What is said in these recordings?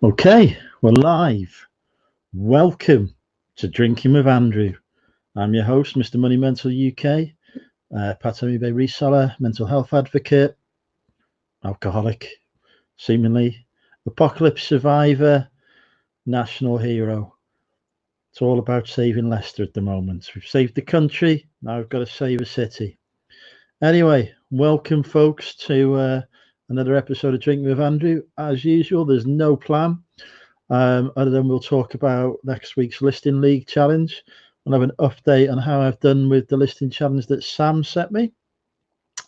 Okay, we're live. Welcome to Drinking with Andrew. I'm your host, Mr. Money Mental UK, part-time eBay reseller, mental health advocate, alcoholic, seemingly, apocalypse survivor, national hero. It's all about saving Leicester at the moment. We've saved the country, now we've got to save a city. Anyway, welcome folks to another episode of Drinking with Andrew. As usual, there's no plan. Other than we'll talk about next week's listing league challenge. I'll have an update on how I've done with the listing challenge that Sam set me.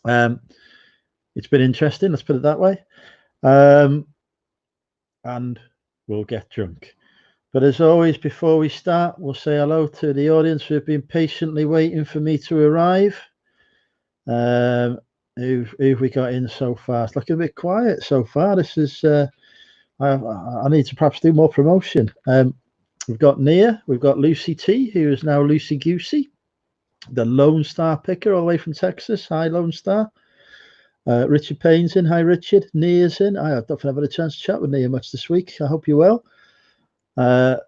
It's been interesting, let's put it that way. And we'll get drunk. But as always, before we start, we'll say hello to the audience who have been patiently waiting for me to arrive. Who've we got in so far? It's looking a bit quiet so far. This is I need to perhaps do more promotion. We've got Nia, we've got Lucy T, who is now Lucy Goosey, the Lone Star picker all the way from Texas. Hi, Lone Star. Richard Payne's in. Hi, Richard. Nia's in. I don't think I've had a chance to chat with Nia much this week. I hope you're well.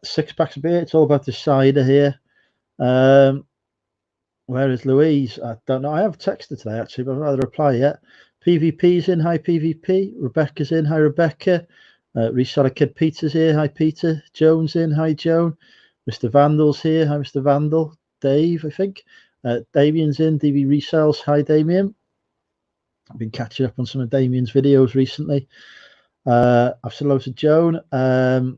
6 packs of beer. It's all about the cider here. Where is Louise? I don't know. I have texted today, actually, but I've not had a reply yet. PVP's in. Hi, PVP. Rebecca's in. Hi, Rebecca. Reseller Kid Peter's here. Hi, Peter. Joan's in. Hi, Joan. Mr. Vandal's here. Hi, Mr. Vandal. Dave, I think. Damien's in. DV Resells. Hi, Damien. I've been catching up on some of Damien's videos recently. I've said hello to Joan. Mr.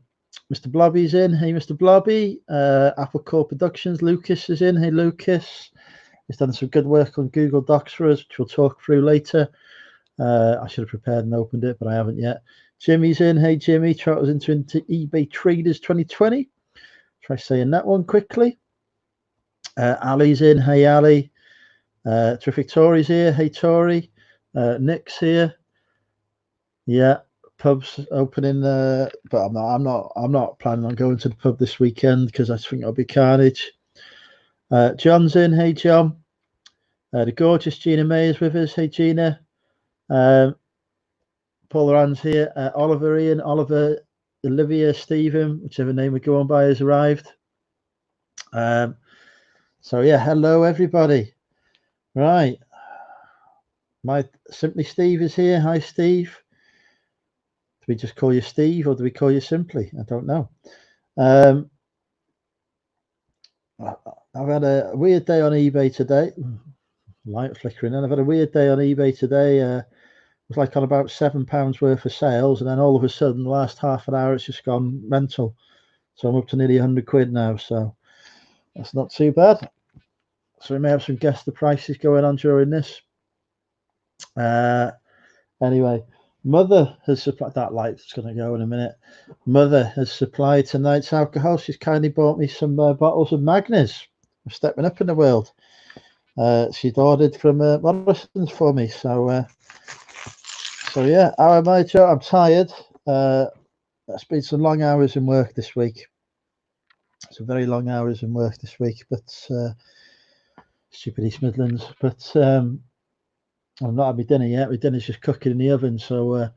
Blobby's in. Hey, Mr. Blobby. Apple Core Productions. Lucas is in. Hey, Lucas. He's done some good work on Google Docs for us, which we'll talk through later. I should have prepared and opened it, but I haven't yet. Jimmy's in. Hey, Jimmy. Trotters into eBay Traders 2020. Try saying that one quickly. Ali's in. Hey, Ali. Terrific Tory's here. Hey, Tory. Nick's here. Yeah, pub's opening, but I'm not planning on going to the pub this weekend because I think it'll be carnage. John's in. Hey, John. The gorgeous Gina May is with us. Hey, Gina. Paul Rand's here. Oliver, Ian, Oliver, Olivia, Stephen, whichever name we go on by, has arrived. So yeah, hello everybody. Right. My Simply Steve is here. Hi, Steve. Do we just call you Steve or do we call you Simply? I don't know. I've had a weird day on eBay today. Light flickering, and I've had a weird day on eBay today. It was like on about £7 worth of sales, and then all of a sudden, the last half an hour, it's just gone mental. So I'm up to nearly 100 quid now. So that's not too bad. So we may have some guess the prices going on during this. Anyway, Mother has supplied that light's going to go in a minute. Mother has supplied tonight's alcohol. She's kindly bought me some bottles of Magners. I'm stepping up in the world. She'd ordered from Morrison's for me. So yeah, how am I, Joe? I'm tired. It's been some long hours in work this week. Some very long hours in work this week, but stupid East Midlands. But I've not had my dinner yet. My dinner's just cooking in the oven, so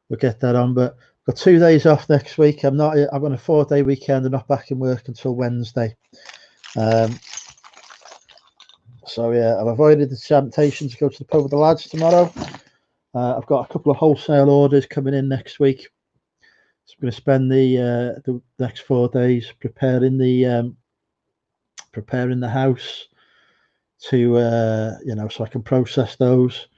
we'll get that on. But I've got 2 days off next week. I'm on a 4-day weekend and not back in work until Wednesday. So yeah, I've avoided the temptation to go to the pub with the lads tomorrow. I've got a couple of wholesale orders coming in next week. So I'm going to spend the next 4 days preparing the house to so I can process those.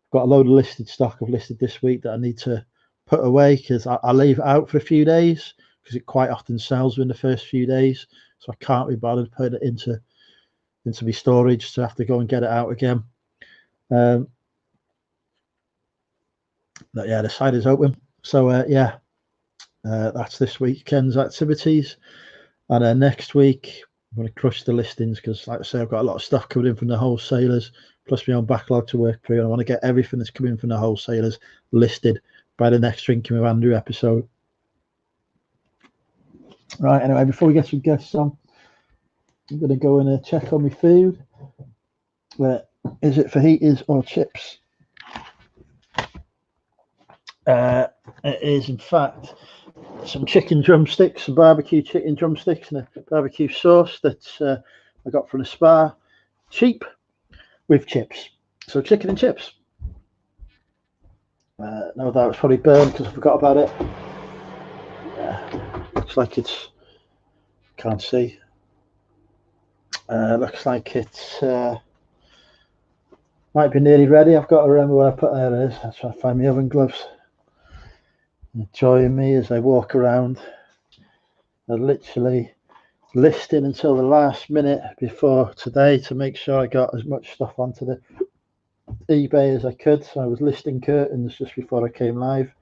I've got a load of listed stock I've listed this week that I need to put away because I leave it out for a few days because it quite often sells within the first few days. So I can't be bothered putting it into my storage to have to go and get it out again. But yeah, the site is open. So that's this weekend's activities. And next week I'm going to crush the listings because, like I say, I've got a lot of stuff coming in from the wholesalers, plus my own backlog to work through, and I want to get everything that's coming from the wholesalers listed by the next Drinking with Andrew episode. Right, anyway, before we get some guests on, I'm going to go and check on my food. Where is it, fajitas or chips? It is, in fact, some chicken drumsticks, some barbecue chicken drumsticks, and a barbecue sauce that I got from the Spa, cheap, with chips. So chicken and chips. No, that was probably burned because I forgot about it. Looks like it's, can't see. Looks like it's might be nearly ready. I've got to remember when I put, there it is. That's why I find my oven gloves. Join me as I walk around. I literally listing until the last minute before today to make sure I got as much stuff onto the eBay as I could. So I was listing curtains just before I came live.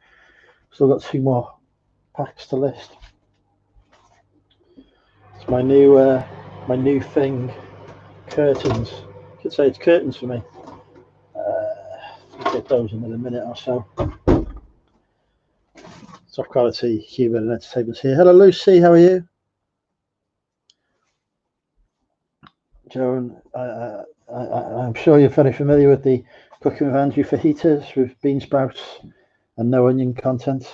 Still got 2 more packs to list. It's my new thing, curtains. I could say it's curtains for me. I'll get those in a minute or so. Top quality human and entertainment here. Hello Lucy, how are you? Joan, I'm sure you're very familiar with the Cooking with Andrew fajitas with bean sprouts and no onion content.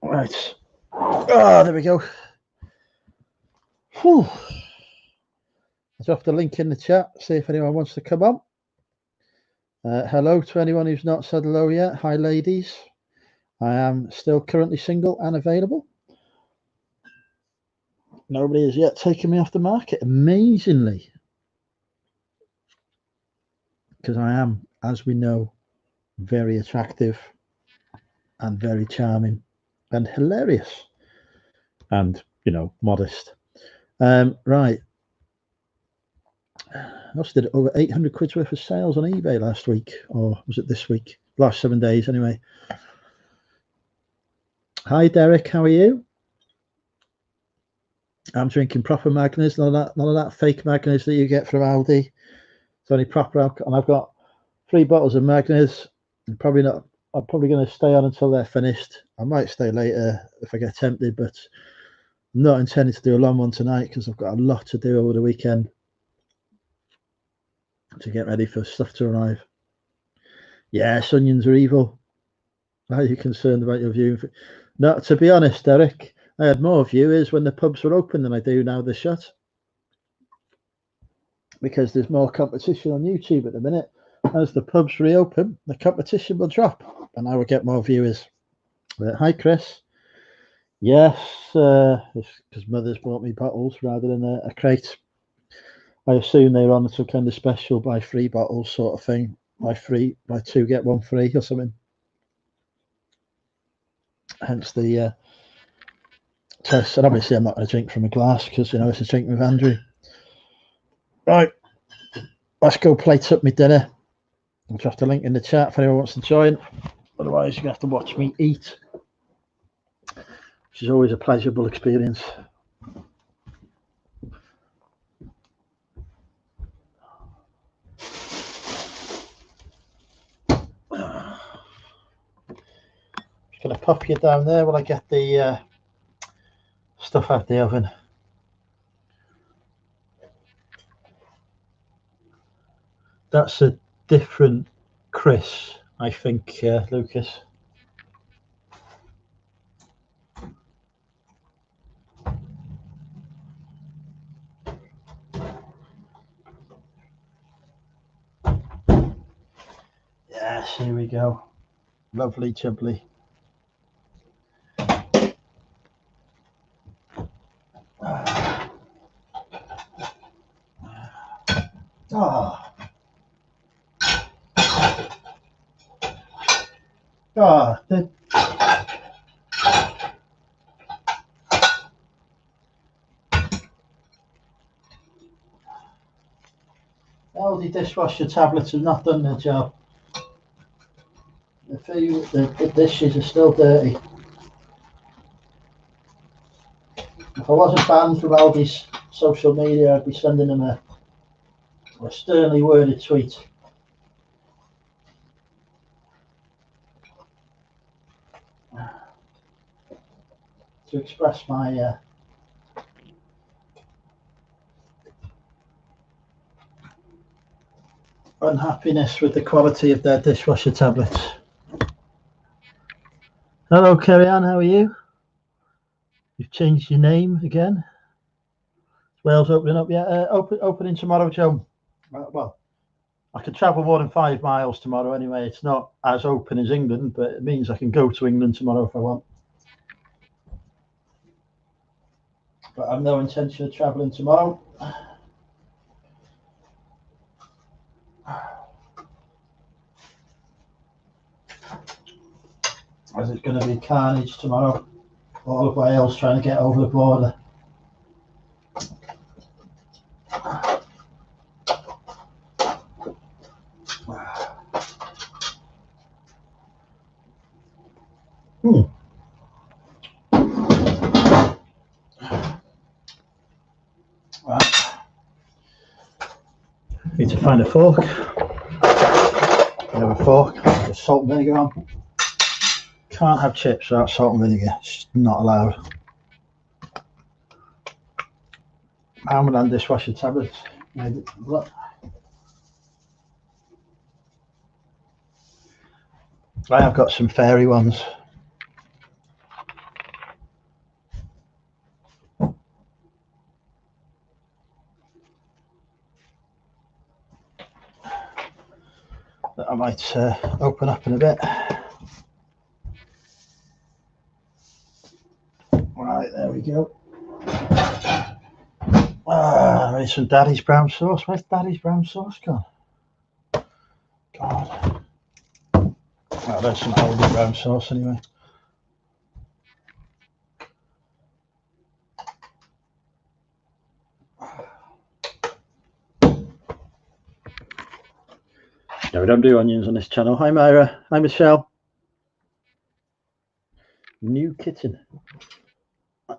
Right. Oh, there we go. Whew. I'll drop the link in the chat, see if anyone wants to come on. Hello to anyone who's not said hello yet. Hi, ladies. I am still currently single and available. Nobody has yet taken me off the market, amazingly. Because I am, as we know, very attractive and very charming and hilarious and, you know, modest. Right. I also did over 800 quid's worth of sales on eBay last week, or was it this week? Last 7 days, anyway. Hi, Derek. How are you? I'm drinking proper Magners, none of that fake Magners that you get from Aldi. It's only proper alcohol, and I've got 3 bottles of Magners. I'm probably going to stay on until they're finished. I might stay later if I get tempted, but I'm not intending to do a long one tonight because I've got a lot to do over the weekend to get ready for stuff to arrive. Yes, onions are evil. Are you concerned about your viewing? No, to be honest, Derek, I had more viewers when the pubs were open than I do now they're shut. Because there's more competition on YouTube at the minute. As the pubs reopen, the competition will drop and I will get more viewers. Hi, Chris. Yes, it's because Mother's bought me bottles rather than a crate. I assume they're on some kind of special buy 3 bottles sort of thing. Buy 2 get 1 free or something. Hence the test. And obviously I'm not going to drink from a glass because, you know, it's a drink with Andrew. Right, let's go plate up my dinner. I'll drop the link in the chat if anyone wants to join. Otherwise, you're going to have to watch me eat, which is always a pleasurable experience. Just going to pop you down there while I get the stuff out the oven. That's a different Chris, I think, Lucas. Yes, here we go. Lovely jubbly. Aldi dishwasher tablets have not done their job. The dishes are still dirty. If I wasn't banned from Aldi's social media, I'd be sending them a sternly worded tweet. To express my unhappiness with the quality of their dishwasher tablets. Hello, Kerry Ann, how are you? You've changed your name again. Wales opening up, yeah. Opening tomorrow, Joe. Well, I can travel more than 5 miles tomorrow anyway. It's not as open as England, but it means I can go to England tomorrow if I want. But I've no intention of travelling tomorrow. As it's going to be carnage tomorrow. All of Wales trying to get over the border. Right. Need to find a fork. I have a fork. There's salt and vinegar on. Can't have chips without salt and vinegar. It's not allowed. Ramadan dishwasher tablets. I have got some fairy ones. That I might open up in a bit. Right, there we go. There's some Daddy's brown sauce. Where's Daddy's brown sauce gone? God. Well, there's some Aldi brown sauce anyway. No, we don't do onions on this channel. Hi, Myra. Hi, Michelle. New kitten.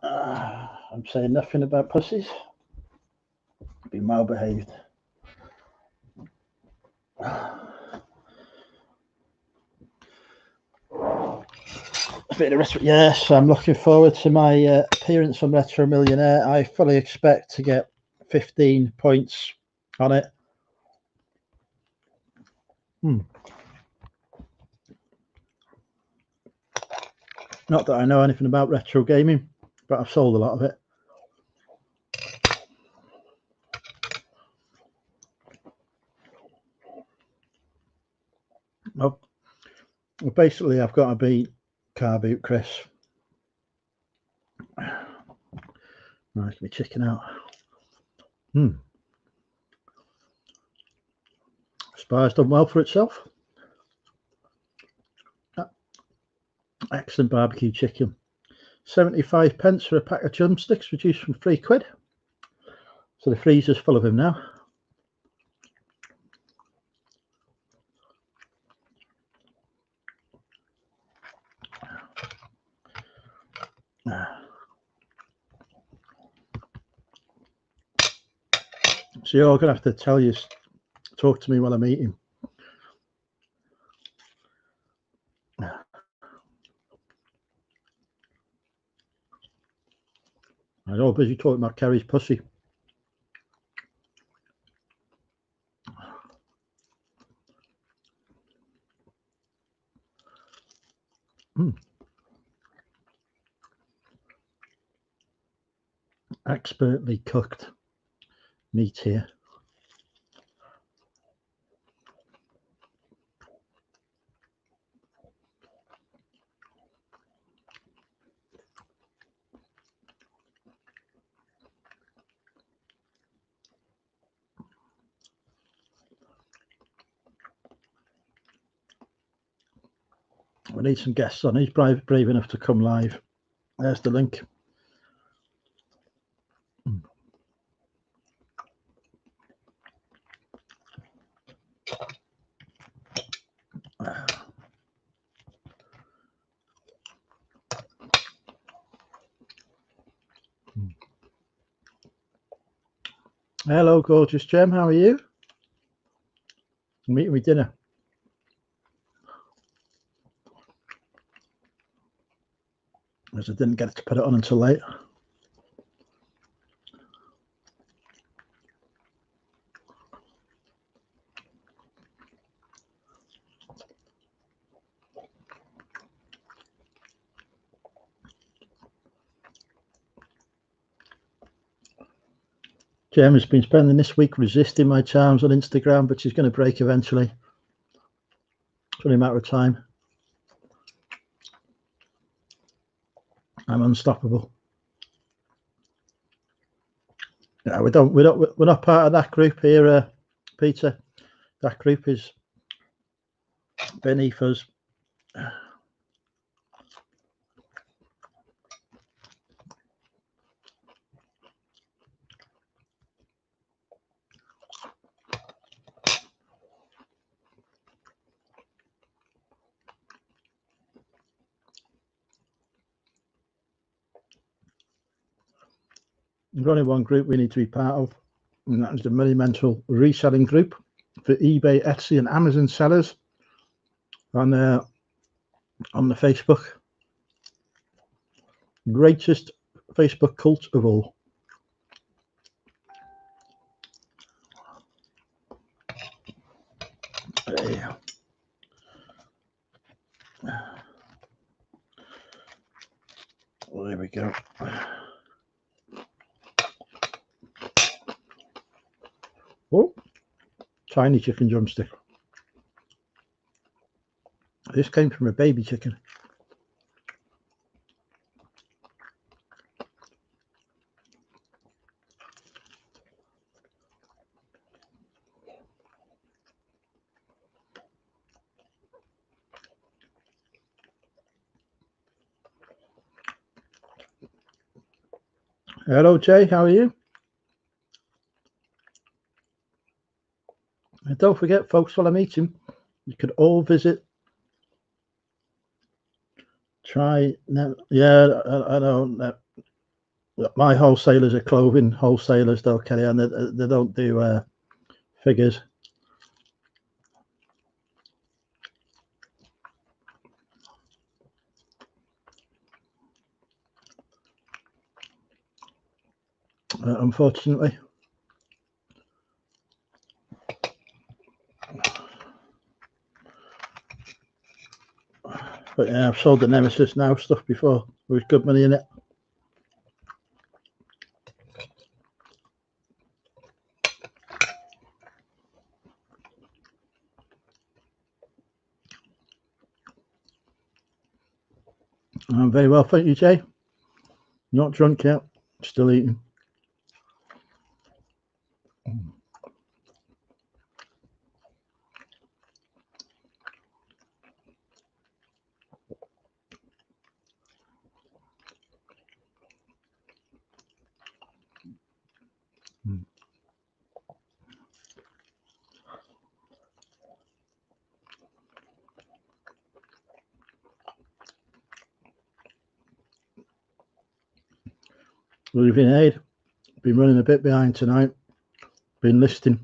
I'm saying nothing about pussies. Be well behaved. Yes, I'm looking forward to my appearance on Retro Millionaire. I fully expect to get 15 points on it. Not that I know anything about retro gaming, but I've sold a lot of it. Well, basically, I've got to beat Car Boot Chris. Right, me chicken out. Spire's done well for itself. Excellent barbecue chicken. 75 pence for a pack of drumsticks, reduced from £3. So the freezer's full of him now. So you're going to have to talk to me while I'm eating. I'm all busy talking about Kerry's pussy. Expertly cooked meat here. We need some guests on. He's brave enough to come live. There's the link. Hello, gorgeous Gem. How are you? Meeting with dinner. As I didn't get to put it on until late. Gemma's been spending this week resisting my charms on Instagram, but she's going to break eventually. It's only a matter of time. I'm unstoppable. Yeah, we're not part of that group here, Peter. That group is beneath us. There's only one group we need to be part of, and that is the Monumental Reselling Group for eBay, Etsy, and Amazon sellers on the Facebook. Greatest Facebook cult of all. Yeah. Well, there we go. Oh, tiny chicken drumstick. This came from a baby chicken. Hello, Jay. How are you? And don't forget, folks, while I'm eating, you could all visit. Try now. Yeah, I know. My wholesalers are clothing wholesalers, though, Kelly, and they don't do figures. Unfortunately. But yeah, I've sold the Nemesis Now stuff before. There was good money in it. I'm very well, thank you, Jay. Not drunk yet, still eating. We've been aid. Been running a bit behind tonight. Been listing.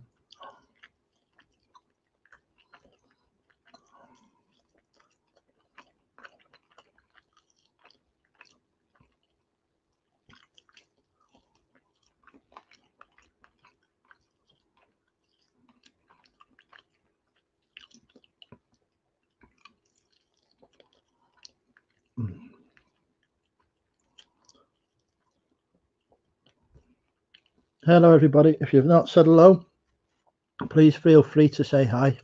Hello, everybody. If you've not said hello, please feel free to say hi.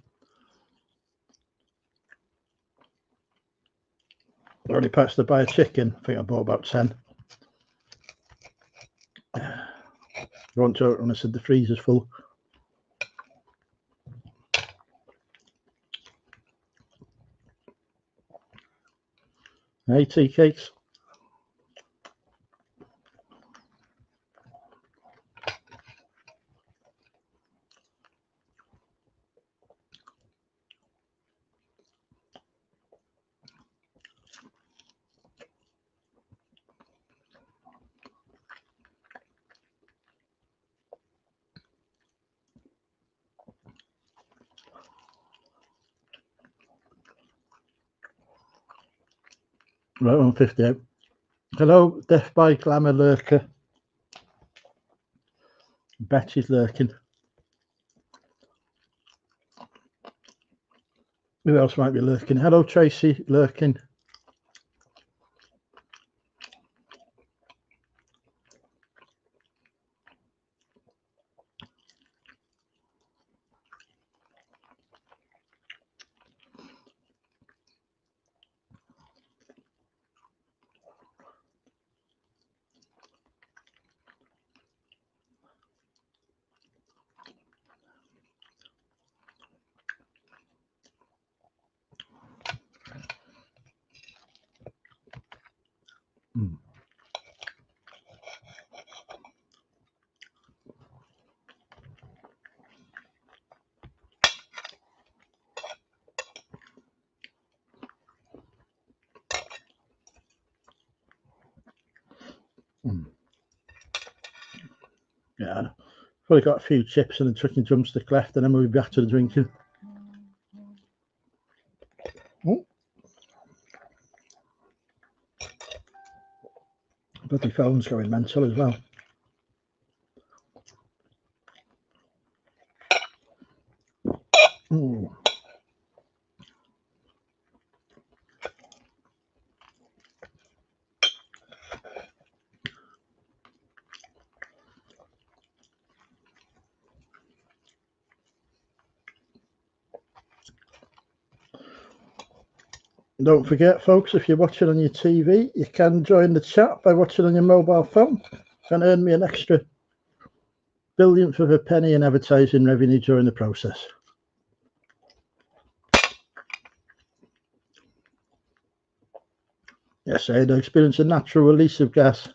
I already passed to buy a chicken. I think I bought about 10. I want to, and I said the freezer's full. Hey, tea cakes. Right on 58. Hello, Death by Glamour lurker. Betty's lurking. Who else might be lurking? Hello, Tracy lurking. Yeah, probably got a few chips and a chicken drumstick left, and then we'll be back to the drinking. But the phone's going mental as well. Don't forget, folks, if you're watching on your TV, you can join the chat by watching on your mobile phone and earn me an extra billionth of a penny in advertising revenue during the process. Yes, I experience a natural release of gas.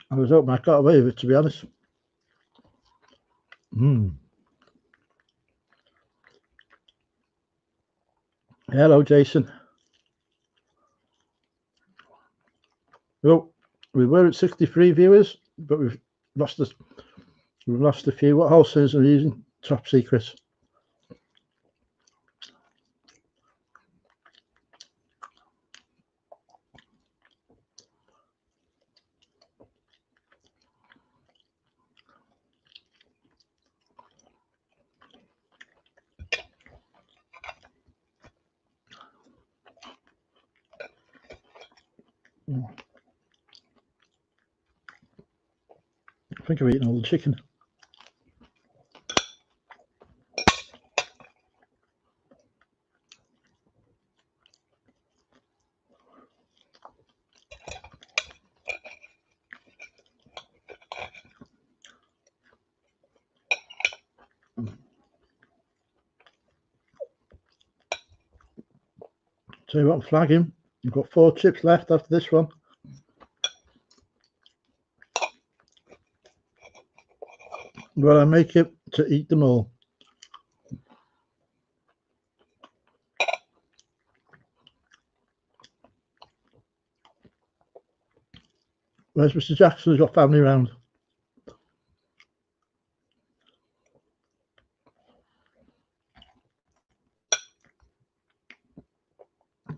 I was hoping I got away with it, to be honest. Hello, Jason. Well, we were at 63 viewers, but we've lost a few. What wholesalers are using? Top secret. I think I've eaten all the chicken. Tell you what, I'm flagging. You've got 4 chips left after this one. Well, I make it to eat them all. Where's Mr. Jackson? He's got family round.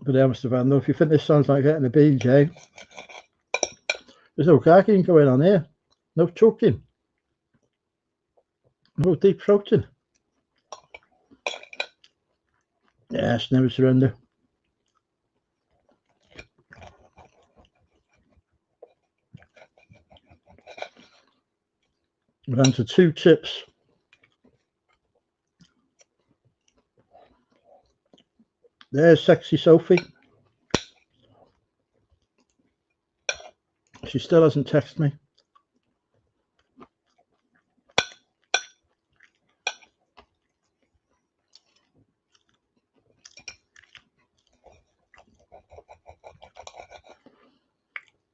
But yeah, Mr. Van, though, if you think this sounds like getting a BJ, there's no carking going on here. No choking. No deep throating. Yes, never surrender. We're down to 2 chips. There's Sexy Sophie. She still hasn't texted me.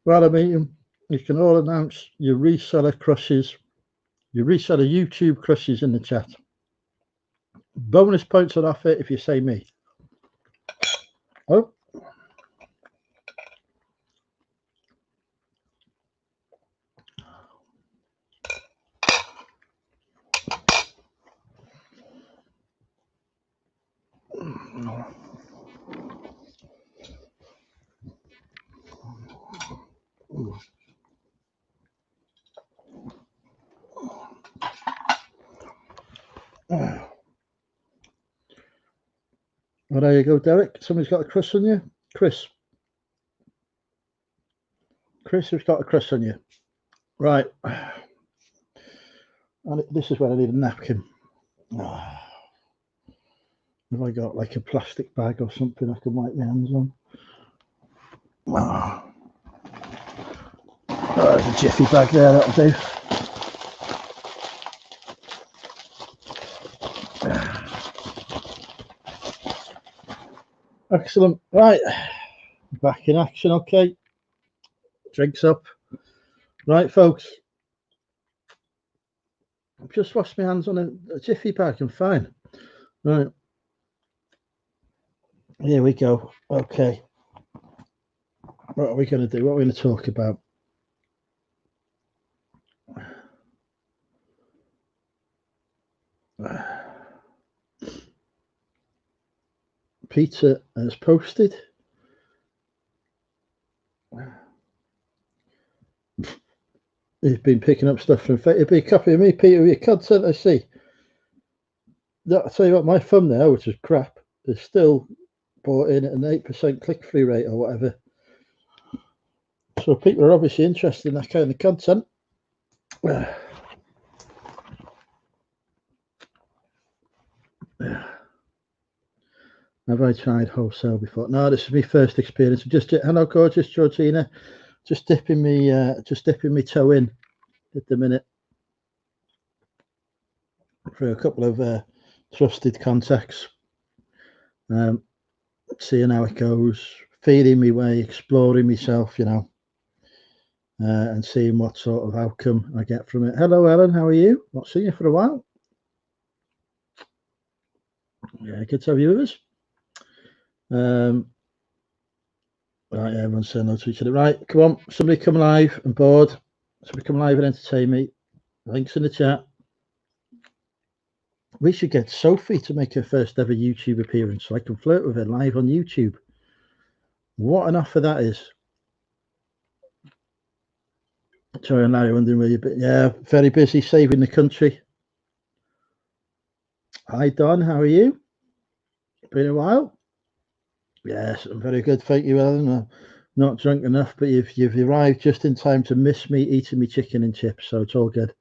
While I'm eating, you can all announce your reseller crushes, your reseller YouTube crushes in the chat. Bonus points on offer if you say me. Oh. Well, there you go, Derek. Somebody's got a crush on you. Chris, who's got a crush on you? Right. And this is where I need a napkin. Have I got like a plastic bag or something I can wipe my hands on? Oh, there's a jiffy bag there, that'll do. Excellent. Right, back in action. Okay, drinks up. Right, folks, I've just washed my hands on a jiffy bag. I'm fine. Right. Here we go. Okay. What are we going to do? What are we going to talk about? Peter has posted. He's been picking up stuff from Facebook. It'd be a copy of me, Peter, with your content, I see. I'll tell you what, my thumbnail, which is crap, is still bought in at an 8% click-through rate or whatever. So people are obviously interested in that kind of content. Have I tried wholesale before? No, this is my first experience. Hello, gorgeous Georgina. Just dipping me toe in at the minute for a couple of trusted contacts. Seeing how it goes, feeling my way, exploring myself, and seeing what sort of outcome I get from it. Hello, Ellen. How are you? Not seen you for a while. Yeah, good to have you with us. Right, everyone's saying no to each other. Right, come on, somebody come live and board. Somebody come live and entertain me. Links in the chat. We should get Sophie to make her first ever YouTube appearance so I can flirt with her live on YouTube. What an offer that is. Sorry, I'm now wondering where you've been. Yeah, very busy saving the country. Hi, Don. How are you? Been a while? Yes, I'm very good. Thank you, Ellen. Not drunk enough, but you've arrived just in time to miss me eating me chicken and chips, so it's all good.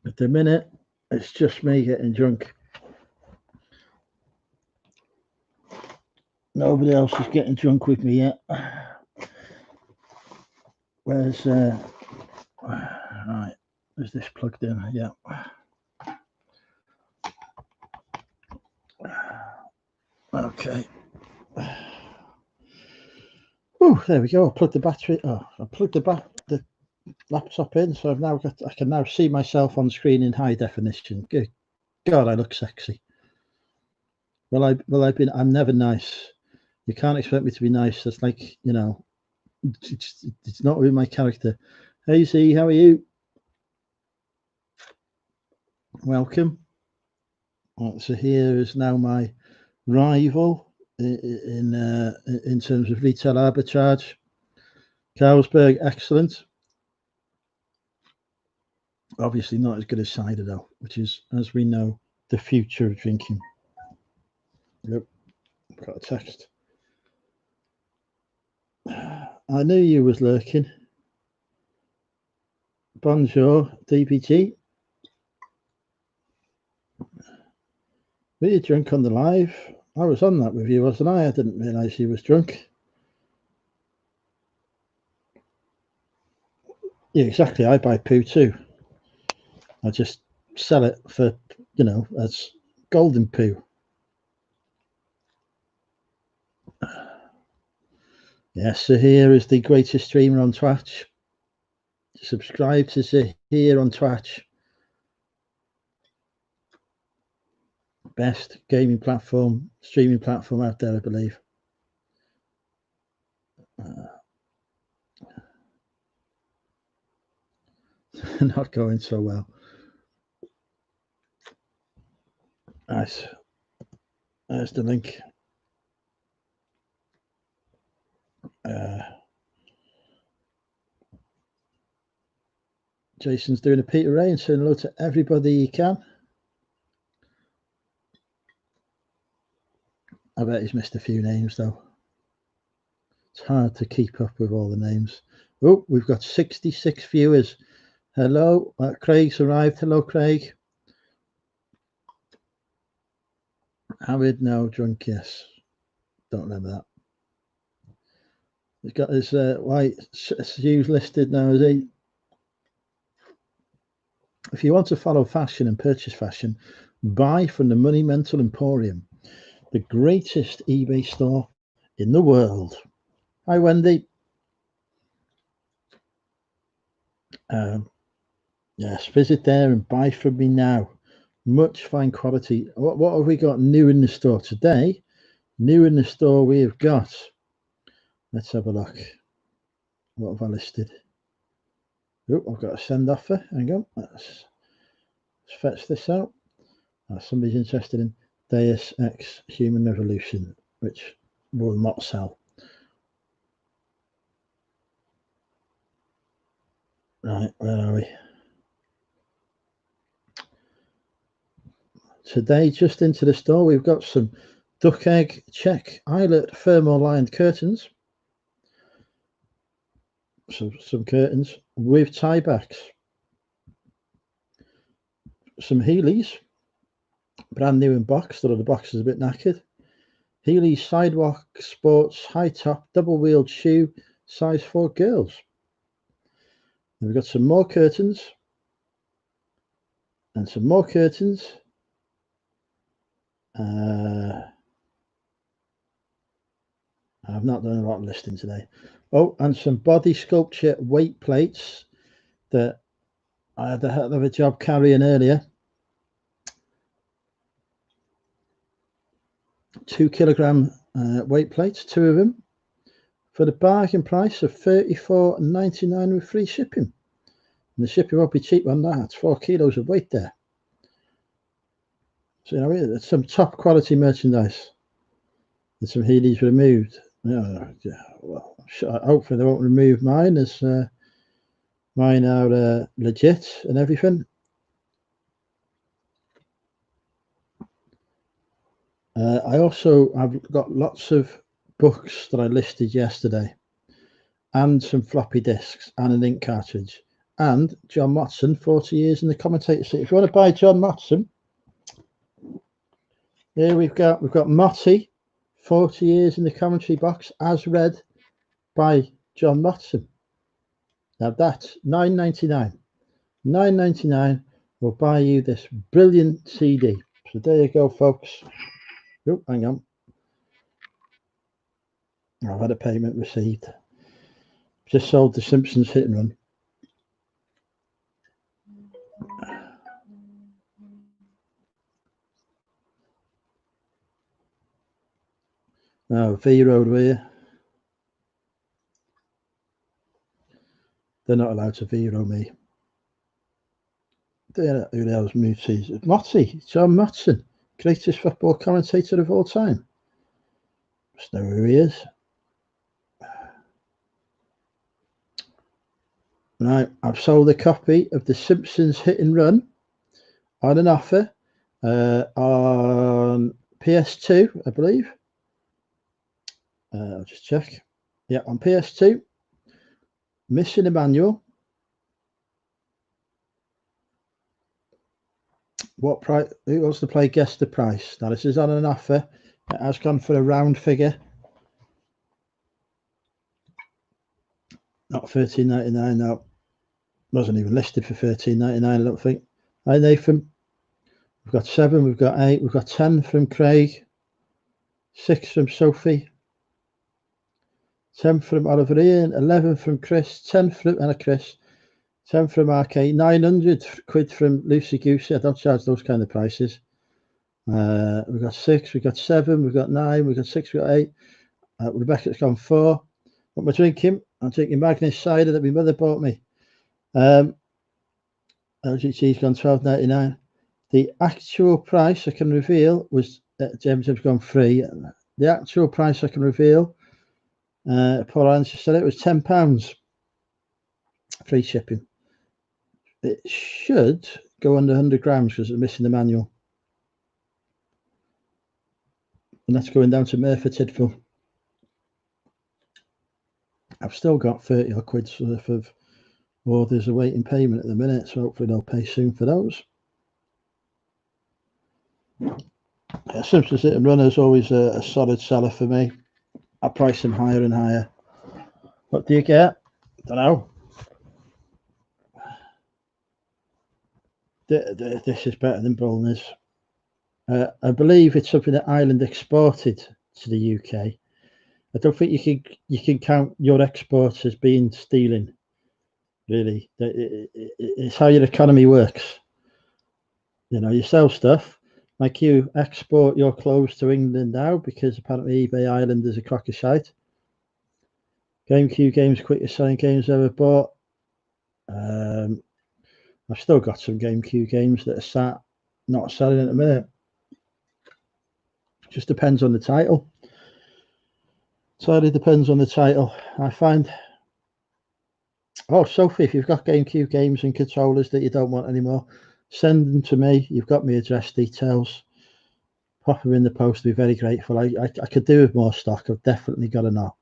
At the minute, it's just me getting drunk. Nobody else is getting drunk with me yet. Where's right? Is this plugged in? Yeah. Okay. Oh, there we go. I plugged the battery. Oh, I plugged the laptop in, so I can now see myself on screen in high definition. Good God, I look sexy. I'm never nice. You can't expect me to be nice. That's like, it's not with my character. Hey Z, how are you? Welcome. Right, so here is now my rival in terms of retail arbitrage. Carlsberg, excellent. Obviously not as good as cider though, which is, as we know, the future of drinking. Yep, got a text. I knew you was lurking. Bonjour, DPG. Were you drunk on the live? I was on that with you, wasn't I? I didn't realise you was drunk. Yeah, exactly. I buy poo too. I just sell it for, as golden poo. Yes, so here is the greatest streamer on Twitch. Subscribe to Zahir on Twitch. Best gaming platform, streaming platform out there, I believe. Not going so well. Nice. There's the link. Jason's doing a Peter Ray and saying hello to everybody he can. I bet he's missed a few names though. It's hard to keep up with all the names. Oh, we've got 66 viewers. Hello, Craig's arrived. Hello, Craig. Avid, no. Drunk, yes. Don't remember that. He's got his white shoes listed now, is he? If you want to follow fashion and purchase fashion, buy from the Money Mental Emporium, the greatest eBay store in the world. Hi, Wendy. Yes, visit there and buy from me now. Much fine quality. What have we got new in the store today? New in the store we have got, let's have a look. What have I listed? Oh, I've got a send offer. Hang on. Let's fetch this out. Somebody's interested in Deus Ex Human Revolution, which will not sell. Right, where are we? Today, just into the store, we've got some duck egg check eyelet thermal lined curtains. So some curtains with tie backs. Some Heelys, brand new in box, though the box is a bit knackered. Heelys Sidewalk Sports high top double wheeled shoe, size 4 girls. And we've got some more curtains and some more curtains. I've not done a lot of listing today. Oh, and some body sculpture weight plates that I had a hell of a job carrying earlier. 2 kilogram weight plates, 2 of them, for the bargain price of $34.99 with free shipping. And the shipping won't be cheap on that. It's 4 kilos of weight there. So, you know, it's some top quality merchandise. There's some Heelys removed. Well, hopefully they won't remove mine, as mine are legit and everything. I also have got lots of books that I listed yesterday, and some floppy disks, and an ink cartridge, and John Motson, 40 years in the commentator seat. If you want to buy John Motson, here we've got Motty, 40 years in the commentary box, as read by John Motson. Now that's $9.99. $9.99 will buy you this brilliant CD. So there you go, folks. Oh, hang on. I've had a payment received. Just sold the Simpsons Hit and Run. Oh, V Road, were you? They're not allowed to V-row me. Who the hell's Mooties? Motti, John Motson, greatest football commentator of all time. Just know who he is. Right, I've sold a copy of The Simpsons Hit and Run on an offer on PS2, I believe. I'll just check. Yeah, on PS2. Missing a manual. What price? Who wants to play guess the price? Now this is on an offer. It has gone for a round figure. Not $13.99. No, wasn't even listed for $13.99. I don't think. Hi Nathan. We've got 7. We've got 8. We've got 10 from Craig. 6 from Sophie. 10 from Oliver Ian. 11 from Chris. 10 from Chris. 10 from RK. 900 quid from Lucy Goosey. I don't charge those kind of prices. We've got 6. We've got 7. We've got 9. We've got 6. We've got 8. Rebecca's gone 4. What am I drinking? I'm drinking Magnus cider that my mother bought me. LGT's gone $12.99. The actual price I can reveal was James has gone free. The actual price I can reveal, Paul Answer said it was £10. Free shipping. It should go under 100 grams because it's missing the manual. And that's going down to Merthyr Tydfil. I've still got 30 odd quid's worth of orders awaiting payment at the minute, so hopefully they'll pay soon for those. Yeah, Simpsons Hit and Run is always a solid seller for me. I price them higher and higher. What do you get? Don't know. This is better than Bullner's. I believe it's something that Ireland exported to the UK. I don't think you can count your exports as being stealing. Really, it's how your economy works. You know, you sell stuff, like you export your clothes to England now because apparently eBay Ireland is a crock of shite. GameCube games, quickest selling games ever bought. I've still got some GameCube games that are sat not selling at the minute. Just depends on the title. Totally depends on the title. I find. Oh, Sophie, if you've got GameCube games and controllers that you don't want anymore, send them to me. You've got my address details. Pop them in the post. I'd be very grateful. I could do with more stock. I've definitely got enough.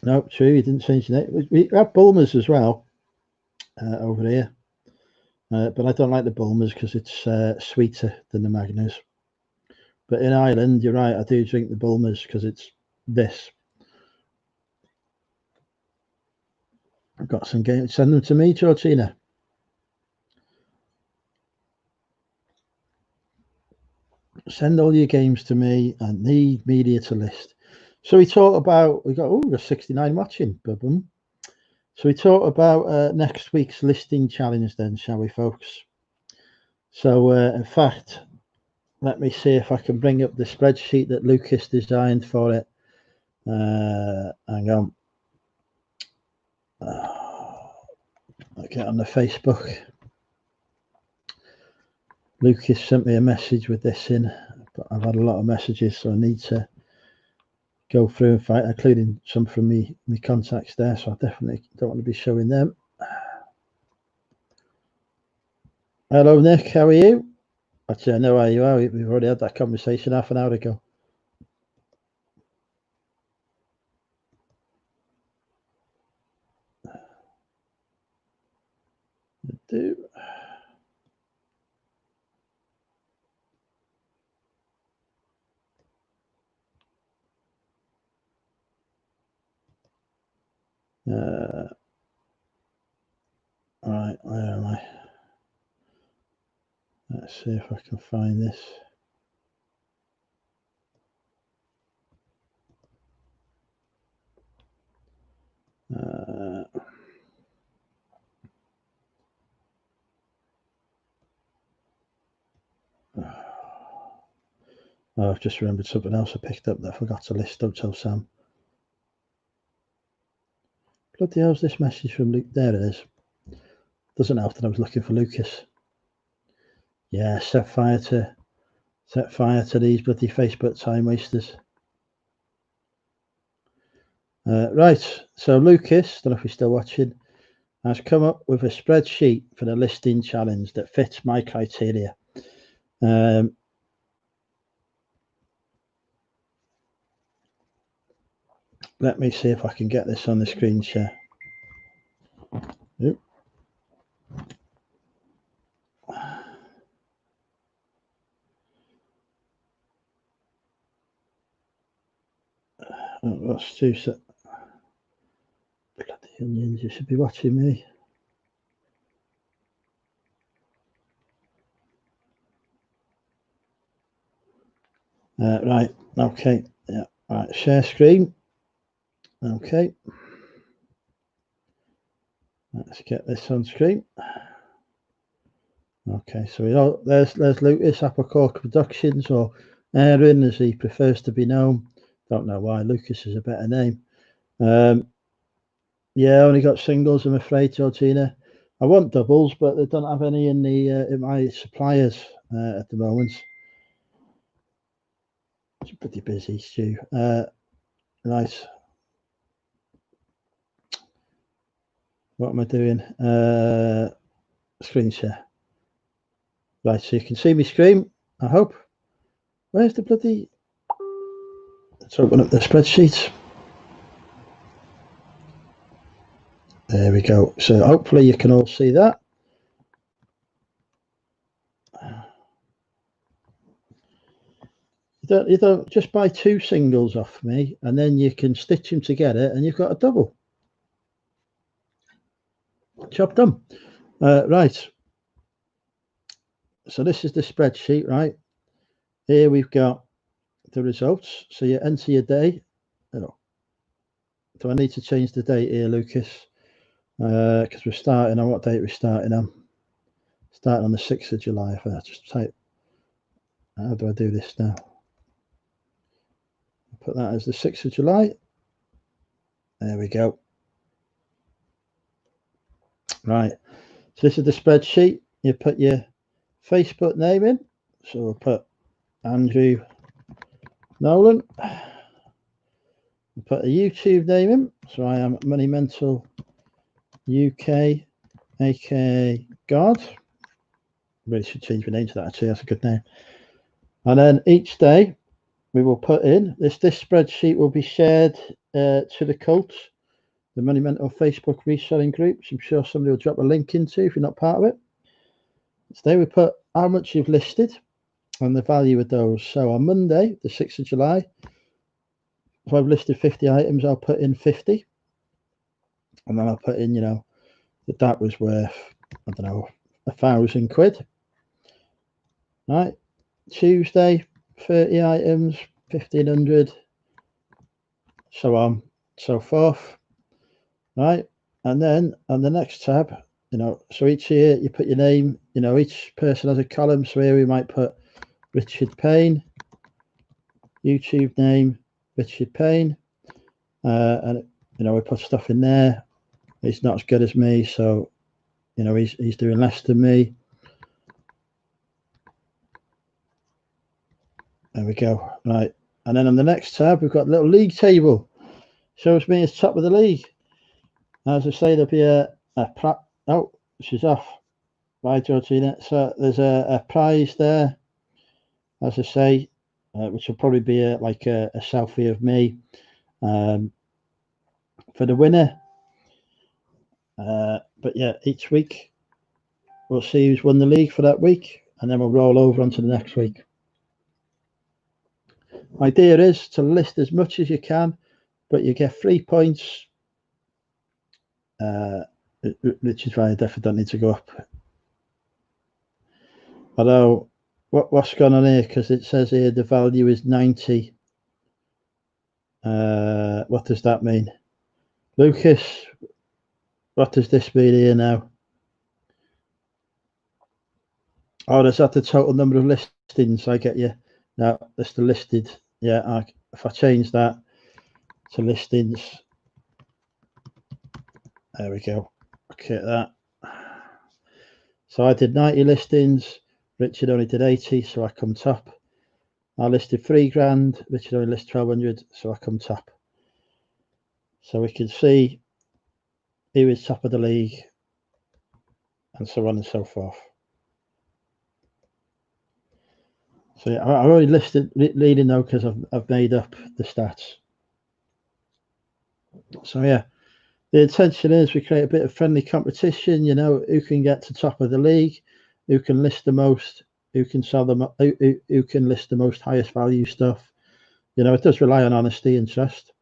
No, true. You didn't change the name. We have Bulmers as well over here. But I don't like the Bulmers because it's sweeter than the Magners. But in Ireland, you're right, I do drink the Bulmers because it's this. I've got some games. Send them to me, Georgina. Send all your games to me. I need media to list. So we talk about, we've got 69 watching. Boom. So we talk about next week's listing challenge then, shall we, folks? So in fact, let me see if I can bring up the spreadsheet that Lucas designed for it. Hang on. I'll get on the Facebook. Lucas sent me a message with this in, but I've had a lot of messages, so I need to go through and find, including some from me contacts there, so I definitely don't want to be showing them. Hello, Nick. How are you? Actually, I know how you are. We've already had that conversation half an hour ago. I do. All right, where am I? Let's see if I can find this. Oh, I've just remembered something else I picked up that I forgot to list. Don't tell Sam. Bloody hell's this message from Luke? There it is. Doesn't help that I was looking for Lucas. Yeah, set fire to these bloody Facebook time wasters. Right, so Lucas, don't know if he's still watching, has come up with a spreadsheet for the listing challenge that fits my criteria. Let me see if I can get this on the screen share. Oop. Oh, that's too set. Bloody onions, you should be watching me. Right, okay, yeah, right, share screen. Okay, let's get this on screen. Okay, so we know there's Lucas, Apple Cork Productions, or Aaron as he prefers to be known. Don't know why Lucas is a better name. Yeah, I only got singles, I'm afraid, Georgina. I want doubles, but they don't have any in the in my suppliers at the moment. It's pretty busy, Stu. Right. What am I doing? Screen share. Right, so you can see me screen, I hope. Where's the bloody... Let's open up the spreadsheet. There we go. So hopefully you can all see that. You don't just buy two singles off me and then you can stitch them together and you've got a double. Job done. Right. So this is the spreadsheet, right? Here we've got the results. So you enter your day. Oh, do I need to change the date here, Lucas? because we're starting on what date we're starting on? Starting on the 6th of July. If I just type, how do I do this now? Put that as the 6th of July. There we go. Right. So this is the spreadsheet. You put your Facebook name in. So we'll put Andrew Nolan. We'll put a YouTube name in. So I am Money Mental UK, aka God. Really should change my name to that actually. That's a good name. And then each day we will put in this spreadsheet will be shared to the cults, the Money Mental Facebook reselling groups. I'm sure somebody will drop a link into if you're not part of it. Today we put how much you've listed and the value of those. So on Monday, the 6th of July, if I've listed 50 items, I'll put in 50. And then I'll put in, you know, that was worth, I don't know, £1,000. Right. Tuesday, 30 items, 1,500, so on, so forth. Right. And then on the next tab, you know, so each year you put your name, you know, each person has a column. So here we might put Richard Payne, YouTube name, Richard Payne. And, you know, we put stuff in there. He's not as good as me. So, you know, he's doing less than me. There we go. Right. And then on the next tab, we've got a little league table. Shows me as top of the league. As I say, there'll be oh, she's off. Bye, Georgina. So there's a prize there, as I say, which will probably be like a selfie of me for the winner. But yeah, each week we'll see who's won the league for that week, and then we'll roll over onto the next week. My idea is to list as much as you can, but you get 3 points, which is why I definitely don't need to go up. Although, what's going on here? Because it says here the value is 90. What does that mean? Lucas, what does this mean here now? Oh, is that the total number of listings? I get you. No, that's the listed. Yeah, if I change that to listings, there we go. Okay, that. So I did 90 listings. Richard only did 80, so I come top. I listed 3 grand. Richard only listed 1,200, so I come top. So we can see who is top of the league, and so on and so forth. So yeah, I already listed leading though because I've made up the stats. So yeah, the intention is we create a bit of friendly competition. You know, who can get to top of the league, who can list the most, who can sell them, who can list the most highest value stuff. You know, it does rely on honesty and trust,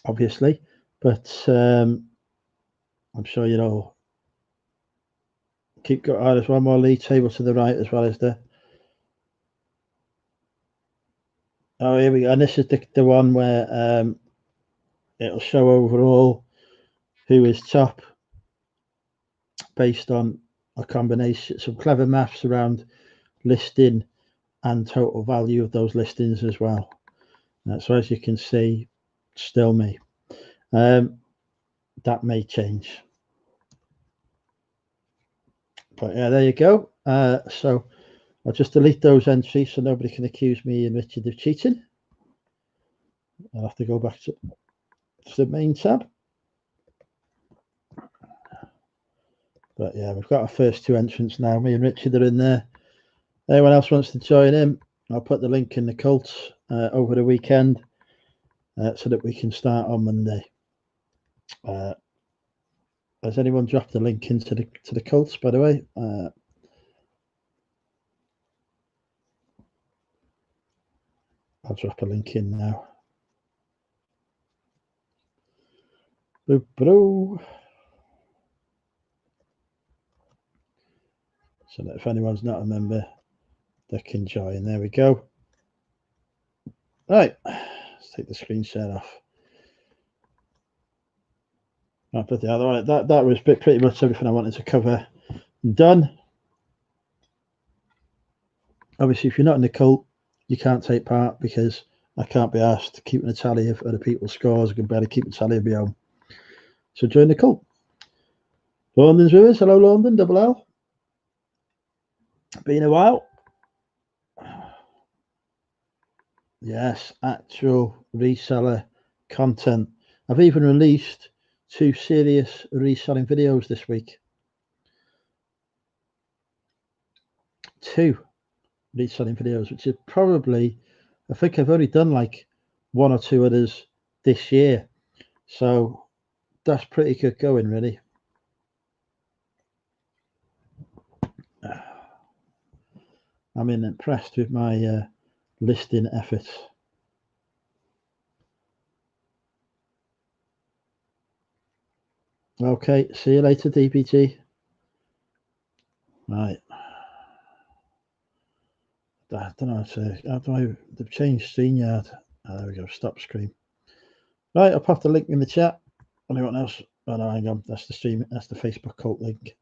obviously, but I'm sure you know. Keep going. Oh, there's one more league table to the right as well as the. Oh, here we go. And this is the one where it'll show overall who is top based on a combination, some clever maths around listing and total value of those listings as well. So as you can see, still me. That may change. But yeah, there you go. So I'll just delete those entries so nobody can accuse me and Richard of cheating. I'll have to go back to the main tab. But yeah, we've got our first 2 entrants now. Me and Richard are in there. Anyone else wants to join in, I'll put the link in the cults over the weekend so that we can start on Monday. Has anyone dropped the link into the cults, by the way? I'll drop a link in now. So that if anyone's not a member, they can join. There we go. Right, let's take the screen share off. But the other one, that was pretty much everything I wanted to cover and done. Obviously, if you're not in the cult, you can't take part because I can't be asked keeping a tally of other people's scores. I can barely keep a tally of my own. So join the cult. London's with us. Hello, London. Double L. Been a while. Yes, actual reseller content. I've even released 2 serious reselling videos this week. 2 reselling videos, which is probably, I think I've only done like 1 or 2 others this year. So that's pretty good going, really. I'm impressed with my listing efforts. Okay, see you later, DPG. Right. I don't know how do I, they've changed StreamYard. There we go, stop screen. Right, I'll pop the link in the chat. Anyone else? Oh no, hang on, that's the stream, that's the Facebook cult link.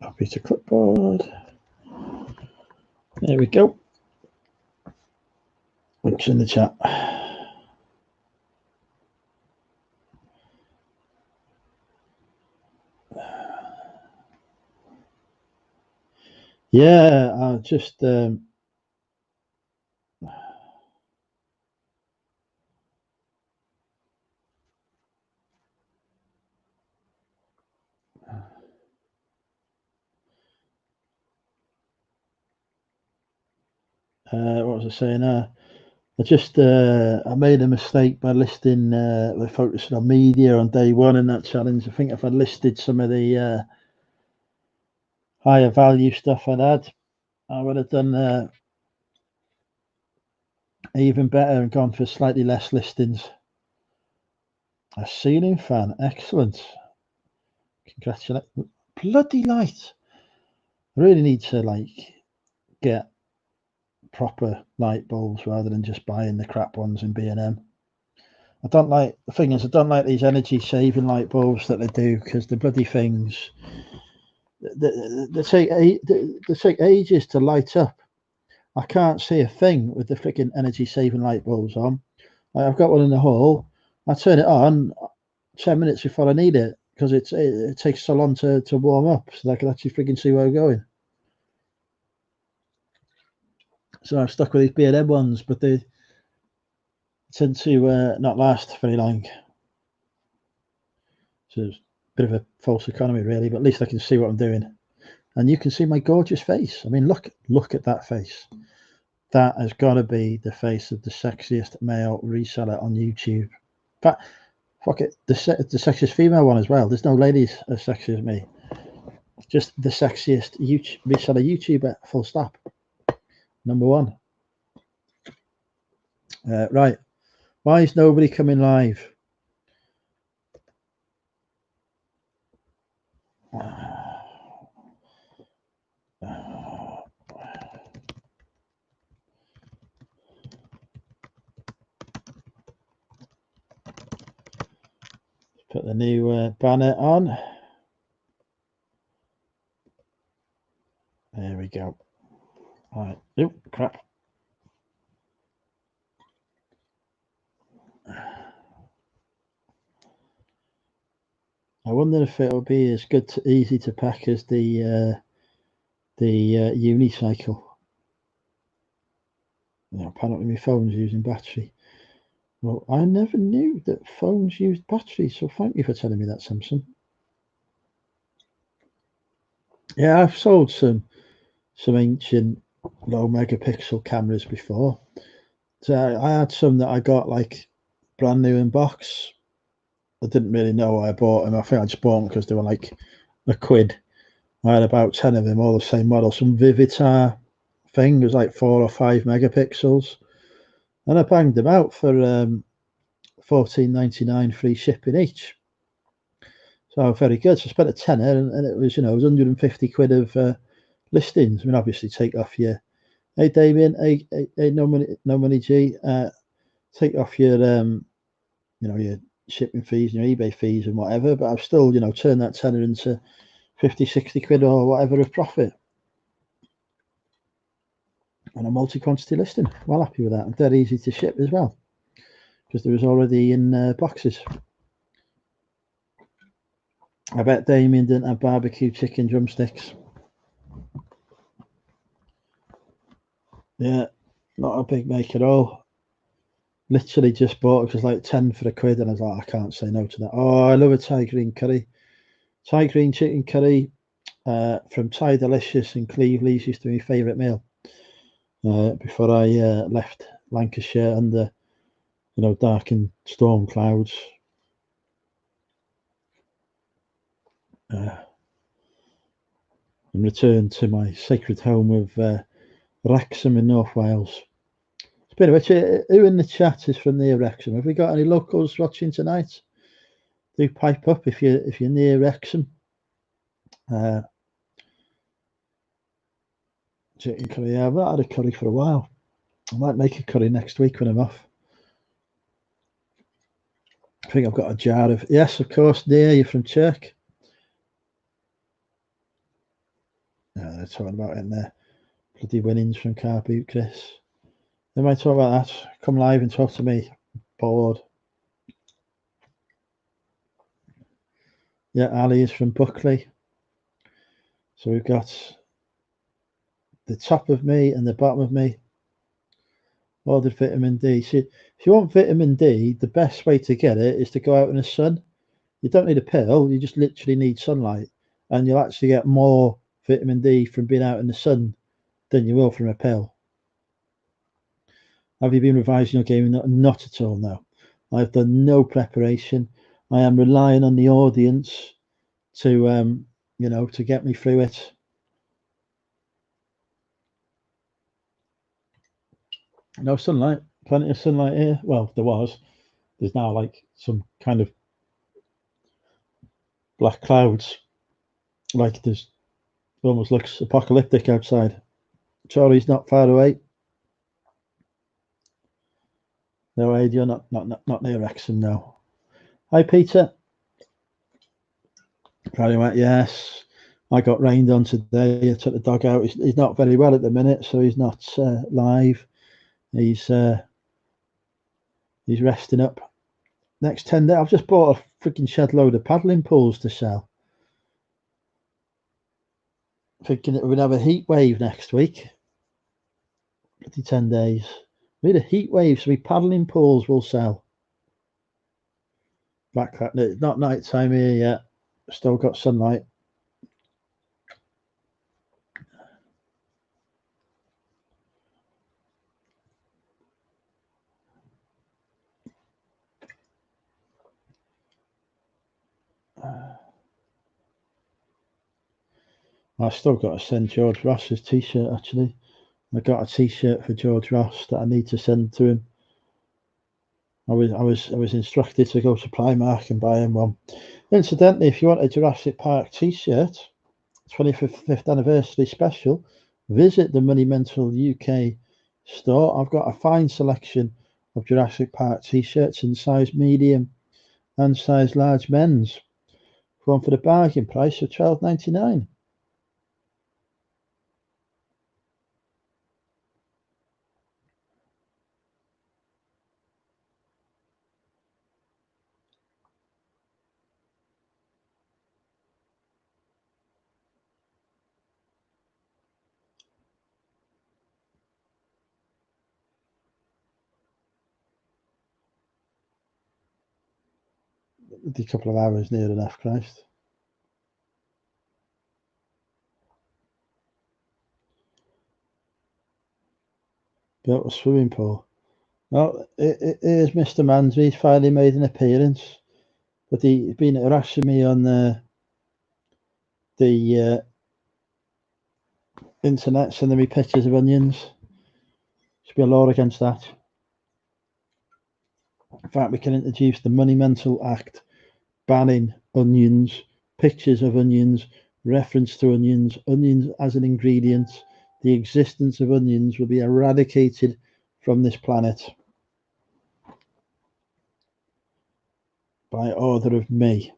Copy to clipboard. There we go. Links in the chat. Yeah, I just what was I saying? I just I made a mistake by listing by focusing on media on day one in that challenge. I think if I listed some of the higher value stuff I'd had, I would have done even better and gone for slightly less listings. A ceiling fan, excellent. Congratulations. Bloody light. I really need to like get proper light bulbs rather than just buying the crap ones in B&M. I don't like, the thing is, I don't like these energy saving light bulbs that they do because the bloody things, they take ages to light up. I can't see a thing with the freaking energy saving light bulbs on. Like, I've got one in the hall. I turn it on 10 minutes before I need it because it takes so long to warm up so I can actually freaking see where I'm going. So I'm stuck with these B&M ones, but they tend to not last very long. So it's a bit of a false economy, really, but at least I can see what I'm doing. And you can see my gorgeous face. I mean, look at that face. That has got to be the face of the sexiest male reseller on YouTube. But fuck it, the sexiest female one as well. There's no ladies as sexy as me. Just the sexiest reseller YouTuber, full stop. Number 1. Right. Why is nobody coming live? Put the new banner on. There we go. All right. Oh, crap. I wonder if it'll be as good easy to pack as the unicycle. Apparently my phone's using battery. Well, I never knew that phones used battery, so thank you for telling me that, Samsung. Yeah, I've sold some ancient low megapixel cameras before. So I had some that I got like brand new in box. I didn't really know why I bought them. I think I just bought them because they were like £1. I had about 10 of them, all the same model. Some Vivitar thing was like 4 or 5 megapixels, and I banged them out for $14.99 free shipping each. So very good. So I spent a tenner, and it was, it was 150 quid of listings. I mean, obviously take off your Hey Damien, hey, no money G. Take off your your shipping fees and your eBay fees and whatever, but I've still turned that tenner into 50, 60 quid or whatever of profit on a multi-quantity listing. Well happy with that, and dead easy to ship as well because there was already in boxes. I bet Damien didn't have barbecue chicken drumsticks. Yeah, not a big make at all. Literally just bought it was like 10 for a quid, and I was like, I can't say no to that. Oh, I love a Thai green curry. Thai green chicken curry from Thai Delicious in Cleveland's used to be my favourite meal before I left Lancashire under dark and storm clouds. And returned to my sacred home of Wrexham in North Wales. Speaking of which, who in the chat is from near Wrexham? Have we got any locals watching tonight? Do pipe up if you're near Wrexham. Chicken curry. Yeah, I've not had a curry for a while. I might make a curry next week when I'm off. I think I've got a jar of. Yes, of course. Near you're from Czech. Yeah, they're talking about it in there. Bloody winnings from Car Boot Chris. They might talk about that. Come live and talk to me. Bored. Yeah, Ali is from Buckley. So we've got the top of me and the bottom of me. Ordered vitamin D. See, if you want vitamin D, the best way to get it is to go out in the sun. You don't need a pill. You just literally need sunlight, and you'll actually get more vitamin D from being out in the sun than you will from a pill. Have you been revising your game? Not at all, no. I've done no preparation. I am relying on the audience to, to get me through it. No sunlight. Plenty of sunlight here. Well, there was. There's now like some kind of black clouds. Like there's almost looks apocalyptic outside. Charlie's not far away. No, Ed, you're not near Wrexham, no. Hi, Peter. Very well, yes. I got rained on today. I took the dog out. He's not very well at the minute, so he's not live. He's resting up. Next 10 days, I've just bought a freaking shed load of paddling pools to sell. Thinking that we'd have a heat wave next week. 10 days. We had a heat wave, so we paddling pools will sell. Back that it's not night time here yet. Still got sunlight. I've still got to send George Ross's t-shirt actually. I got a t-shirt for George Ross that I need to send to him. I was instructed to go to Primark and buy him one. Incidentally, if you want a Jurassic Park t-shirt, 25th anniversary special, visit the Money Mental UK store. I've got a fine selection of Jurassic Park t-shirts in size medium and size large men's. One for the bargain price of £12.99. A couple of hours near enough, Christ. Built a swimming pool. Well, here's Mr. Mansby. He's finally made an appearance, but he's been harassing me on the internet, sending me pictures of onions. Should be a law against that. In fact, we can introduce the Money Mental Act banning onions, pictures of onions, reference to onions, onions as an ingredient. the existence of onions will be eradicated from this planet by order of me.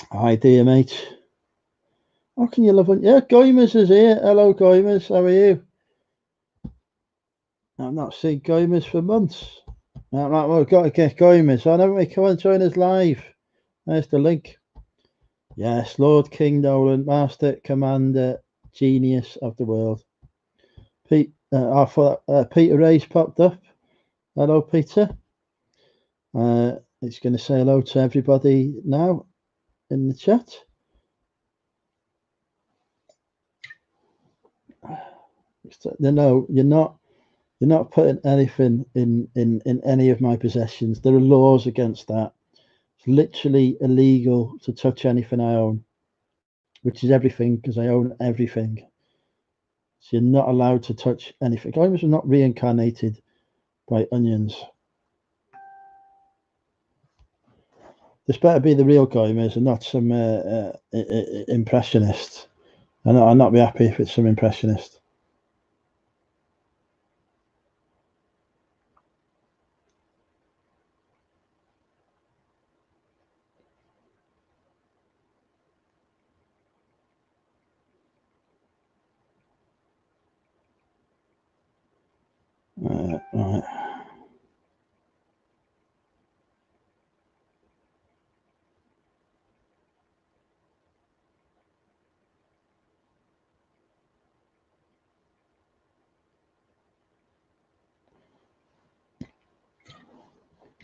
Hi, dear mate. How can you love onions? Yeah, Goimers is here. Hello, Goimers. How are you? I've not seen Goimers for months. I'm like, well, we've got to get Goimers. So never come and join us live. There's the link. Yes, Lord King Nolan, Master, Commander, Genius of the world. Peter Ray's popped up. Hello, Peter. It's going to say hello to everybody now in the chat. No, you're not putting anything in any of my possessions. There are laws against that. It's literally illegal to touch anything I own, which is everything, because I own everything. So you're not allowed to touch anything. Goimers are not reincarnated by onions. This better be the real Goimers and not some impressionist. I'll not be happy if it's some impressionist. Right.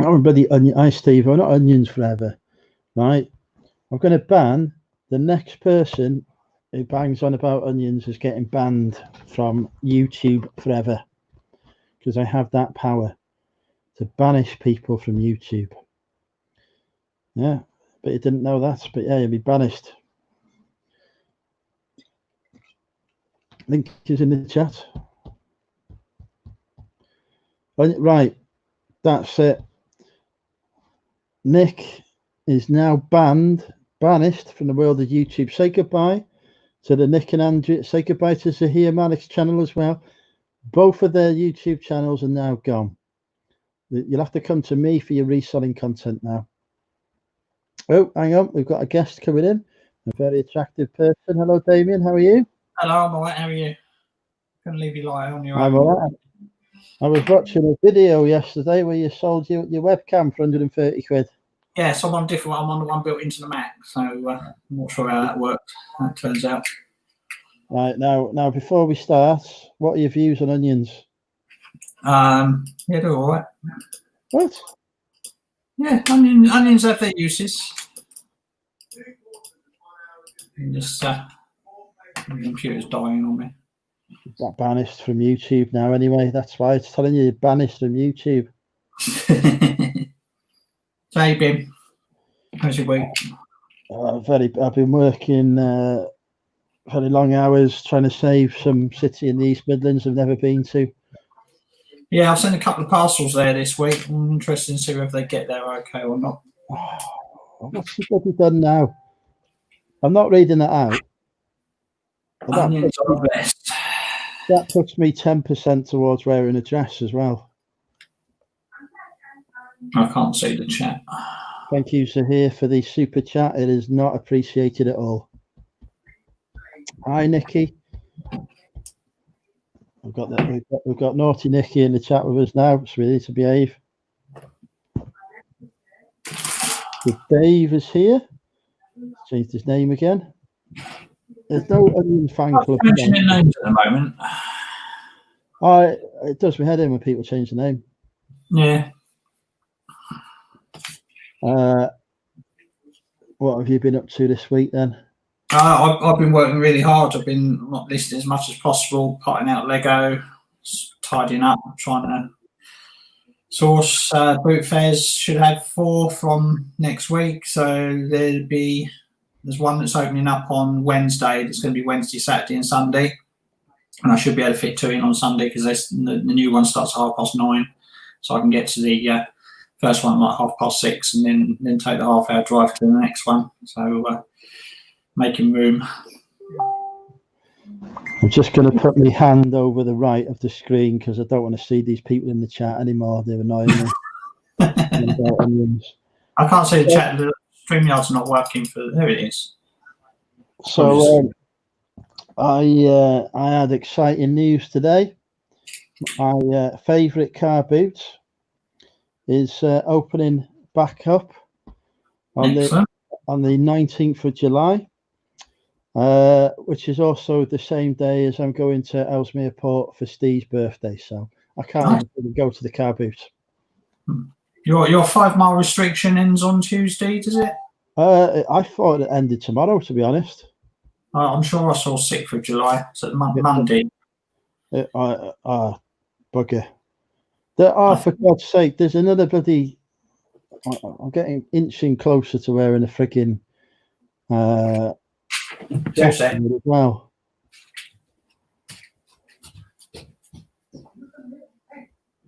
Everybody, hi Steve, I'm not onions forever, right? I'm going to ban the next person who bangs on about onions is getting banned from YouTube forever, because I have that power to banish people from YouTube. Yeah, but you didn't know that, but yeah, you'll be banished. Link is in the chat. Right, that's it. Nick is now banished from the world of YouTube. Say goodbye to the Nick and Andrew. Say goodbye to Zahir Malik's channel as well. Both of their YouTube channels are now gone. You'll have to come to me for your reselling content now. Oh, hang on. We've got a guest coming in. A very attractive person. Hello, Damien. How are you? Hello, I'm all right. How are you? Can leave you lie on your own. I'm all right. I was watching a video yesterday where you sold your webcam for 130 quid. Yes, I'm on a different one. I'm on the one built into the Mac, so I'm not sure how that worked. That turns out. Right, now before we start, what are your views on onions? Yeah, they're all right. What? Yeah, onions have their uses. And just the computer's dying on me. Got banished from YouTube now anyway. That's why it's telling you you're banished from YouTube. Hey, Bim. How's your week? I've been working very long hours trying to save some city in the East Midlands I've never been to. Yeah, I've sent a couple of parcels there this week. I'm interested to see whether they get there okay or not. What's he bloody done now? I'm not reading that out. Onions are the best. That puts me 10% towards wearing a dress as well. I can't see the chat. Thank you, Zahir, for the super chat. It is not appreciated at all. Hi, Nikki. We've got naughty Nikki in the chat with us now, so we need to behave. Dave is here. Changed his name again. There's no onion fan club. Mentioning names at the moment. It does my head in when people change the name. Yeah. What have you been up to this week then? I've been working really hard. I've been not listing as much as possible, cutting out Lego, tidying up, trying to source boot fairs. Should have 4 from next week. So there's one that's opening up on Wednesday. It's going to be Wednesday, Saturday, and Sunday. And I should be able to fit 2 in on Sunday because the new one starts at 9:30. So I can get to the first one at 6:30 and then take the half-hour drive to the next one. So making room. I'm just going to put my hand over the right of the screen because I don't want to see these people in the chat anymore. They're annoying me. I can't see the chat. The StreamYard's not working for. There it is. So I had exciting news today. My favourite car boot is opening back up on the 19th of July. Which is also the same day as I'm going to Ellesmere Port for Steve's birthday, so I can't even go to the car boot. Your 5 mile restriction ends on Tuesday, does it? I thought it ended tomorrow, to be honest. I'm sure I saw 6th of July, so Monday. Bugger. For God's sake, there's another bloody. I'm getting inching closer to wearing a frigging. As well.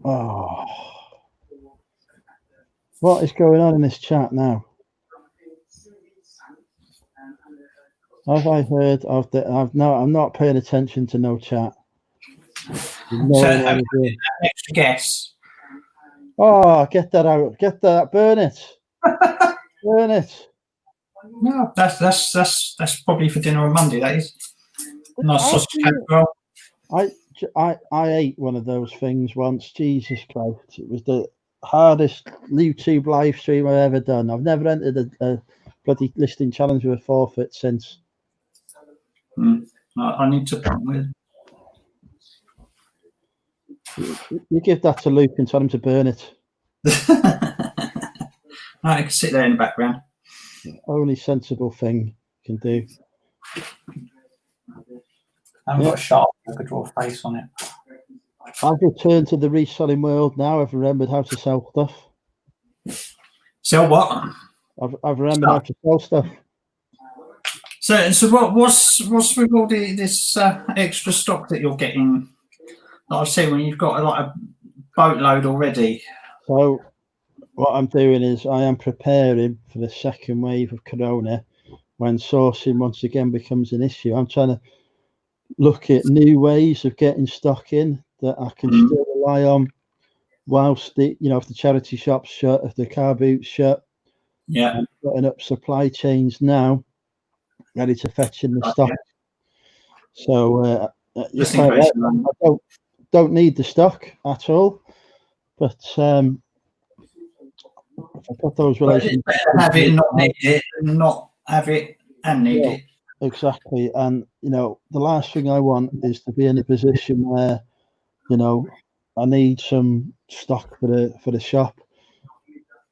Oh, what is going on in this chat now? Have I heard of the? I'm not paying attention to no chat. Extra guess. Oh, get that out! Get that! Burn it! Burn it! No, that's probably for dinner on Monday. That is nice sausage roll. I ate one of those things once. Jesus Christ! It was the hardest YouTube live stream I've ever done. I've never entered a bloody listing challenge with a forfeit since. I need to. You give that to Luke and tell him to burn it. I can sit there in the background. Only sensible thing you can do. I haven't got a sharp. I could draw a face on it. I've returned to the reselling world now. I've remembered how to sell stuff. Sell what? I've remembered how to sell stuff. So what's with all this extra stock that you're getting? Like I've seen when you've got a boatload already. So what I'm doing is I am preparing for the second wave of Corona when sourcing once again becomes an issue. I'm trying to look at new ways of getting stock in that I can still rely on whilst if the charity shop's shut, if the car boot's shut. Yeah. I'm putting up supply chains now, ready to fetch in the stock. So you're quite right. I don't need the stock at all, but I've got those relationships. It's better have it and not need it, and not have it and need it. Exactly. And the last thing I want is to be in a position where I need some stock for the shop.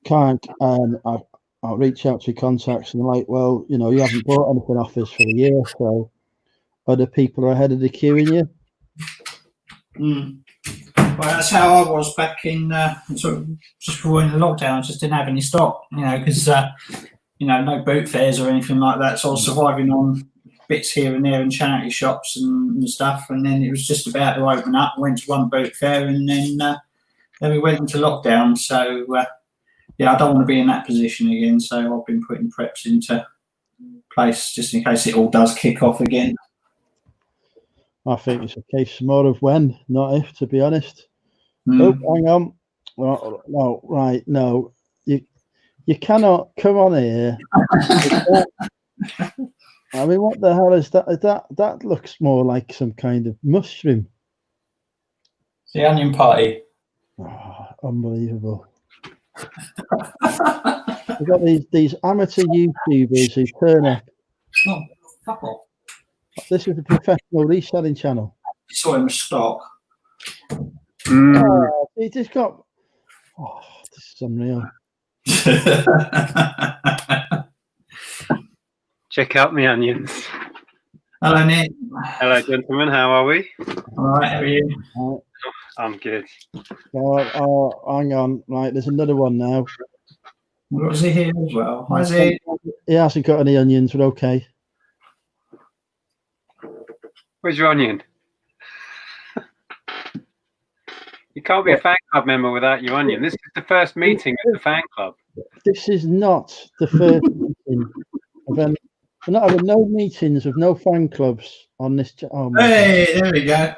Can't, and I'll reach out to contacts and they're like, well, you haven't bought anything off us for a year, so other people are ahead of the queue in you. Well, that's how I was back in sort of just before the lockdown. I just didn't have any stock, because no boot fairs or anything like that. So I was surviving on bits here and there in charity shops and stuff. And then it was just about to open up. Went to one boot fair, and then we went into lockdown. So I don't want to be in that position again. So I've been putting preps into place just in case it all does kick off again. I think it's a case more of when, not if, to be honest. Oh, hang on. Well, no, right, no. You cannot come on here. I mean, what the hell is that? That looks more like some kind of mushroom. It's the onion party. Oh, unbelievable. We've got these amateur YouTubers who turn up. Oh, fuck off. This is a professional reselling channel. You saw him stock. Oh, he just got. Oh, this is unreal. Check out my onions. Hello, Nick. Hello, gentlemen. How are we? All right, how are you? I'm good. Hang on. Right, there's another one now. What was he here as well? Hi, Z. He hasn't got any onions, but okay. Where's your onion? You can't be a fan club member without your onion. This is the first meeting of the fan club. This is not the first meeting of any. We're not having no meetings of no fan clubs on this. Oh my Hey, there we go.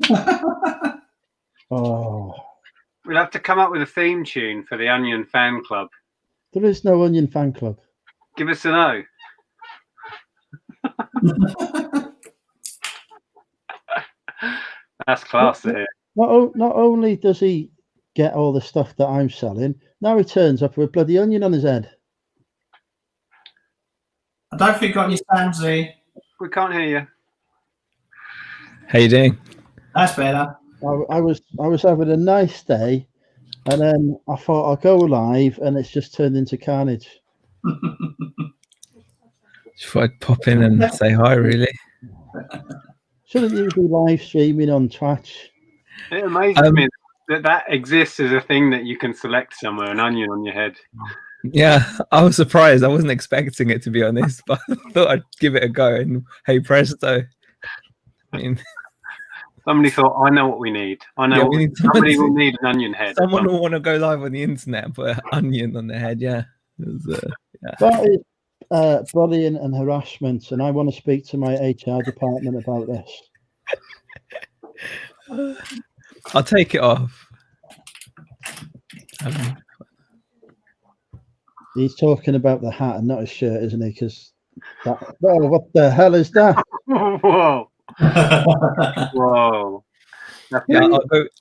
God. Oh, We'll have to come up with a theme tune for the Onion fan club. there is no onion fan club. Give us an O. That's class to hear. Not only does he get all the stuff that I'm selling, now he turns up with a bloody onion on his head. I don't think you got any sound, Z. We can't hear you. How you doing? That's better. I was having a nice day, and then I thought I'll go live, and it's just turned into carnage. Just thought I'd pop in and say hi, really. Shouldn't you be live streaming on Twitch? It amazes me that exists as a thing that you can select somewhere, an onion on your head. Yeah, I was surprised. I wasn't expecting it, to be honest, but I thought I'd give it a go. And hey, presto. I mean, Somebody thought, I know what we need. I know we need somebody will need an onion head. someone will want to go live on the internet and put an onion on their head. Yeah. It was, yeah. That is bullying and harassment, and I want to speak to my HR department about this. I'll take it off. He's talking about the hat and not his shirt, isn't he? Because that. Oh, what the hell is that? Whoa. Whoa. Yeah,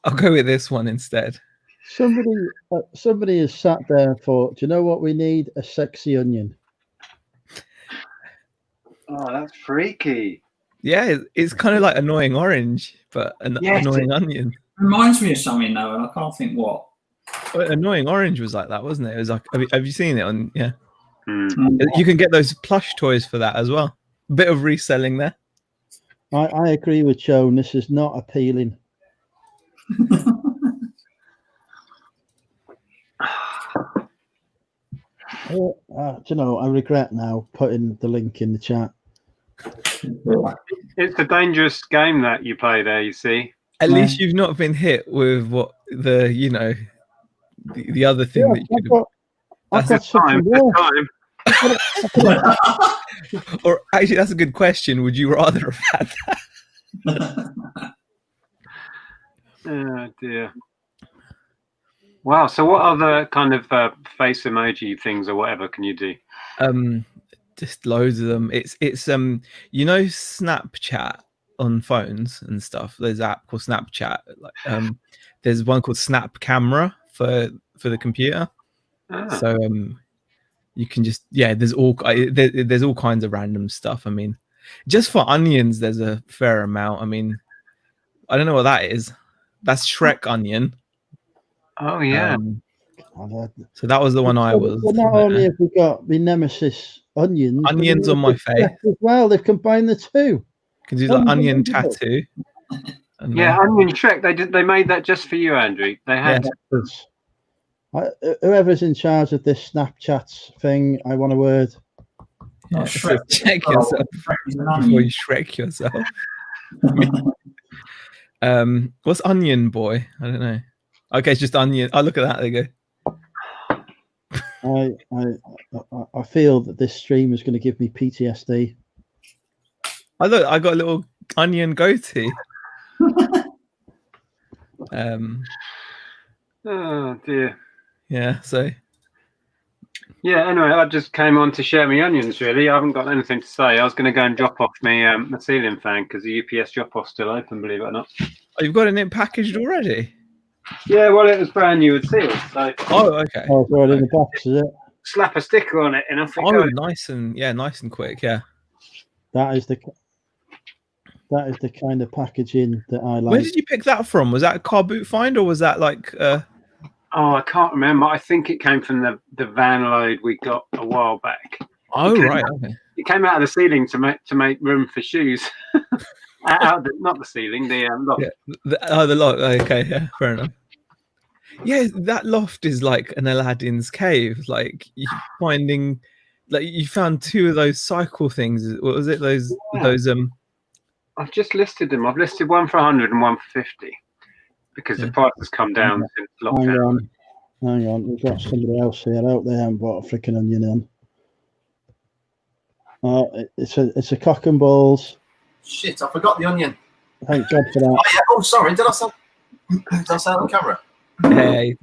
I'll go with this one instead. Somebody has sat there and thought, do you know what we need? A sexy onion. Oh, that's freaky. Yeah, it's kind of like annoying orange, but an annoying onion. Reminds me of something though, and I can't think what. Well, annoying orange was like that, wasn't it? It was like, have you seen it on? Yeah, Hmm. you can get those plush toys for that as well. Bit of reselling there. I agree with Joan. This is not appealing. Do you know, I regret now putting the link in the chat. It's a dangerous game that you play there, you see. At least you've not been hit with what the the other thing Yeah, that you could I've got This time, something this worse. time. or actually that's a good question. Would you rather have had that? Oh dear. Wow. So what other kind of face emoji things or whatever can you do? Just loads of them. It's you know, Snapchat on phones and stuff. There's an app called Snapchat. Like there's one called Snap Camera for the computer. Ah. So you can just there's all kinds of random stuff. I mean, just for onions, there's a fair amount. I mean, I don't know what that is. That's Shrek onion. Oh yeah. So that was the one I was. Well, not only have we got the nemesis onions, but Onions we on my have face. Shrek as well. They've combined the two. Can do like onion Unbelievable. tattoo. And Yeah, Onion Shrek. They made that just for you, Andrew. They had. Whoever's in charge of this Snapchat thing, I want a word. yeah, Not so Shrek. check Oh, yourself Shrek is an before onion. you Shrek yourself. What's Onion Boy? I don't know. Okay, it's just onion. Oh, look at that. There you go. I feel that this stream is going to give me PTSD. I look. I got a little onion goatee. Oh dear. Yeah. So Yeah. Anyway, I just came on to share my onions. Really, I haven't got anything to say. I was going to go and drop off my ceiling fan because the UPS drop-off's still open. Believe it or not. oh, you've got it packaged already. Yeah. Well, it was brand new with sealed, so Oh, okay. Oh, it's already in the box, is it? slap a sticker on it and off it Oh, goes. nice and quick. Yeah. That is the kind of packaging that I like. Where did you pick that from? Was that a car boot find or was that like? Oh, I can't remember. I think it came from the van load we got a while back. Oh, Okay. right. Okay. It came out of the ceiling to make room for shoes. Out not the ceiling, the loft. Yeah. The loft. Okay, yeah, fair enough. Yeah, that loft is like an Aladdin's cave. Like you finding, like you found 2 of those cycle things. What was it? Those I've just listed them. I've listed one for 100 and one for 50 because the price has come down since lockdown. Hang on, we've got somebody else here out there and bought a freaking onion in. It's a cock and balls. Shit, I forgot the onion. Thank God for that. Oh, yeah. Oh, sorry. Did I say on camera? Hey.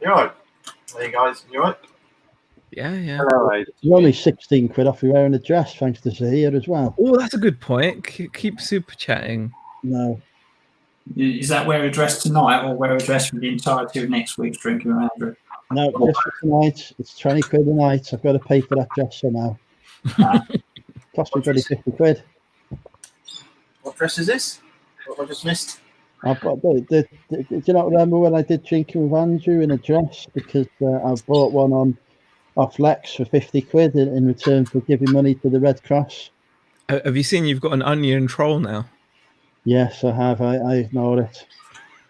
You're right. There you guys. You right? Yeah. Hello, Aid. You're only 16 quid off your wearing a dress, thanks to Zahir as well. Oh, that's a good point. Keep super chatting. No. Is that wear a dress tonight or wear a dress for the entirety of next week's drinking with Andrew? No, just for tonight. It's 20 quid a night. I've got to pay for that dress somehow. Cost me bloody 50 quid. What dress is this? What have I just missed? I've got do you not remember when I did drinking with Andrew in a dress because I bought one off Lex for 50 quid in return for giving money to the Red Cross? Have you seen you've got an onion troll now? Yes, I have. I ignored it.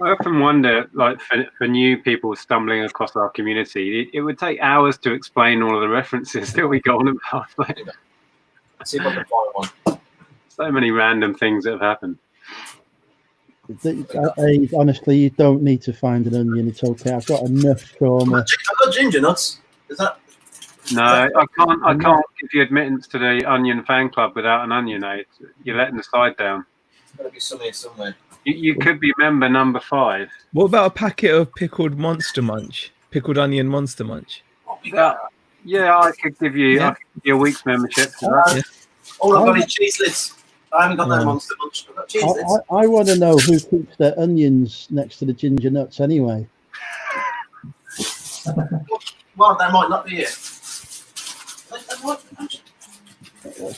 I often wonder, like for new people stumbling across our community, it would take hours to explain all of the references that we go on about. Let's see if I can find one. So many random things that have happened. Honestly, you don't need to find an onion. It's okay. I've got enough trauma. I've got ginger nuts. Is that? No, I can't give you admittance to the Onion fan club without an onion, Aid. You're letting the side down. There's got to be some here somewhere. You could be member number 5. What about a packet of pickled Monster Munch? Pickled onion Monster Munch? Yeah, I could give you a week's membership for that. Oh, I've got any cheese lids. I haven't got no Monster Munch. I've got cheese lids. I want to know who keeps their onions next to the ginger nuts anyway. Well, they might not be here.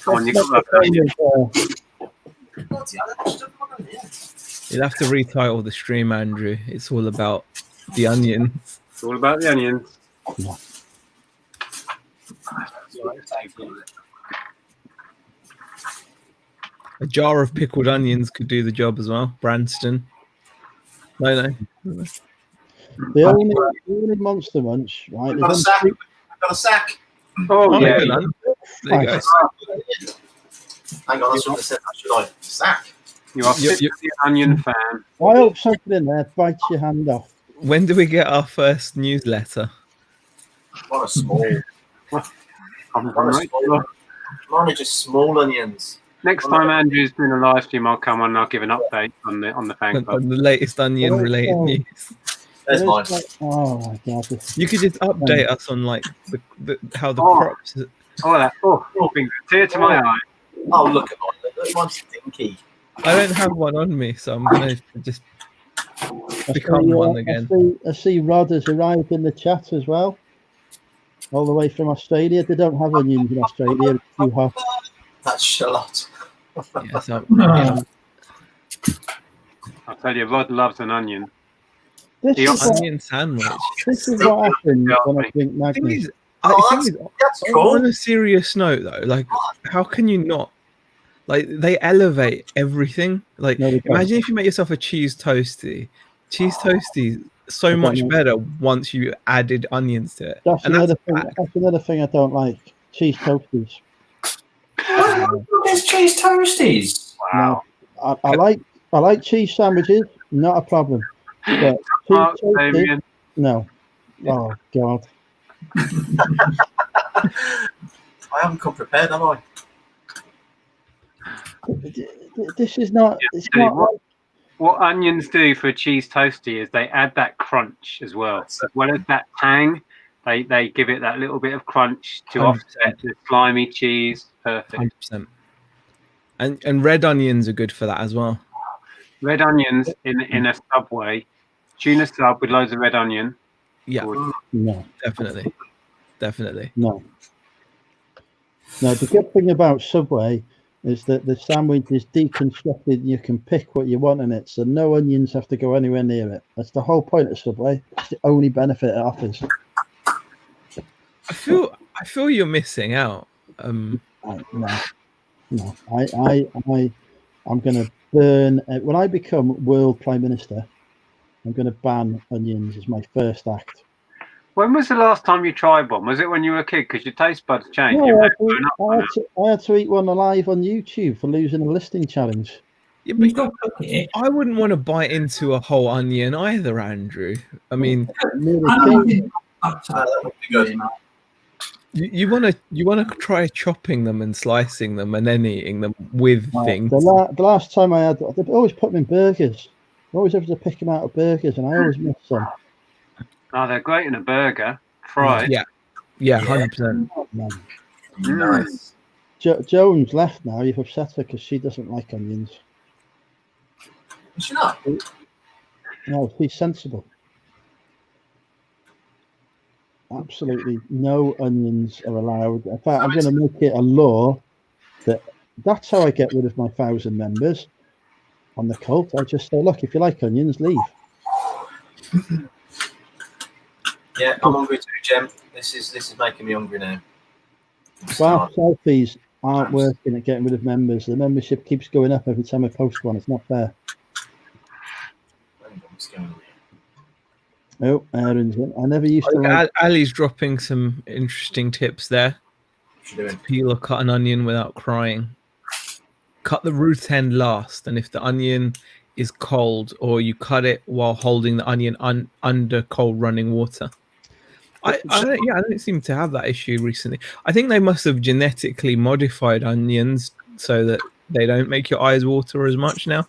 Come on, you've got that. You'll have to retitle the stream, Andrew. It's all about the onions. It's all about the onions. A jar of pickled onions could do the job as well. Branston. No. The only Monster Munch, right? I've got a sack. I've got a sack. Oh, yeah. There you go. Hang on, that's what I said. Should I? Sack. You are Yep. an onion fan. I hope something in there bites your hand off. When do we get our first newsletter? What a small. Mine are just small onions. Next time Andrew's doing a live stream, I'll come on and I'll give an update on the fan club. On the latest onion-related news. There's mine. Oh my God! You could just update us on like how the crops. Brings a tear to my eye. Oh, look at mine. Look, mine's stinky. I don't have one on me, so I'm gonna just become one again. I see Rod has arrived in the chat as well, all the way from Australia. They don't have onions in Australia; it's too hot. That's shallot. Yeah, so, I'll tell you, Rod loves an onion. This is onion sandwich. what happens when I drink Magnum. That's cool. On a serious note, though, like, how can you not? Like, they elevate everything. Like, No, they don't. imagine if you make yourself a cheese toasty. Cheese toasty so much better once you added onions to it. That's And another thing. That's another thing I don't like. Cheese toasties. There's cheese toasties. Wow. No, I like cheese sandwiches. Not a problem. But cheese toasties, no. Oh God. I haven't come prepared, have I? This is not. It's Yeah, not. What onions do for a cheese toasty is they add that crunch as well. As well as that tang, they give it that little bit of crunch to 100%. offset the slimy cheese. Perfect. 100%. And red onions are good for that as well. Red onions in a Subway, tuna sub with loads of red onion. Yeah, No. definitely. No. The good thing about Subway is that the sandwich is deconstructed and you can pick what you want in it, so no onions have to go anywhere near it. That's the whole point of Subway. It's the only benefit it offers. I feel you're missing out. No. I'm gonna burn. When I become world prime minister, I'm going to ban onions as my first act. When was the last time you tried one? Was it when you were a kid? Because your taste buds changed. No, You I, may have grown up on it. I had to eat one alive on YouTube for losing a listing challenge. Yeah, You've but got to cook it. I wouldn't want to bite into a whole onion either, Andrew. I mean, Nearly I killed me. don't think that would be good. you want to try chopping them and slicing them and then eating them with things. The last time I had, they always put them in burgers. I always have to pick them out of burgers, and I always miss some. Oh, they're great in a burger, fried. Yeah, 100%. Man. Nice. Jones left now. You've upset her because she doesn't like onions. Is she not? No, she's sensible. Absolutely no onions are allowed. In fact, I'm going to make it a law that's how I get rid of my 1,000 members on the cult. I just say, look, if you like onions, leave. Yeah, I'm hungry too, Jem. This is making me hungry now. Well, selfies aren't working at getting rid of members. The membership keeps going up every time I post one. It's not fair. Oh, Aaron's in. I never used to like. Ali's dropping some interesting tips there. Peel or cut an onion without crying. Cut the root end last, and if the onion is cold, or you cut it while holding the onion under cold running water. I don't seem to have that issue recently. I think they must have genetically modified onions so that they don't make your eyes water as much now.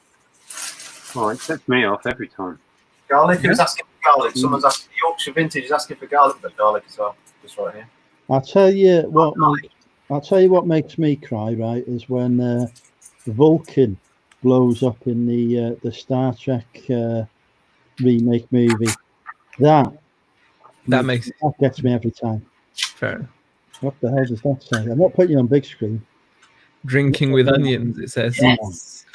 Oh, it sets me off every time. Garlic. Who's asking for garlic? Someone's asking. Yorkshire Vintage is asking for garlic, but garlic as well. Just right here. I'll tell you what makes me cry. Right, is when Vulcan blows up in the Star Trek remake movie. That gets me every time. Fair. What the hell does that say? I'm not putting you on big screen. Drinking with onions, it says. Yes.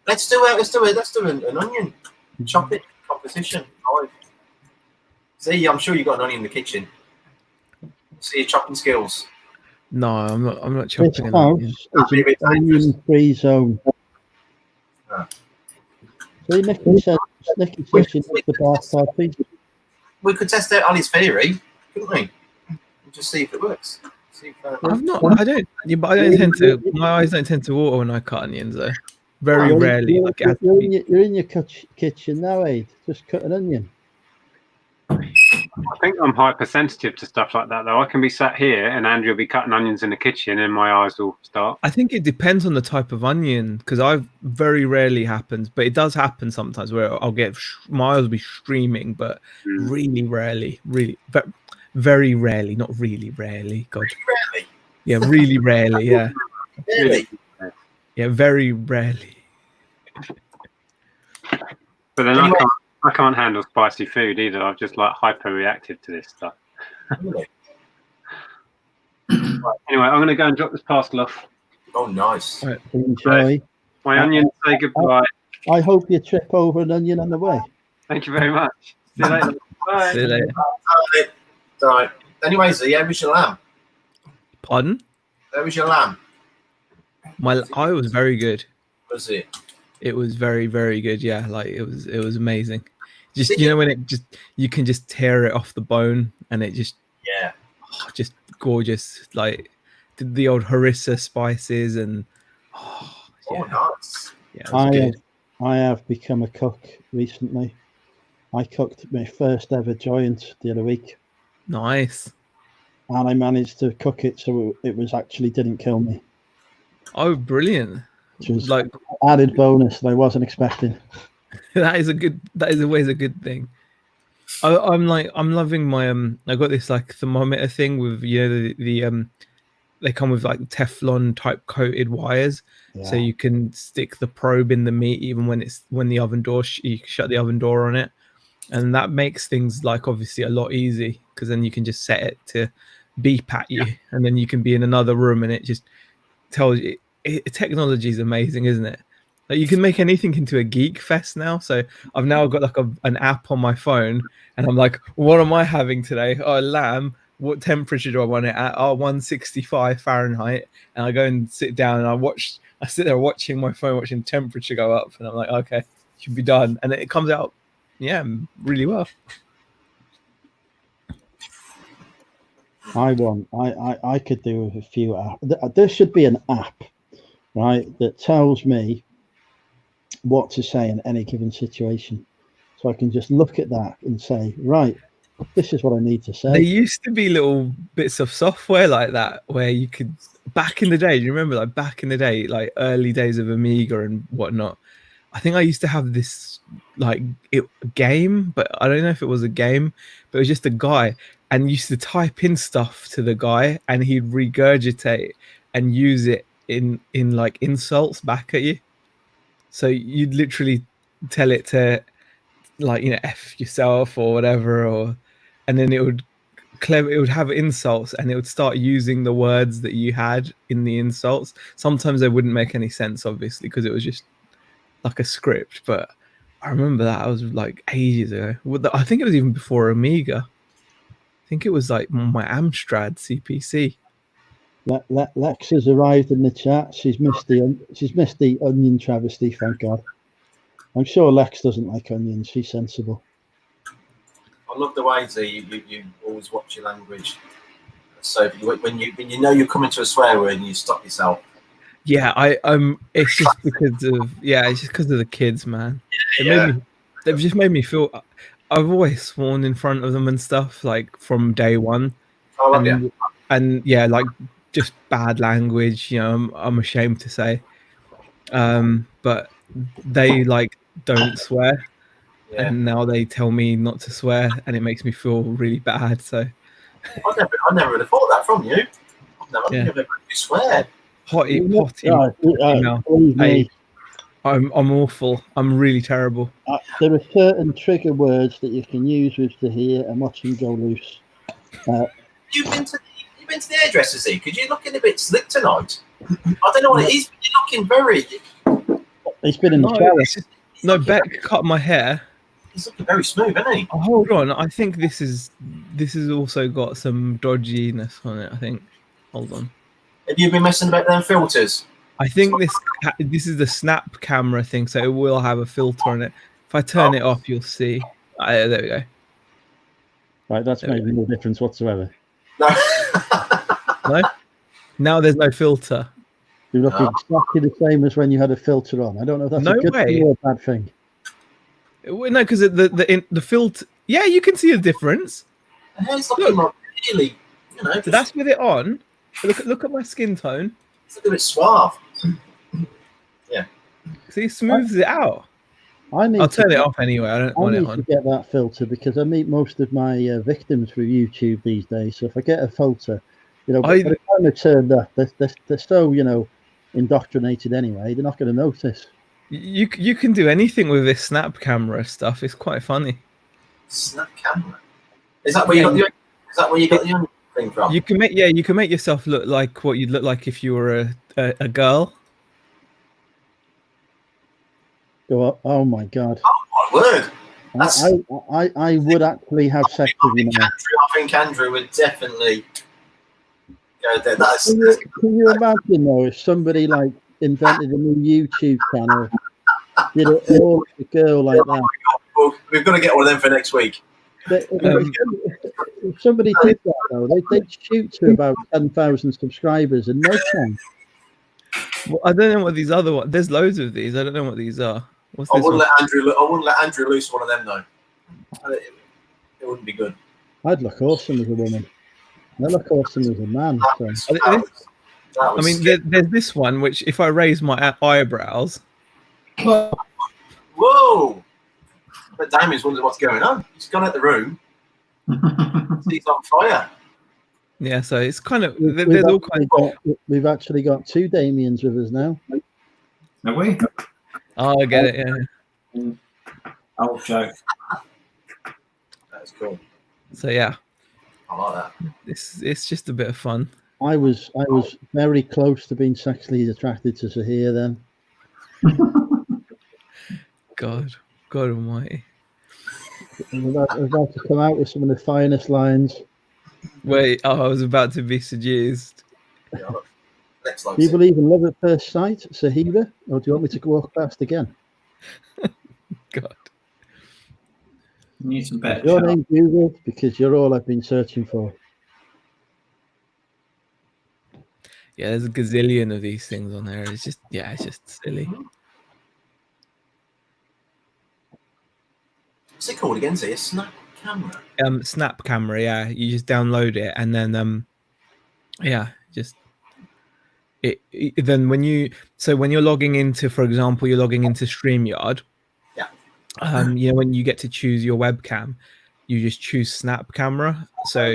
Let's do an onion. Chop it. Competition. See, I'm sure you've got an onion in the kitchen. See your chopping skills. No, I'm not This chopping an house onion. is an onion-free zone. See, Nicky says she needs the bathtub pizza. We could test out Ali's theory, couldn't we? We'll just see if it works. See if, I've not. I don't. Yeah, but I don't tend to. My eyes don't tend to water when I cut onions, though. Very rarely. You're in your kitchen now, Aid. Just cut an onion. I think I'm hypersensitive to stuff like that, though. I can be sat here and Andrew will be cutting onions in the kitchen and my eyes will start. I think it depends on the type of onion, because I've very rarely happens, but it does happen sometimes where I'll get my eyes will be streaming, but really rarely, very rarely, not really rarely. God, really? Yeah, really rarely. Yeah, Really? yeah, very rarely. But then Anyway. I can't handle spicy food either. I'm just like hyper reactive to this stuff. Really? Right, anyway, I'm going to go and drop this parcel off. Oh, nice. Right. Enjoy. My onions say goodbye. I hope you trip over an onion on the way. Thank you very much. See you later. Bye. See you later. All right. Anyways, how was your lamb? Pardon? How was your lamb? My eye was very good. Was it? It was very, very good. Yeah, like it was amazing. Just when it just you can just tear it off the bone and it just just gorgeous. Like the old harissa spices and nice. Yeah, it was good. I have become a cook recently. I cooked my first ever joint the other week, Nice. and I managed to cook it so it was actually didn't kill me, Oh, brilliant! which was Like added bonus that I wasn't expecting. that is always a good thing. I'm loving my I got this like thermometer thing with the they come with like Teflon type coated wires, so you can stick the probe in the meat even when the oven door you shut the oven door on it, and that makes things like obviously a lot easy because then you can just set it to beep at you, and then you can be in another room and it just tells you. Technology is amazing, isn't it? Like you can make anything into a geek fest now. So I've now got like an app on my phone, and I'm like, what am I having today? Oh, lamb. What temperature do I want it at? Oh, 165 Fahrenheit. And I go and sit down and I watch I sit there watching my phone, watching temperature go up, and I'm like, okay, should be done. And then it comes out, yeah, really well. I could do with a few apps. There should be an app, right, that tells me what to say in any given situation. So I can just look at that and say, right, this is what I need to say. There used to be little bits of software like that where you could, back in the day, do you remember, like back in the day, like early days of Amiga and whatnot? I think I used to have this like game, but I don't know if it was a game, but it was just a guy, and used to type in stuff to the guy, and he'd regurgitate and use it in like insults back at you. So you'd literally tell it to, like, you know, F yourself or whatever, and then it would have insults, and it would start using the words that you had in the insults. Sometimes they wouldn't make any sense, obviously, because it was just like a script, but I remember that. I was like ages ago. I think it was even before Amiga. I think it was like my Amstrad CPC. Lex has arrived in the chat. She's missed the onion travesty, thank God. I'm sure Lex doesn't like onions. She's sensible. I love the way that you always watch your language. So when you know you're coming to a swear word and you stop yourself. Yeah, it's just because of the kids, man. They've just made me feel. I've always sworn in front of them and stuff, like from day one. Oh, and yeah, like just bad language. You know, I'm ashamed to say. But they like don't swear, and now they tell me not to swear, and it makes me feel really bad. So I never would have thought that from you. I've never heard you swear. Potty. I'm awful. I'm really terrible. There are certain trigger words that you can use with Zahir and watch him go loose. You've been to the hairdresser, Z? Because you're looking a bit slick tonight. I don't know what it is, but you're looking very. He's been in the shower. No, Beck cut my hair. He's looking very smooth, isn't he? Oh, hold on. I think this has also got some dodginess on it. I think. Hold on. Have you been messing about them filters? I think this is the snap camera thing, so it will have a filter on it. If I turn it off, you'll see. There we go. Right, that's made no difference whatsoever. No. No? Now there's no filter. You look exactly the same as when you had a filter on. I don't know if that's a good thing or a bad thing. No, because the filter. Yeah, you can see a difference. It's looking like really, you know. So that's with it on. Look at my skin tone. It's a bit suave. Yeah. See, it smooths it out. I'll turn it off anyway. I don't want it on. I need to get that filter because I meet most of my victims through YouTube these days. So if I get a filter, you know, by the time they're turned up, they're so, you know, indoctrinated anyway. They're not going to notice. You can do anything with this snap camera stuff. It's quite funny. Snap camera. Is that where you got the? Is that where you got the onion thing from? You can make yourself look like what you'd look like if you were a girl. Oh my God! Oh my word! I would actually have sex with you now. I think Andrew would definitely go there. Can you imagine though if somebody like invented a new YouTube channel, did it all with a girl like that? Well, we've got to get one of them for next week. If somebody did that though, they'd shoot to about 10,000 subscribers in no time. Well, I don't know what these other ones. There's loads of these. I don't know what these are. What's this one? I wouldn't let Andrew loose one of them though. It wouldn't be good. I'd look awesome as a woman. I'd look awesome as a man. I mean, there's this one which, if I raise my eyebrows. Whoa! But Damien's wondering what's going on. He's gone out the room. He's on fire. Yeah, so it's kind of there's all kinds. We've actually got two Damiens with us now. Have we? Oh, I get it. Yeah. Old joke. That's cool. So yeah, I like that. It's just a bit of fun. I was very close to being sexually attracted to Zahir then. God Almighty. I'm about to come out with some of the finest lines. Wait, I was about to be seduced. Yeah, Lex Do likes you it. believe in love at first sight, Sahira, or do you want me to go off past again? God. You need some better. Your chat. name Google, because you're all I've been searching for. Yeah, there's a gazillion of these things on there. It's just silly. What's it called again? Is it a Snap camera? Snap camera, yeah. You just download it and then yeah, just then when you're logging into, for example, you're logging into StreamYard. Yeah. You know, when you get to choose your webcam, you just choose Snap camera. So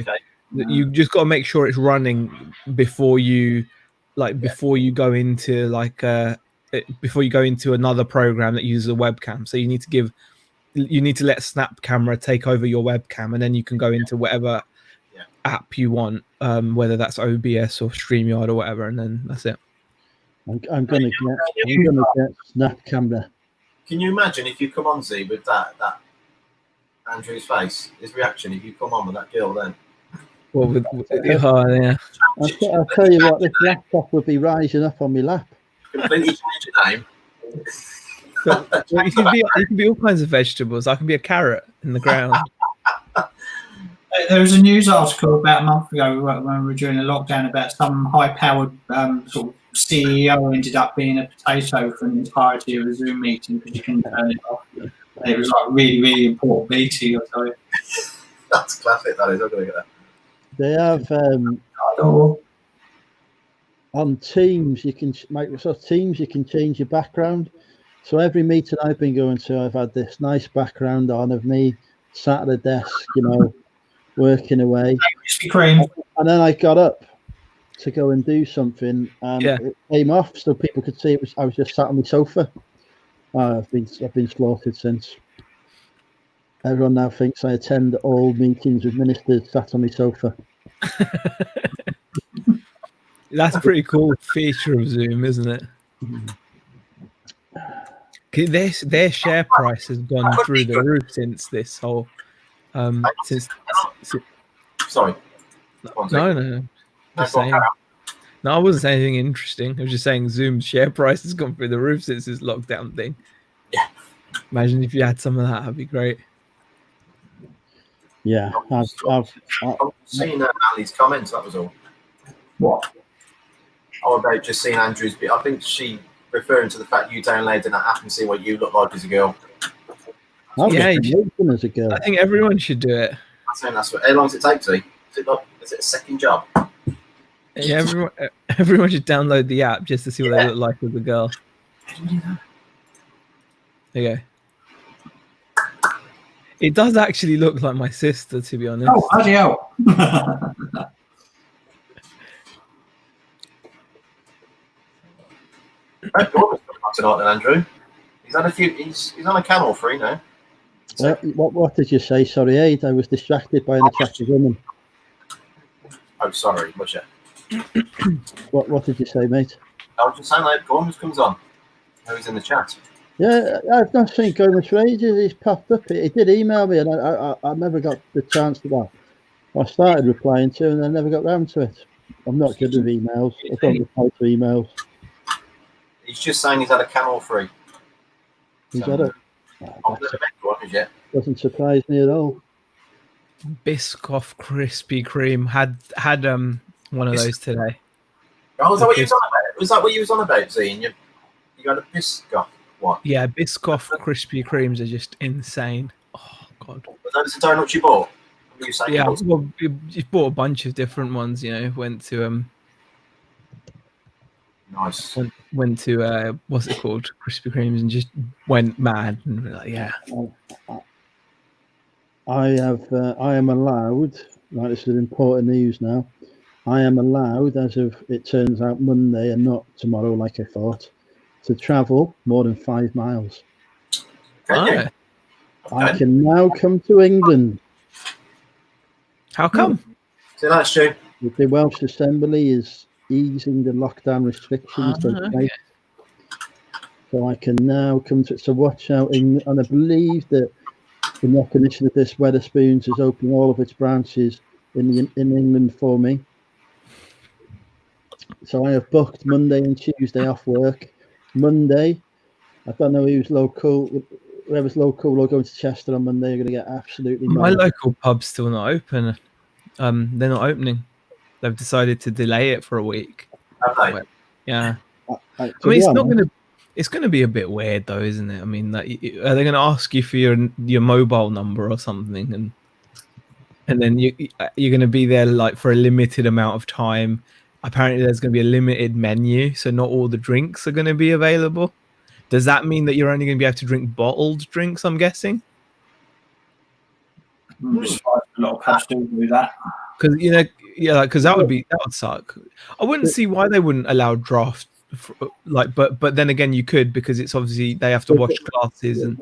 Okay. you just got to make sure it's running before you go into before you go into another program that uses a webcam. So you need to let Snap camera take over your webcam, and then you can go into whatever app you want, whether that's OBS or StreamYard or whatever, and then that's it. I'm gonna get Snap camera. Can you imagine if you come on Z with that Andrew's face, his reaction if you come on with that girl then? Well, yeah. I'll tell you what, this laptop would be rising up on my lap. Completely change your name. But you can be all kinds of vegetables. I can be a carrot in the ground. There was a news article about a month ago when we were during the lockdown about some high-powered sort of CEO ended up being a potato for the entirety of a Zoom meeting because you couldn't turn it off. And it was like really, really important meeting. I'll tell you. That's classic. That is. I'm gonna get that. They have on Teams. Microsoft Teams. You can change your background. So every meeting I've been going to, I've had this nice background on of me sat at a desk, working away. Krispy Kreme. And then I got up to go and do something, and it came off so people could see I was just sat on the sofa. I've been slaughtered since. Everyone now thinks I attend all meetings with ministers sat on my sofa. That's a pretty cool feature of Zoom, isn't it? Their share price has gone through the roof since this whole Sorry. No. Just saying. No, I wasn't saying anything interesting. I was just saying Zoom's share price has gone through the roof since this lockdown thing. Yeah. Imagine if you had some of that. That'd be great. Yeah, I've seen Ali's comments. That was all. What? Oh, about just seeing Andrew's bit. I think she referring to the fact you downloaded that app and see what you look like as a girl. As a girl. I think everyone should do it. I'm saying that's what. How long does it take to? Is it a second job? Yeah, everyone should download the app just to see what they look like as a girl. There you go. It does actually look like my sister, to be honest. Oh, bloody hell. Tonight then, Andrew. He's on he's on a camel free now. What did you say? Sorry, Aid. I was distracted by an attractive woman. Oh, sorry, was it? What did you say, mate? I was just saying that Gormus comes on. Now he's in the chat. Yeah, I've not seen Gormus for ages. He's popped up. He did email me, and I never got the chance to that. I started replying to him, and I never got round to it. I'm not good with emails. I don't reply to emails. He's just saying he's had a camel free. He's had it. Doesn't surprise me at all. Biscoff Krispy Kreme had one of those today. Oh, is that what you was on about? Was that what you was on about, Z? You got a Biscoff one? Yeah, Biscoff Krispy Kremes are just insane. Oh God! But those are donuts you bought. What you saying? Yeah, well, you bought a bunch of different ones. Went to Nice. Went to what's it called, Krispy Kremes, and just went mad. And we're like, yeah. I am allowed. Right, this is important news now. I am allowed, as of it turns out Monday and not tomorrow, like I thought, to travel more than 5 miles. Okay. I can now come to England. How come? See that, Stu? The Welsh Assembly is easing the lockdown restrictions. Okay. So I can now come to. So watch out, and I believe that the recognition of this, Wetherspoons is opening all of its branches in England for me. So I have booked Monday and Tuesday off work. Monday, I don't know who's local. Whoever's local or going to Chester on Monday, you're going to get absolutely My mad. local pub's still not open. They're not opening. They've decided to delay it for a week. Have they? Yeah. I I mean, it's not going to. It's going to be a bit weird, though, isn't it? I mean, like, are they going to ask you for your mobile number or something, and then you're going to be there like for a limited amount of time? Apparently, there's going to be a limited menu, so not all the drinks are going to be available. Does that mean that you're only going to be able to drink bottled drinks? I'm guessing. I'm surprised a lot of pubs do that. Because because that would suck. I wouldn't see why they wouldn't allow draft. But then again, you could, because it's obviously they have to wash glasses and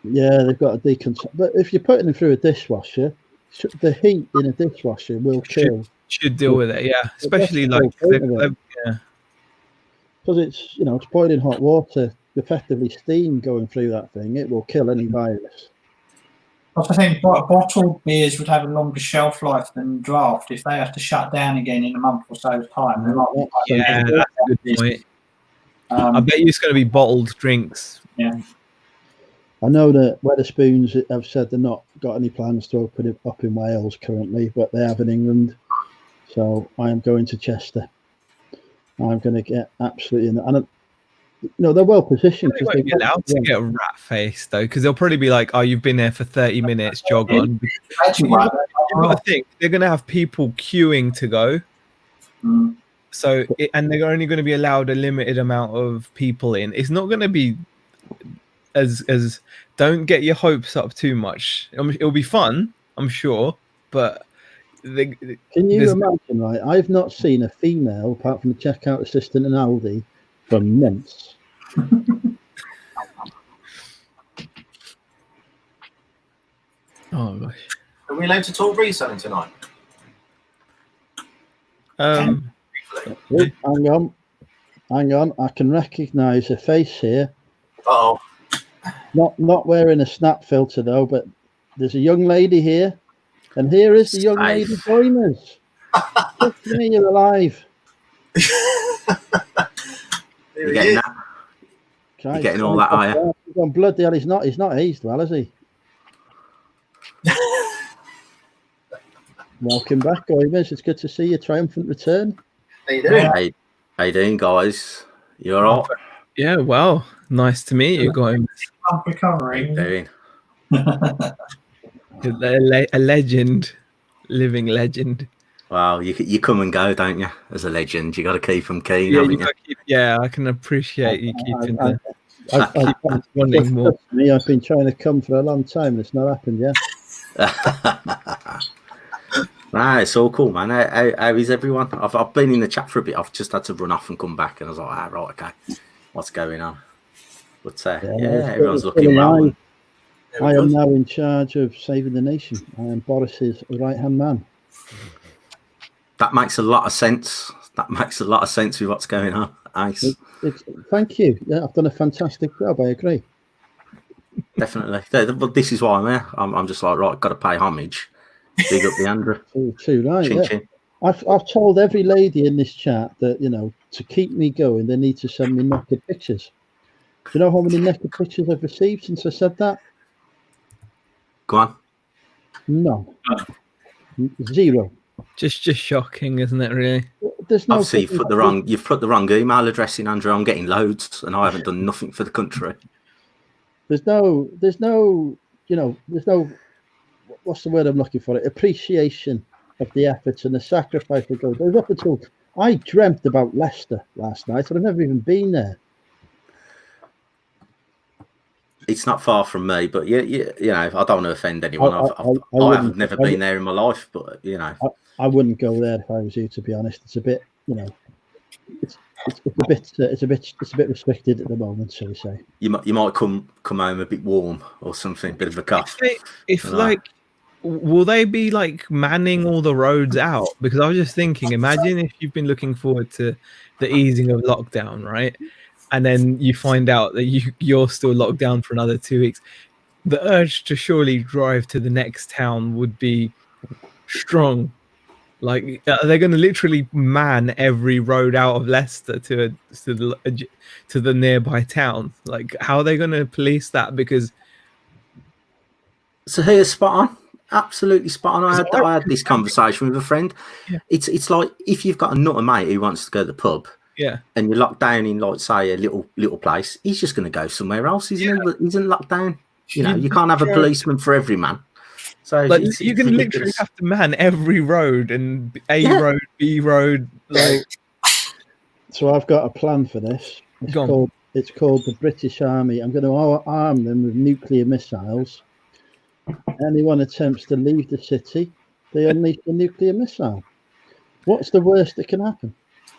yeah, they've got a deconstruct. But if you're putting them through a dishwasher, the heat in a dishwasher will kill. should deal with it. Yeah, especially that's like the whole point of it. yeah. Because it's it's boiling hot water, effectively steam going through that thing. It will kill any virus. I think bottled beers would have a longer shelf life than draft. If they have to shut down again in a month or so's time, they might be Yeah, that's a good point. I bet you it's going to be bottled drinks. Yeah. I know that Wetherspoons have said they're not got any plans to open it up in Wales currently, but they have in England. So I am going to Chester. I'm going to get absolutely in. And they're well positioned. They won't be allowed to get a rat face though, because they'll probably be like, "Oh, you've been there for 30 minutes. Jog on." You've got to think they're going to have people queuing to go. Mm. So, and they're only going to be allowed a limited amount of people in. It's not going to be as. Don't get your hopes up too much. It'll be fun, I'm sure, but. Can you imagine? Right, I've not seen a female apart from the checkout assistant in Aldi for months. Oh gosh. Are we allowed to talk reselling tonight? Hang on. I can recognise a face here. Oh, Not wearing a snap filter though, but there's a young lady here, and here is the young lady joining us. You're alive. You're getting that? You're getting all that, are you? He's on bloody hell. He's not aged well, is he? Welcome back, Oimers. It's good to see your triumphant return. how you doing? Hey, how you doing, guys? You all right? Yeah, well, nice to meet you, guys. I'm recovering. Doing? A legend, living legend. Wow, you come and go, don't you? As a legend, you got to keep them keen, haven't you? I can appreciate you keeping wanting more. I've been trying to come for a long time, and it's not happened yet. Nah, it's all cool, man. How is everyone? I've been in the chat for a bit. I've just had to run off and come back, and I was like, right, okay, what's going on? But everyone's looking well. I am now in charge of saving the nation. I am Boris's right-hand man. That makes a lot of sense. With what's going on. Nice. Thank you. Yeah, I've done a fantastic job. I agree. Definitely. But this is why I'm here. I'm just like, right, got to pay homage. Big up the Andrew. Too right. Chin, yeah. chin. I've told every lady in this chat that to keep me going, they need to send me naked pictures. Do you know how many naked pictures I've received since I said that? Go on. None. Zero. Just shocking, isn't it? Really. There's no. Obviously, you've put the wrong email address in, Andrew. I'm getting loads, and I haven't done nothing for the country. There's no. What's the word I'm looking for? Appreciation of the efforts and the sacrifice that goes. Up until I dreamt about Leicester last night, and I've never even been there. It's not far from me, but I don't want to offend anyone. I've never been there in my life, but I wouldn't go there if I was you. To be honest, it's a bit, it's a bit restricted at the moment, shall we say? You might come home a bit warm or something, a bit of a cough. Will they be like manning all the roads out? Because I was just thinking, imagine if you've been looking forward to the easing of lockdown, right? And then you find out that you're still locked down for another 2 weeks. The urge to surely drive to the next town would be strong. Like, are they going to literally man every road out of Leicester to the nearby town? Like, how are they going to police that? Because So here's spot on. Absolutely spot on. I had this conversation with a friend. Yeah. It's like if you've got a nutter mate who wants to go to the pub, yeah, and you're locked down in, like, say, a little place, he's just going to go somewhere else, isn't he? But he's in lockdown. You know, you can't have a policeman for every man. So like, it's you can literally ridiculous. have to man every road and road, B road. Like, So I've got a plan for this. It's called the British Army. I'm going to arm them with nuclear missiles. Anyone attempts to leave the city, they unleash the nuclear missile. What's the worst that can happen?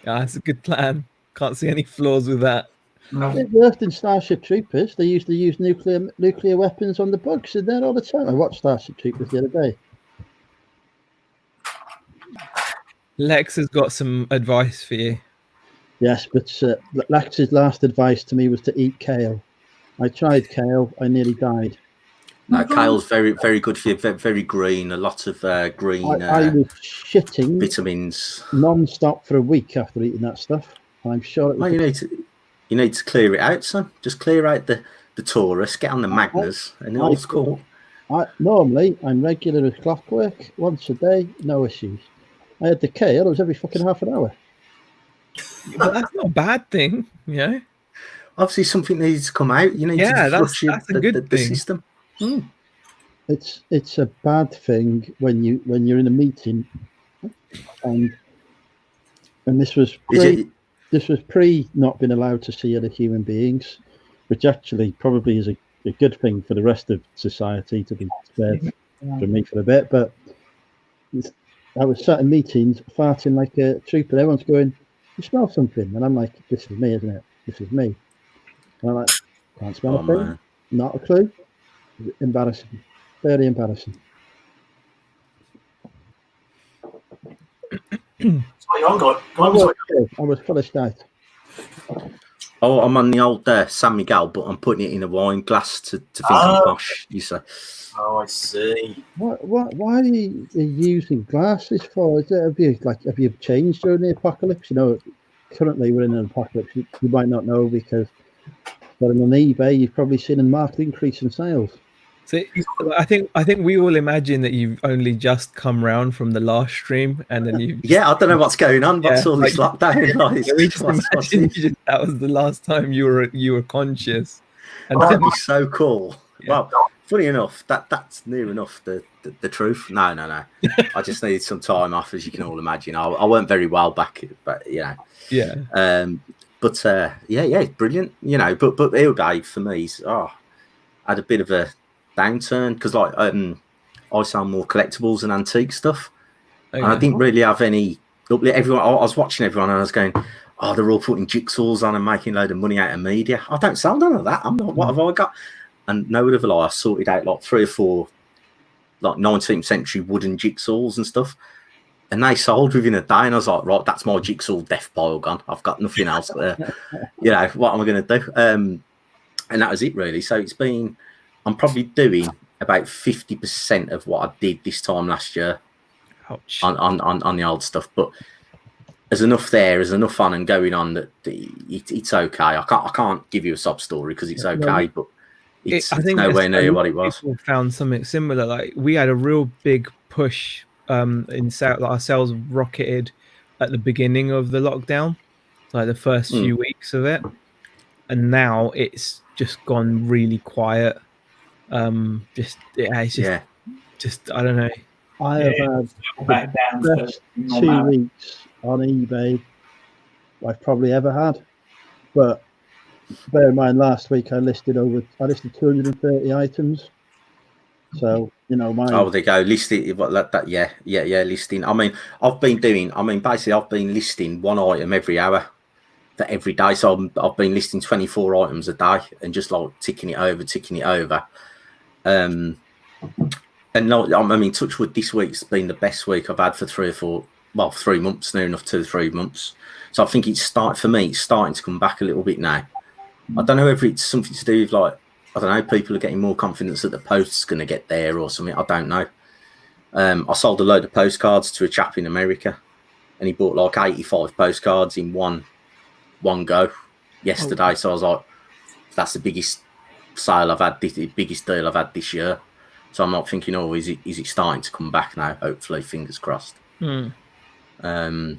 yeah, that's a good plan. Can't see any flaws with that. It worked in Starship Troopers. They used to use nuclear weapons on the bugs in there all the time. I watched Starship Troopers the other day. Lex has got some advice for you. Yes, but Lex's last advice to me was to eat kale. I tried kale. I nearly died. No, kale's very, very good for you. Very, very green. A lot of green I was shitting vitamins non-stop for a week after eating that stuff. I'm sure it was. Well, you need to clear it out, son. Just clear out the Taurus, get on the Magnus, and all's cool. Normally, I'm regular as clockwork. Once a day, no issues. I had the kale. It was every fucking half an hour. But that's not a bad thing, you know. Obviously, something needs to come out. You need to flush that's a good the thing. system. It's a bad thing when you're in a meeting, and this was pre not being allowed to see other human beings, which actually probably is a good thing for the rest of society, to be spared from me for a bit. But I was sat in meetings farting like a trooper. Everyone's going, "You smell something," and I'm like, "This is me, isn't it? This is me." And I'm like, "Can't smell a thing, Man. not a clue." Embarrassing, very embarrassing. I was full of stout. Oh, I'm on the old San Miguel, but I'm putting it in a wine glass to think I'm posh. You say? Oh, I see. Why are you using glasses for? Have you changed during the apocalypse? You know, currently we're in an apocalypse. You might not know because, but on eBay, you've probably seen a marked increase in sales. So I think we all imagine that you've only just come round from the last stream, and then you. Yeah, I don't know what's going on. What's all this lockdown? Yeah, we just imagine that was the last time you were conscious. And That'd be so cool. Yeah. Well, funny enough, that's near enough the truth. No. I just needed some time off, as you can all imagine. I weren't very well back, but you know. Yeah. But it's brilliant. You know, but Ill Day for me had a bit of a downturn because I sell more collectibles and antique stuff, and I didn't really have any. Everyone, I was watching everyone, and I was going, "Oh, they're all putting jigsaws on and making a load of money out of media." I don't sell none of that. I'm not. What have I got? And no word of a lie, I sorted out like 3 or 4 like 19th century wooden jigsaws and stuff, and they sold within a day. And I was like, right, that's my jigsaw death pile gone. I've got nothing else there. You know, what am I going to do? And that was it really. So I'm probably doing about 50% of what I did this time last year. Ouch. on the old stuff, but there's enough on and going on that it's okay. I can't give you a sob story because it's okay, but it's nowhere near what it was. People found something similar. Like we had a real big push in sales. Like our sales rocketed at the beginning of the lockdown, like the first few weeks of it, and now it's just gone really quiet. Just I don't know. I have had the best 2 weeks on eBay I've probably ever had. But bear in mind, last week I listed 230 items. So you know they go listed. Listing. I mean, I've been listing one item every hour for every day. So I've been listing 24 items a day and just like ticking it over. And no, I mean, touch wood, this week's been the best week I've had for 3 months, near enough to 3 months. So I think it's starting to come back a little bit now. I don't know whether it's something to do with people are getting more confidence that the post's going to get there or something. I don't know. I sold a load of postcards to a chap in America, and he bought like 85 postcards in one go yesterday. So I was like, that's the biggest sale I've had, the biggest deal I've had this year. So I'm not thinking, oh, is it starting to come back now? Hopefully, fingers crossed. Hmm. I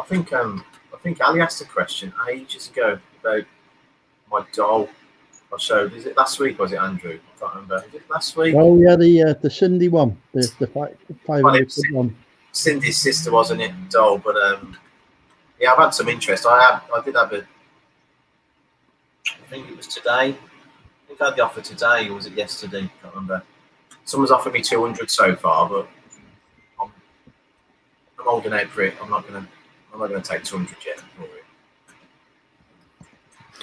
think Ali asked a question ages ago about my doll. I showed. Is it last week or was it Andrew? I can't remember. Is it last week? Oh yeah, the Cindy one, the 500 one. Cindy's sister, wasn't it, doll? But yeah, I've had some interest. I did have a. I think it was today. I think I had the offer today, or was it yesterday? I can't remember. Someone's offered me 200 so far, but I'm holding out for it. I'm not gonna take 200 yet for it.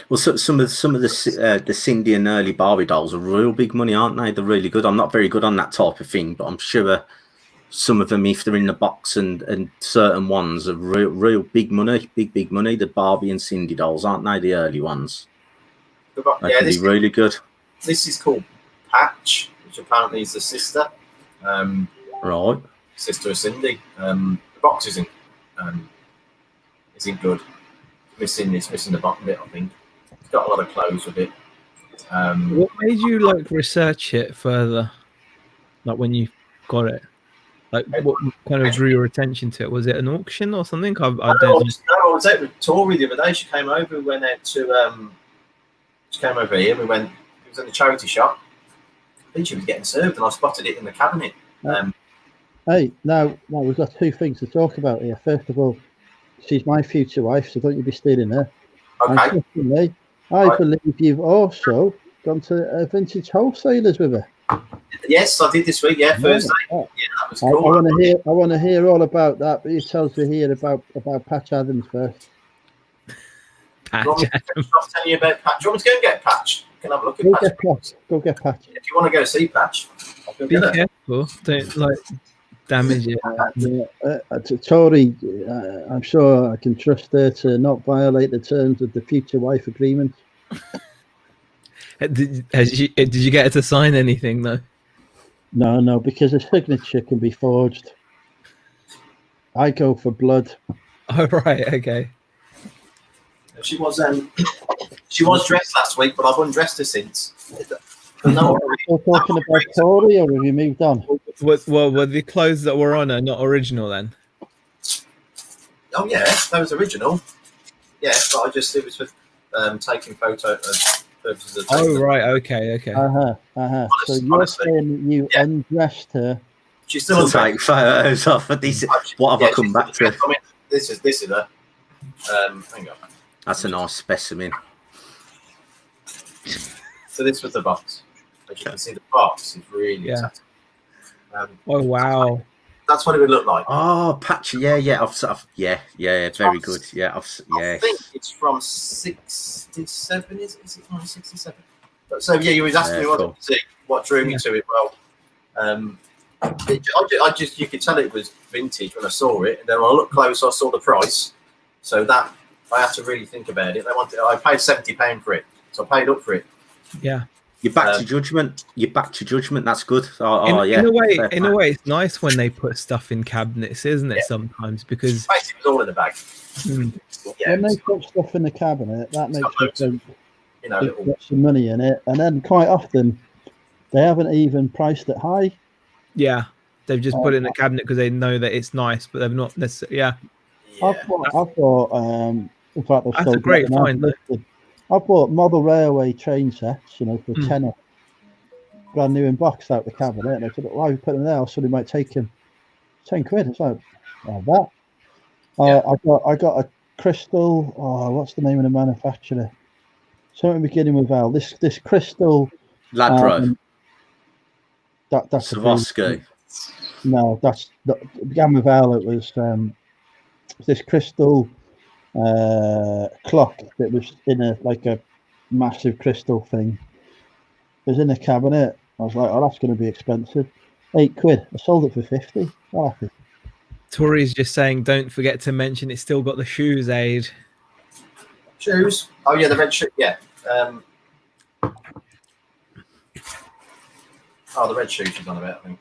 Well, some of the Cindy and early Barbie dolls are real big money, aren't they? They're really good. I'm not very good on that type of thing, but I'm sure some of them, if they're in the box and certain ones, are real big money, big money. The Barbie and Cindy dolls, aren't they? The early ones. They can be really good. This is called Patch, which apparently is the sister. Right. Sister of Cindy. The box isn't good. It's missing the bottom bit, I think. It's got a lot of clothes with it. What made you like research it further? Like when you got it, like what kind of drew your attention to it? Was it an auction or something? I don't know. I was out with Tori the other day. She came over. We went out to. She came over here. We went. It was in the charity shop. I think she was getting served, and I spotted it in the cabinet. Hey, now we've got two things to talk about here. First of all, she's my future wife, so don't you be stealing her. Okay. And secondly, I believe you've also gone to vintage wholesalers with her. Yes, I did this week. Yeah, Thursday. Yeah, that was cool. I want to hear all about that, but you tell us to hear about Patch Adams first. Patch Adams. Stop telling you about Patch. Do you want me to go and get Patch? You can have a look at Patch. Go get Patch. If you want to go see Patch, I'll go Be get her. careful. Don't damage it. Tori, I'm sure I can trust her to not violate the terms of the future wife agreement. Did you get her to sign anything though? No, because a signature can be forged. I go for blood. Oh right, okay. She was dressed last week, but I've undressed her since. No, Still talking about Tori, or have you moved on? Were the clothes that were on her not original then? Oh yeah, that was original. Yeah, but it was for taking photos purposes of. Oh right, okay. So you're saying you undressed her? She's still take photos off of this. What have I come back to? I mean, this is her. Hang on. That's a nice specimen. So this was the box. As you can see, the box is really tatty. Oh wow. That's what it would look like. Oh, Patch, yeah, very good. Yeah, I think it's from 67. Is it from 67? So yeah, you was asking me what drew me to it. Well, you could tell it was vintage when I saw it, and then when I looked close, I saw the price. So that I had to really think about it. I paid £70 for it, so I paid up for it. Yeah. You're back to judgment. That's good. In a way, it's nice when they put stuff in cabinets, isn't it? Sometimes because basically it was all in the bag. When they put stuff in the cabinet, that makes you think you've got some money in it, and then quite often they haven't even priced it high. Yeah, they've just put it in the cabinet because they know that it's nice, but they've not necessarily. Yeah. I've bought. In fact, that's a great find. I bought model railway train sets, for a tenner, brand new in box out the cabinet. And I said, why are you putting them there? Somebody might take him. £10. It's like, that. I got a crystal. Oh, what's the name of the manufacturer? Something beginning with L. This crystal. Ladro. That's Swarovski. No, that's began with L. It was this crystal clock that was in a massive crystal thing. It was in a cabinet. I was like, that's going to be expensive. £8. I sold it for 50. Happy. Tori's just saying, don't forget to mention it's still got the shoes aid. Shoes? Oh yeah, the red shoe. Yeah. The red shoes she's on about, I think.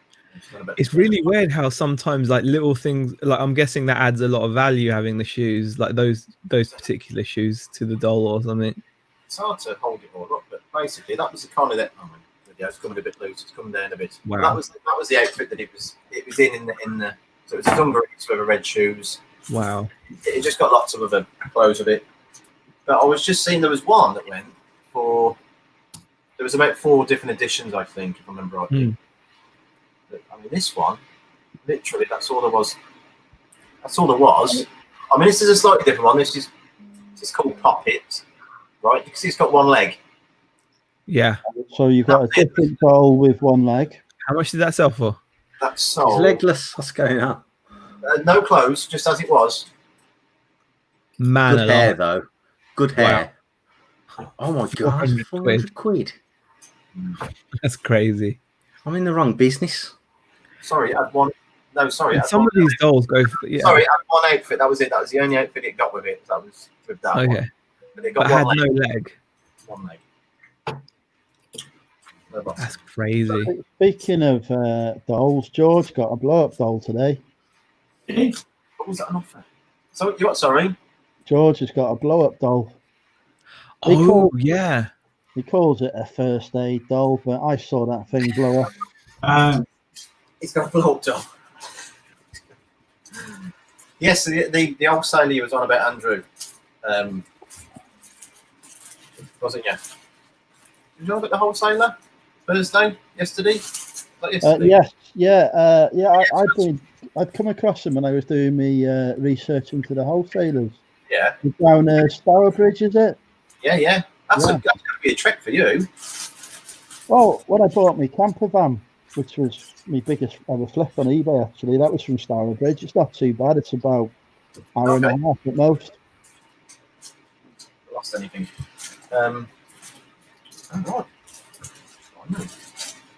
It's really weird how sometimes like little things, like I'm guessing that adds a lot of value having the shoes, like those particular shoes to the doll or something. It's hard to hold it all up, but basically that was the kind of that. Oh, yeah, it's coming a bit loose. It's coming down a bit. Wow. That was the outfit that it was in the. So it was dungarees with red shoes. Wow. It just got lots of other clothes with it. But I was just seeing there was one that went for. There was about 4 different editions, I think, if I remember rightly. But, I mean, this one, literally, that's all there was. That's all there was. I mean, this is a slightly different one. This is called Pop It, right? You can see it's got 1 leg. Yeah. So you've got a different doll with 1 leg. How much did that sell for? That's It's sold. legless. What's going on? No clothes, just as it was. Man, Good hair, though. Good hair. Oh my god, 400 400 quid. That's crazy. I'm in the wrong business. Sorry, I had one. No, sorry. I had Some one, of these dolls go for, yeah. Sorry, I had 1 outfit. That was it. That was the only outfit it got with it. That was with that one. Okay. But it But got had 1 leg. no leg. 1 leg. No boss. That's crazy. Speaking of dolls, George got a blow-up doll today. What was that an offer? So you what? Sorry. George has got a blow-up doll. Oh, yeah. He calls it a first aid doll, but I saw that thing blow up. He's got a blow up doll. Yes, the old sailor you was on about Andrew. Wasn't you? Did you look at the wholesaler Thursday, yesterday? Yesterday? Yes, yeah. I'd come across him when I was doing me research into the wholesalers. Yeah, Down Stourbridge, is it? yeah. That's Yeah. going to be a trek for you. Well, when I bought my camper van, which was my biggest ever flip on eBay, actually, that was from Stourbridge. It's not too bad. It's about an hour and a half at most. Lost anything? All right.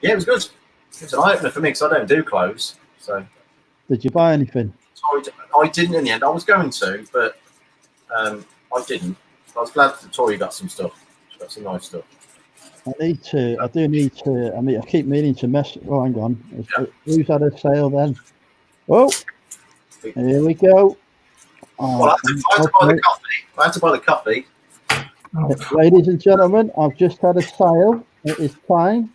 Yeah, it was good. It was an eye opener for me because I don't do clothes. So Did you buy anything? I didn't in the end. I was going to, but I didn't. I was glad that Tori got some stuff. She got some nice stuff. I do need to. I mean, I keep meaning to mess. Oh, hang on. Who's had a sale then? Oh, here we go. Oh, Well, I had to buy the coffee. I had to buy the coffee. ladies and gentlemen, I've just had a sale. It is time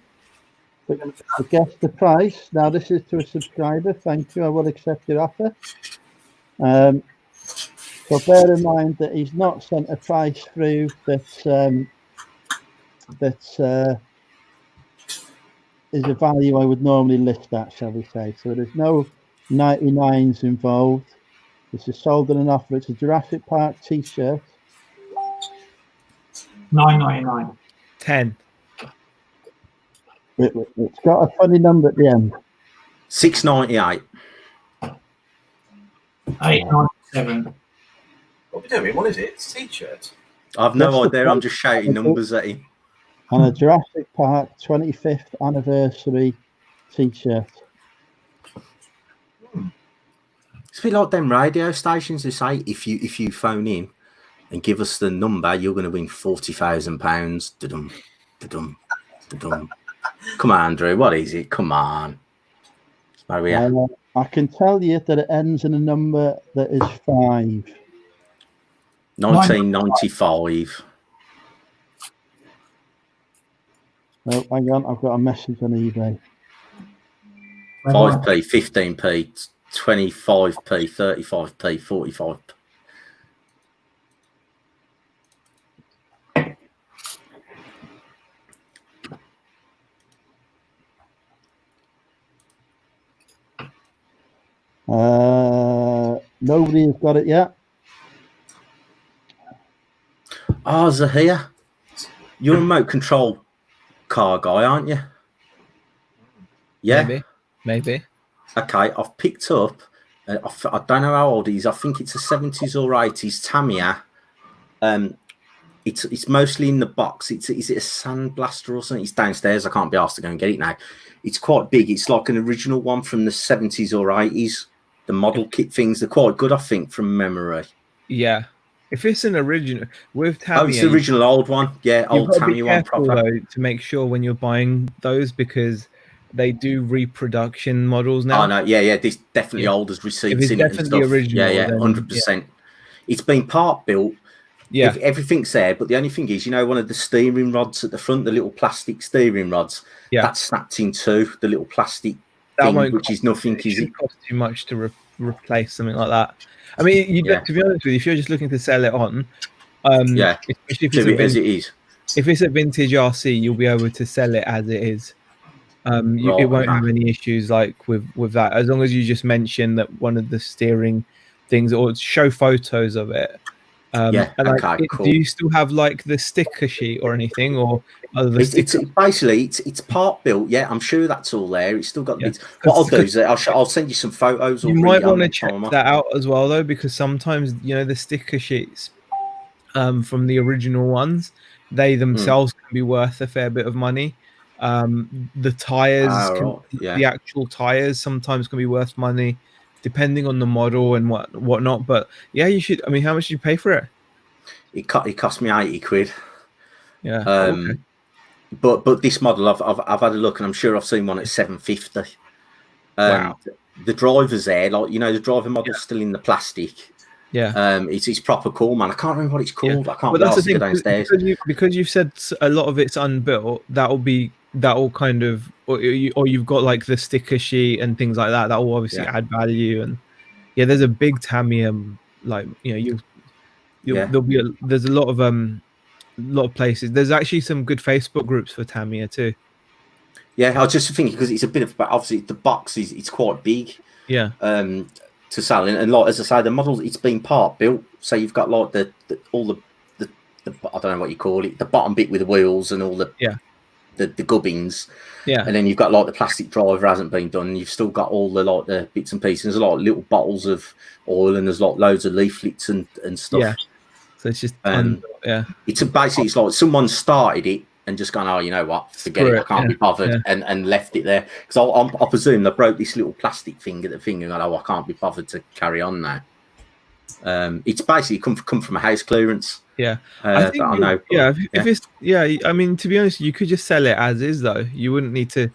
to guess the price. Now, this is to a subscriber. Thank you. I will accept your offer. So bear in mind that he's not sent a price through that's is a value I would normally list at, shall we say. So there's no 99s involved. This is sold in an offer. It's a Jurassic Park t-shirt. $9.99. 10. It's got a funny number at the end. $6.98. $8.97. What are we doing? What is it? It's a t-shirt. I've no idea. I'm just shouting numbers at him. And a Jurassic Park 25th anniversary t-shirt. It's a bit like them radio stations who say if you phone in and give us the number, you're going to win £40,000. Da-dum, da-dum, da-dum. Come on, Andrew. What is it? Come on. Maria. I can tell you that it ends in a number that is 5. 1995. Oh, hang on, I've got a message on eBay. 5p, 15p, 25p, 35p, 45p. Nobody has got it yet. Oh, Zahir, you're a remote control car guy, aren't you? Yeah. Maybe. Okay, I've picked up. I don't know how old he is. I think it's a 70s or 80s Tamiya. It's mostly in the box. Is it a Sandblaster or something? It's downstairs. I can't be asked to go and get it now. It's quite big. It's like an original one from the 70s or 80s. The model kit things, they're quite good, I think, from memory. Yeah. If it's an original with Tamiya, it's the original old one. Yeah, old Tamiya one. Careful, though, to make sure when you're buying those, because they do reproduction models now. Oh no, yeah. This definitely Yeah. old as If receipts it's in it and definitely stuff. original, Yeah, then, 100%. It's been part built. Yeah, Everything's there, but the only thing is, one of the steering rods at the front, the little plastic steering rods, Yeah. that's snapped in two. The little plastic that thing, won't which is nothing, it is it? shouldn't cost too much to replace something like that. I mean, you Yeah. to be honest with you, if you're just looking to sell it on, Yeah, especially if do it as it's it is. if it's a vintage RC, you'll be able to sell it as it is. It Right, won't okay. have any issues like with that, as long as you just mention that one of the steering things or show photos of it. Yeah, and like, okay, cool. do you still have like the sticker sheet or anything, or are the It's basically it's part built. Yeah, I'm sure that's all there. It's still got Yeah. bits. What I'll do is I'll send you some photos. You might want to check that out as well, though, because sometimes the sticker sheets from the original ones, they themselves can be worth a fair bit of money. The tires, the actual tires, sometimes can be worth money, depending on the model and whatnot. But yeah, you should. I mean, how much did you pay for it? It cost me 80 quid. Yeah. Okay. But this model, I've had a look, and I'm sure I've seen one at 750. Wow. The driver's there, like the driver model's still in the plastic. Yeah. It's proper cool, man. I can't remember what it's called. I can't. But that's the thing, go downstairs because you've said a lot of it's unbuilt. That'll kind of, or you've got like the sticker sheet and things like that. That will obviously add value. And yeah, there's a big Tamiya, like there's a lot of places. There's actually some good Facebook groups for Tamiya too. Yeah, I was just thinking because it's a bit of, obviously the box it's quite big. Yeah. To sell, and like as I say, the models, it's been part built, so you've got like the all the I don't know what you call it, the bottom bit with the wheels and all the gubbins. Yeah. And then you've got like the plastic driver hasn't been done. You've still got all the like the bits and pieces. There's a lot of little bottles of oil, and there's like loads of leaflets and stuff. Yeah. So it's just it's basically it's like someone started it and just gone, oh, you know what, forget it, I can't be bothered, and left it there. Because I presume they broke this little plastic thing at the thing and gone, oh, I can't be bothered to carry on now. It's basically come from a house clearance. Yeah, I know. If it's I mean, to be honest, you could just sell it as is, though. You wouldn't need to,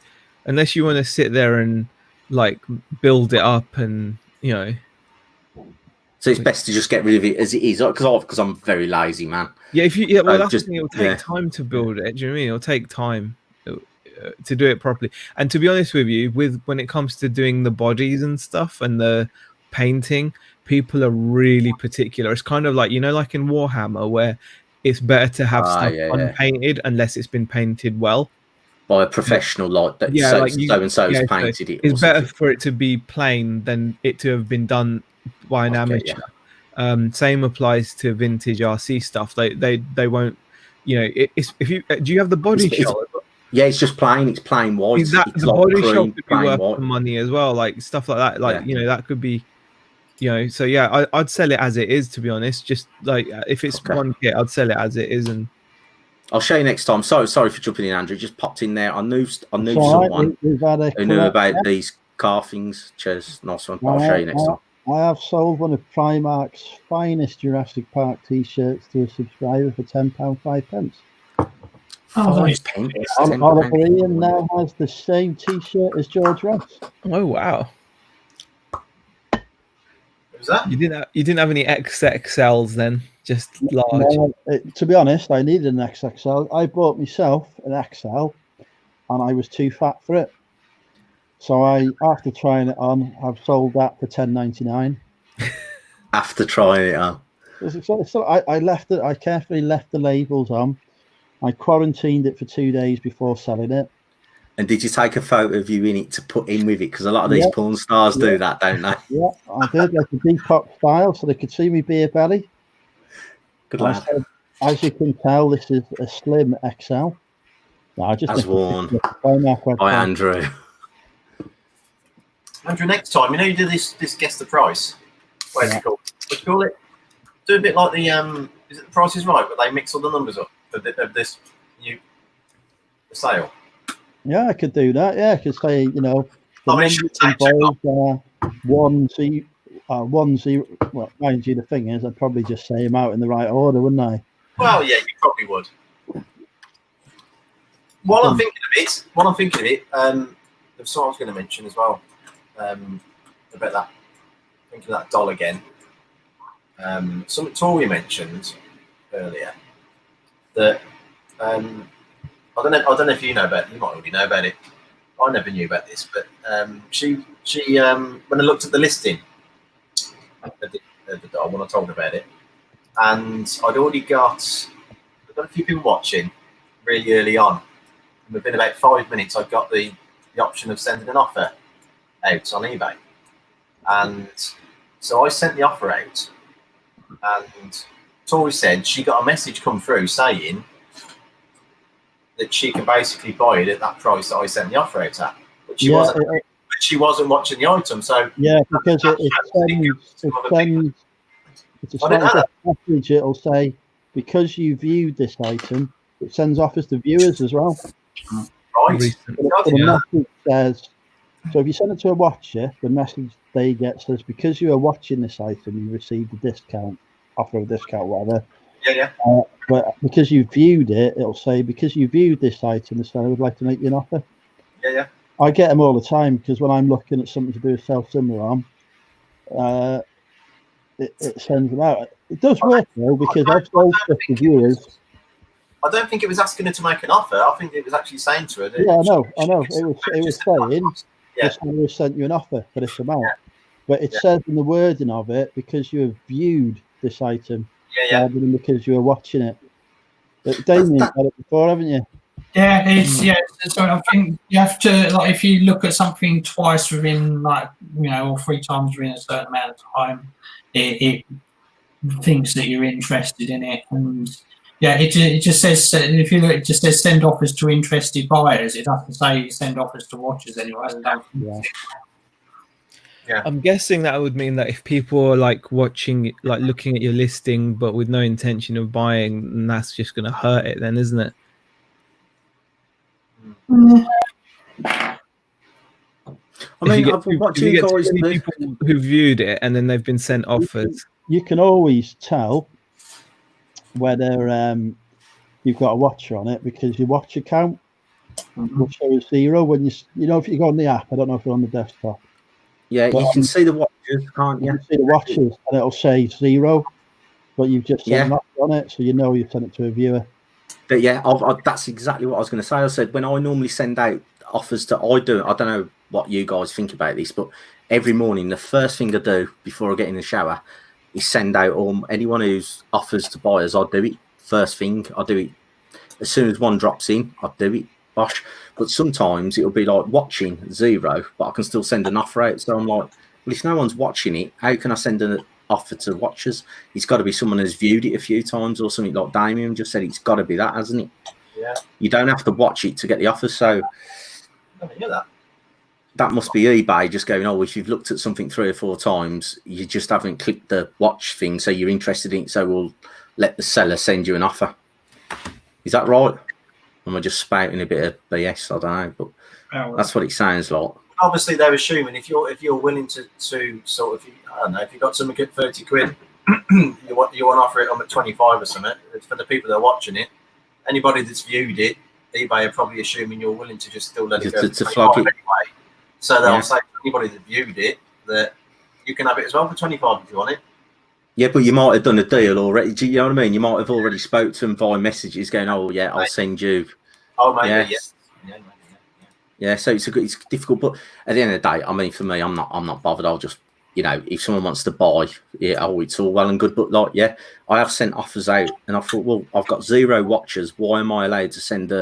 unless you want to sit there and like build it up and So it's best to just get rid of it as it is, because I'm very lazy, man. Yeah, that's the thing. It'll take time to build it. Do you know what I mean? It'll take time to do it properly. And to be honest with you, when it comes to doing the bodies and stuff and the painting, people are really particular. It's kind of like like in Warhammer, where it's better to have stuff unpainted unless it's been painted well by a professional, like that. So and so's painted it. It's better for it to be plain than it to have been done by an amateur. Same applies to vintage RC stuff. They won't, if you do you have the body shell? Yeah, it's just plain. It's plain white. The body shell could be worth some money as well, like stuff like that. Like that could be, So yeah, I'd sell it as it is. To be honest, just like if it's one kit, I'd sell it as it is, and I'll show you next time. Sorry for jumping in, Andrew. Just popped in there. I knew someone who knew about these car things. Cheers, nice one. I'll show you next time. I have sold one of Primark's finest Jurassic Park T-shirts to a subscriber for £10 5p. Oliver Ian now has the same T-shirt as George Ross. Oh wow! Was that? You didn't have any XXLs then, just large. No, to be honest, I needed an XXL. I bought myself an XL, and I was too fat for it. So after trying it on, I've sold that for $10.99. After trying it on, so I left it. I carefully left the labels on. I quarantined it for 2 days before selling it. And did you take a photo of you in it to put in with it? Because a lot of these porn stars do that, don't they? Yeah, I did, like a Depop style, so they could see me beer belly. Good lad. Said, as you can tell, this is a slim XL. No, I just as worn by Andrew. Andrew, next time, you do this guess the price. What's it called? What do you call it? Do a bit like the is it The Price Is Right, but they mix all the numbers up of this new sale. Yeah, I could do that. Yeah, I could say, the numbers involved are 1 0. Well, mind you, the thing is, I'd probably just say them out in the right order, wouldn't I? Well, yeah, you probably would. While I'm thinking of it, there's something I was going to mention as well about that. Thinking of that doll again. Something Tori mentioned earlier that I don't know if you know about it. You might already know about it. I never knew about this, but she when I looked at the listing of the doll when I told her about it, and I'd already got a few people watching really early on. And within about 5 minutes, I got the option of sending an offer out on eBay, and so I sent the offer out, and Tori said she got a message come through saying that she can basically buy it at that price that I sent the offer out at, but she wasn't watching the item. So yeah, because it's a slightly different message. It'll say because you viewed this item, it sends offers to viewers as well. Right. The message says, so if you send it to a watcher, the message they get says because you are watching this item, you received a discount, offer a discount, whatever. Yeah. But because you viewed it, it'll say because you viewed this item, the seller would like to make you an offer. Yeah. I get them all the time because when I'm looking at something to do with self-simmer on, it sends them out. It does work though because I've sold stuff to viewers. I don't think it was asking her to make an offer. I think it was actually saying to her that I know. It was saying the seller has sent you an offer for this amount. Yeah. But it says in the wording of it because you have viewed this item rather than because you are watching it. But Damien had it before, haven't you? Yeah, so I think you have to, like, if you look at something twice within, like, or 3 times within a certain amount of time, it thinks that you're interested in it. And it just says, if you look, it just says send offers to interested buyers. It doesn't say send offers to watchers anyway. Yeah. I'm guessing that would mean that if people are like watching, like looking at your listing, but with no intention of buying, then that's just going to hurt it, then, isn't it? I mean, what do you guys do? People who viewed it and then they've been sent offers. You can always tell whether you've got a watcher on it because your watcher count will show 0 when if you go on the app. I don't know if you're on the desktop. Yeah, but you can see the watchers, can't you? You can see the watchers, and it'll say 0, but you've just sent an offer on it, so you've sent it to a viewer. But that's exactly what I was going to say. I said when I normally send out offers to, I don't know what you guys think about this, but every morning the first thing I do before I get in the shower is send out anyone who's offers to buyers. I do it first thing. I do it as soon as one drops in. I do it. Bosh. But sometimes it'll be like watching 0, but I can still send an offer out. So I'm like, well, if no one's watching it, how can I send an offer to watchers? It's got to be someone who's viewed it a few times or something, like Damien just said. It's got to be that, hasn't it? Yeah. You don't have to watch it to get the offer. So I didn't hear that. That must be eBay just going, if you've looked at something 3 or 4 times, you just haven't clicked the watch thing, so you're interested in it, so we'll let the seller send you an offer. Is that right? Am I just spouting a bit of BS? I don't know, but that's what it sounds like. Obviously, they're assuming if you're willing to sort of, I don't know, if you've got something at 30 quid, you want to offer it on at 25 or something. For the people that are watching it, anybody that's viewed it, eBay are probably assuming you're willing to just still let it go to flog it anyway. So they'll say to anybody that viewed it that you can have it as well for 25 if you want it. Yeah, but you might have done a deal already. Do you know what I mean? You might have already spoke to them via messages going, I'll send you. Oh, maybe, Yeah, so it's difficult. But at the end of the day, I mean, for me, I'm not bothered. I'll just, if someone wants to buy, it's all well and good. But I have sent offers out and I thought, well, I've got 0 watchers. Why am I allowed to send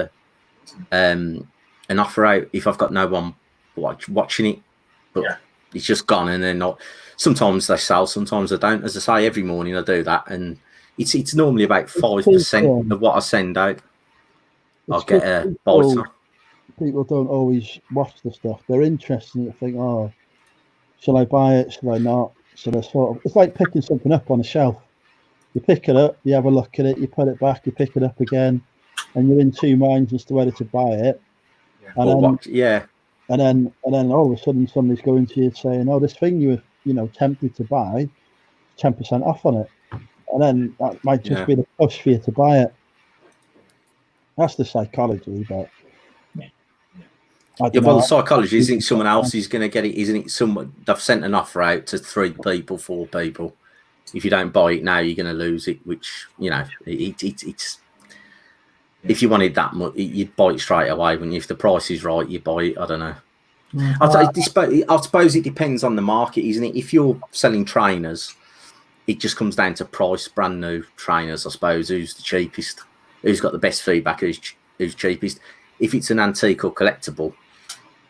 an offer out if I've got no one watching it? But it's just gone, and they're not. Sometimes they sell, sometimes they don't. As I say, every morning I do that, and it's normally about 5% of what I send out. I'll get a buy. People don't always watch the stuff. They're interested in it. Think, shall I buy it? Shall I not? So they're it's like picking something up on a shelf. You pick it up, you have a look at it, you put it back, you pick it up again, and you're in 2 minds as to whether to buy it. And then all of a sudden somebody's going to you saying, this thing you were tempted to buy, 10% off on it. And then that might just be the push for you to buy it. That's the psychology, but I Yeah, don't well, know. the psychology isn't someone else is going to get it, isn't it? Someone they've sent an offer out to 3 people, 4 people. If you don't buy it now, you're going to lose it. Which it's if you wanted that much, you'd buy it straight away. When if the price is right, you buy it. I don't know. I suppose it depends on the market, isn't it? If you're selling trainers, it just comes down to price. Brand new trainers, I suppose. Who's the cheapest? Who's got the best feedback? Who's cheapest? If it's an antique or collectible,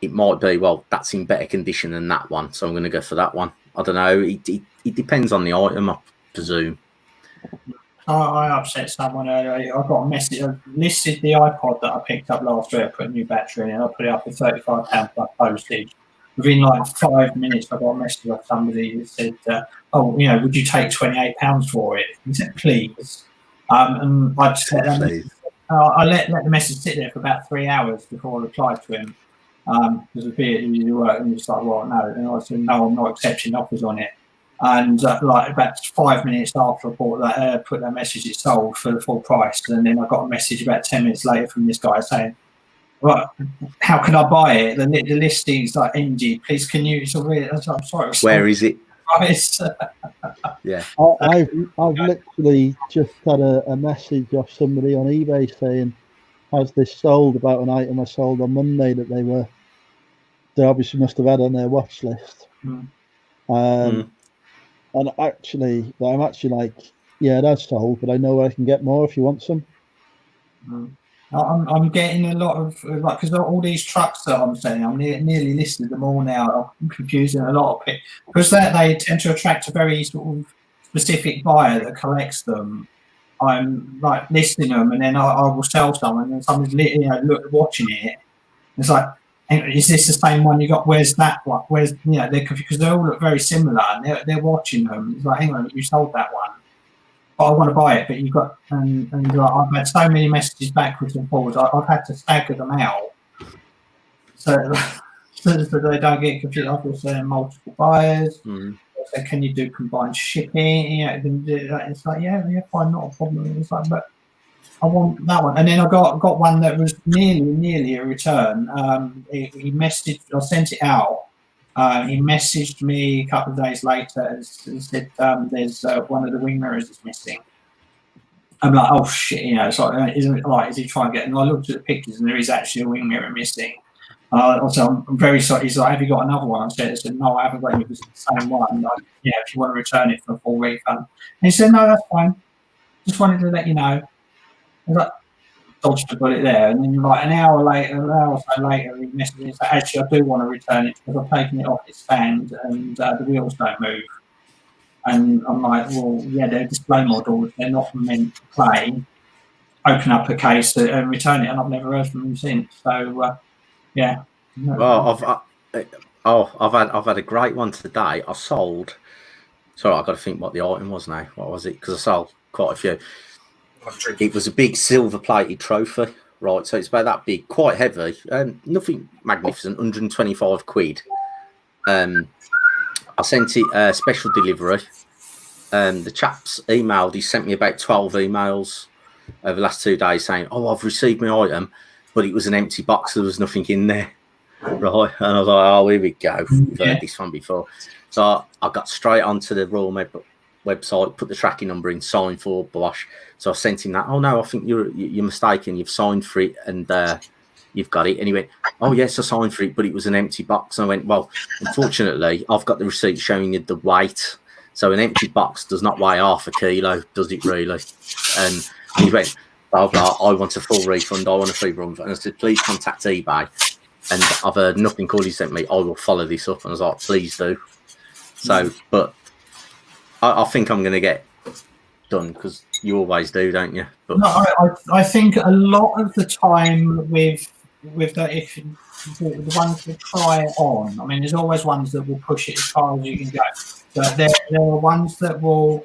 it might be, well, that's in better condition than that one, so I'm going to go for that one. I don't know. It depends on the item, I presume. I upset someone earlier. I got a message. I listed the iPod that I picked up last week. I put a new battery in it. I put it up for £35 plus postage. Within like 5 minutes, I got a message off somebody that said, would you take £28 for it? He said, please. And I just let I let the message sit there for about 3 hours before I replied to him. Because of it work, and it's like, well, no. And I said, no, I'm not accepting offers on it. And like about 5 minutes after I put that message, it's sold for the full price. And then I got a message about 10 minutes later from this guy saying, well, how can I buy it? The listing's like empty. Please, can you? It's already. I'm sorry. Where is it? Yeah. I've literally just had a message off somebody on eBay saying, has this sold, about an item I sold on Monday that they obviously must have had on their watch list. And actually, I'm actually like, yeah, that's sold, but I know where I can get more if you want some. I'm getting a lot of, like, because all these trucks that I'm selling, I'm nearly listed them all now. I'm confusing a lot of it because they tend to attract a very sort of specific buyer that collects them. I'm like listing them, and then I will sell some, and then somebody's watching it. It's like, is this the same one you got? Where's that one? Where's because they all look very similar, and they're watching them. It's like, hang on, you sold that one. I want to buy it, but you've got, and I've had so many messages backwards and forwards. I've had to stagger them out so they don't get confused. I've got saying multiple buyers. So can you do combined shipping? It's like, yeah, fine, not a problem. It's like, but I want that one. And then I got one that was nearly a return. He messaged, I sent it out. He messaged me a couple of days later and said, there's one of the wing mirrors is missing. I'm like, oh shit, it's like, isn't it like, is he trying to get, and I looked at the pictures and there is actually a wing mirror missing. Also, I'm very sorry. He's like, have you got another one? I said, no, I haven't got any. It was the same one. Like, yeah, if you want to return it for a full refund. And he said, no, that's fine. Just wanted to let you know. I was like, dodged the bullet there. And then like an hour or so later, he messaged me and said, actually, I do want to return it because I've taken it off its stand and the wheels don't move. And I'm like, well, yeah, they're display models. They're not meant to play. Open up a case and return it. And I've never heard from them since. So, yeah. Well, I've had a great one today. I sold. Sorry, I've got to think what the item was now. What was it? Because I sold quite a few. It was a big silver-plated trophy, right? So it's about that big, quite heavy, nothing magnificent. 125 quid. I sent it special delivery. The chap's emailed. He sent me about 12 emails over the last 2 days saying, "Oh, I've received my item." But it was an empty box. There was nothing in there, right? And I was like, "Oh, here we go. We've heard this one before." So I got straight onto the Royal Med website, put the tracking number in, signed for Bosch. So I sent him that. "Oh no, I think you're mistaken. You've signed for it, and you've got it." And he went, "Oh yes, I signed for it, but it was an empty box." And I went, "Well, unfortunately, I've got the receipt showing you the weight. So an empty box does not weigh half a kilo, does it really?" And he went, "Blah, blah, I want a full refund. I want a free refund." And I said, "Please contact eBay." And I've heard nothing. Call he sent me, "I will follow this up." And I was like, "Please do." So, but I think I'm going to get done because you always do, don't you? But no, I think a lot of the time with if the ones that try it on, I mean, there's always ones that will push it as far as you can go. But there are ones that will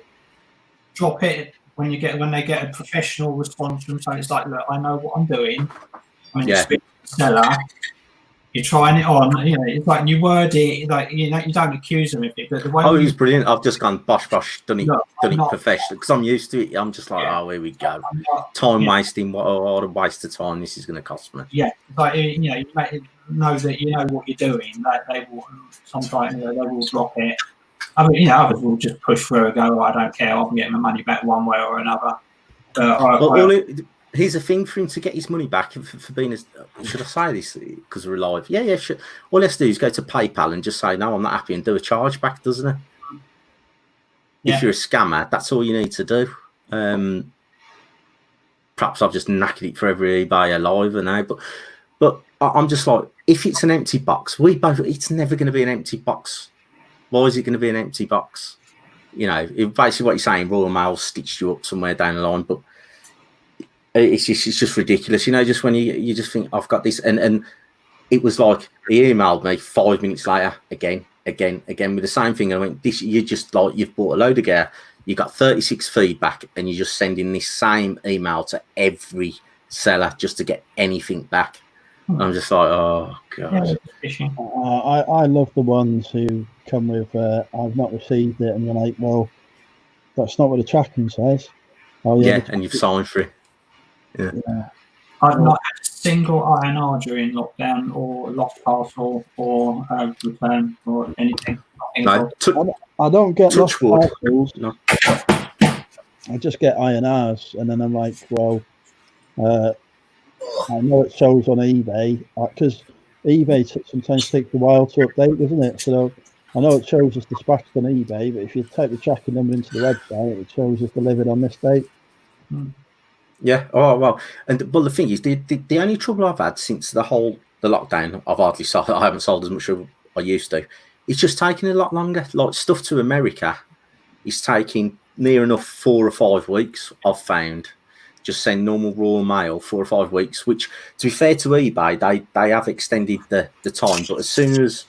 drop it when they get a professional response from. So it's like, look, I know what I'm doing. I'm going to speak to the seller. you're trying it on. You know, it's like you word it like you don't accuse them of it, but the way Oh, it was brilliant. I've just gone bosh, done it not, professionally because I'm used to it. I'm just like, oh, here we go. Time wasting. What a waste of time this is going to cost me. Yeah, like you know, you know that you know what you're doing. That they will sometimes they will drop it. I mean, you know, others will just push through and go, I don't care. I'm getting my money back one way or another. Here's a thing for him to get his money back for being as. Should I say this because we're live? Yeah, sure. All he has to do is go to PayPal and just say, no, I'm not happy, and do a chargeback, doesn't it? Yeah. If you're a scammer, that's all you need to do. Perhaps I've just knackered it for every eBay alive now, but I'm just like, if it's an empty box, it's never going to be an empty box. Why is it going to be an empty box? You know, basically what you're saying, Royal Mail stitched you up somewhere down the line, but it's just ridiculous. You know, just when you just think, I've got this, and it was like, he emailed me 5 minutes later, again, with the same thing. And I went, this, you just like, you've bought a load of gear, you got 36 feedback, and you're just sending this same email to every seller just to get anything back. I'm just like, oh god. I love the ones who come with I've not received it, and you're like, well, that's not what the tracking says. Oh yeah, and you've signed for it. Yeah. I've not had a single INR during lockdown or lost parcel or return or anything. No, I don't get lost wood. parcels. No. I just get INRs, and then I'm like, well, I know it shows on eBay because eBay sometimes takes a while to update, doesn't it? So I know it shows us dispatched on eBay, but if you type the tracking number into the website, it shows us delivered on this date. Yeah. Oh well. But the thing is, the only trouble I've had since the lockdown, I've hardly sold. I haven't sold as much as I used to. It's just taking a lot longer. Like stuff to America is taking near enough 4 or 5 weeks. I've found. Just send normal Royal Mail 4 or 5 weeks, which, to be fair to eBay, they have extended the time. But as soon as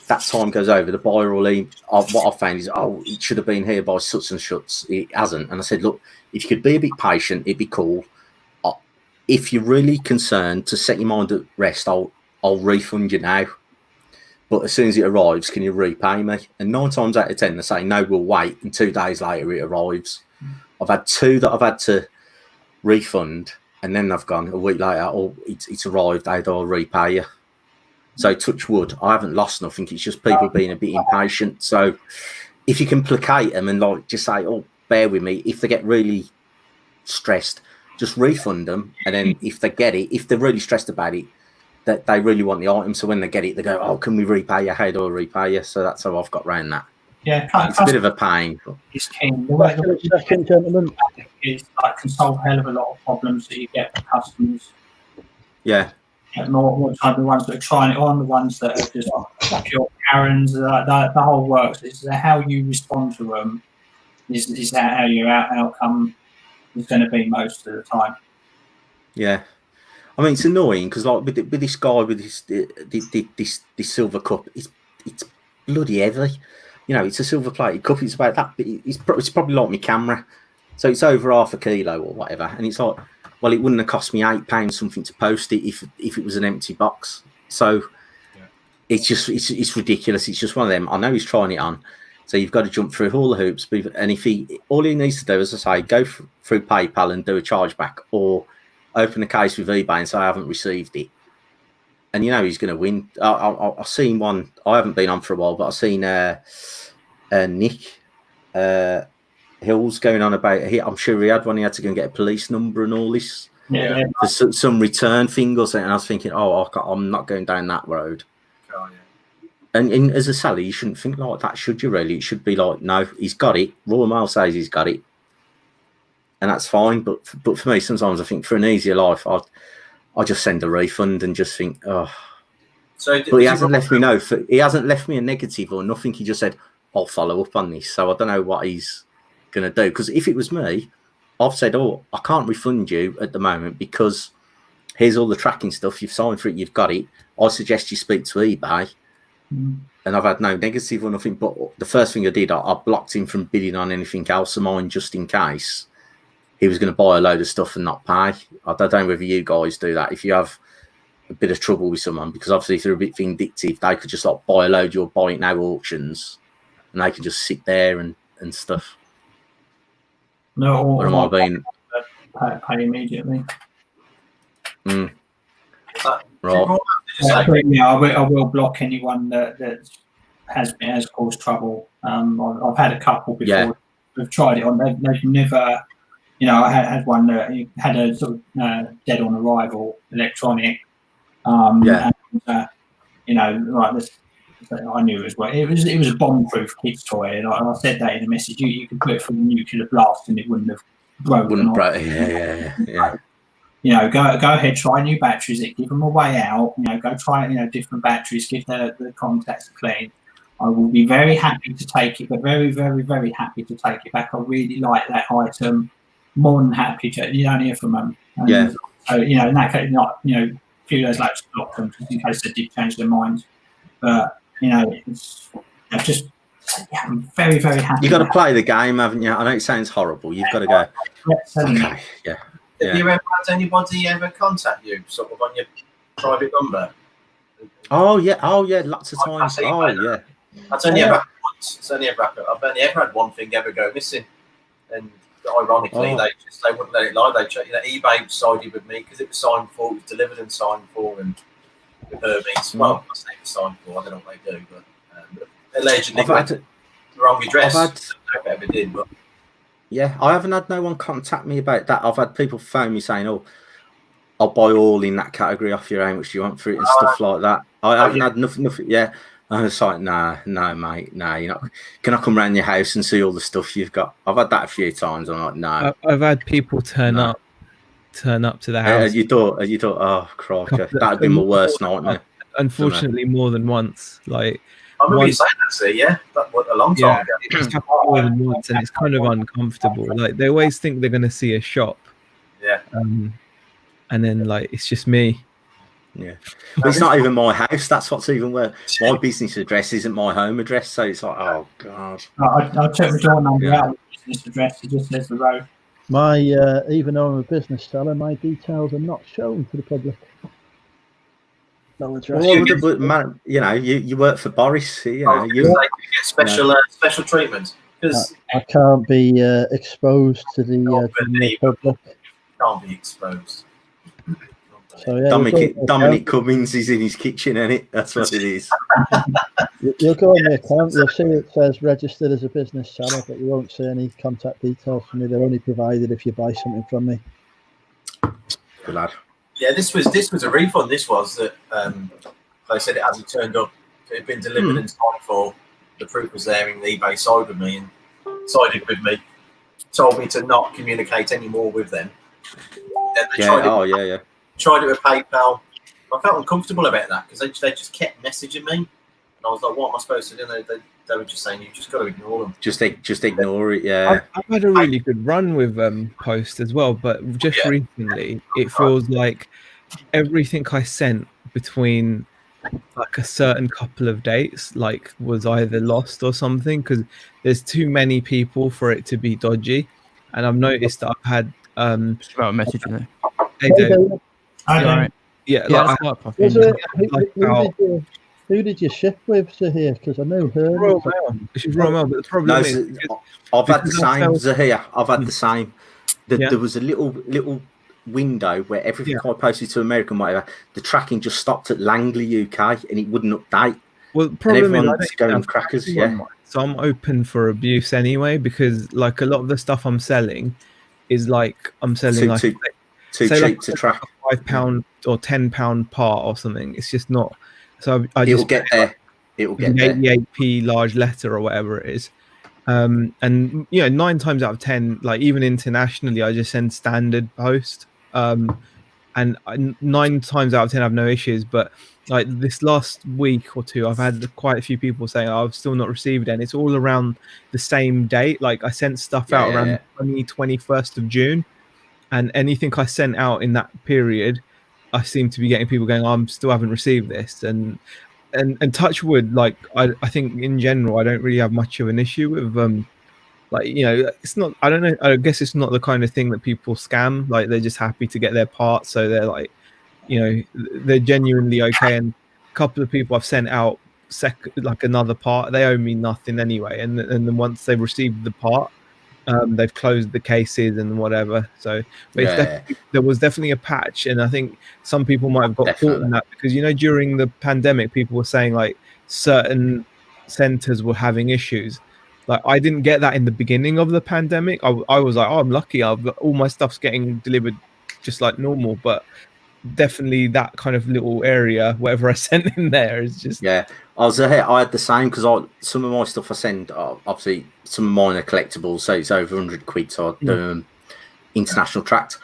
that time goes over, the buyer will what I found is, oh, it should have been here by such and such. It hasn't. And I said, look, if you could be a bit patient, it'd be cool. If you're really concerned, to set your mind at rest, I'll refund you now. But as soon as it arrives, can you repay me? And 9 times out of 10, they say, no, we'll wait. And 2 days later, it arrives. I've had 2 that I've had to refund, and then they've gone a week later, oh, it's arrived, I'll repay you. So touch wood, I haven't lost nothing. It's just people being a bit impatient. So if you can placate them and like just say, oh, bear with me, if they get really stressed, just refund them. And then if they get it, if they're really stressed about it, that they really want the item, so when they get it, they go, oh, can we repay you? How do I repay you? So that's how I've got around that. Yeah, it's a bit of a pain. It's keen. The way gentlemen is like can solve a hell of a lot of problems that you get from customers. Yeah. More time the ones that are trying it on, the ones that are just pure Karens, the whole works. It's how you respond to them is how your outcome is going to be most of the time. Yeah. I mean, it's annoying because like with this guy with this silver cup, it's bloody heavy. You know, it's a silver plated cup. It's about that. It's probably like my camera, so it's over half a kilo or whatever. And it's like, well, it wouldn't have cost me £8 something to post it if it was an empty box. So it's just it's ridiculous. It's just one of them. I know he's trying it on, so you've got to jump through all the hoops. And if all he needs to do, as I say, go through PayPal and do a chargeback, or open a case with eBay and say I haven't received it. And you know he's going to win. I've seen one. I haven't been on for a while, but I've seen Nick Hills going on about. I'm sure he had one. He had to go and get a police number and all this. Yeah. For some return thing or something. And I was thinking, I'm not going down that road. Oh, yeah. And as a seller, you shouldn't think like that, should you? Really, it should be like, no, he's got it. Royal Mail says he's got it, and that's fine. But for me, sometimes I think for an easier life, I just send a refund and just think, oh. So, but he hasn't left me he hasn't left me a negative or nothing. He just said, I'll follow up on this. So I don't know what he's going to do. Because if it was me, I've said, oh, I can't refund you at the moment because here's all the tracking stuff. You've signed for it. You've got it. I suggest you speak to eBay. And I've had no negative or nothing. But the first thing I did, I blocked him from bidding on anything else of mine just in case he was going to buy a load of stuff and not pay. I don't know whether you guys do that. If you have a bit of trouble with someone, because obviously if they're a bit vindictive, they could just like buy a load you're buying now auctions, and they could just sit there and stuff. No, Or am I being pay immediately. right? Yeah, I will block anyone that has caused trouble. I've had a couple before. Yeah. Who've tried it on. They've never, I had one that had a sort of dead on arrival electronic. Yeah. And, like this, I knew it was it was a bomb-proof kid's toy, and I said that in the message. You could put it through the nuclear blast, and it wouldn't have broken. Yeah. Go ahead, try new batteries. Give them a way out. Go try different batteries. Give the contacts a clean. I will be very happy to take it, but very, very, very happy to take it back. I really like that item. More than happy to. You don't hear from them. Yeah. So in that case, not a few days later, block them just in case they did change their minds. But it's I'm very, very happy. You got to play the game, haven't you? I know it sounds horrible. You've got to go. Okay. Yeah. Have you ever had anybody ever contact you sort of on your private number? Oh yeah, lots of times. Oh yeah. That's only ever happened once. It's only ever happened. I've only ever had one thing ever go missing, and ironically, they wouldn't let it lie. They eBay sided with me because it was signed for, it was delivered and signed for, and with Hermes. Well, I say it was signed for. I don't know what they do, but allegedly the wrong address. I don't know if it ever did, but. Yeah, I haven't had no one contact me about that. I've had people phone me saying, "Oh, I'll buy all in that category off your own, which you want for it," and stuff like that. I haven't had nothing. Yeah, I was like, no, mate, no, you're not. Can I come round your house and see all the stuff you've got? I've had that a few times. I'm like, no. I've had people turn up to the house. You thought, oh, crikey, that'd be my worst nightmare. Unfortunately, more than once. Like. I remember you saying that, see, a long time ago. It's happened more than once, and it's kind of uncomfortable. Like they always think they're going to see a shop, and then like it's just me. Yeah, but it's not even my house. That's what's even worse. My business address isn't my home address, so it's like, oh god. I'll check the door number out. Business address. It just says the road. My even though I'm a business seller, my details are not shown to the public. No address. Well, man, you work for Boris. You get special treatment because I can't be exposed to the public. Can't be exposed. So yeah, Dominic Cummings is in his kitchen, isn't it? That's what it is. You'll go on the account. You'll see it says registered as a business seller, but you won't see any contact details from me. They're only provided if you buy something from me. Good lad. Yeah, this was a refund. This was that they said it hasn't turned up. It had been delivered and signed for. The proof was there in the eBay side with me and sided with me. Told me to not communicate anymore with them. Tried it with PayPal. I felt uncomfortable about that because they just kept messaging me, and I was like, "What am I supposed to do?" They were just saying, "You just got to ignore them." Just ignore it. Yeah. I've had a really good run with Post as well, but just recently it feels like everything I sent between like a certain couple of dates was either lost or something, because there's too many people for it to be dodgy. And I've noticed that I've had just about a message in there. Hey Dave. Who did you ship with to here? Because I know her. Royal Mail. She's Royal Mail, but the problem is I've had the same, Zahir. I've had the same. There was a little window where everything I posted to America and whatever, the tracking just stopped at Langley, UK, and it wouldn't update. Well, the problem is everyone's going crackers. So I'm open for abuse anyway, because like a lot of the stuff I'm selling is like I'm selling too cheap to track. £5 or £10 part or something. It's just not. So it'll get there. It'll get there. 88p large letter or whatever it is. And 9 times out of 10, like even internationally, I just send standard post. And 9 times out of 10 I have no issues. But like this last week or two, I've had quite a few people saying, I've still not received it. And it's all around the same date. Like I sent stuff out around 21st of June. And anything I sent out in that period, I seem to be getting people going, I still haven't received this. And touch wood, like I think in general, I don't really have much of an issue with it's not, I don't know, I guess it's not the kind of thing that people scam. Like they're just happy to get their parts, so they're like, you know, they're genuinely okay. And a couple of people I've sent out like another part, they owe me nothing anyway. And then once they've received the part, they've closed the cases and whatever. So but there was definitely a patch, and I think some people might have got caught in that because, you know, during the pandemic, people were saying like certain centers were having issues. Like I didn't get that in the beginning of the pandemic. I was like, oh, I'm lucky. I've got all my stuff's getting delivered just like normal. But definitely that kind of little area, whatever I sent in there, is just I had the same because some of my stuff I send, obviously some of mine are collectibles, so it's over 100 quid. So I do international tract,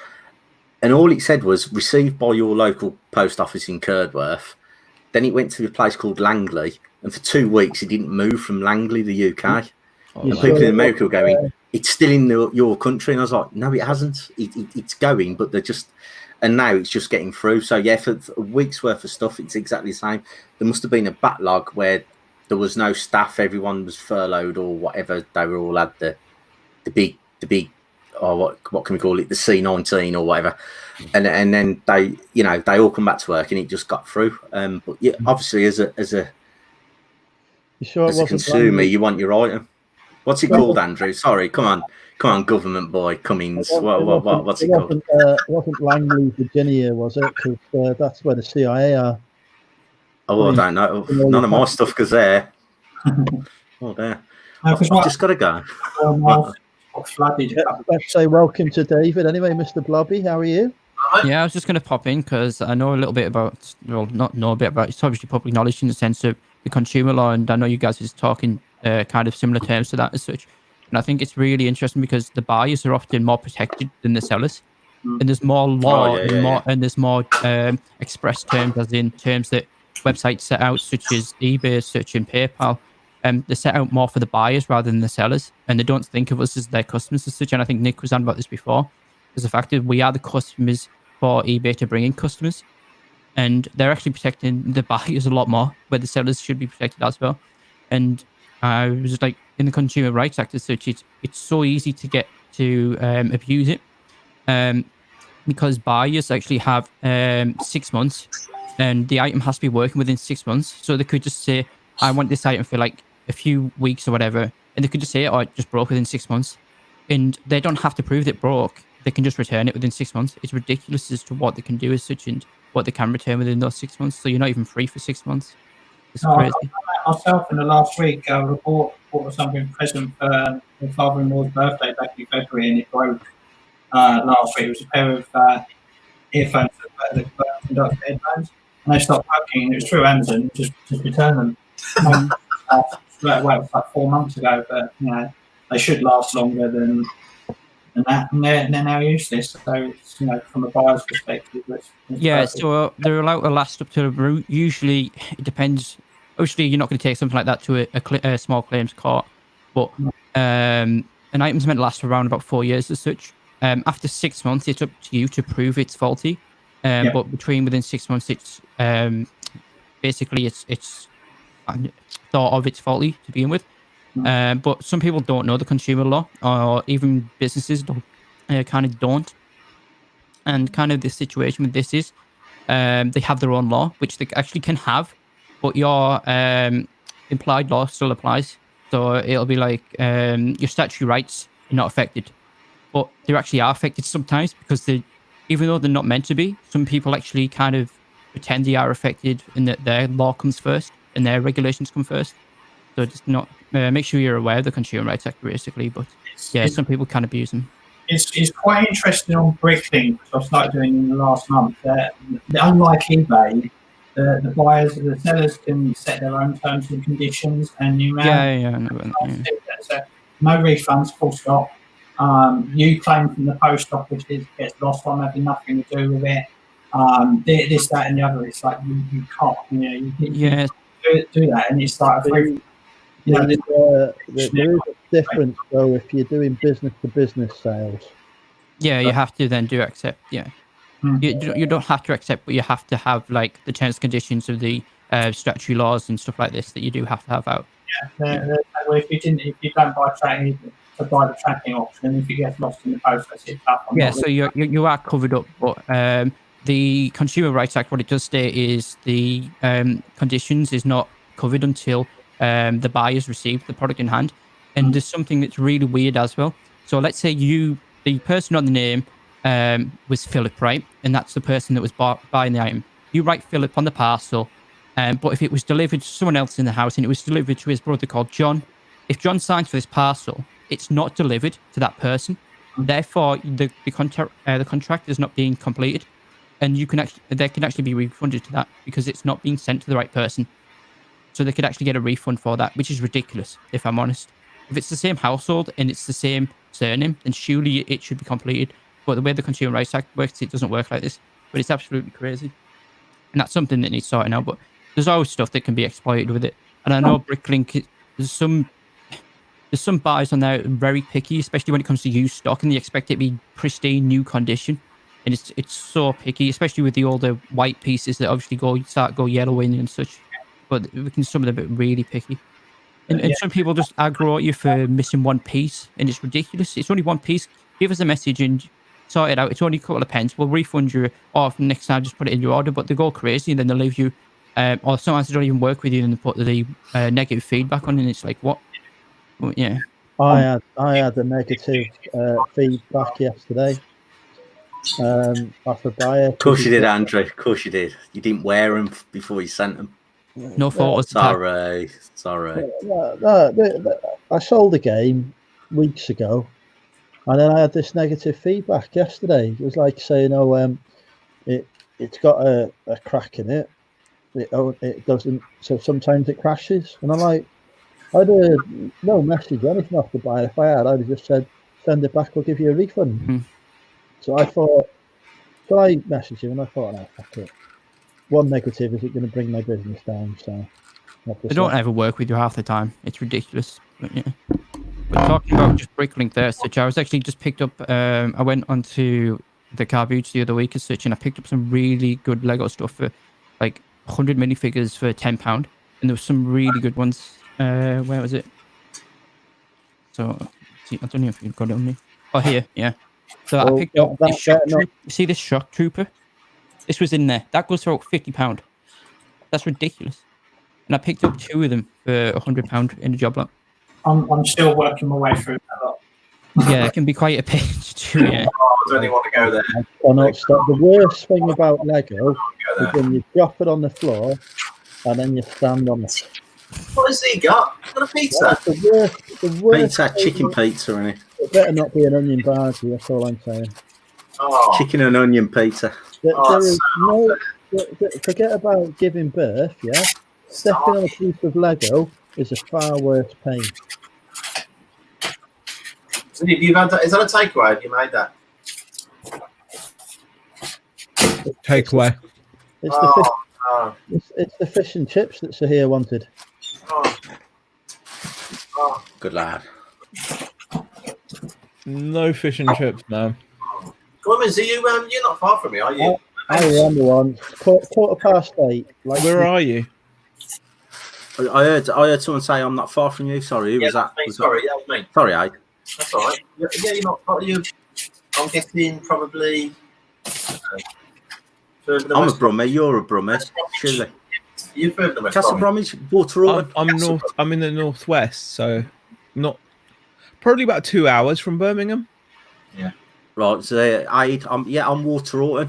and all it said was received by your local post office in Curdworth. Then it went to a place called Langley, and for 2 weeks it didn't move from Langley, the UK. And people in America were going, it's still in your country. And I was like, no, it hasn't. It's going, but they're just, and now it's just getting through. So yeah, for a week's worth of stuff, it's exactly the same. There must have been a backlog where there was no staff. Everyone was furloughed or whatever. They were all had the big, or what can we call it? The C-19 or whatever. And then they, you know, they all come back to work and it just got through. But yeah, obviously as a consumer, you want your item. What's it called, Andrew? Sorry, come on, government boy, Cummings. What's it called? It wasn't Langley, Virginia, was it? Because that's where the CIA are. Oh, I don't know. None of my stuff goes there. Oh, there. I've just got to go. Let's say welcome to David. Anyway, Mr. Blobby, how are you? Yeah, I was just going to pop in because I know a little bit about, well, not know a bit about, it's obviously public knowledge in the sense of the consumer law, and I know you guys are just talking kind of similar terms to that as such. And I think it's really interesting because the buyers are often more protected than the sellers, and there's more law and there's more express terms, as in terms that websites set out, such as eBay, such and PayPal. They're set out more for the buyers rather than the sellers, and they don't think of us as their customers as such. And I think Nick was on about this before. There's the fact that we are the customers for eBay to bring in customers, and they're actually protecting the buyers a lot more, where the sellers should be protected as well. And I was like, in the Consumer Rights Act as such, it's so easy to get to abuse it, because buyers actually have 6 months, and the item has to be working within 6 months. So they could just say, I want this item for like a few weeks or whatever, and they could just say, oh, it just broke within 6 months, and they don't have to prove it broke. They can just return it within 6 months. It's ridiculous as to what they can do as such and what they can return within those 6 months. So you're not even free for 6 months. It's crazy. Myself in the last week, I bought something present for my father-in-law's birthday back in February, and it broke last week. It was a pair of earphones, the conductor headphones, and they stopped working. And it was through Amazon. Just return them. Well, it was like 4 months ago, but you know they should last longer than that, and they're now useless. So it's, you know, from a buyer's perspective, it's perfect. So they're allowed to last up to usually it depends. Obviously, you're not going to take something like that to a small claims court, but an item's meant to last for around about 4 years as such. After 6 months, it's up to you to prove it's faulty. But within 6 months, it's basically it's thought of it's faulty to begin with. But some people don't know the consumer law, or even businesses don't. And kind of the situation with this is they have their own law, which they actually can have, but your implied law still applies. So it'll be like your statutory rights are not affected, but they actually are affected sometimes because even though they're not meant to be, some people actually kind of pretend they are affected and that their law comes first and their regulations come first. So just not make sure you're aware of the Consumer Rights Act, basically. But yeah, some people can abuse them. It's quite interesting on Bricklink, which I started doing in the last month. Unlike eBay, the buyers and the sellers can set their own terms and conditions, and you so no refunds, full stop. You claim from the post office, it gets lost on, having nothing to do with it. This, that, and the other. It's like you can't, you do that, and it's like a free. There is a difference though if you're doing business to business sales. Yeah, you have to then accept. Yeah, you don't have to accept, but you have to have like the terms and conditions of the statutory laws and stuff like this that you do have to have out. Well, if you don't buy tracking, to buy the tracking option, if you get lost in the post, that's it. So you are covered up, but the Consumer Rights Act, what it does state is the conditions is not covered until the buyer's received the product in hand. And there's something that's really weird as well. So let's say the person on the name was Philip, right? And that's the person that was buying the item. You write Philip on the parcel, but if it was delivered to someone else in the house and it was delivered to his brother called John, if John signs for this parcel, it's not delivered to that person. Therefore, the contract is not being completed, and they can actually be refunded to that because it's not being sent to the right person. So they could actually get a refund for that, which is ridiculous, if I'm honest. If it's the same household and it's the same surname, then surely it should be completed. But the way the Consumer Rights Act works, it doesn't work like this. But it's absolutely crazy. And that's something that needs sorting out. But there's always stuff that can be exploited with it. And I know Bricklink, there's some buyers on there very picky, especially when it comes to used stock, and they expect it to be pristine, new condition. And it's so picky, especially with the older white pieces that obviously start go yellowing and such. But some of them are really picky. And some people just aggro at you for missing one piece, and it's ridiculous. It's only one piece. Give us a message and sort it out. It's only a couple of pence. We'll refund you, or next time just put it in your order. But they go crazy, and then they leave you, or sometimes they don't even work with you, and they put the negative feedback on, and it's like, what? Well, yeah. I had a negative feedback yesterday off a buyer. Of course you did, Andrew. Of course you did. You didn't wear them before you sent them. No photos. Sorry. I sold a game weeks ago, and then I had this negative feedback yesterday. It was like saying, it's got a crack in it. It doesn't. So sometimes it crashes, and I'm like, I'd no message or anything off the buyer. If I had, I'd have just said, send it back. We'll give you a refund. Mm-hmm. So I thought, so I messaged him, and I thought, no, fuck it. One negative, is it going to bring my business down? So they don't ever work with you half the time. It's ridiculous. But yeah. But talking about just Bricklink there, such I was actually just picked up. I went onto the Car Boots the other week as such, and I picked up some really good Lego stuff for like 100 minifigures for £10, and there were some really good ones. Where was it? So see, I don't know if you've got it on me. Oh, here, yeah. So I picked up this shock trooper. You see this shock trooper? This was in there. That goes for about £50. That's ridiculous. And I picked up 2 of them for £100 in a job lot. I'm still working my way through that lot. Yeah, it can be quite a pinch too. Yeah. I don't want to go there. The worst thing about Lego is when you drop it on the floor and then you stand on it. What has he got? He's got a pizza. The worst Pizza, chicken pizza in it. It better not be an onion bhaji, that's all I'm saying. Oh. Chicken and onion pizza. There is no, forget about giving birth, yeah? Stepping on a piece of Lego is a far worse pain. So you've had that, is that a takeaway? Have you made that? Takeaway. It's the fish and chips that's here wanted. Good lad. No fish and chips, no. Come on, Z, you're not far from me, are you? I am the one. Quarter past 8. Where are you? I heard someone say I'm not far from you. Sorry, who was that? Sorry, that was me. Sorry, I. That's all right. Yeah, you're not far. I'm guessing probably. I'm a Brummie. You're a Brummie. Surely. You're further west. Castle Bromwich, Waterloo. I'm in the northwest, so not probably about 2 hours from Birmingham. Yeah. Right. So I'm Waterloo.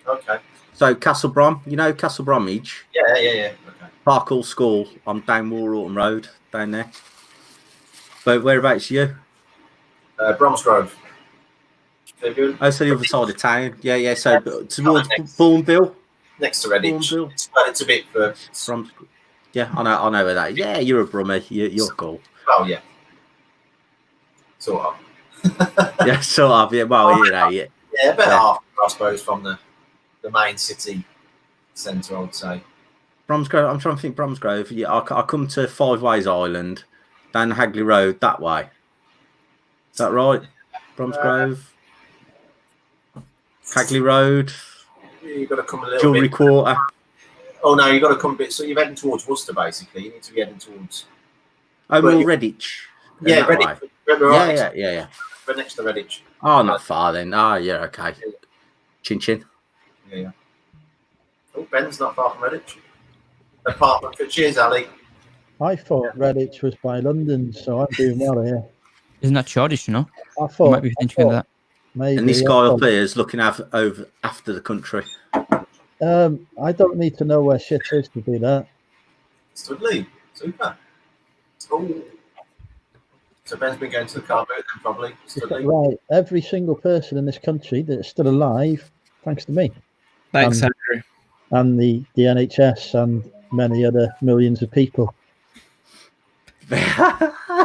Okay. So Castle Brom, you know Castle Bromwich. Yeah. Okay. Parkhall School. I'm down Waraughton Road, down there. But whereabouts are you? Bromsgrove. Oh, so the other side of town. Yeah. So towards Bourneville. Next to Redditch. Bourneville. It's a bit for. Yeah, I know where that is. Yeah, you're a Brummie. You're cool. Oh yeah. Sort of. Yeah, sort of. Yeah. Well, yeah. Yeah, about half, I suppose, from the main city centre, I would say. Bromsgrove. I'm trying to think. Bromsgrove. Yeah, I come to Five Ways Island, down Hagley Road that way. Is that right? Bromsgrove, Hagley Road. You've got to come a little Jewellery bit. Quarter. Oh no, you've got to come a bit. So you're heading towards Worcester, basically. You need to be heading towards. Oh, more Redditch. Yeah, Redditch. Yeah. But next to Redditch. Oh, not far then. Oh, yeah, okay. Chin chin. Yeah. Oh, Ben's not far from Redditch. Apartment for cheers, Ali. I thought Redditch was by London, so I'm doing well here. Isn't that Shoreditch, you know? I You thought, might be thinking of that. maybe. And this yeah, guy up but, here is looking over after the country. I don't need to know where shit is to do that. Studley. Super. Oh. So Ben's been going to the car boot then, probably. Studley. Right, every single person in this country that's still alive, thanks to me. Thanks, Um, Andrew. And the NHS and many other millions of people.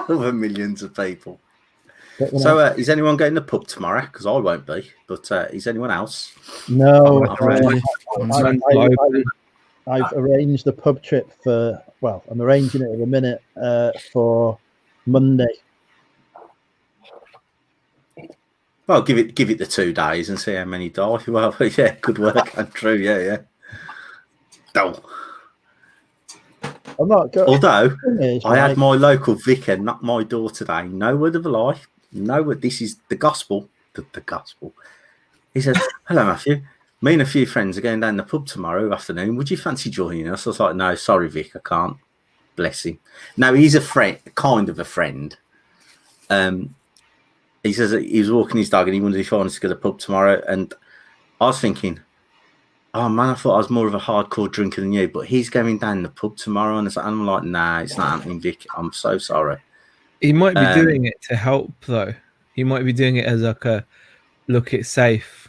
Over millions of people. But, you So, know, is anyone going to the pub tomorrow? Because I won't be. But is anyone else? no, I'm ready. I've arranged a pub trip for, well, I'm arranging it at the minute for Monday. Well, give it the 2 days and see how many die. Well, yeah, good work, Andrew. Yeah. Oh. I'm not going. Although I had my local vicar knock my door today. No word of a lie. No word. This is the gospel. The gospel. He said, "Hello, Matthew. Me and a few friends are going down the pub tomorrow afternoon. Would you fancy joining us?" I was like, "No, sorry, Vic, I can't." Bless him. No, he's a friend, kind of a friend. He says that he was walking his dog and he wondered if I wanted to go to the pub tomorrow. And I was thinking, oh man, I thought I was more of a hardcore drinker than you, but he's going down the pub tomorrow. And I'm like, nah, it's not happening, Vic. I'm so sorry. He might be doing it to help, though. He might be doing it as like a look, it's safe.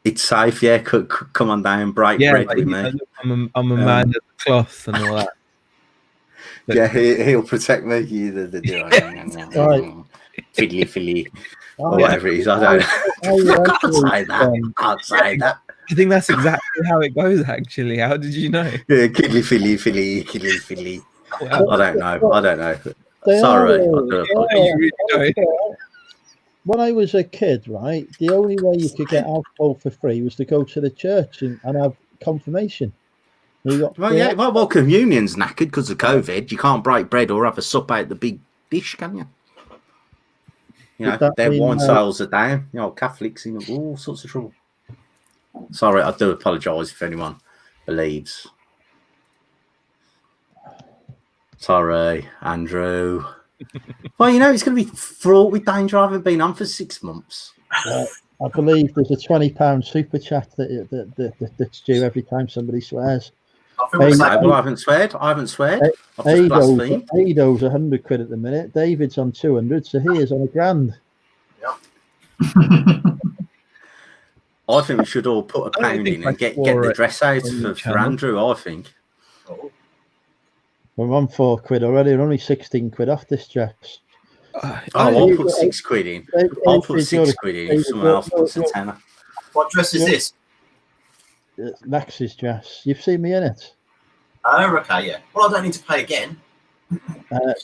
It's safe, yeah. Come on down, break bread like, with me. Know, look, I'm a man of the cloth and all that. But, yeah, he'll protect me. Fiddly, or whatever it is. I don't know. I can't say that. I can't say that. I think that's exactly how it goes, actually. How did you know? Yeah, fiddly. Well, I don't know. Sorry. When I was a kid, right, the only way you could get alcohol for free was to go to the church and have confirmation. Well, communion's knackered because of COVID. You can't break bread or have a sup out the big dish, can you? You know, their wine sales are down. You know, Catholics in all sorts of trouble. Sorry, I do apologise if anyone believes. Sorry, Andrew. Well, you know, it's going to be fraught with danger. I haven't been on for 6 months. I believe there's a £20 super chat that's due every time somebody swears. I haven't sweared. I've just blasphemed. Ado's 100 quid at the minute. David's on 200, so he is on £1,000. Yeah. I think we should all put a pound in and get the dress out for Andrew, I think. Oh. We're on 4 quid already. We're only 16 quid off this dress. I'll put 6 quid in. I'll put 6 quid in if someone else puts a tenner. What dress is this? It's Max's dress. You've seen me in it. Oh, okay, yeah. Well, I don't need to pay again.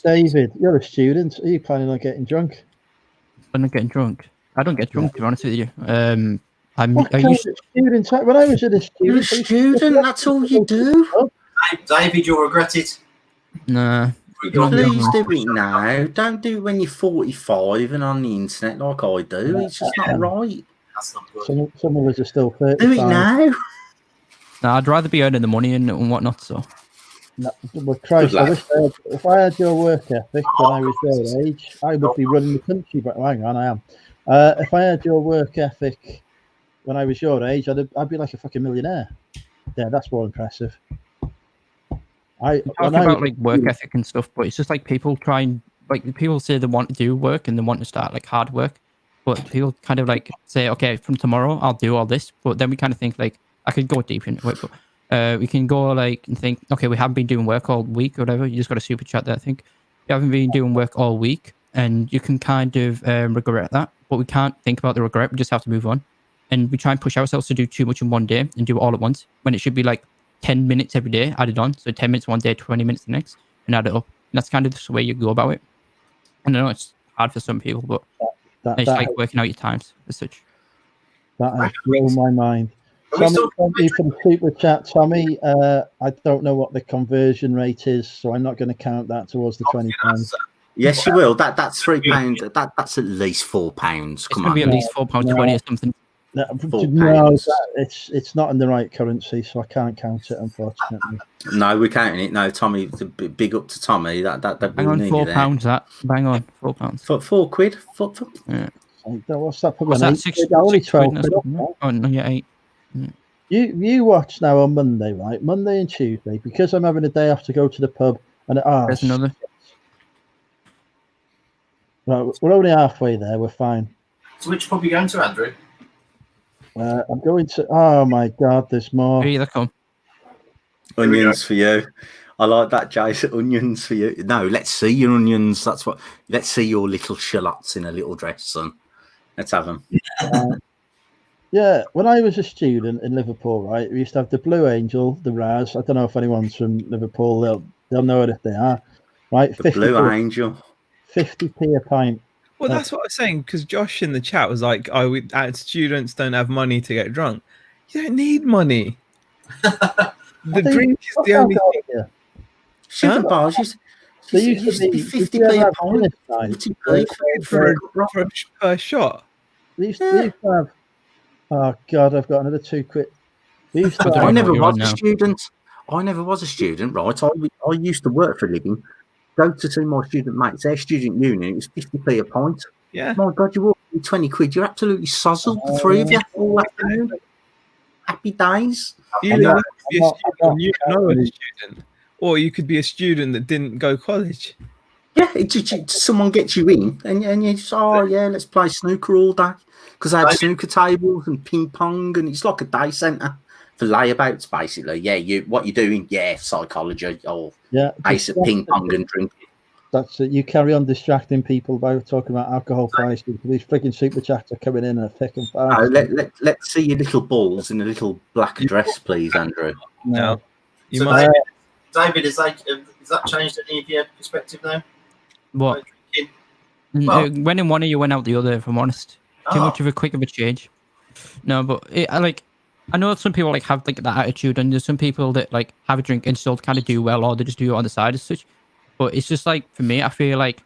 David, you're a student. Are you planning on getting drunk? I'm not getting drunk. I don't get drunk, to be honest with you. What kind of student? When I was a student, you're a student. That's all you do. David, you'll regret it. Nah. Please do it now. Don't do it when you're 45 and on the internet like I do. It's just not right. That's not good. Some of us are still 35. Do it now. Nah, I'd rather be earning the money and whatnot. So. No, well, Christ, I wish if I had your work ethic when I was your age, I would be running the country. But hang on, I am. If I had your work ethic when I was your age, I'd be like a fucking millionaire. Yeah, that's more impressive. Talking about like work ethic and stuff, but it's just like people people say they want to do work and they want to start like hard work, but people kind of like say, okay, from tomorrow I'll do all this, but then we kind of think like I could go deep into it, but we can go like and think, okay, we haven't been doing work all week or whatever. You just got a super chat there. I think you haven't been doing work all week, and you can kind of regret that, but we can't think about the regret. We just have to move on, and we try and push ourselves to do too much in one day and do it all at once when it should be like 10 minutes every day added on. So 10 minutes one day, 20 minutes the next, and add it up. And that's kind of the way you go about it. And I know it's hard for some people, but it's like working out your times as such. That has blown my mind. Tommy, thank you for the super chat, Tommy. I don't know what the conversion rate is, so I'm not going to count that towards the £20. Yes, you will. That's £3. That's at least £4. It's going to be at least £4.20 or something. No, £4. it's not in the right currency, so I can't count it, unfortunately. No, we're counting it. No, Tommy, the big up to Tommy. That Bang on, £4. That bang on, £4. For £4. Yeah. What's that? Probably What's an that? 8 Six quid, only quid 12 or quid. something, Off, right? Oh no, yeah, 8. You watch now on Monday, right? Monday and Tuesday, because I'm having a day off to go to the pub, and There's another. Right, we're only halfway there. We're fine. So which pub are you going to, Andrew? I'm going to. Oh my God, there's more. Here they come. Onions for you. I like that, Jason. Onions for you. No, let's see your onions. That's what. Let's see your little shallots in a little dress, son. Let's have them. Yeah, when I was a student in Liverpool, right, we used to have the Blue Angel, the Raz. I don't know if anyone's from Liverpool. They'll know it if they are. Right, The Blue Angel. 50p a pint. Well, that's what I was saying, because Josh in the chat was like, "Oh, students don't have money to get drunk." You don't need money. The drink is the only thing. Yeah. Sugar bars used They used to be 50p a pint. per shot. They used to have. Oh God, I've got another 2 quid. They used to I have, never was a now. student. I never was a student, right? I used to work for a living. Go to see my student mates, their student union, it was 50p a pint. Yeah. My God, you're all 20 quid. You're absolutely sozzled, the three of you, all afternoon. Happy days. You know a student, or you could be a student that didn't go college. Yeah, someone gets you in, and you just, let's play snooker all day. Because I had snooker tables and ping pong, and it's like a day centre for layabouts, basically. Yeah, what you're doing? Yeah, psychology, or ace of ping pong and drinking. That's it. You carry on distracting people by talking about alcohol prices. These freaking super chats are coming in and thick and fast. No, let's see your little balls in a little black dress, please, Andrew. No, you So might. David, has that changed any of your perspective now? What? Drinking? Well- When in one of you went out the other, if I'm honest. Too Oh. much of a quick of a change. No, but I know some people have that attitude, and there's some people that have a drink and still kind of do well, or they just do it on the side as such. But it's just for me, I feel like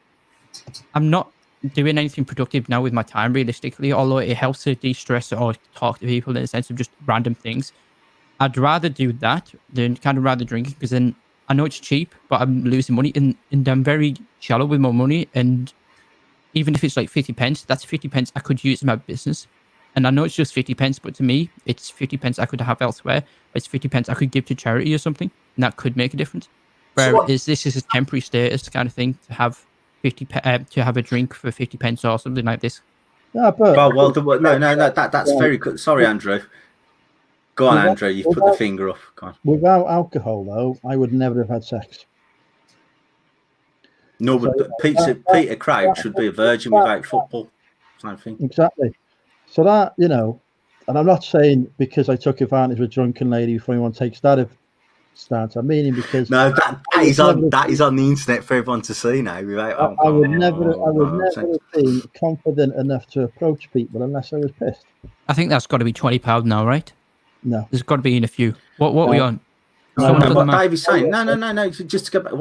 I'm not doing anything productive now with my time, realistically, although it helps to de-stress or talk to people in the sense of just random things. I'd rather do that than kind of rather drinking, because then I know it's cheap, but I'm losing money, and I'm very shallow with my money. And even if it's 50 pence, that's 50 pence I could use in my business. And I know it's just 50 pence, but to me, it's 50 pence I could have elsewhere. It's 50 pence I could give to charity or something, and that could make a difference. Whereas this is a temporary status kind of thing to have to have a drink for 50 pence or something like this. Yeah, but that's very good. Sorry, Andrew. Go on, Andrew. You've put the finger up. Go on. Without alcohol, though, I would never have had sex. No, but Peter Crouch should be a virgin without football. Same thing. Exactly. So that, and I'm not saying because I took advantage of a drunken lady before anyone takes that stance. I'm meaning because no, that is on the internet for everyone to see now. Without I would never have been confident enough to approach people unless I was pissed. I think that's got to be £20 now, right? No, there's got to be in a few. What are we on? What David's saying? No. Just to go back,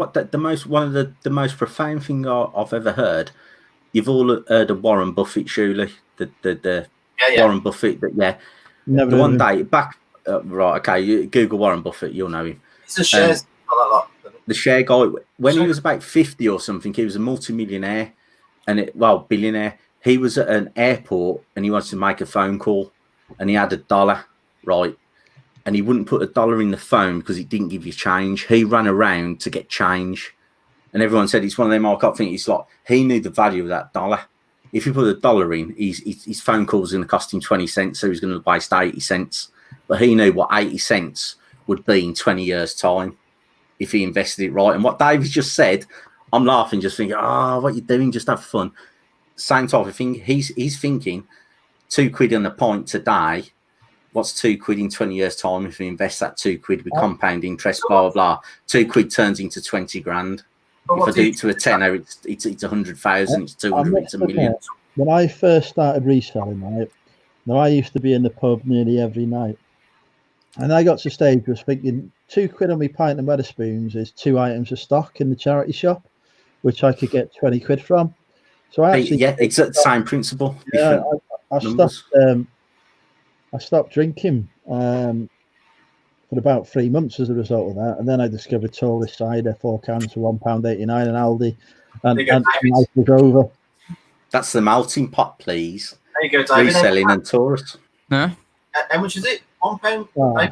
one of the most profound thing I've ever heard. You've all heard of Warren Buffett, surely. The Warren Buffett. Never. The one day back. Right. Okay. You Google Warren Buffett. You'll know him. It's the shares. The share guy. When he was about 50 or something, he was a multi-millionaire billionaire. He was at an airport and he wanted to make a phone call, and he had $1, right? And he wouldn't put $1 in the phone because it didn't give you change. He ran around to get change. And everyone said it's one of them. I can't think. It's like he knew the value of that $1. If you put $1 in, his phone call was going to cost him 20 cents, so he's going to waste 80 cents. But he knew what 80 cents would be in 20 years' time if he invested it right. And what David just said, I'm laughing, just thinking, what you doing? Just have fun. Same type of thing. He's thinking £2 on a pint today. What's £2 in 20 years' time if we invest that £2 with compound interest, blah, blah, blah. £2 turns into 20 grand. If I do it to a tenner, it's 100,000, it's 200, it's a million. When I first started reselling, right, now I used to be in the pub nearly every night. And I got to the stage where I was thinking £2 on my pint and Wetherspoons is 2 items of stock in the charity shop, which I could get 20 quid from. So I actually, it's the same principle. Yeah, I stopped. I stopped drinking for about 3 months as a result of that, and then I discovered Tourist cider, 4 cans for £1.89 in Aldi, and life was over. That's the melting pot, please. There you go, David. Reselling and Taurus. No? How much is it? £1? Oh, I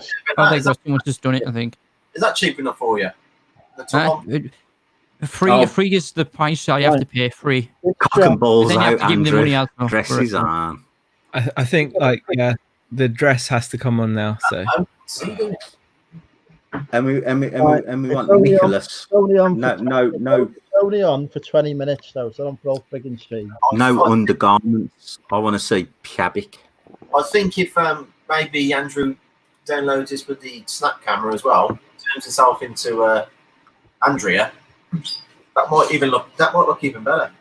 think someone's just done it, I think. Is that cheap enough for you? Free is the price I have to pay, free. Cock and balls Then you have out, to give them the money Andrew. as well. Dresses on. I think the dress has to come on now. So And we want only Nicholas. only on No only on for 20 minutes though, so don't roll frigging stream. undergarments. I want to see Piabic. I think if maybe Andrew downloads this with the snap camera as well, turns himself into Andrea, that might look even better.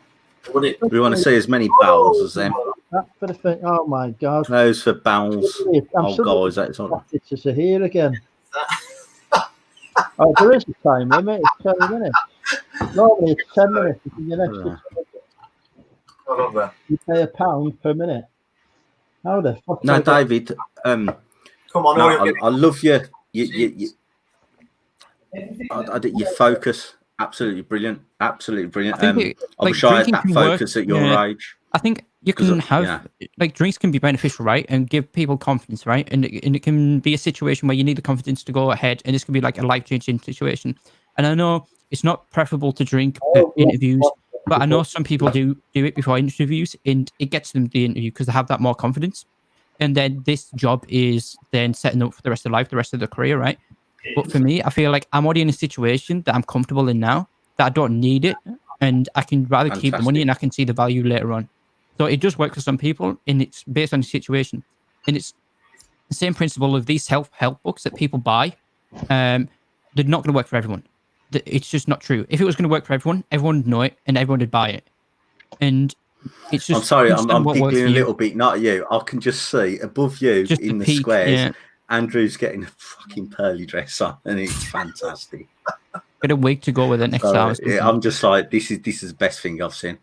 Would it? We want to see as many bowels as them. That for the thing. Oh my god. Those for bowels. I'm Oh, guys, that's on. It's here again. Oh, there is a time limit. It's 10 minutes. Normally it's 10 minutes. If you get extra, I love that. you pay £1 per minute. How the fuck? No, David. Come on, No, I love you. You focus. Absolutely brilliant. Absolutely brilliant. I wish I had that focus at your age. I think you can have like drinks can be beneficial, right, and give people confidence, right, and it can be a situation where you need the confidence to go ahead, and this can be like a life-changing situation. And I know it's not preferable to drink at interviews, but I know some people do it before interviews, and it gets them the interview because they have that more confidence. And then this job is then setting up for the rest of life, the rest of their career, right? But for me, I feel like I'm already in a situation that I'm comfortable in now, that I don't need it, and I can rather keep the money and I can see the value later on. So it does work for some people, and it's based on the situation. And it's the same principle of these self-help books that people buy. They're not going to work for everyone. It's just not true. If it was going to work for everyone, everyone would know it and everyone would buy it. And it's just. I'm sorry, I'm giggling a little bit, not you. I can just see above you just in the peak, squares. Yeah. Andrew's getting a fucking pearly dress on, and it's fantastic. Got a week to go with it next hour. Yeah, I'm just like, this is the best thing I've seen.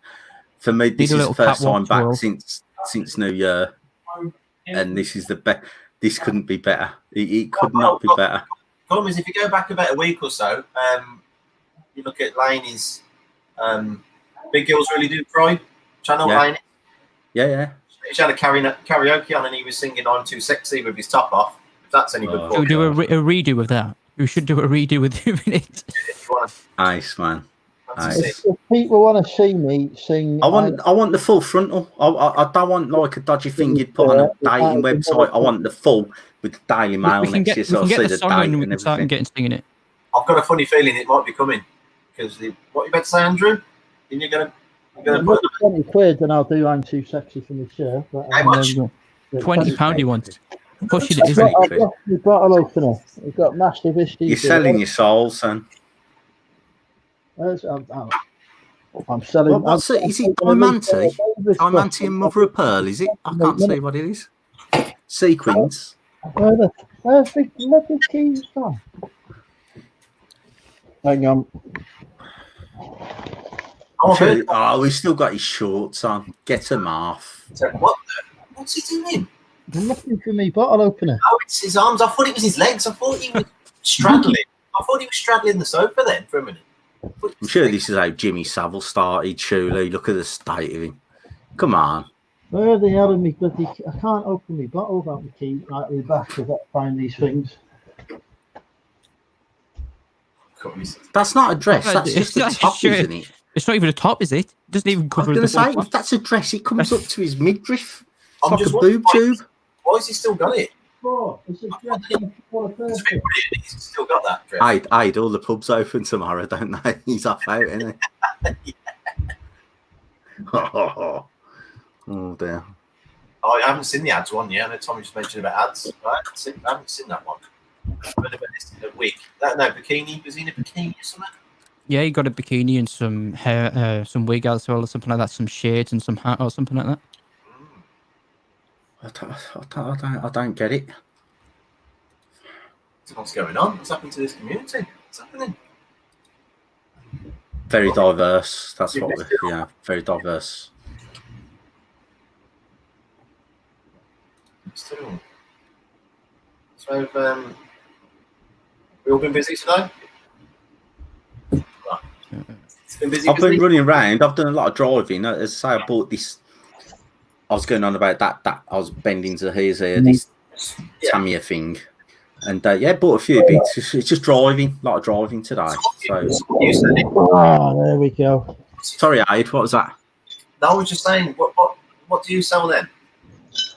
For me, this is the first time back since New Year, and this is the best. This couldn't be better. It could not be better. Problem is, if you go back about a week or so, you look at Laney's Big Girls Really Do Cry channel. Laney. Yeah. He had a karaoke on, and he was singing "I'm Too Sexy" with his top off. If that's any good. Should we do a redo of that? We should do a redo with 2 minutes. Nice, man. Nice. If people want to see me sing, I want the full frontal. I don't want like a dodgy thing you'd put on a dating website. I want the full with the Daily Mail next to you, so I'll see the date and everything. Start getting singing it. I've got a funny feeling it might be coming because what you about to say, Andrew? You're gonna put 20 quid, and I'll do "I'm Too Sexy" for my share. How much? £20 he wants. Pushing it, isn't it? I've got the bottle opener. We've got massive issues. You're selling your soul, son. I'm selling. Is it Diamante? Diamante and Mother of Pearl, is it? I can't see what it is. Sequins. Where's the bloody keys from? Hang on. We've still got his shorts on. Get him off. What's he doing? I'm looking for me bottle opener. Oh, it's his arms. I thought it was his legs. I thought he was straddling. The sofa then for a minute. I'm sure this is how Jimmy Savile started, surely. Look at the state of him. Come on. Where the hell are me bloody... I can't open my bottle without the key right at the back. I've got to find these things. That's not a dress. That's just a top, isn't it? It's not even a top, is it? It doesn't even cover the top. If that's a dress, it comes up to his midriff. It's like a boob tube. Why has he still got it? It's a dress. It's he's still got that dress. I'd all the pubs open tomorrow, don't they? He's off out, isn't he? Oh dear. I haven't seen the ads one yet. I know Tommy just mentioned about ads. I haven't seen that one. I've heard about this in a week. Bikini. Was he in a bikini or something? Yeah, he got a bikini and some hair, some wig as well, or something like that, some shades and some hat or something like that. I don't get it. What's going on? What's happened to this community? What's happening? Very diverse. That's what we're, very diverse. So we all been busy today. It's been busy. I've been running around. I've done a lot of driving. As I say, I bought this. I was going on about that. I was bending to this Tamiya thing, and bought a few bits. It's just driving, a lot of driving today. So there we go. sorry, Aid. What was that? No, I was just saying. What do you sell then?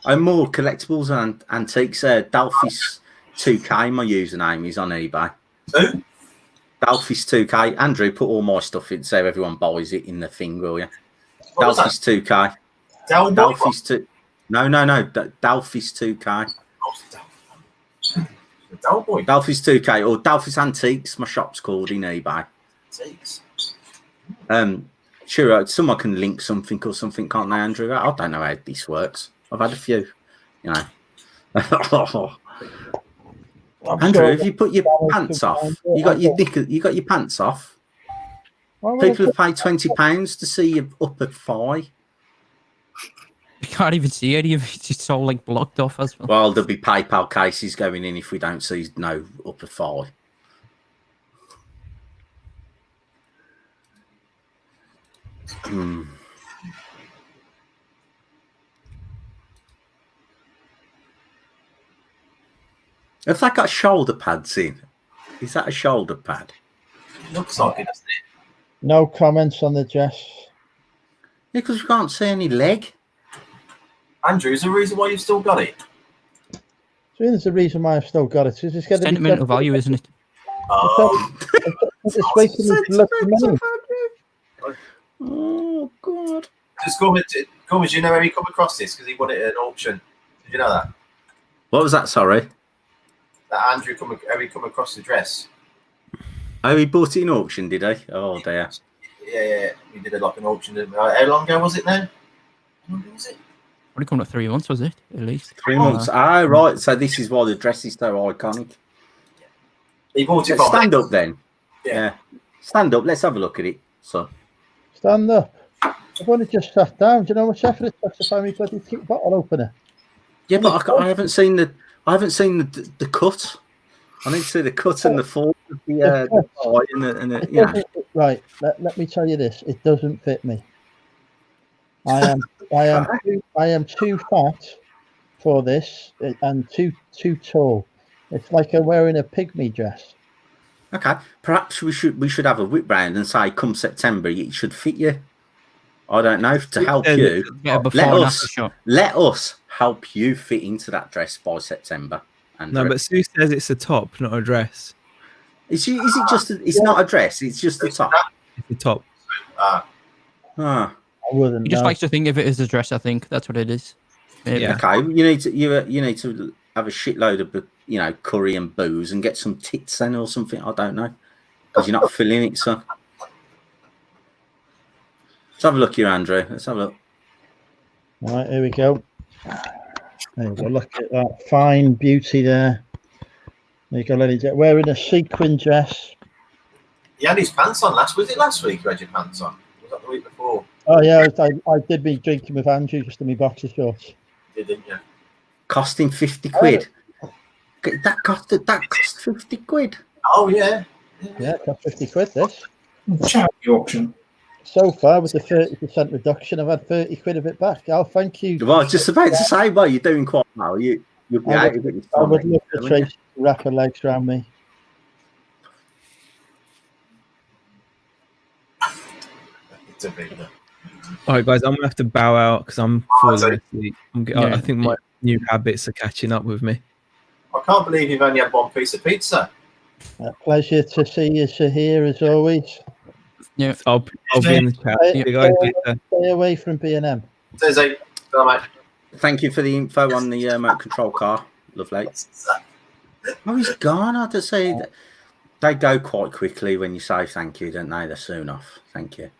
I'm more collectibles and antiques. Dalphis 2K, my username is on eBay. Who? Dalphis 2K. Andrew, put all my stuff in so everyone buys it in the thing, will you? What was that? Dalphis 2K. Dalphis. 2. No. Dalphis 2K. Dalboy. Dalphis 2K or Dalphis Antiques. My shop's called in eBay. Antiques. Sure, someone can link something or something, can't they, Andrew? I don't know how this works. I've had a few, you know. Andrew, have you put your pants off? You got your knickers, you got your pants off? People have paid £20 to see your upper thigh. You can't even see any of it. It's all like blocked off as well. Well, there'll be PayPal cases going in if we don't see no upper thigh. Have they got shoulder pads in? Is that a shoulder pad? Looks like it, doesn't it? No comments on the dress. Yeah, because we can't see any leg. Andrew, is there a reason why you've still got it? So there's a reason why I've still got it. It's just Sentimental value, isn't it? It's making me look money. Oh, God. Just Gomez, do you know how he come across this? Because he won it at an auction. Did you know that? What was that, sorry? That Andrew how he come across the dress. Oh, he bought it in auction, did he? Oh, dear. Yeah. We did it like an auction. How long ago was it now? How long ago was it? Probably coming up 3 months, was it? At least 3 months. Oh, right. So this is why the dress is so iconic. He bought it Let's from stand up then. Yeah. Stand up. Let's have a look at it. So. Stand up. I've only just sat down. Do you know how much effort it took to find me bloody bottle opener? Yeah, but I haven't seen the cut. I need to see the cut and the form of the tie and the you know. Right. Let me tell you this. It doesn't fit me. I am too fat for this and too tall. It's like I'm wearing a pygmy dress. Okay, perhaps we should have a whip round and say, come September, it should fit you. I don't know, to help you. Let us help you fit into that dress by September. Andrew. No, but Sue says it's a top, not a dress. Is it just? It's not a dress. It's just the top. It's a top. I wouldn't. He just know. likes to think of it as a dress. I think that's what it is. Maybe. Yeah. Okay, you need to have a shitload of curry and booze and get some tits then or something. I don't know, because you're not feeling it, so. Let's have a look here, Andrew. Let's have a look. All right, here we go. There we go. Look at that fine beauty there. There you go, ladies. Wearing a sequin dress. He had his pants on last week. You had your pants on. Was that the week before? Oh yeah, I did be drinking with Andrew just in my boxer shorts. You did, didn't you? Costing 50 quid. That cost 50 quid. Oh yeah. Yeah, it cost 50 quid this. Charity auction. So far, with the 30% reduction, I've had 30 quid of it back. Oh, thank you. Well, I was just about to say, well, you're doing quite well. You'll be out of it. I would love to Tracy to wrap her legs around me. It's a big one. All right, guys, I'm gonna have to bow out because I'm falling sorry. asleep. I think my new habits are catching up with me. I can't believe you've only had one piece of pizza. Pleasure to see you, Shahir, as always. Yeah. I'll be in the chat. See you guys later. Stay away from B&M. Says a mate. Thank you for the info on the remote control car. Lovely. Oh, he's gone. I have to say that they go quite quickly when you say thank you, don't they? They're soon off. Thank you.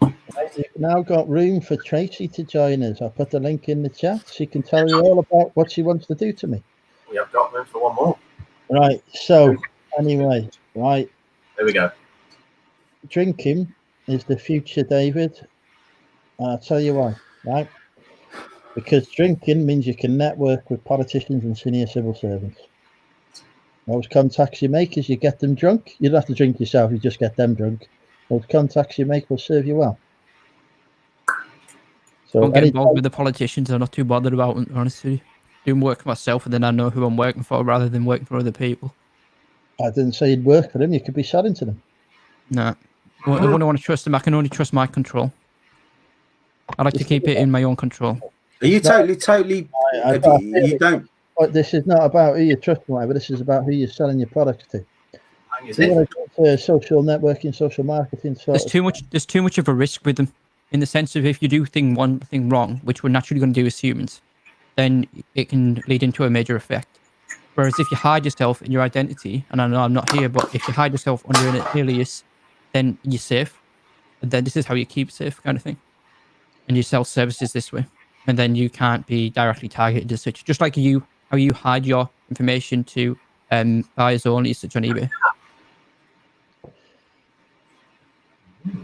You've now got room for Tracy to join us. I'll put the link in the chat. She can tell you all about what she wants to do to me. We have got room for one more. Right. So, anyway, right. There we go. Drinking is the future, David. I'll tell you why. Right. Because drinking means you can network with politicians and senior civil servants. Those contacts you make as you get them drunk. You don't have to drink yourself, you just get them drunk. Those contacts you make will serve you well. So Don't get any involved with the politicians. I'm not too bothered about it, honestly. Doing work for myself, and then I know who I'm working for rather than working for other people. I didn't say you'd work for them, you could be selling to them. Nah. I wouldn't want to trust them. I can only trust my control. I like to keep it in my own control. Are you totally? You don't. But this is not about who you trust, but this is about who you're selling your products to. Is You it? want to go to social networking, social marketing. There's too much of a risk with them, in the sense of if you do one thing wrong, which we're naturally going to do as humans, then it can lead into a major effect. Whereas if you hide yourself in your identity, and I know I'm not here, but if you hide yourself under an alias, then you're safe. And then this is how you keep safe, kind of thing. And you sell services this way, and then you can't be directly targeted as such. Just like how you hide your information to buyers only, such on eBay.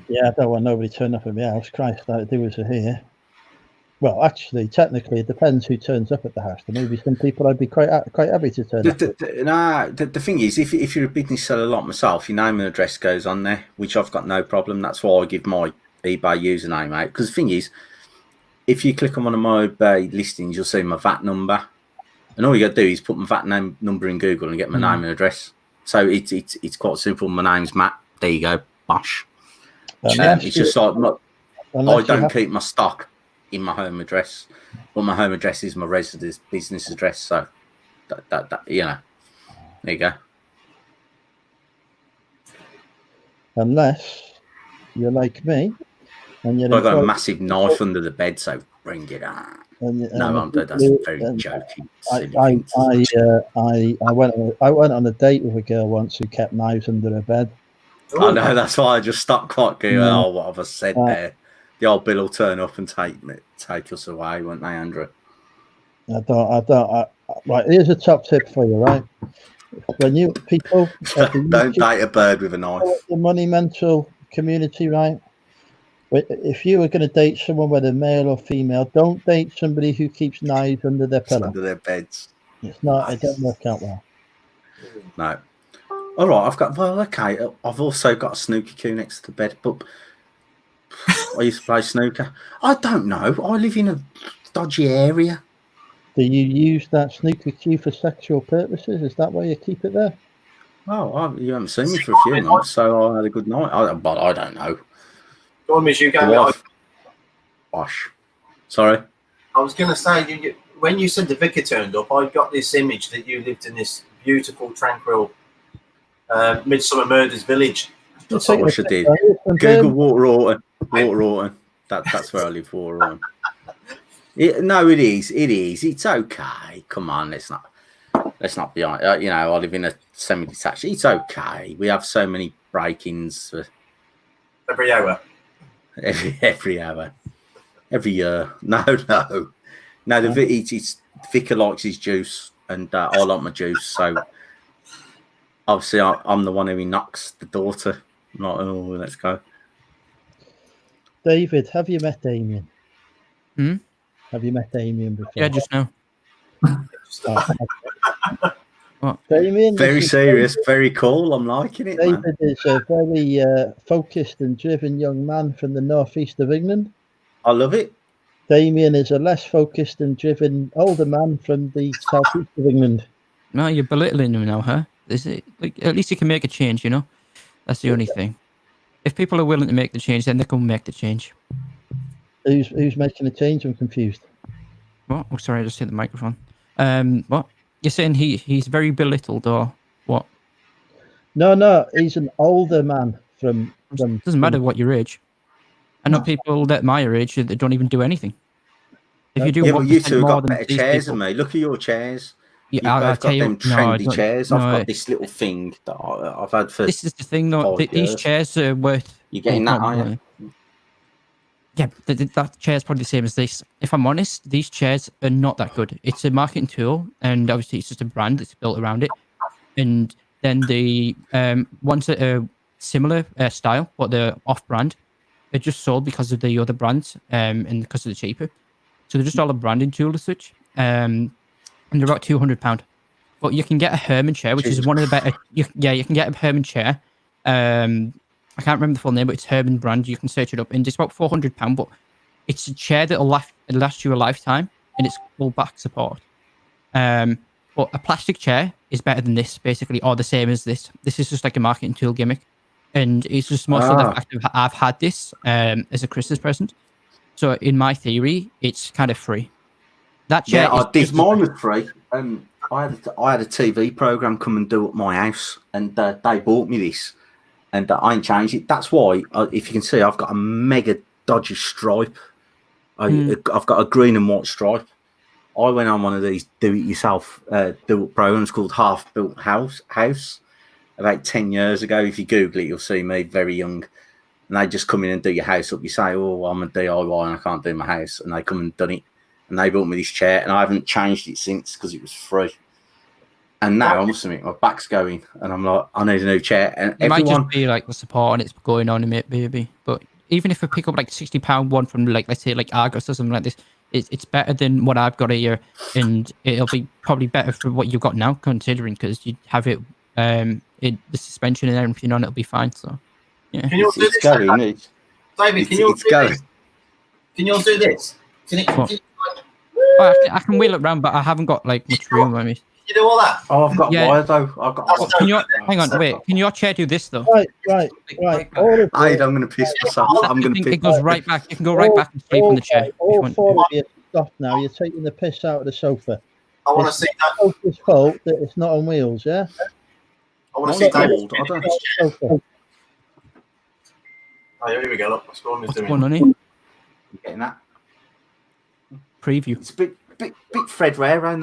Yeah, I don't want nobody turning up at my house. Christ, I do as I hear. Well, actually, technically, it depends who turns up at the house. There may be some people I'd be quite happy to turn up. The thing is, if you're a business seller like myself, your name and address goes on there, which I've got no problem. That's why I give my eBay username out. Because the thing is, if you click on one of my eBay listings, you'll see my VAT number, and all you got to do is put my VAT number in Google and get my name and address. So it's quite simple. My name's Matt. There you go. Bosh. It's just like I don't keep my stock in my home address, but my home address is my residence business address. So that you know, there you go. Unless you're like me, and you're I got a massive knife under the bed, so bring it on. No, that's very joking. I went on a date with a girl once who kept knives under her bed. I know, that's why I just stopped quite going. Oh, what have I said there? The old Bill will turn up and take us away, won't they, Andrew? Right, here's a top tip for you, right? When you people don't date a bird with a knife. The money mental community, right? If you were going to date someone, whether male or female, don't date somebody who keeps knives under their pillow. Under their beds. It's not. It doesn't work out well. No. All right. I've also got a snooker cue next to the bed, but I used to play snooker. I don't know. I live in a dodgy area. Do you use that snooker cue for sexual purposes? Is that why you keep it there? Oh, you haven't seen me for a few months, so I had a good night. But I don't know. Go on, Miss, you go. Gosh. Sorry? I was going to say, when you said the vicar turned up, I got this image that you lived in this beautiful, tranquil Midsummer Murders village. That's what I wish I did. Google Water Orton. That's where I live, Water Orton. No, it is. It's okay. Come on, let's not be on. I live in a semi-detached. It's okay. We have so many break-ins every hour. Every hour. Every year. No. It's Vicar likes his juice, and I like my juice. So obviously, I'm the one who knocks the door to. Not, oh, let's go. David, have you met Damien? Have you met Damien before? Yeah, just now. What? Damien, very serious, very cool. I'm liking it. David is a very focused and driven young man from the northeast of England. I love it. Damien is a less focused and driven older man from the southeast of England. No, you're belittling him now, huh? Is it like at least you can make a change, you know? That's the only thing. If people are willing to make the change, then they can make the change. Who's making the change? I'm confused. What? Oh, sorry, I just hit the microphone. What? You're saying he's very belittled, or what? No, he's an older man from. Doesn't matter what your age. I know people that my age that don't even do anything. If you do, yeah, but you two have got better chairs than me. Look at your chairs. Yeah, You've both got them trendy chairs. I've no, got this little thing that I've had for. This is the thing, though. These chairs are worth. You're getting that, aren't you? Yeah, that chair's probably the same as this. If I'm honest, these chairs are not that good. It's a marketing tool, and obviously it's just a brand that's built around it. And then the ones that are similar style, but they're off-brand, they're just sold because of the other brands and because of the cheaper. So they're just all a branding tool as such. And they're about £200. But you can get a Herman chair, which is one of the better. You can get a Herman chair. I can't remember the full name, but it's Herman brand. You can search it up, and it's about £400. But it's a chair that'll last you a lifetime, and it's full back support. But a plastic chair is better than this, basically, or the same as this. This is just like a marketing tool gimmick, and it's just more so the fact that I've had this as a Christmas present. So in my theory, it's kind of free. That chair. Yeah, mine was free. I had a TV program come and do at my house, and they bought me this, and I ain't changed it. That's why, if you can see, I've got a mega dodgy stripe. I've got a green and white stripe. I went on one of these do-it-yourself programs called Half Built House about 10 years ago. If you Google it, you'll see me very young. And they just come in and do your house up. You say, oh, I'm a DIY and I can't do my house. And they come and done it. And they bought me this chair. And I haven't changed it since because it was free. And now, I must admit, my back's going. And I'm like, I need a new chair. And it might just be like the support and it's going on a bit, maybe. But even if I pick up like £60 one from, like, let's say, like Argos or something like this, it's better than what I've got here, and it'll be probably better for what you've got now, considering, because you have it, the suspension and everything on, it'll be fine. So, yeah. Can you all do this? David, can you all do this? Can you all do this? I can wheel it around, but I haven't got like much room. I mean, you do all that? Oh, I've got wire though. I've got. Hang on, wait. Can your chair do this though? Right. I'm going to piss myself. I'm going to piss. It goes right back. You can go right back and sleep on the chair. All four of you, stop now. You're taking the piss out of the sofa. I want to see that. It's the sofa's fault that it's not on wheels, yeah? I want to see David. Sofa. Oh, here we go. Look, what's going on You getting that? Preview. It's a bit Fred Rare around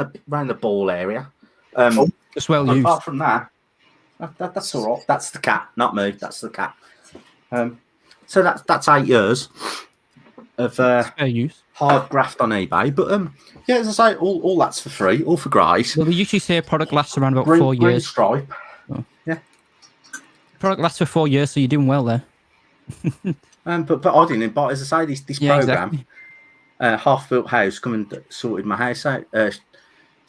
the ball area. As well used. Apart from that's all right. That's the cat, not me. That's the cat. So that's 8 years of fair use. Hard graft on eBay. But yeah, as I say, all that's for free, all for grace. Well, they usually say a product lasts around about 4 years. Green stripe. Oh. Yeah. Product lasts for 4 years, so you're doing well there. But I didn't. But as I say, this program. Exactly. Half Built House come and sorted my house out.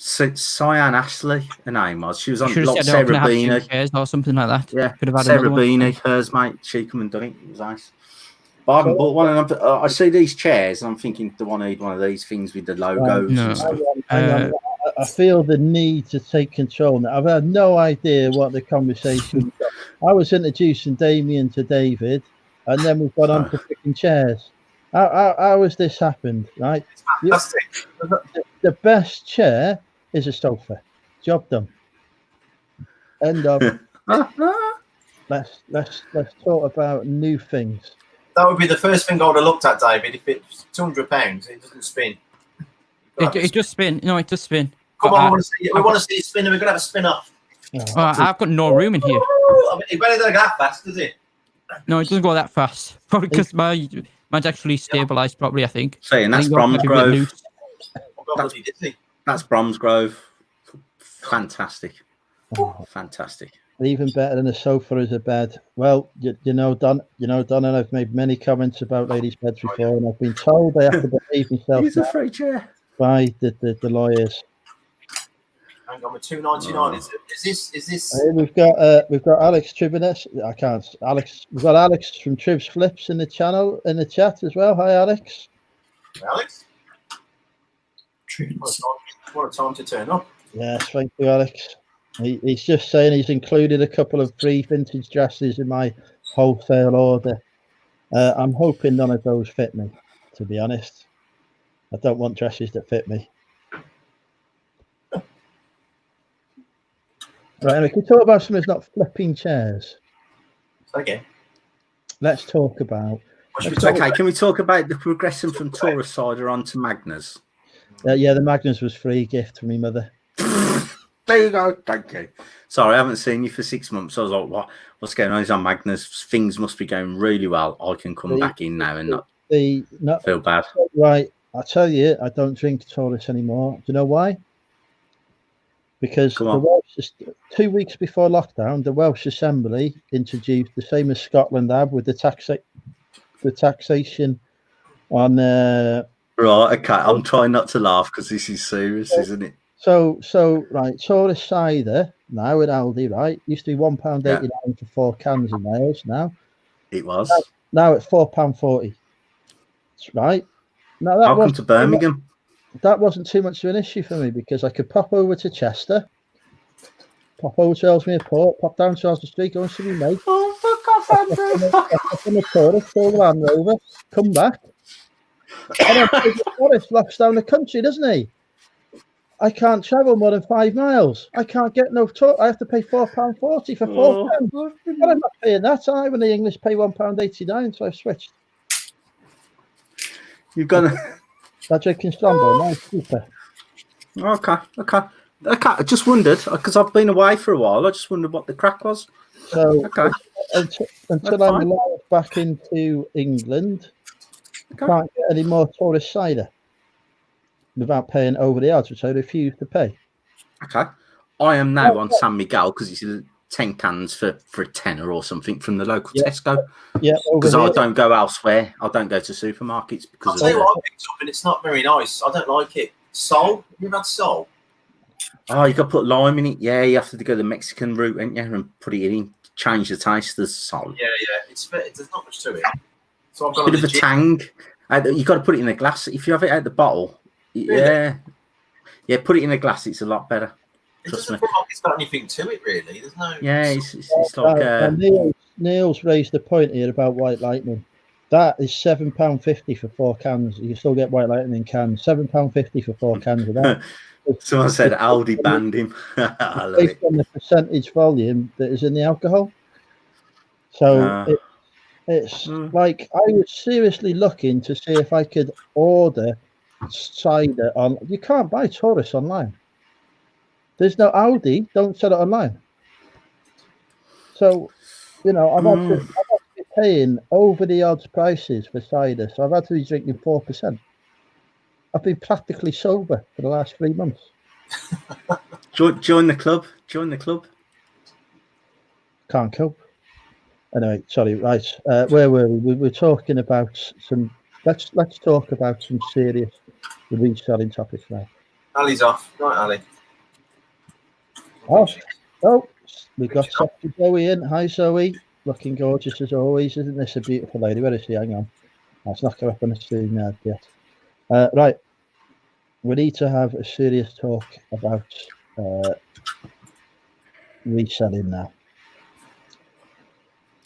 Cyan Ashley, her name was. She was on like Sarah Beanie or something like that. Yeah, could have had Sarah Beanie, hers mate. She come and done it. It was nice. But I haven't bought one. And I see these chairs, and I'm thinking, do I need one of these things with the logos? No. And stuff? I feel the need to take control now. I've had no idea what the conversation was. I was introducing Damien to David, and then we've got on to freaking chairs. How has this happened, right? The best chair is a sofa. Job done. End of. Let's talk about new things. That would be the first thing I would have looked at, David. If it's £200, it doesn't spin. It does spin. No, it does spin. Come on, we want to see it spin, and we're going to have a spin off. I've got no room in here. I mean, it better don't go that fast, does it? No, it doesn't go that fast. Probably because mine's actually stabilised properly, I think. Saying that's Bromsgrove. That's Bromsgrove. Fantastic. Fantastic. Even better than a sofa is a bed. Well, you know, Don, and I've made many comments about ladies' beds before, and I've been told I have to behave myself. He's a free chair. By the lawyers. Hang on, with £2.99. Is this? We've got Alex Tribiness. I can't. Alex. We've got Alex from Tribs Flips in the chat as well. Hi, Alex. Alex. What a time to turn up. Yes, thank you, Alex. He's just saying he's included a couple of free vintage dresses in my wholesale order. I'm hoping none of those fit me, to be honest. I don't want dresses that fit me. Right, and we can talk about something that's not flipping chairs. Okay. Let's talk about. Can we talk about the progression from Taurus Cider on to Magnus? Yeah, the Magnus was free gift from my mother. There you go. Thank you. Sorry, I haven't seen you for 6 months. So I was like, what's going on? He's on Magnus. Things must be going really well. I can come back in now and not feel bad. Right. I tell you, I don't drink Taurus anymore. Do you know why? Because the Welsh, 2 weeks before lockdown, the Welsh Assembly introduced the same as Scotland have with the taxation on Right, okay. I'm trying not to laugh because this is serious, isn't it? So right, Taurus cider now at Aldi, right? Used to be £1.89 for 4 cans in Wales. Now It was. now it's £4.40. Right. Now Welcome to Birmingham. That wasn't too much of an issue for me because I could pop over to Chester, pop over to Ellesmere Port, pop down to Oswald Street, go and see me mate. Oh, fuck off, Andrew. Up in the Taurus, fill the Land Rover, come back. And then Taurus locks down the country, doesn't he? I can't travel more than 5 miles. I can't get no tour. I have to pay £4.40 for 4 cans. But I'm not paying that, am I? When the English pay £1.89, so I've switched. You've got That drinking Strongbow, nice, super. Okay. I just wondered because I've been away for a while. I just wondered what the crack was. So Okay. until I'm allowed back into England, I can't get any more Taurus cider without paying over the odds, which I refuse to pay. Okay. I am now on San Miguel because it's 10 cans for a tenner or something from the local Tesco. Yeah, because I don't go elsewhere. I don't go to supermarkets because I'll tell you what I picked up, and it's not very nice. I don't like it. Sol? You've had Sol? Oh, you got to put lime in it. Yeah, you have to go the Mexican route, ain't you, and put it in, change the taste of the salt. Yeah. There's not much to it. So I've got Bit of a tang. You got to put it in a glass. If you have it out the bottle, yeah, put it in a glass. It's a lot better. It doesn't feel like it's got anything to it, really. There's no. Yeah, it's like. Neil's raised a point here about White Lightning. That is £7.50 for 4 cans. You can still get White Lightning in cans. £7.50 for 4 cans of that. Someone said Aldi banned him. I love based it. on the percentage volume that is in the alcohol. So it's like I was seriously looking to see if I could order cider on. You can't buy Taurus online. There's no Aldi. Don't sell it online. So, I'm had to be paying over the odds prices for cider. So I've had to be drinking 4%. I've been practically sober for the last 3 months. Join the club. Join the club. Can't cope. Anyway, sorry. Right, where were we? We were talking about some. Let's talk about some serious reselling topics now. Ali's off. Right, Ali. Oh, we got Zoe in. Hi, Zoe. Looking gorgeous as always. Isn't this a beautiful lady? Where is she? Hang on. It's not come up on the screen yet. Right. We need to have a serious talk about reselling now.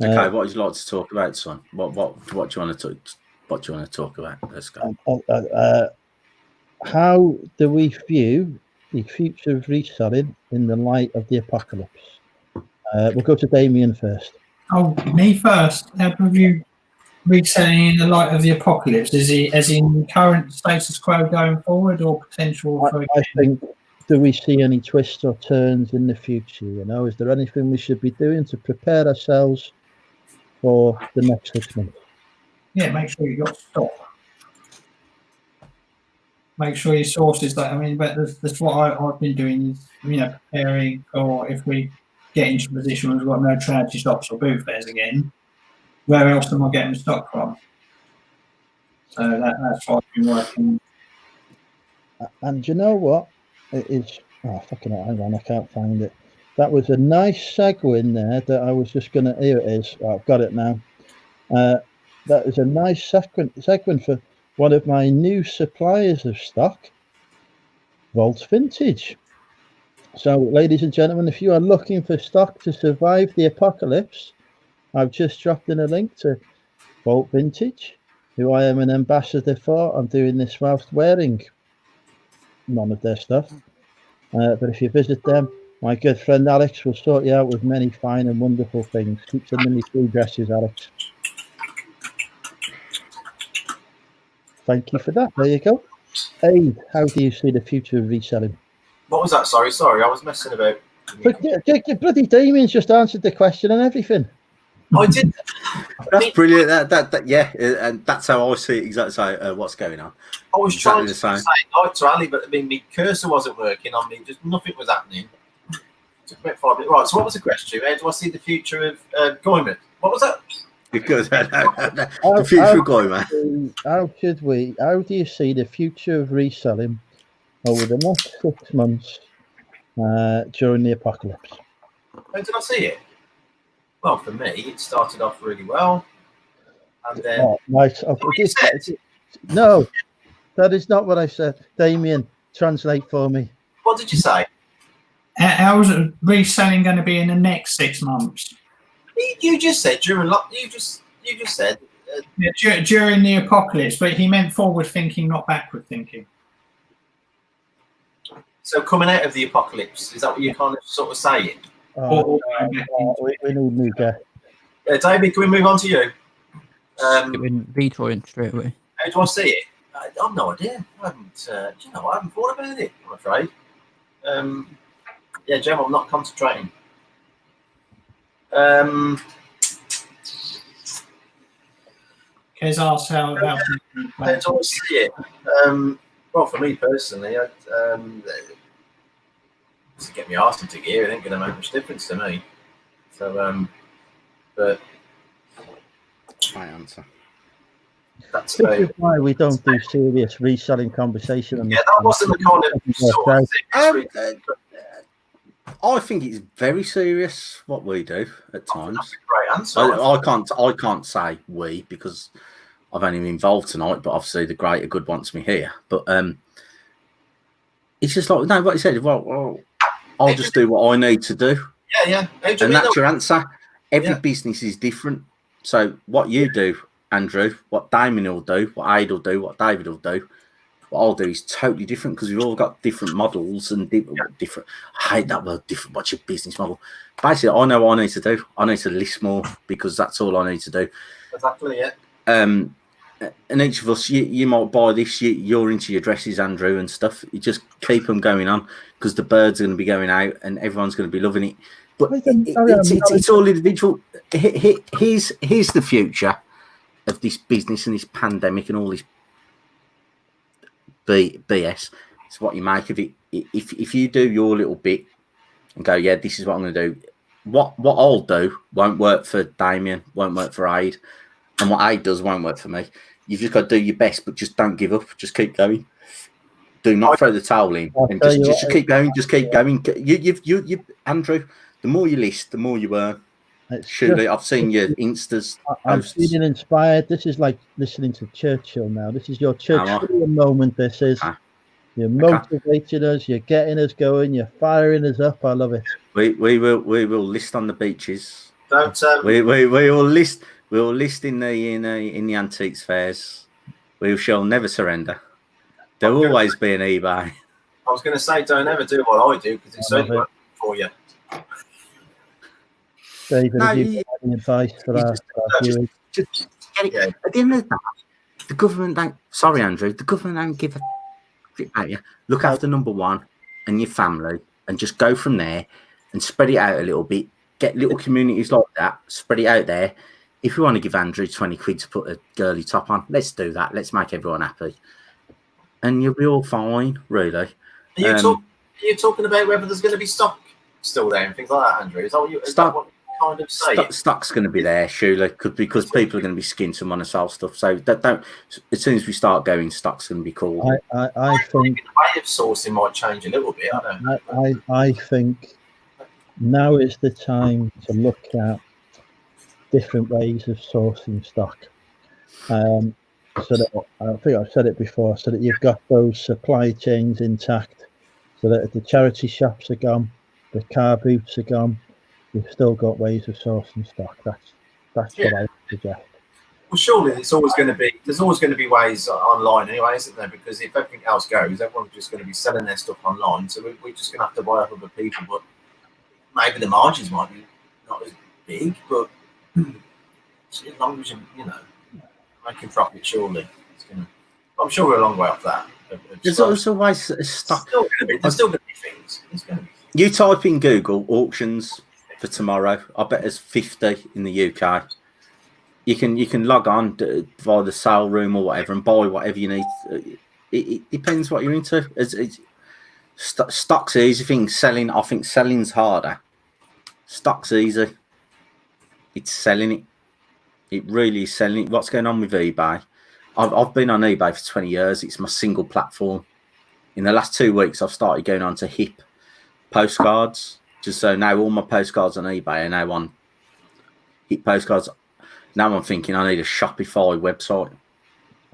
Okay, what would you like to talk about, son? What do you want to talk about? Let's go. How do we view the future of reselling in the light of the apocalypse? We'll go to Damien first. Oh, me first. How do you reselling in the light of the apocalypse? Is he as in current status quo going forward, or potential? I think. Do we see any twists or turns in the future? Is there anything we should be doing to prepare ourselves for the next 6 months? Yeah, make sure you got stock. Make sure your sources. But that's what I've been doing. Is preparing for if we get into a position where we've got no charity shops or boot fairs again. Where else am I getting stock from? So that's what I've been working. And you know what? It is. Oh, fucking hell, hang on, I can't find it. That was a nice segue in there that I was just going to. Here it is. Oh, I've got it now. That is a nice segment for one of my new suppliers of stock, Vault Vintage. So, ladies and gentlemen, if you are looking for stock to survive the apocalypse, I've just dropped in a link to Vault Vintage, who I am an ambassador for. I'm doing this whilst wearing none of their stuff. But if you visit them, my good friend Alex will sort you out with many fine and wonderful things. Keep sending me free dresses, Alex. Thank you for that. There you go. Aid, how do you see the future of reselling? What was that? Sorry, I was messing about. But bloody Damien's just answered the question and everything. I did. That's brilliant. That yeah, and that's how I see it exactly. So, what's going on? I was Exactly trying to the same. say hi to Ali, but my cursor wasn't working on me. Just nothing was happening. Took about 5 minutes. Right. So, what was the question? How do I see the future of Goyman? What was that? Because the future going, man. How do you see the future of reselling over the next 6 months during the apocalypse? How did I see it? Well, for me, it started off really well. And then... Oh, right. No, that is not what I said. Damien, translate for me. What did you say? How's reselling going to be in the next 6 months? You just said during you just said During the apocalypse, but he meant forward thinking, not backward thinking. So coming out of the apocalypse, is that what you're kind of sort of saying? We need new guests. David, can we move on to you? Vetoing straight away. How do I see it? I've no idea. I haven't thought about it, I'm afraid. Yeah, Jim, I'm not concentrating. Kez asked how do I see it? Well, for me personally, to get my arse into gear, it ain't going to make much difference to me. So, but my answer. That's this is why we don't do serious reselling conversation. Yeah, that wasn't the kind of sort of I think it's very serious what we do at times. That's a great answer. I can't say we because I've only been involved tonight, but obviously the greater good wants me here. But it's just like no, what you said. Well, I'll just do what I need to do. Yeah. And that's your answer. Every business is different. So what you do, Andrew, what Damien will do, what Aid will do, what David will do, what I'll do is totally different because we've all got different models and different. I hate that word, different. What's your business model? Basically, I know what I need to do. I need to list more because that's all I need to do. Exactly, yeah. And each of us, you might buy this. You're into your dresses, Andrew, and stuff. You just keep them going on because the birds are going to be going out and everyone's going to be loving it. But it's all individual. Here's the future of this business and this pandemic and all this BS. It's what you make of it. If you do your little bit and go, yeah, this is what I'm going to do. What I'll do won't work for Damien, won't work for Aid, and what Aid does won't work for me. You've just got to do your best, but just don't give up. Just keep going. Do not throw the towel in. And just keep going. Just keep going. You, Andrew. The more you list, the more you earn. Surely, I've seen your Instas. I'm feeling inspired. This is like listening to Churchill now. This is your Churchill moment. This is. You're motivating us. You're getting us going. You're firing us up. I love it. We will list on the beaches. Don't. We will list. We will list in the antiques fairs. We shall never surrender. There will always be an eBay. I was going to say, don't ever do what I do because it's only working for you. David, have you got any advice for our viewers? Just get it. At the end of the day, the government don't. Sorry, Andrew. The government don't give a shit about you. Look after number one and your family, and just go from there and spread it out a little bit. Get little communities like that. Spread it out there. If you want to give Andrew 20 quid to put a girly top on, let's do that. Let's make everyone happy, and you'll be all fine, really. Are you talking about whether there's going to be stock still there and things like that, Andrew? Is that what you? Kind of say stock's going to be there, surely, because people are going to be skinned to want to sell stuff. So don't. As soon as we start going, stock's going to be cool. I think the way of sourcing might change a little bit. I think now is the time to look at different ways of sourcing stock. So that I think I've said it before, so that you've got those supply chains intact, so that if the charity shops are gone, the car boots are gone, you've still got ways of sourcing stock. That's what I would suggest. Well, surely there's always going to be ways online anyway, isn't there? Because if everything else goes, everyone's just going to be selling their stuff online. So we're just going to have to buy up other people. But maybe the margins might be not as big, but as long as you know making profit, surely it's going to. I'm sure we're a long way off that. There's always stock. There's still going to be things. There's going to be. You type in Google auctions for tomorrow. I bet there's 50 in the UK. You can log on via the sale room or whatever and buy whatever you need. It depends what you're into. Stock's easy thing. Selling, I think selling's harder. Stock's easy. It's selling it. It really is selling. What's going on with eBay? I've been on eBay for 20 years. It's my single platform. In the last 2 weeks, I've started going on to HIP postcards. Just so now all my postcards on eBay are now on HIP postcards. Now I'm thinking I need a Shopify website.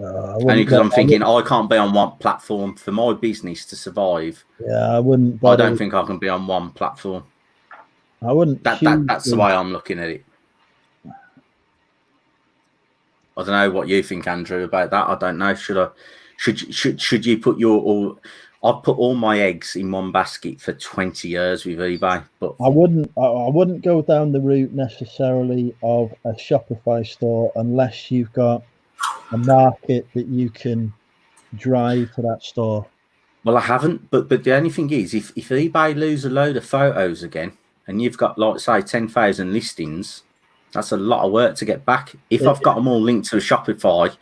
Only because I'm thinking I can't be on one platform for my business to survive. Yeah, I wouldn't. I don't think I can be on one platform. I wouldn't. That's the way I'm looking at it. I don't know what you think, Andrew, about that. I don't know. Should you put I've put all my eggs in one basket for 20 years with eBay, but I wouldn't go down the route necessarily of a Shopify store unless you've got a market that you can drive to that store. Well, I haven't, but the only thing is, if eBay lose a load of photos again, and you've got, like, say, 10,000 listings, that's a lot of work to get back. If I've got them all linked to a Shopify,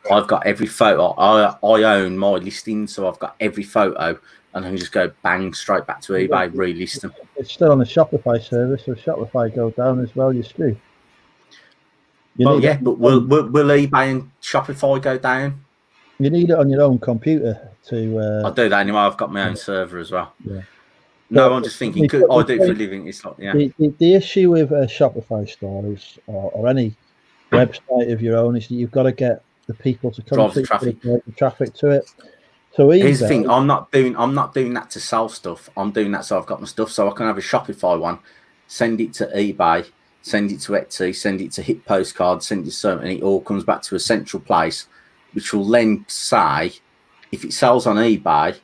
I've got every photo. I own my listings, so I've got every photo, and I can just go bang straight back to eBay, relist them. It's still on the Shopify service, so if Shopify go down as well, you're screwed. But will eBay and Shopify go down? You need it on your own computer to. I'll do that anyway. I've got my own server as well. Yeah. No, I'm just thinking, I do it for a living. It's not, yeah. The issue with a Shopify store is, or any website of your own, is that you've got to get the people to come Drive to the traffic. the traffic to it. So here's the thing: I'm not doing that to sell stuff. I'm doing that so I've got my stuff, so I can have a Shopify one, send it to eBay, send it to Etsy, send it to HIP Postcard, send it to so, and it all comes back to a central place, which will then say, if it sells on eBay,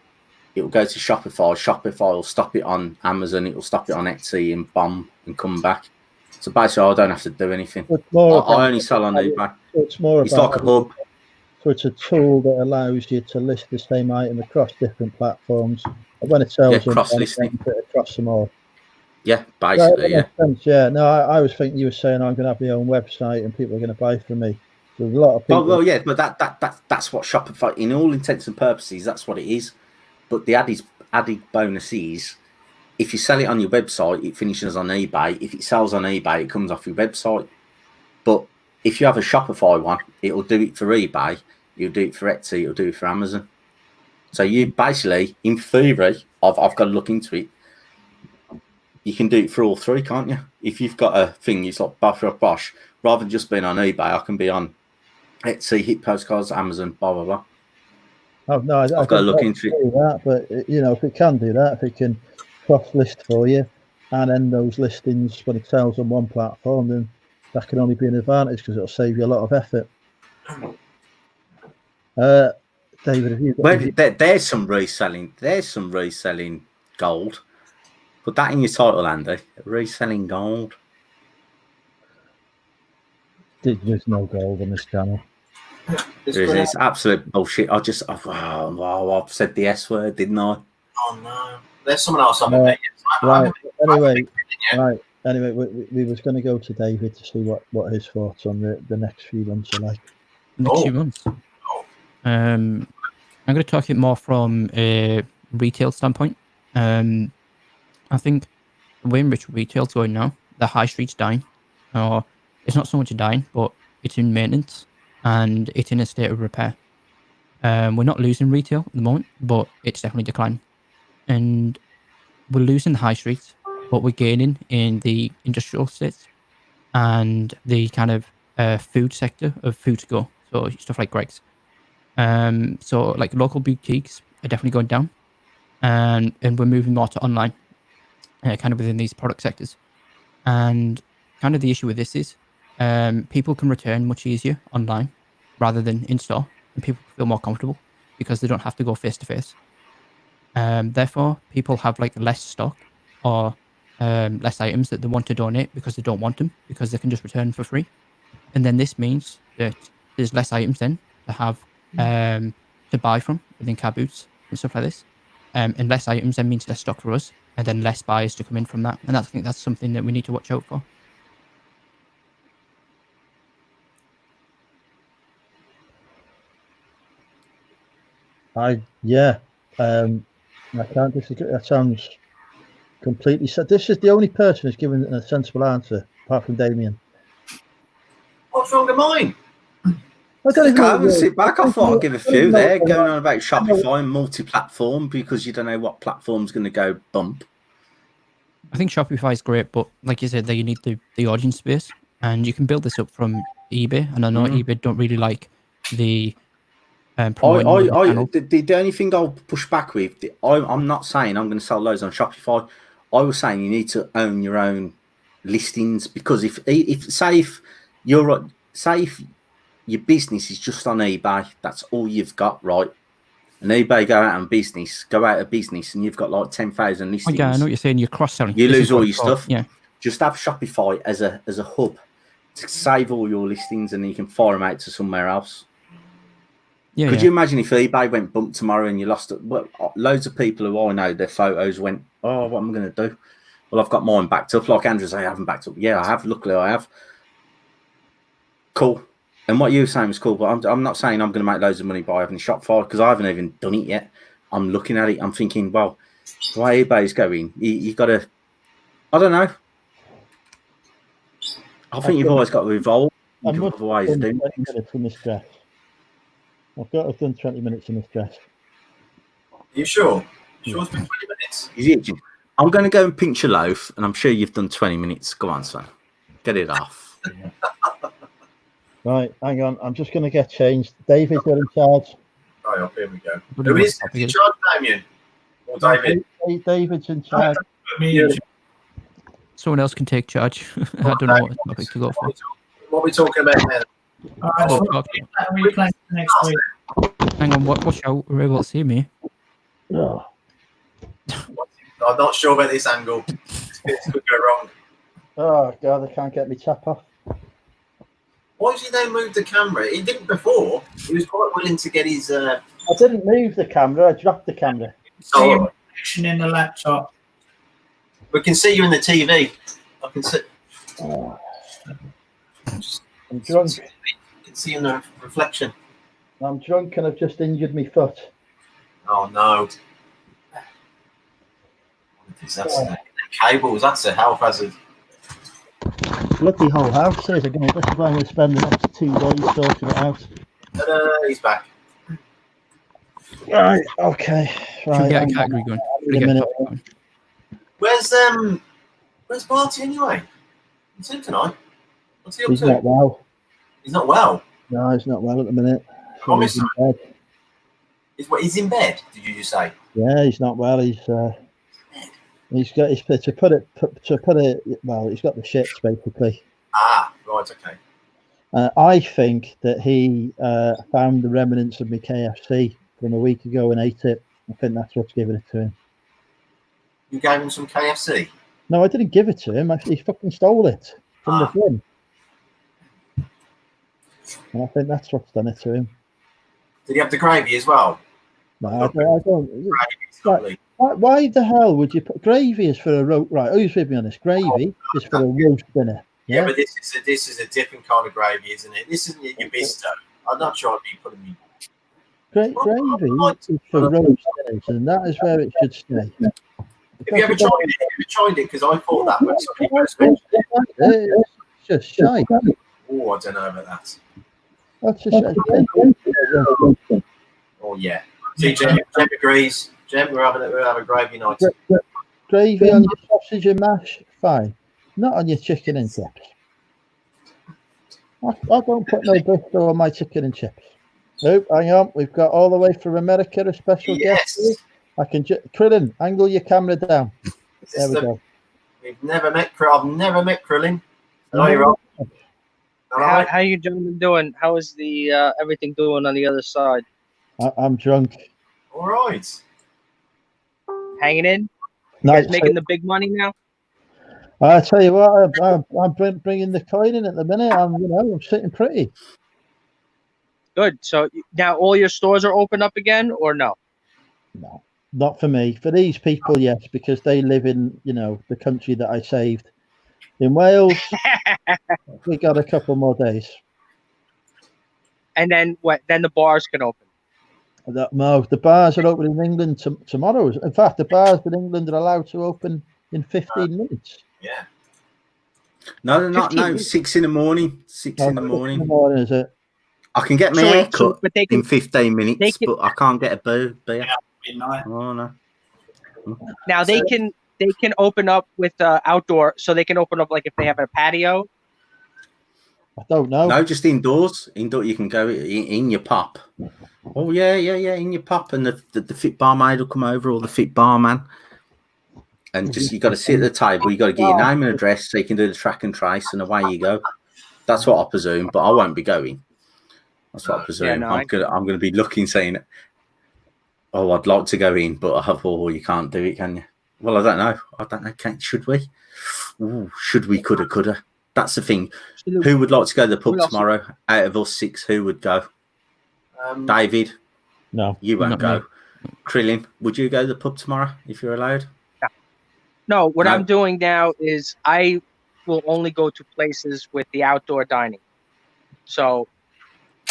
it will go to Shopify. Shopify will stop it on Amazon. It will stop it on Etsy and bomb and come back. So basically, I don't have to do anything. I only sell on eBay. It's like a hub. So it's a tool that allows you to list the same item across different platforms. And when it sells, cross-listing across them all. Yeah, basically, yeah. Yeah, no, I was thinking you were saying I'm going to have my own website and people are going to buy from me. There's a lot of people. Well, yeah, but that's what Shopify, in all intents and purposes, that's what it is. But the added bonus is, if you sell it on your website, it finishes on eBay. If it sells on eBay, it comes off your website. But if you have a Shopify one, it'll do it for eBay, it'll do it for Etsy, it'll do it for Amazon. So you basically, in theory, I've got to look into it. You can do it for all three, can't you? If you've got a thing, it's like bosh, rather than just being on eBay, I can be on Etsy, HIP Postcards, Amazon, blah, blah, blah. Oh, no, I've got to look into it. That, but, if it can do that, if it can cross-list for you and end those listings when it sells on one platform, then that can only be an advantage because it'll save you a lot of effort. David, have you got... There's some reselling gold. Put that in your title, Andy. Reselling gold. There's no gold on this channel. It's absolute bullshit. I've said the S word, didn't I? Oh no, there's someone else on the right. Anyway, we was going to go to David to see what his thoughts on the next few months are like. Next few months. I'm going to talk it more from a retail standpoint. I think the way in which retail's going now, the high street's dying. Or it's not so much dying, but it's in maintenance and it's in a state of repair. We're not losing retail at the moment, but it's definitely declining. And we're losing the high streets, but we're gaining in the industrial estates and the kind of food sector of food to go. So stuff like Greggs. So like local boutiques are definitely going down, and we're moving more to online, kind of within these product sectors. And kind of the issue with this is people can return much easier online rather than in store, and people feel more comfortable because they don't have to go face to face. Therefore, people have like less stock or less items that they want to donate because they don't want them, because they can just return for free. And then this means that there's less items then to have to buy from within car boots and stuff like this. And less items then means less stock for us, and then less buyers to come in from that. And I think that's something that we need to watch out for. I can't disagree. That sounds completely set. This is the only person who's given a sensible answer, apart from Damien. What's wrong with mine? I don't even Come know- sit back. I thought I'd give a I don't few know- there, going on about Shopify and multi-platform because you don't know what platform's going to go bump. I think Shopify is great, but like you said, there you need the audience space, and you can build this up from eBay. And I know eBay don't really like the promoting your channel. The only thing I'll push back with, I'm not saying I'm going to sell loads on Shopify. I was saying you need to own your own listings, because if your business is just on eBay, that's all you've got, right? And eBay go out of business, and you've got like 10,000 Oh, listings. yeah, I know what you're saying. You're cross-selling. You This lose is all what your it's called. stuff. Yeah. Just have Shopify as a hub to save all your listings, and then you can fire them out to somewhere else. Yeah. Could you imagine if eBay went bump tomorrow and you lost it? Well, loads of people who I know, their photos went, oh, what am I going to do? Well, I've got mine backed up. Like Andrew, I haven't backed up. Yeah, I have. Luckily, I have. Cool. And what you were saying was cool, but I'm not saying I'm going to make loads of money by having Shopify, because I haven't even done it yet. I'm looking at it. I'm thinking, well, the way eBay's going, you got to, I don't know. I think you've always got to evolve. I Think of must other ways have of done doing 20 minutes in this dress. I've got to have done 20 minutes in this dress. Are you sure? Sure it's been 20 minutes? Is it? I'm going to go and pinch a loaf, and I'm sure you've done 20 minutes. Go on, son. Get it off. Right, hang on. I'm just going to get changed. David, you're in charge. Right, up here we go. What do Who you is want? in charge, Damien? Or David? David's in charge. Someone else can take charge. I don't know what topic to go for. What are we talking about now? All right, so Oh, okay. what are we playing for next week? Hang on, watch out. We're able to see me. Oh, I'm not sure about this angle. This could go wrong. oh, God, I can't get me tap off. Why did he now move the camera? He didn't before. He was quite willing to get his. I didn't move the camera. I dropped the camera. See your Oh, reflection in the laptop. we can see you in the TV. I can see. Oh, I'm drunk. I can see in the reflection. I'm drunk and I've just injured my foot. Oh no. That's cables. That's a health hazard. Bloody whole house is again. This is why I'm going to spend the next 2 days sorting it out. He's back. Right, okay. Should we Right, get a hang on. category going? Should we Wait a get a minute. topic going? Where's Barty anyway? What's him tonight? What's he up He's to? not well. He's not well. No, he's not well at the minute. So Promise. he's in bed. He's in bed. Did you just say? Yeah, he's not well. He's got his to put it well. He's got the shits basically. Ah, right. Okay. I think that he found the remnants of my KFC from a week ago and ate it. I think that's what's giving it to him. You gave him some KFC. No, I didn't give it to him. He fucking stole it from the bin. And I think that's what's done it to him. Did he have the gravy as well? No, I don't. Gravy's lovely. Why the hell would you put gravy is for a roast? Right, who's with me on this? Gravy is for a roast dinner. Yeah, Yeah, but this is a different kind of gravy, isn't it? This isn't your bisto. I'm not sure I'd be putting me. Gravy is for roast dinners, and that is where it should stay. Have you ever tried it? Have you ever tried it? Because I thought that was pretty expensive. It's just shite. Oh, I don't know about that. That's just Oh yeah. See, Jem agrees. Jem, we're having a gravy night. gravy on your sausage and mash, fine. Not on your chicken and chips. I don't put no Bristol on my chicken and chips. Nope, hang on. We've got all the way from America a special guest. Yes. I can Krillin, angle your camera down. There we go. We've never met. I've never met Krillin. No, you're wrong. How you gentlemen doing? How is the everything doing on the other side? I'm drunk. All right. Hanging in? Nice. Making the big money now? I tell you what, I'm bringing the coin in at the minute. I'm sitting pretty. Good. So now all your stores are open up again, or no? No, not for me. For these people, yes, because they live in the country that I saved. In Wales, we got a couple more days. And then what? Then the bars can open. No, the bars are open in England tomorrow. In fact, the bars in England are allowed to open in 15 minutes. Yeah. No, 15. 6 in the morning. 6 in the In the morning. morning, is it? I can get my So hair wait, so- cut but they in can 15 minutes, can- but I can't get a beer. Midnight. Oh no. now they can open up with outdoor, so they can open up like if they have a patio. I don't know. No, just indoors. Indoor, you can go in your pop. Oh yeah, in your pop, and the fit barmaid will come over, or the fit barman, and just you got to sit at the table. You got to get your name and address, so you can do the track and trace, and away you go. That's what I presume, but I won't be going. That's what I presume. no, I'm gonna be looking, saying, "Oh, I'd like to go in, but I have. Oh, you can't do it, can you?" Well, I don't know. Should we? Ooh, should we? Coulda. That's the thing. Who would like to go to the pub tomorrow? Out of us 6, who would go? David, No. you won't Not go. me. Krillin, would you go to the pub tomorrow if you're allowed? No, what No. I'm doing now is I will only go to places with the outdoor dining. So,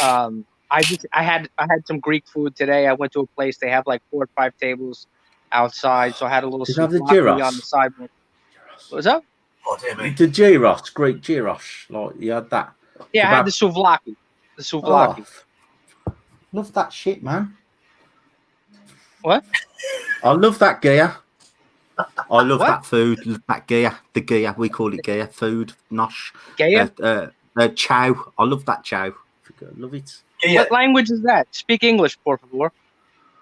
I had some Greek food today. I went to a place, they have like 4 or 5 tables outside, so I had a little Did you have the souvlaki gyros? on the sidewalk. What was that? Oh, dear me. The gyros, Greek gyros, like you had that. Yeah, I had Kebab. the souvlaki. The souvlaki. Oh, love that shit, man. What? I love that gear. I love What? that food, love that gear. The gear, we call it gear, food, nosh. Gaya? Chow. I love that chow. Love it. Yeah, What language is that? Speak English, por favor.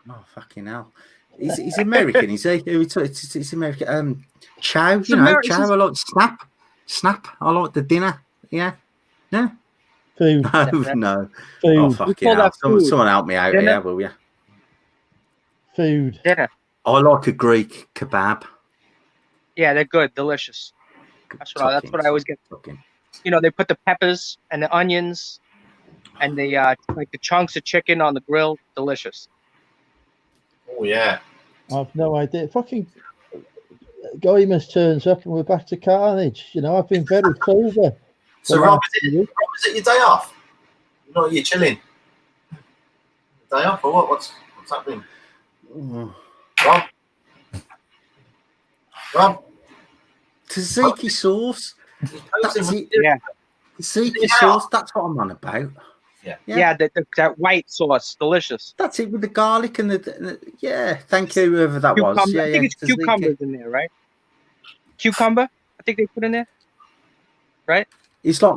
Oh, fucking hell. He's American, is he? It's American. Chow, It's you know, Ameri- chow. I like snap. I like the dinner. Yeah. No. Food. No. Food. Oh, fucking call hell. that food. Someone help me out Dinner? here, will you? Food. Dinner. I like a Greek kebab. Yeah, they're good, delicious. That's what I always get. Fucking. You know, they put the peppers and the onions and the like the chunks of chicken on the grill. Delicious. oh yeah. I've no idea. Fucking Goimus turns up and we're back to carnage. You know, I've been very sober. So, the Rob, last is few weeks. it your day off? You're chilling. Day off or what? What's happening? Oh. Rob? Tzatziki sauce. That's it. Yeah. Tzatziki Yeah. sauce. That's what I'm on about. Yeah, that white sauce, delicious. That's it with the garlic and the yeah. Thank you, whoever that was. Cucumber. Yeah, I think it's tzatziki. cucumbers in there, right? Cucumber. I think they put in there. Right? It's like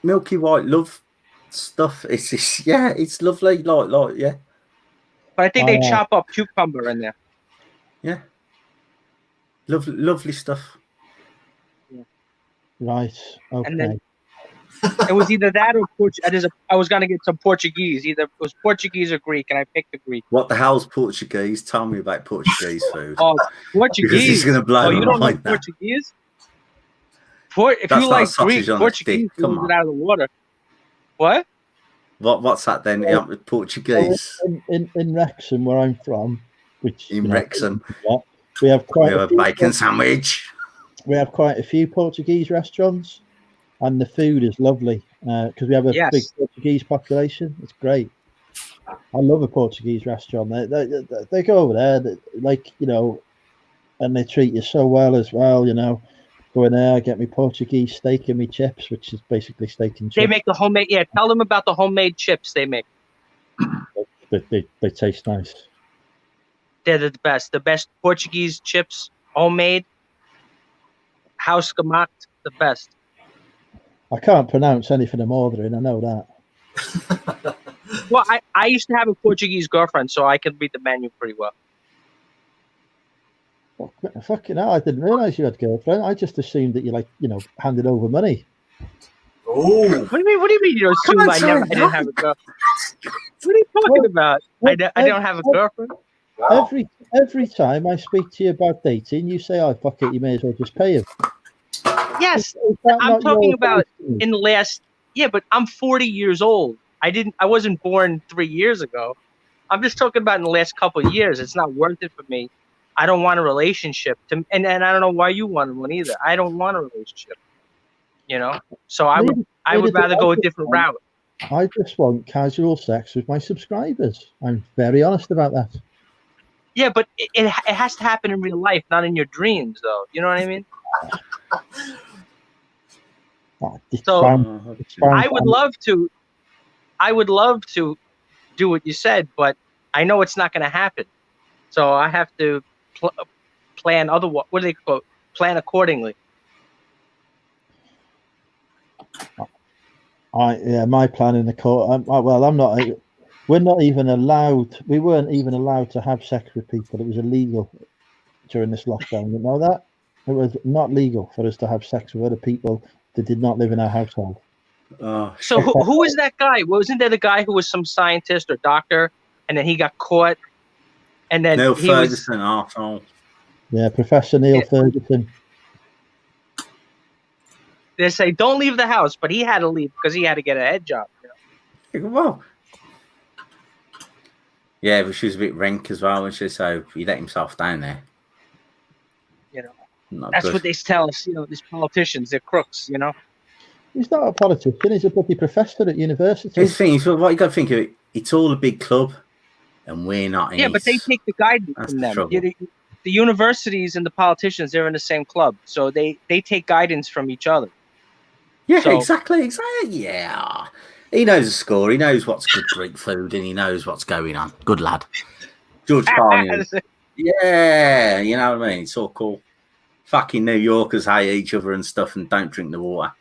milky white love stuff. It's just, yeah, it's lovely. Like yeah, But I think they Oh, yeah. chop up cucumber in there. yeah. Lovely stuff. Right. Okay. And then- It was either that or Portuguese. I was gonna get some Portuguese. Either it was Portuguese or Greek, and I picked the Greek. What the hell's Portuguese? Tell me about Portuguese food. Oh, Because it's Portuguese. going to blow Oh, you my don't know mind now. Portuguese? If That's you not a like sausage Greek, on a Portuguese stick. Come blows on. it out of the water. What? What's that then? Yeah, with Portuguese in Wrexham, where I'm from, which in you know, Wrexham. we have We quite have a a few, bacon sandwich. we have quite a few Portuguese restaurants, and the food is lovely because we have a Yes. big Portuguese population. It's great. I love a Portuguese restaurant. They go over there, like, you know, and they treat you so well as well. You know, go in there, get me Portuguese steak and me chips, which is basically steak and They chips. make the homemade. Yeah, tell them about the homemade chips they make. They taste nice. They're the best. The best Portuguese chips, homemade, house gemaakt, the best. I can't pronounce anything I'm ordering. I know that. Well, I used to have a Portuguese girlfriend, so I could read the menu pretty well. Fucking hell, I didn't realise you had a girlfriend. I just assumed that you, like, you know, handed over money. Oh, What do you mean? What do you mean you Come assume on, I sorry, didn't have a girlfriend? What are you talking about? I don't have a girlfriend. wow. Every time I speak to you about dating, you say, "Oh, fuck it, you may as well just pay him." Yes, Is that I'm not talking your about policy? in the last. Yeah, but I'm 40 years old. I wasn't born 3 years ago. I'm just talking about in the last couple of years. It's not worth it for me. I don't want a relationship, and I don't know why you want one either. I don't want a relationship. You know, so I would rather go a different route. I just want casual sex with my subscribers. I'm very honest about that. Yeah, but it has to happen in real life, not in your dreams, though. You know what I mean? So I would expound. love to do what you said, but I know it's not going to happen. So I have to plan what do they call it? Plan accordingly. My plan in the court. I'm not. We're not even allowed. We weren't even allowed to have sex with people. It was illegal during this lockdown. You know that? It was not legal for us to have sex with other people that did not live in our household. So who is that guy? Wasn't there the guy who was some scientist or doctor, and then he got caught, and then Neil he Ferguson, arsehole. Yeah, Professor Neil Ferguson. They say don't leave the house, but he had to leave because he had to get a head job. Well, yeah, but she was a bit rank as well, and so he let himself down there. You know, Not that's good. what they tell us. You know, these politicians, they're crooks. You know. He's not a politician. He's a bloody professor at university. Here's the thing: is what you got to think of it. It's all a big club, and we're not. Yeah, but they take the guidance That's from the them. trouble. The universities and the politicians, they're in the same club, so they take guidance from each other. Yeah, So- exactly. Yeah, he knows the score. He knows what's good Greek food, and he knows what's going on. Good lad, George Carlin. Yeah, you know what I mean. It's all cool. Fucking New Yorkers hate each other and stuff, and don't drink the water.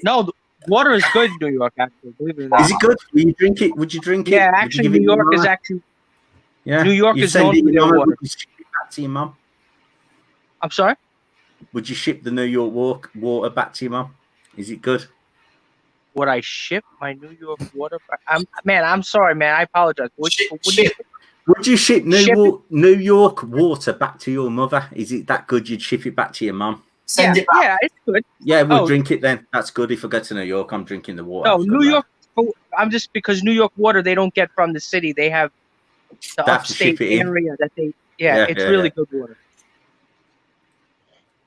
No, the water is good in New York. Actually, believe it or not. Is it good? Will you drink it? Would you drink it? Yeah, Would you actually, give New it your York is mama? actually. Yeah. New York You'd is send known it for your their mama, water. Would you ship it back to your mum? I'm sorry. Would you ship the New York water back to your mum? Is it good? Would I ship my New York water? I'm sorry, man. I apologize. Would you ship Ship New York water back to your mother? Is it that good? You'd ship it back to your mum? Send it back. Yeah, it's good. Yeah, we'll Oh. drink it then. That's good. If I go to New York, I'm drinking the water. No, That's New good, York. I'm just because New York water they don't get from the city. They have the They have to ship upstate it in. area that they. Yeah, It's yeah, really yeah. good water.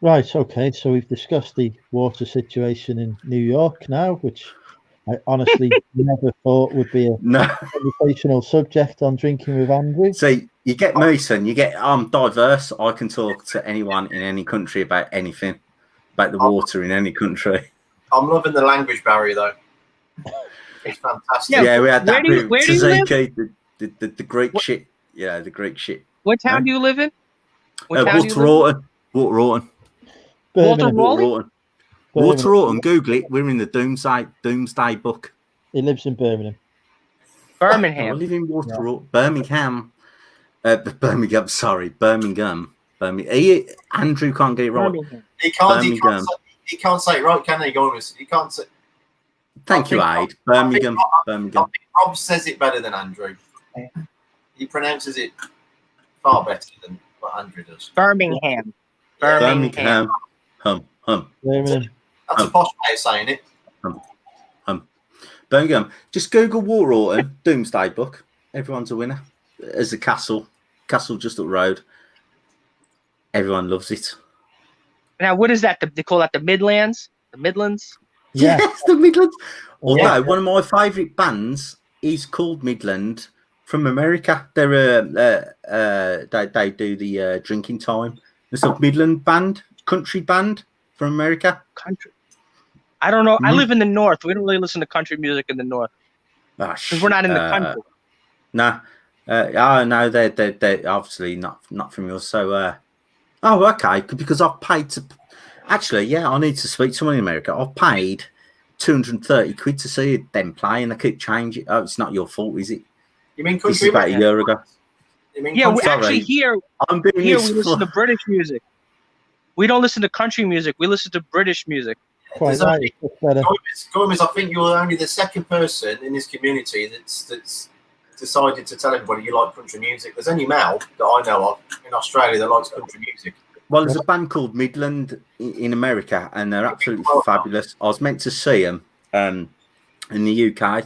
Right, okay, so we've discussed the water situation in New York now, which I honestly never thought would be a No. conversational subject on Drinking with Andrew. See, you get me, son. I'm diverse. I can talk to anyone in any country about anything, about the water in any country. I'm loving the language barrier though. It's fantastic. Yeah, Yeah, we had that with where do you live? Tzatziki, the Greek shit. Yeah, the Greek shit. What town Huh? do you live in? What town do you Walter live in? Orton. Birmingham. Raleigh? Walter Orton. Google it. We're in the Doomsday Book. He lives in Birmingham. I Birmingham. live in Walter Orton. Birmingham. Birmingham. Sorry, Birmingham. Andrew can't get it right. Birmingham. He can't Birmingham. say it right, can he? Go on, he can't say. Thank you, I Aid. Birmingham. Birmingham. Rob says it better than Andrew. He pronounces it far better than what Andrew does. Birmingham. Birmingham. Hum. Birmingham. That's a posh way of saying it. Birmingham. Just Google Walter Orton, Doomsday Book. Everyone's a winner. There's a castle just up the road. Everyone loves it. Now, what is that? They call that the Midlands? The Midlands? Yeah. Yes, the Midlands. Although Yeah. one of my favourite bands is called Midland from America. They're they do the drinking time. It's a Midland band, country band from America. Country. I don't know. I Mhm. live in the north. We don't really listen to country music in the north because we're not in the country. No, no, they're obviously not from yours. So, okay, because I've paid to. Actually, yeah, I need to speak to someone in America. I've paid 230 quid to see them play, and I keep changing. Oh, it's not your fault, is it? You mean This is country? about a year ago. You mean Yeah, we country? actually I'm doing here this we listen for- to British music. We don't listen to country music. We listen to British music. Quite There's right. only- It's better. Gomez, I think you're only the second person in this community that's decided to tell everybody you like country music. There's only Mel that I know of in Australia that likes country music. Well, there's a band called Midland in America, and they're absolutely fabulous. I was meant to see them in the UK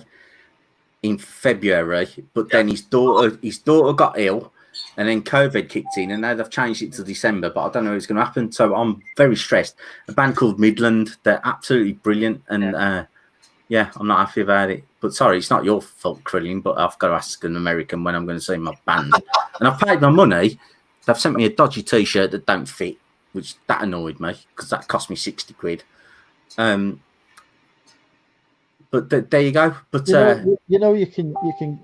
in February, but then his daughter got ill, and then COVID kicked in, and now they've changed it to December. But I don't know what's going to happen, so I'm very stressed. A band called Midland, they're absolutely brilliant, and yeah, I'm not happy about it. But sorry, it's not your fault, Krillin, but I've got to ask an American when I'm going to see my band, and I've paid my money. They've sent me a dodgy T-shirt that don't fit, which that annoyed me because that cost me 60 quid. But there you go. But you can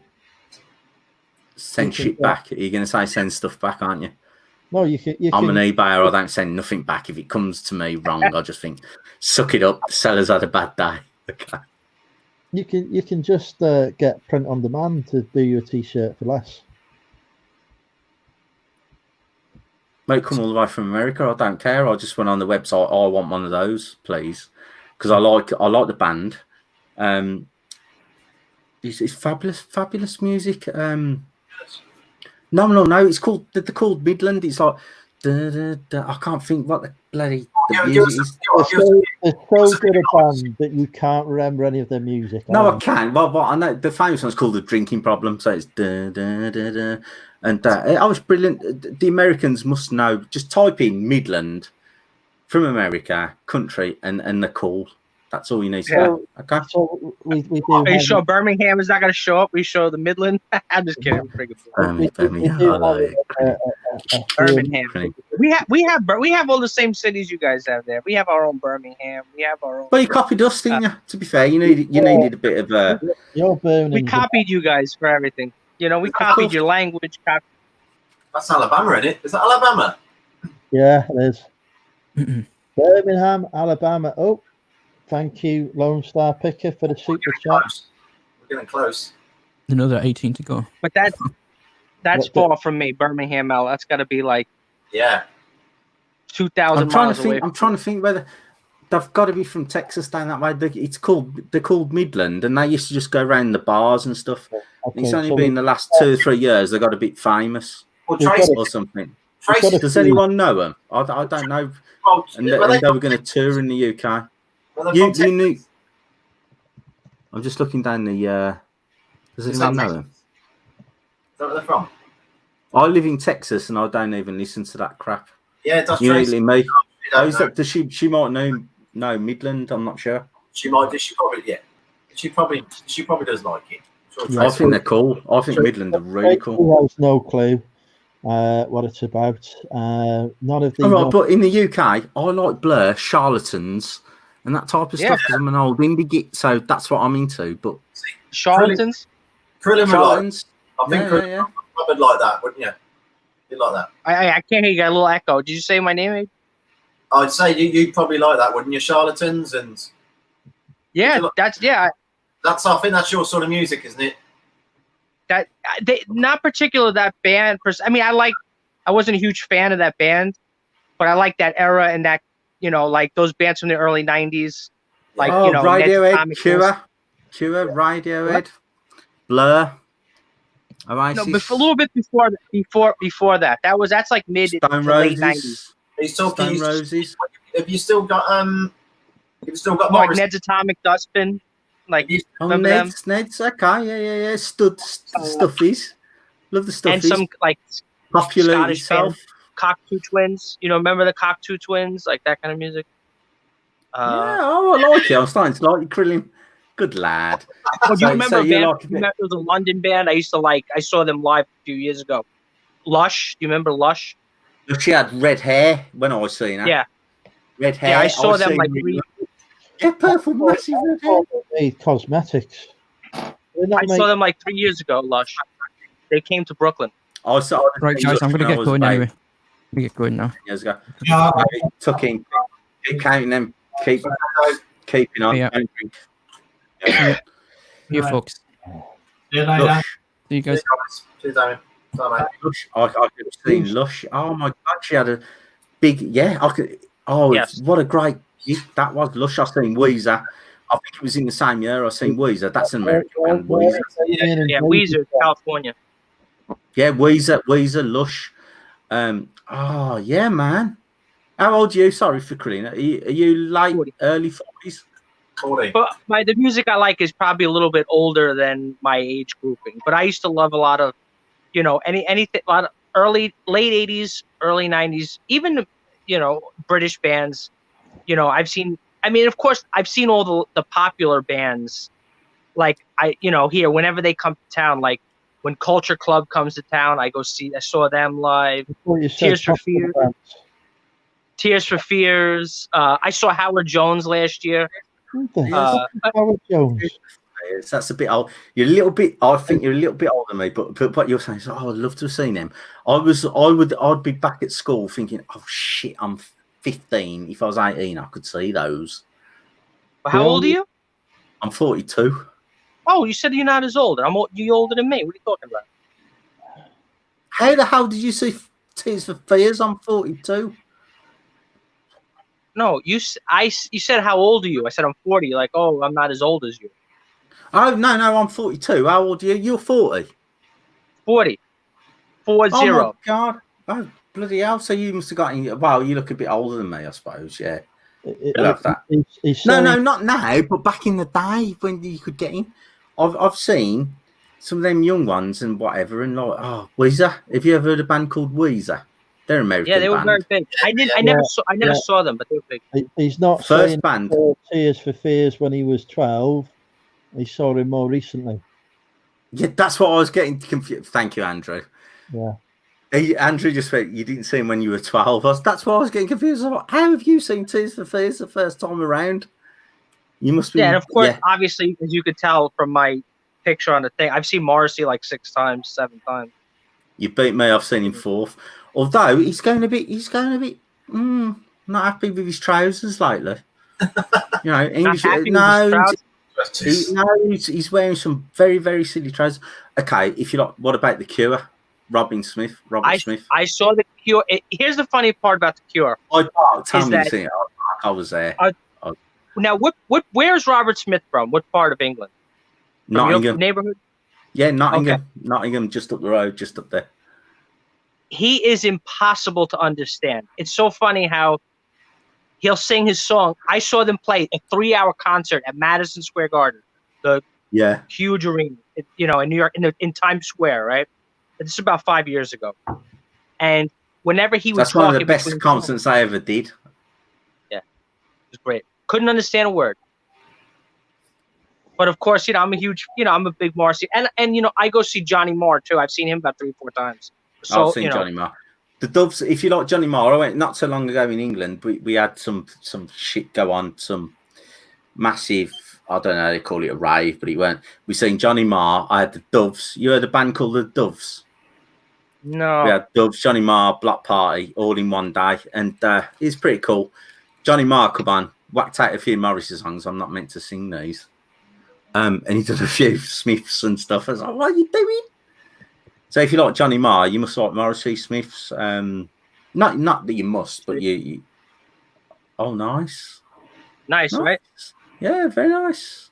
send you shit can, back. You're going to say send stuff back, aren't you? no, you can. I'm an eBayer. I don't send nothing back. If it comes to me wrong, I just think, suck it up. The seller's had a bad day. Okay. You can just get print on demand to do you a t-shirt for less. Mate, come all the way from America. I don't care. I just went on the website. I want one of those, please, because I like the band. It's fabulous music. No. It's called they're called Midland. It's like I can't think what the bloody music is. They're so good a band that you can't remember any of their music. No, I can. Well, I know the famous one's called The Drinking Problem. So it's and I was brilliant. The Americans must know. Just type in Midland from America, country, and they're cool. That's all you need to know. Okay. So we do. Are you sure Birmingham is not going to show up? We show the Midland. I'm just kidding. Birmingham. We have all the same cities you guys have there. We have our own Birmingham. We have our own. Well, you copied us, didn't you? To be fair, you needed a bit of a. We copied you guys for everything. We copied your language. That's Alabama, isn't it? Is that Alabama? Yeah, it is. Birmingham, Alabama. Oh. Thank you, Lone Star Picker, for the super chat. We're getting close. Another 18 to go. But that's far from me, Birmingham, Al. That's got to be like 2,000 miles away. I'm trying to think whether they've got to be from Texas down that way. They're called Midland, and they used to just go around the bars and stuff. Okay, it's only been the last 2 or 3 years they got a bit famous or something. Does anyone know them? I don't know. And they were going to tour in the UK. You knew. I'm just looking down the. Does anyone know them? Is that where they're from? I live in Texas and I don't even listen to that crap. Yeah, that's usually me. Does she might know Midland? I'm not sure. She might do. She probably does like it. I think they're cool. I think Midland are really cool. Has no clue what it's about. None of the. All right, but in the UK, I like Blur, Charlatans. And that type of stuff, because I'm an old indie git, so that's what I'm into. But Charlatans? Charlatans. I think would like that, wouldn't you? You'd like that. I can't hear you. Got a little echo. Did you say my name? I'd say you'd probably like that, wouldn't you? Charlatans and. Yeah, I think that's your sort of music, isn't it? Not particular that band. I wasn't a huge fan of that band, but I like that era and that. Like those bands from the early 90s. Like, Radiohead, Cure, Radiohead, Blur, Oasis. No, a little bit before that. That's like mid Stone to late 90s. He's talking Stone Roses. Have you still got like Ned's Atomic Dustbin? Like remember them? Ned's, okay, yeah. Stuffies. Love the Stuffies. And some like Popular Scottish itself. band. Cockatoo Twins, remember the Cockatoo Twins, like that kind of music. I like it. I'm starting to like you, Krillin. Good lad. Do you remember a band? It was a London band. I used to like. I saw them live a few years ago. Lush. Do you remember Lush? She had red hair when I was seeing her. Yeah. Red hair. Yeah, I saw them like. Purple, massive red hair. Cosmetics. I saw them like 3 years ago. Lush. They came to Brooklyn. Right, guys, I'm gonna get going anyway. We get going now. Years ago. Tucking, keep counting them, keeping on. Yeah. You folks. See you later. See you guys. Cheers, Damien. Sorry, mate. Lush. I could have seen Lush. Oh my God, she had a big. Yeah, I could. Oh, yes. What a great. That was Lush. I've seen Weezer. I think it was in the same year. I've seen Weezer. That's an American band. Weezer. Yeah, Weezer, California. Yeah, Weezer, Lush. Oh yeah, man. How old are you? Sorry for Karina. Are you late, 40. Early 40s? 40. But the music I like is probably a little bit older than my age grouping. But I used to love a lot of, anything, a lot of late 80s, early 90s, even British bands. I've seen. Of course, I've seen all the popular bands. Like here whenever they come to town, like. When Culture Club comes to town, I saw them live. Tears for Fears. Tears for Fears. I saw Howard Jones last year. What the hell? Howard Jones. That's a bit old. You're a little bit. I think you're a little bit older than me. But what you're saying is, oh, I'd love to have seen him. I'd be back at school thinking, oh shit, I'm 15. If I was 18, I could see those. How old are you? I'm 42. Oh, you said you're not as old. You older than me. What are you talking about? How the hell did you see Tears for Fears? I'm 42. No, you said how old are you? I said I'm 40. You're like, oh, I'm not as old as you. Oh no, I'm 42. How old are you? You're 40. 40. 40. Oh my god! Oh bloody hell! So you must have got. Well, you look a bit older than me, I suppose. Yeah. I love that. No, not now, but back in the day when you could get in. I've seen some of them young ones and whatever, and like, oh, Weezer. Have you ever heard a band called Weezer? They're American. Yeah, they were band. very big. I never saw them, but they were big. He's not First saying band. Tears for Fears when he was 12. He saw him more recently. Yeah, that's what I was getting confused. Thank you, Andrew. Yeah. Andrew just said you didn't see him when you were 12. That's why I was getting confused. I was like, how have you seen Tears for Fears the first time around? You must be. Yeah, and of course, obviously, as you could tell from my picture on the thing, I've seen Morrissey like 6 times, 7 times. You beat me. I've seen him 4th. Although he's going a bit not happy with his trousers lately. You know, English. He's wearing some very, very silly trousers. Okay, if you like, what about The Cure? Robert Smith. I saw The Cure. Here's the funny part about The Cure. I was there. Now, where's Robert Smith from? What part of England? Nottingham. Neighborhood? Yeah, Nottingham. Okay. Nottingham, just up the road, just up there. He is impossible to understand. It's so funny how he'll sing his song. I saw them play a 3-hour concert at Madison Square Garden, the huge arena, in New York, in Times Square, right? This is about 5 years ago. And whenever he was That's one of the best concerts I ever did. Yeah, it was great. Couldn't understand a word. But of course, I'm a big Morrissey. And I go see Johnny Marr too. I've seen him about 3 or 4 times. So, I've seen Johnny Marr. The Doves, if you like Johnny Marr, I went not so long ago in England. We had some shit go on, some massive, I don't know how they call it, a rave, but we seen Johnny Marr. I had the Doves. You heard a band called the Doves? No. We had Doves, Johnny Marr, Block Party, all in one day. And it's pretty cool. Johnny Marr come on, whacked out a few Morrissey songs. I'm not meant to sing these. And he did a few Smiths and stuff. I was like, what are you doing? So if you like Johnny Marr, you must like Morrissey, Smiths. Not that you must, but you oh, nice. Nice, right? Yeah, very nice.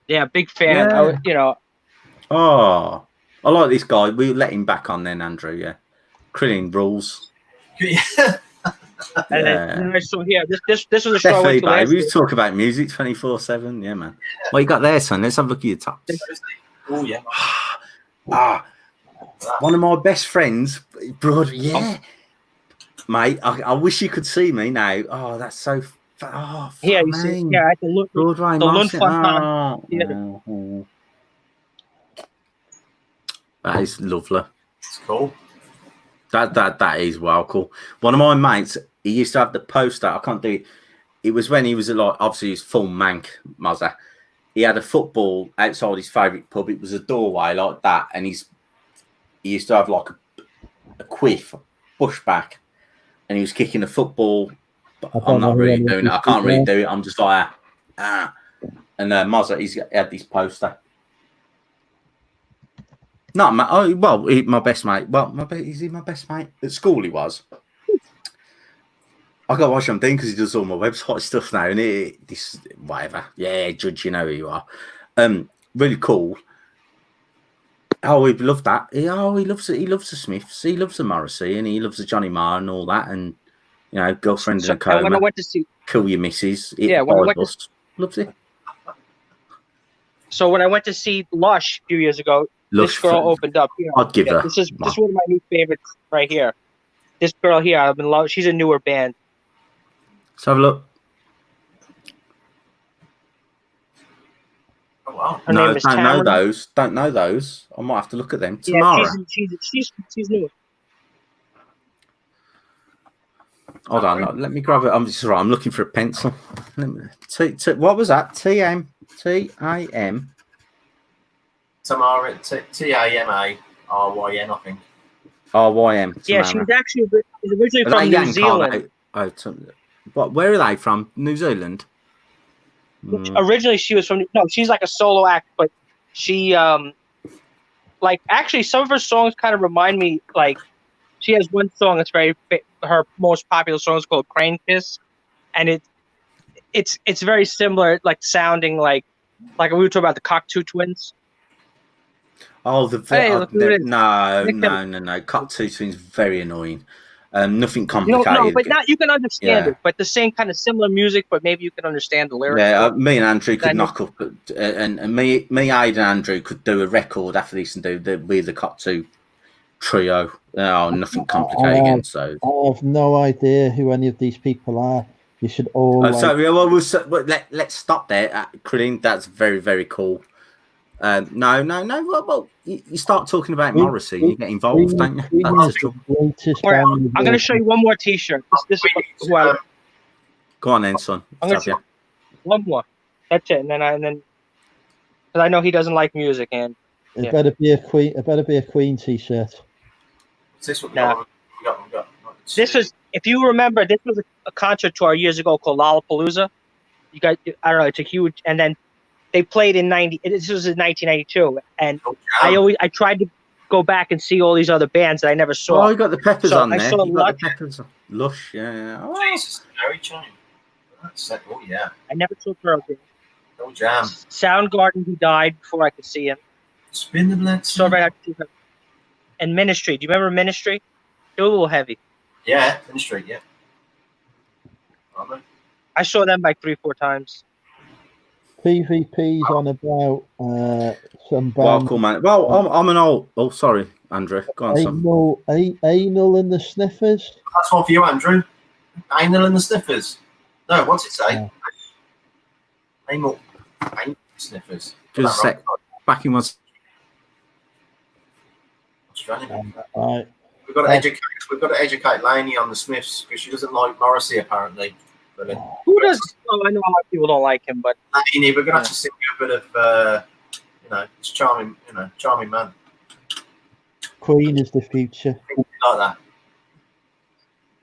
Yeah, big fan. Yeah. Oh, I like this guy. We let him back on then, Andrew. Yeah, Krillin rules. And so this was a show I went to last we talk about music 24/7. Yeah, man. What you got there, son? Let's have a look at your tops. Oh yeah. One of my best friends, brother. Yeah, mate. I wish you could see me now. Oh, that's so. Yeah, you see. Yeah, I can look. Broadway, the Lund that is lovely. It's cool. That is well cool. One of my mates, he used to have the poster. I can't do it. It was when he was obviously he's full mank, Muzzer. He had a football outside his favourite pub. It was a doorway like that, and he used to have like a quiff, bushback, and he was kicking a football. But I'm not really doing it. I can't really do it. I'm just like And Muzzer, he had this poster. Not my my best mate. Well, is he my best mate? At school he was. I got to watch him doing because he does all my website stuff now, and this whatever. Yeah, Judge, you know who you are. Really cool. Oh, we love that. He loves it. He loves the Smiths. He loves the Morrissey, and he loves the Johnny Marr and all that. And girlfriend in a coma. When I went to see, kill your missus. Loves it. So when I went to see Lush a few years ago, this girl opened up. I'd give her. This is one of my new favorites right here. This girl here, I've been love. She's a newer band. Let's have a look. Oh wow! Her name is don't Tamara. know those. Don't know those. I might have to look at them. Tamara. Yeah, she's new. Hold on, let me grab it. I'm sorry, I'm looking for a pencil. What was that? TAM. Tamara, T-A-M-A-R-Y-N, I think. RYM. Yeah, she was actually originally from New Zealand. But where are they from? New Zealand. Originally, she was from. No, she's like a solo act, but she like actually some of her songs kind of remind me like she has one song that's her most popular song is called Crane Kiss, and it's very similar, like sounding like we were talking about the Cocteau Twins. Oh, no. Cocteau Twins very annoying. Nothing complicated. No, but now you can understand it. But the same kind of similar music, but maybe you can understand the lyrics. Yeah, me and Andrew could knock up, and me, Aid and Andrew could do a record after this and do the Cocteau trio. Oh, nothing complicated. So I have no idea who any of these people are. You should all. Let's stop there. Krillin, that's very, very cool. No. Well, you start talking about Morrissey, you get involved, don't you? That's All right, I'm going to show you one more T-shirt. This is who I. Go on then, son. I'm going to show one more. That's it, and then because I know he doesn't like music, and it better be a Queen. It better be a Queen T-shirt. Is this what we got? This was, if you remember, this was a concert tour years ago called Lollapalooza. You guys, I don't know, it's a huge, and then. They played in This was in 1992, and I tried to go back and see all these other bands that I never saw. Oh, you got the Peppers on there. I saw Lush, yeah. Oh, Jesus, very charming. Oh yeah. I never saw Pearl Jam. Oh Jam. Soundgarden, who died before I could see him. Spin the Blitz. So right after him. And Ministry. Do you remember Ministry? They were a little heavy. Yeah, Ministry. Yeah. I saw them like 3-4 times. PVP's on about some band. Well, cool, man. Well, I'm an old. Oh, sorry, Andrew. Go on, son. Anal and the Sniffers. That's one for you, Andrew. Anal and the Sniffers. No, what's it say? Anal Sniffers. Just a sec. Back in one. Right. We've got to educate Lainey on the Smiths because she doesn't like Morrissey apparently. Who does? Oh, I know a lot of people don't like him, but Lainey, we're gonna have to sing you a bit of, it's charming, charming man. Queen is the future. Like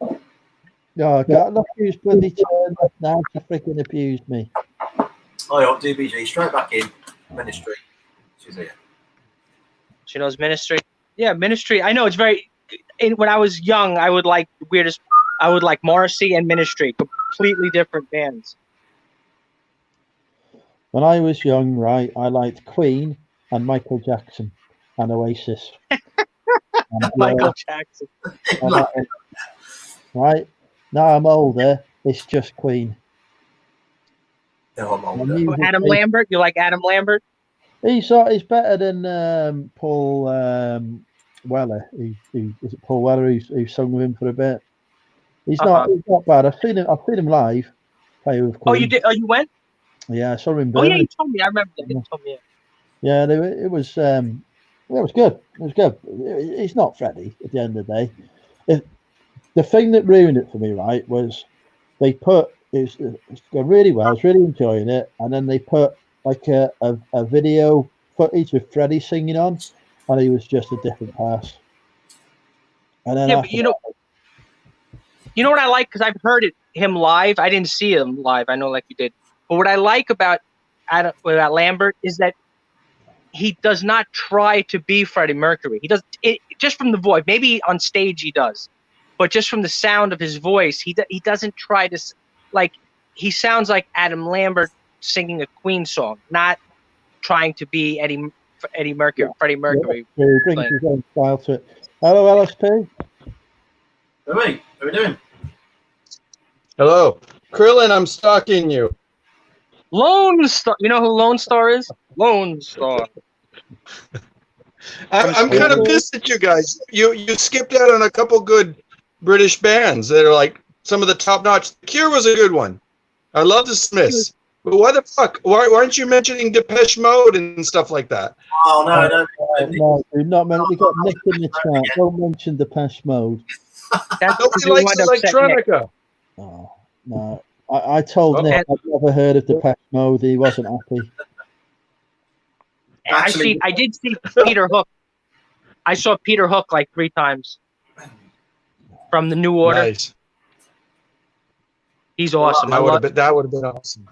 that. No, I got enough use bloody turn now to freaking abuse me. Oh, yeah, DBG straight back in Ministry. She's here. She knows Ministry. Yeah, Ministry. I know it's very. When I was young, I would like the weirdest. I would like Morrissey and Ministry, completely different bands. When I was young, right, I liked Queen and Michael Jackson and Oasis. Michael Jackson. Right, now I'm older, it's just Queen. No, I'm older. Adam Lambert? You like Adam Lambert? He's better than Paul Weller. Is it Paul Weller who sung with him for a bit? He's not bad. I've seen him live play with Queen. Oh, you did? Oh, you went? Yeah, I saw him. Oh, yeah, you told me. I remember that. You told me. Yeah, it was good. It was good. It's not Freddie at the end of the day. The thing that ruined it for me, right, was they put it's going really well. I was really enjoying it, and then they put like a video footage with Freddie singing on, and he was just a different pass. And then but you know what I like, because I've heard him live. I didn't see him live. I know, like you did. But what I like about Lambert is that he does not try to be Freddie Mercury. He does it just from the voice. Maybe on stage he does, but just from the sound of his voice, he doesn't try to he sounds like Adam Lambert singing a Queen song, not trying to be Freddie Mercury. Yeah, he brings his own style to it. Hello, LSP. Hey, how are we doing? Hello, Krillin. I'm stalking you. Lone Star. You know who Lone Star is? Lone Star. I'm kind of pissed at you guys. You skipped out on a couple good British bands that are like some of the top notch. The Cure was a good one. I love the Smiths. But why the fuck? Why aren't you mentioning Depeche Mode and stuff like that? Oh no, no, do not mention. We got Nick in the chat. Don't mention Depeche Mode. That's Nobody what likes wound up setting Nick. electronica. Oh, no. I told Oh. Nick I'd never heard of Depeche Mode. He wasn't happy. I did see Peter Hook. I saw Peter Hook like 3 times from the New Order. Nice. He's awesome. That would have been awesome.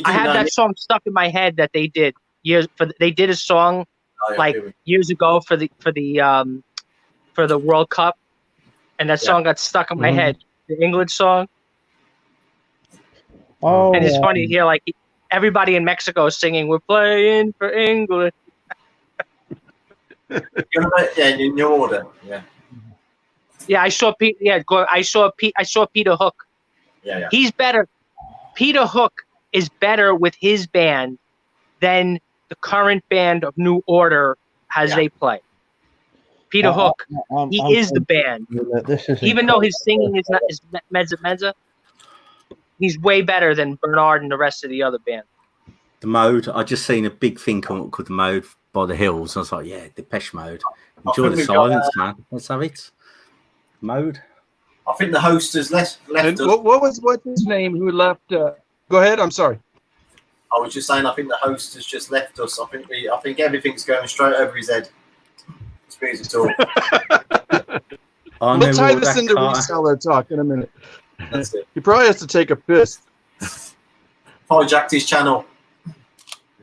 I had that song stuck in my head that they did they did a song years ago for the World Cup, and that song got stuck in my head. The England song. Oh, and it's funny to hear like everybody in Mexico is singing, "We're playing for England." In New Order. Yeah. Yeah, I saw Pete. Yeah, I saw Peter Hook. Yeah. He's better. Peter Hook is better with his band than the current band of New Order they play. Peter Hook, he is the band. Even though his singing is not mezza, he's way better than Bernard and the rest of the other band. The Mode. I just seen a big thing come up called The Mode by the Hills. I was like, yeah, Depeche Mode. Enjoy the silence, man. Let's have it. Mode. I think the host has left us. What's his name who left? Go ahead. I'm sorry. I was just saying, I think the host has just left us. I think everything's going straight over his head. It's music talk. We'll tie this into reseller talk in a minute. That's it. He probably has to take a piss. Hijacked his channel.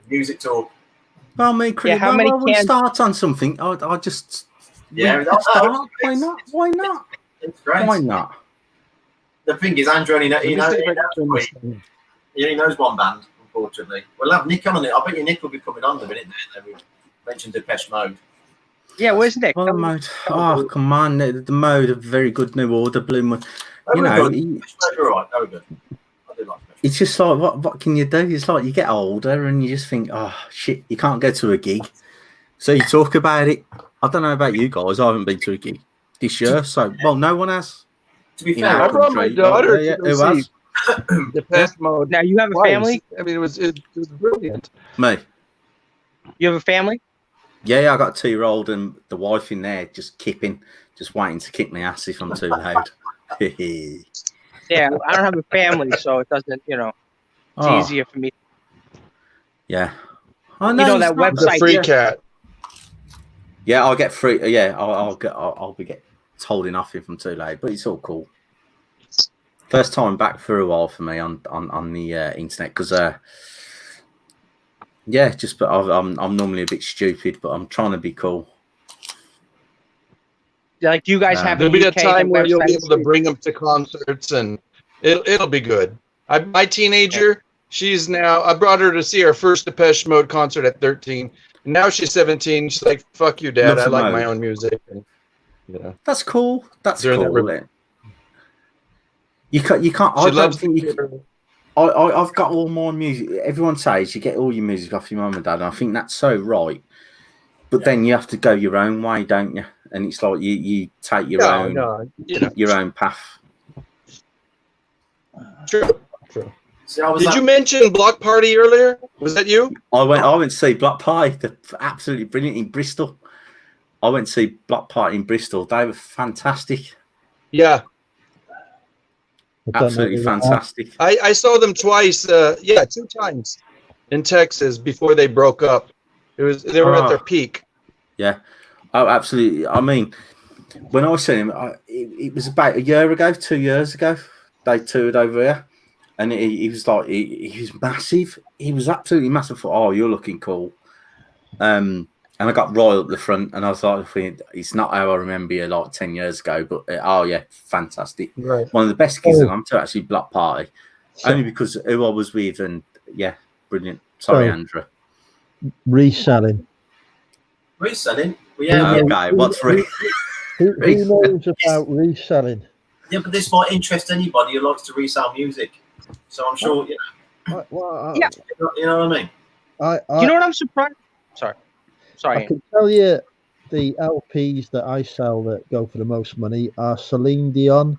Music talk. Well, me, Chris, we start on something. I just start. Why not? Why not? It's great. Why not? The thing is, Andrew only knows one band, unfortunately. We'll have Nick on it. I bet you Nick will be coming on in a minute. Then we mentioned Depeche Mode. Yeah, where's Nick? Well, Mode. Oh, come on. The Mode, a very good New Order, Blue Mode. You know, right, very good. I do like Depeche. It's just like, what can you do? It's like you get older and you just think, oh, shit, you can't go to a gig. So you talk about it. I don't know about you guys. I haven't been to a gig this year. So, well, no one has. To be fair, I brought my daughter to who see Depeche Mode. Now, you have a family? I mean, it was brilliant. Me. You have a family? Yeah, I got a 2-year-old and the wife in there just kipping, just waiting to kick my ass if I'm too loud. Yeah, I don't have a family, so it doesn't, it's easier for me. Yeah. I know, that website. The free cat. Yeah, I'll get free. Yeah, I'll be told enough if I'm too late, but it's all cool. First time back for a while for me on the internet because but I'm normally a bit stupid, but I'm trying to be cool. Like you guys have there'll be a time where you'll be able to bring them to concerts and it'll be good. My teenager, she's now, I brought her to see our first Depeche Mode concert at 13. And now she's 17. She's like, "Fuck you, Dad. I like my own music." And, that's cool. That's cool. You can't. I don't think I've got all my music. Everyone says you get all your music off your mum and dad, and I think that's so right. But then you have to go your own way, don't you? And it's like you take your own path. True. Did you mention Block Party earlier? Was that you? I went to see Block Party. They're absolutely brilliant in Bristol. I went to see Block Party in Bristol. They were fantastic. Yeah. Absolutely fantastic. I saw them twice. 2 times in Texas before they broke up. They were at their peak. Yeah. Oh, absolutely. I mean, when I saw him, it was about a year ago, 2 years ago. They toured over here. And he was like, he was massive. He was absolutely massive. For, oh, you're looking cool. And I got right up the front, and I was like, it's not how I remember you like 10 years ago, but fantastic. Right. One of the best gigs I've gone to, actually, Block Party. Only because who I was with, and brilliant. Sorry, Andrew. Reselling. Reselling? Okay, what's free? Who knows about reselling? Yeah, but this might interest anybody who likes to resell music. So I'm sure, yeah. You know what I mean? You know what I'm surprised? Sorry. I can tell you the LPs that I sell that go for the most money are Celine Dion.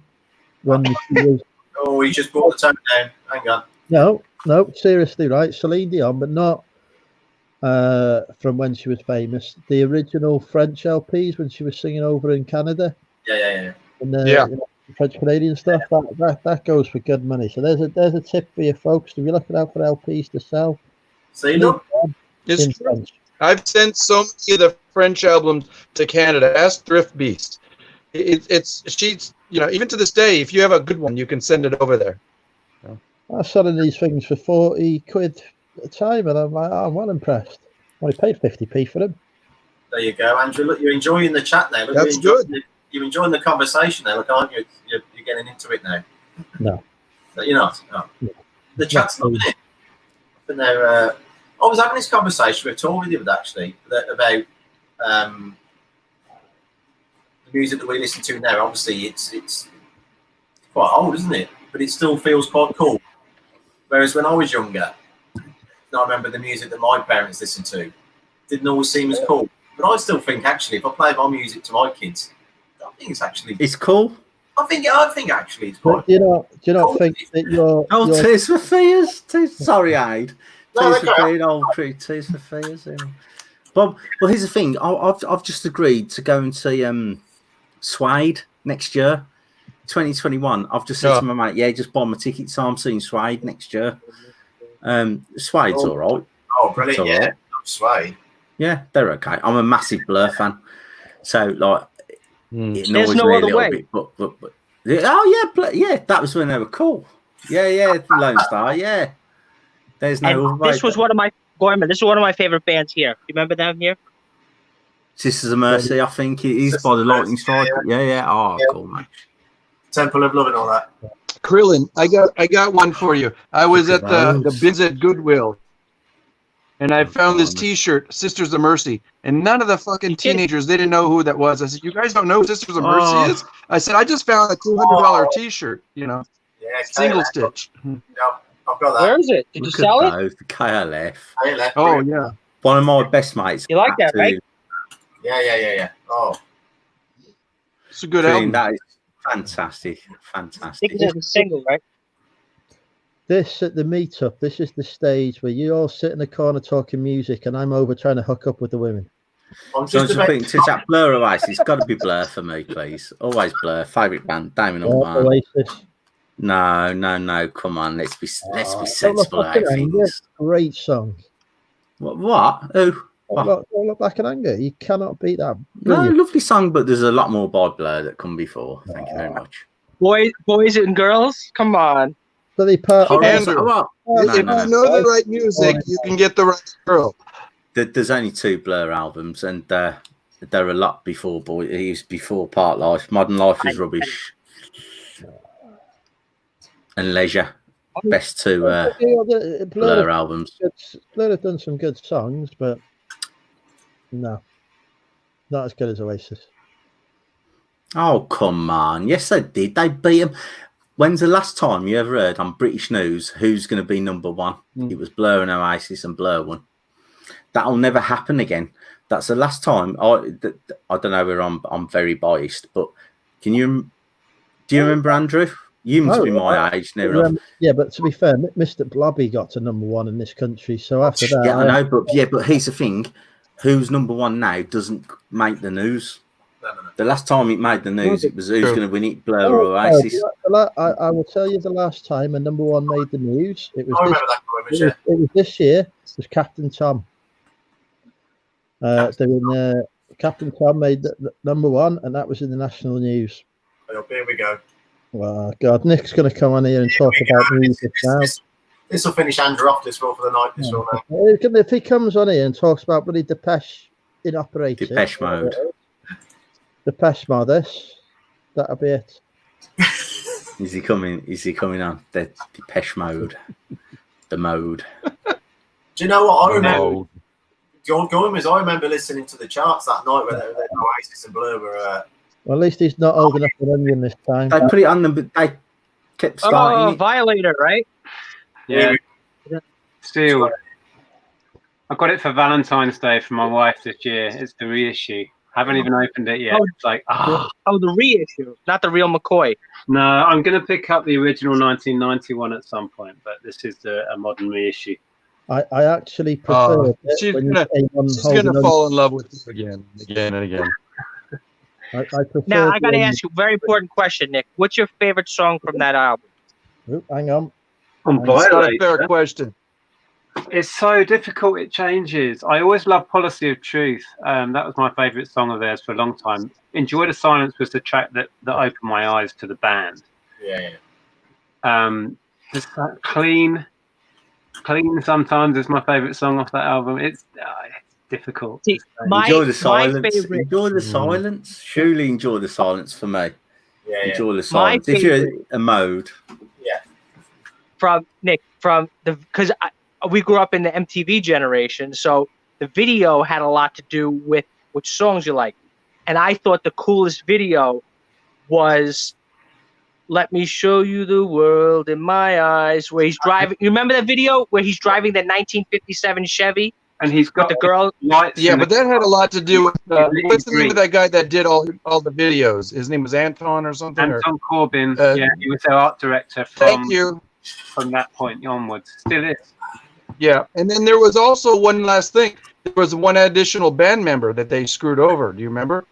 When she was... Oh, he just brought the tone down. Hang on. No, seriously, right? Celine Dion, but not from when she was famous. The original French LPs when she was singing over in Canada. Yeah. And the Yeah. French Canadian stuff that goes for good money. So there's a tip for you folks. If you're looking out for LPs to sell, See, look, It's in true. French. I've sent so many of the French albums to Canada. Ask Thrift Beast. She's, even to this day, if you have a good one, you can send it over there. I'm selling these things for 40 quid a time, and I'm well impressed. Only paid 50p for them. there you go, Andrew. Look, you're enjoying the chat now. Look, That's good. You're enjoying the conversation now. Look, aren't you? You're getting into it now. No. So you're not. No. No. The chat's not in it. And I was having this conversation with Tor with you actually about the music that we listen to now. Obviously, it's quite old, isn't it? But it still feels quite cool. Whereas when I was younger, I remember the music that my parents listened to didn't always seem as cool. But I still think actually, if I play my music to my kids, I think it's cool. I think actually it's quite. Do you not think that you're Tears for Fears. Sorry, Aid. No, Tears for okay. Fears, old crew. Tears for Fears. Yeah. Bob, well, here's the thing. I've just agreed to go and see Suede next year, 2021. I've just said to my mate, yeah, just buy my ticket. So I'm seeing Suede next year. Suede's all right. Oh, brilliant! It's all right. Suede. Yeah, they're okay. I'm a massive Blur fan, so like it There's annoys no me a other little way. bit. But yeah, that was when they were cool. Yeah, Lone Star. Yeah, there's no other way. This was one of my Gorman. This is one of my favorite bands here. You remember them here? Sisters of Mercy. I think it is by the Lightning Strike. Yeah. Oh, Yeah. cool, mate. Temple of Love and all that. Krillin, I got one for you. I was at the bins at Goodwill, and I found this T-shirt, Sisters of Mercy, and none of the fucking teenagers, they didn't know who that was. I said, "You guys don't know who Sisters of Mercy is?" I said, "I just found a $200 T-shirt, Yeah, single KLF. stitch." Yeah, I've got that. Where is it? Did you Look sell at it? those, the KLF. KLF, Oh brilliant. yeah, One of my best mates. You like that, right? Yeah. Oh, it's a good Green, album. that is fantastic. I think it's a single, right? this at the meetup? This is the stage where you all sit in the corner talking music, and I'm over trying to hook up with the women. I'm So just to about. think, since that Blur Oasis, it's got to be Blur for me, please. Always Blur. Favourite band, Damon Albarn. Oasis. No. Come on, let's be Don't look sensible back about at anger. things. Great song. What? Who? Don't look back at anger. You cannot beat that. No, Brilliant. lovely song, but there's a lot more by Blur that come before. Thank you very much. Boys and girls, come on. So they part. Andrew, What? if you No. know the right music, you can get the right girl. There's only 2 Blur albums, and they're a lot before Boy. He was before Part Life. Modern Life is rubbish, and Leisure. Best 2 Blur albums. Blur have done some good songs, but no, not as good as Oasis. Oh, come on. Yes, they did. They beat them. When's the last time you ever heard on British news who's going to be number 1? It was Blur and Oasis, and Blur won. That'll never happen again. That's the last time. I don't know where I'm very biased, but do you remember, Andrew? You must be my age, near enough. Yeah, but to be fair, Mr. Blobby got to number 1 in this country. So after that, Yeah, I know, but here's the thing: who's number 1 now doesn't make the news. No. The last time it made the news, it was who's True. going to win it, Blur or Oasis. I will tell you the last time a number 1 made the news. It was I this, remember that comment, it was this year. It was Captain Tom. Captain Tom made the number 1, and that was in the national news. Well, here we go. Well, God, Nick's going to come on here and talk about music now. This will finish Andrew off this one for the night. This one now. If he comes on here and talks about bloody Depeche in operation, Depeche Mode. Depeche Mode, that'll be it. Is he coming on? The Depeche Mode. The mode. Do you know what I remember? Going was I remember listening to the charts that night when Oasis and Blur were. Well, at least he's not old enough for Onion this time. They put it on them, but they kept starting Oh, it. Violator, right? Yeah. Still, I got it for Valentine's Day for my wife this year. It's the reissue. Haven't even opened it yet. It's like, Oh, the reissue, not the real McCoy. no, I'm going to pick up the original 1991 at some point, but this is a modern reissue. I actually prefer it She's when you gonna- came on She's holding gonna on. fall in love with you again and again. I prefer Now I got to the- ask you a very important question, Nick. What's your favorite song from that album? Oop, hang on. On That's not a Violator. fair question. It's so difficult. It changes. I always love Policy of Truth. That was my favourite song of theirs for a long time. Enjoy the Silence was the track that opened my eyes to the band. Yeah. Just Clean sometimes is my favourite song off that album. It's difficult. See, my, Enjoy the my silence. favorite, Enjoy the silence. Surely enjoy the silence for me. Yeah. Enjoy the My silence. If you're favorite- a mode, from Nick, from the, because we grew up in the MTV generation, so the video had a lot to do with which songs you like. And I thought the coolest video was "Let Me Show You the World in My Eyes," where he's driving. You remember that video where he's driving the 1957 Chevy And he's with got the girl? lights. Yeah, in but the- that had a lot to do with what's the name Green. of that guy that did all the videos? His name was Anton or something. Or, Anton Corbin. Uh, Yeah, he was their art director thank you. from that point onwards. Still is. Yeah, and then there was also one last thing. There was one additional band member that they screwed over. Do you remember?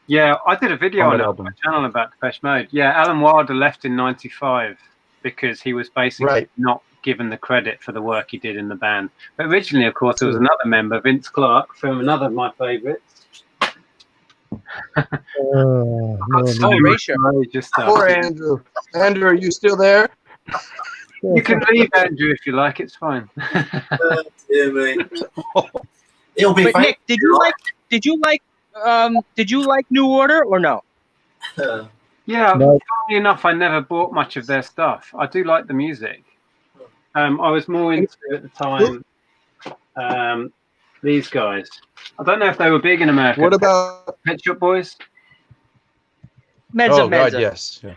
Yeah, I did a video On on that it on album. my channel about Depeche Mode. Yeah, Alan Wilder left in '95 because he was basically Right. not given the credit for the work he did in the band. But originally, of course, there was another member, Vince Clarke, from another of my favourites. Oh, no, So no. Erasure. just Poor Andrew. Andrew, are you still there? You can leave, Andrew, if you like. It's fine. Dear me. It'll be But fake. Nick, did you like New Order or no? Yeah, No. funny enough, I never bought much of their stuff. I do like the music. I was more into at the time these guys. I don't know if they were big in America. What about? Pet Shop Boys? Medza Oh God, Medza. yes. Yeah.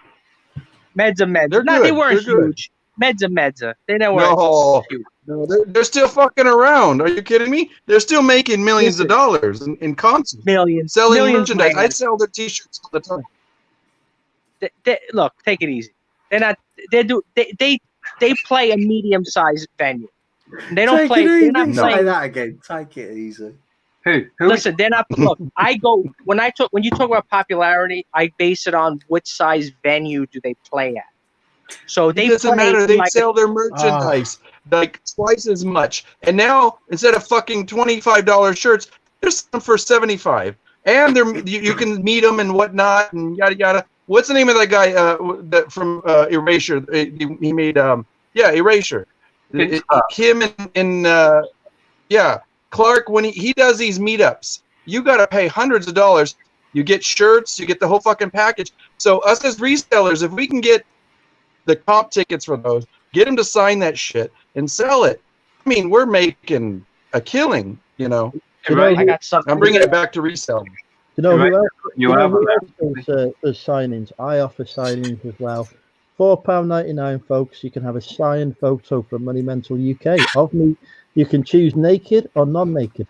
Medza. They're No, they good. weren't They're good. huge. Medza. They never No. were huge. No, they're still fucking around. Are you kidding me? They're still making millions of dollars in concerts, Millions. selling millions merchandise. I grand. sell their T-shirts all the time. Look, take it easy. They're not. They play a medium-sized venue. They don't take play. it They're easy. not Say playing. that again. Take it easy. Who? Listen, they're not. Look, I go when you talk about popularity, I base it on what size venue do they play at. So It they doesn't play matter. They like sell their merchandise like twice as much. And now instead of fucking $25 shirts, they're selling for $75. And you can meet them and whatnot and yada yada. What's the name of that guy from Erasure? He made Erasure. Him and Clark, when he does these meetups, you got to pay hundreds of dollars. You get shirts, you get the whole fucking package. So us as resellers, if we can get the comp tickets for those, get them to sign that shit and sell it. I mean, we're making a killing, you know. You know I who- got something. I'm bringing it back to reselling. You know who else? You You know have who them. else does signings? I offer signings as well. £4.99, folks. You can have a signed photo from Money Mental UK of me. You can choose naked or non-naked.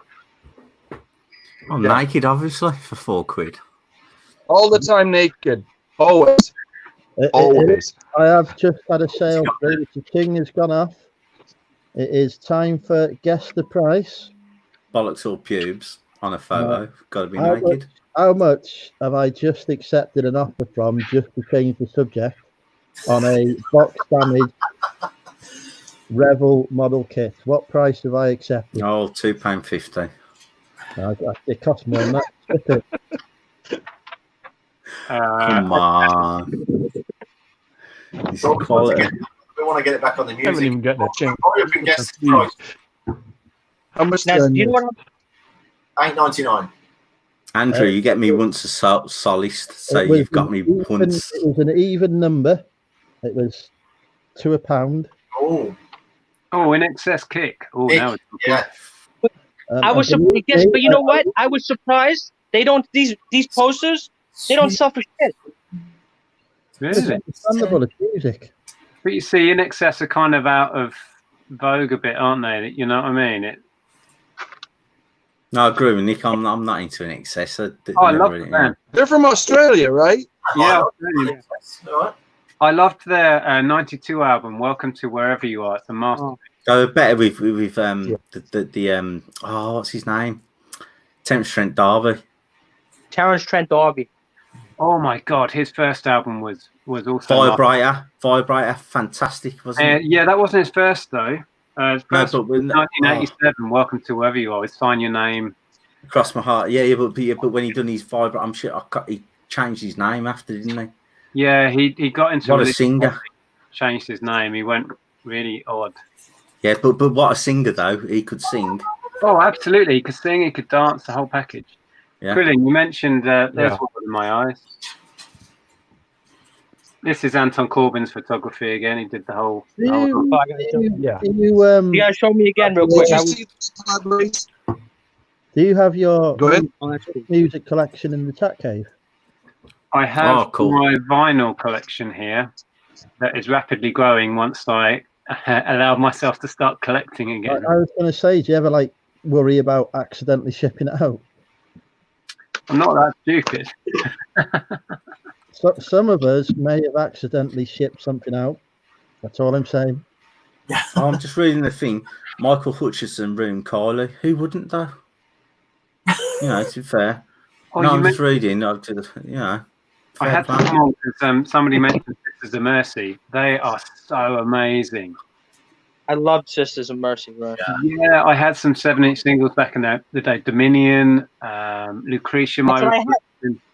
I'm naked, obviously, for £4. All the time naked. Always. Always. I have just had a sale through. The king has gone off. It is time for guess the price. Bollocks or pubes on a photo. Got to be How naked. How much have I just accepted an offer from just to change the subject on a box damaged Revel model kit? What price have I accepted? Oh, £2.50. It costs more than that. Isn't it? Come on. This is quality. We want to get it back on the I haven't music. even gotten a chance. Hurry up and guess the price. How much? Now, you know what? $8.99. Andrew, you get me once a solist, so It was you've got me an even- once. It was an even number. It was to £1. Oh, Oh, in excess kick. Oh, Nick, now it's yeah. I was surprised, yes, but you know what? I was surprised. They don't these posters. They don't sell for shit. It's really. understandable. It's music. But you see, in excess are kind of out of vogue a bit, aren't they? You know what I mean? No, I agree with Nick. I'm not into an excess. Oh, I love really, them. They're from Australia, right? Yeah, All right. I loved their '92 album, "Welcome to Wherever You Are." It's a master. Go better with what's his name? Terence Trent D'Arby. Terrence Trent D'Arby. Oh my God, his first album was also Vibrator, fantastic, wasn't it? yeah, that wasn't his first though. His No, first but was 1987. Welcome to Wherever You Are. Sign Your Name. Cross My Heart. But when he done his Vibrator, I'm sure he changed his name after, didn't he? Yeah, he got into What a religion, singer. changed his name. He went really odd. Yeah, but what a singer though. He could sing. Oh, absolutely. He could sing, he could dance, the whole package. Yeah. Krillin, you mentioned There's Yeah. Water in My Eyes. This is Anton Corbin's photography again. He did the whole. Do you, Yeah. You guys show me again real quick. Did I you was- see this collaboration? do you have your Go ahead. music collection in the chat cave? I have Oh, cool. my vinyl collection here that is rapidly growing once I allow myself to start collecting I, again. I was going to say, do you ever like worry about accidentally shipping it out? I'm not that stupid. So, some of us may have accidentally shipped something out. That's all I'm saying. I'm just reading the thing. Michael Hutchison ruined Kylie. Who wouldn't though? You know, to be fair. Oh, No, you I'm just mentioned- reading. I had to come on because somebody mentioned Sisters of Mercy. They are so amazing. I loved Sisters of Mercy, bro. Yeah, I had some 7-inch singles back in the day. Dominion, Lucretia, That's what I had.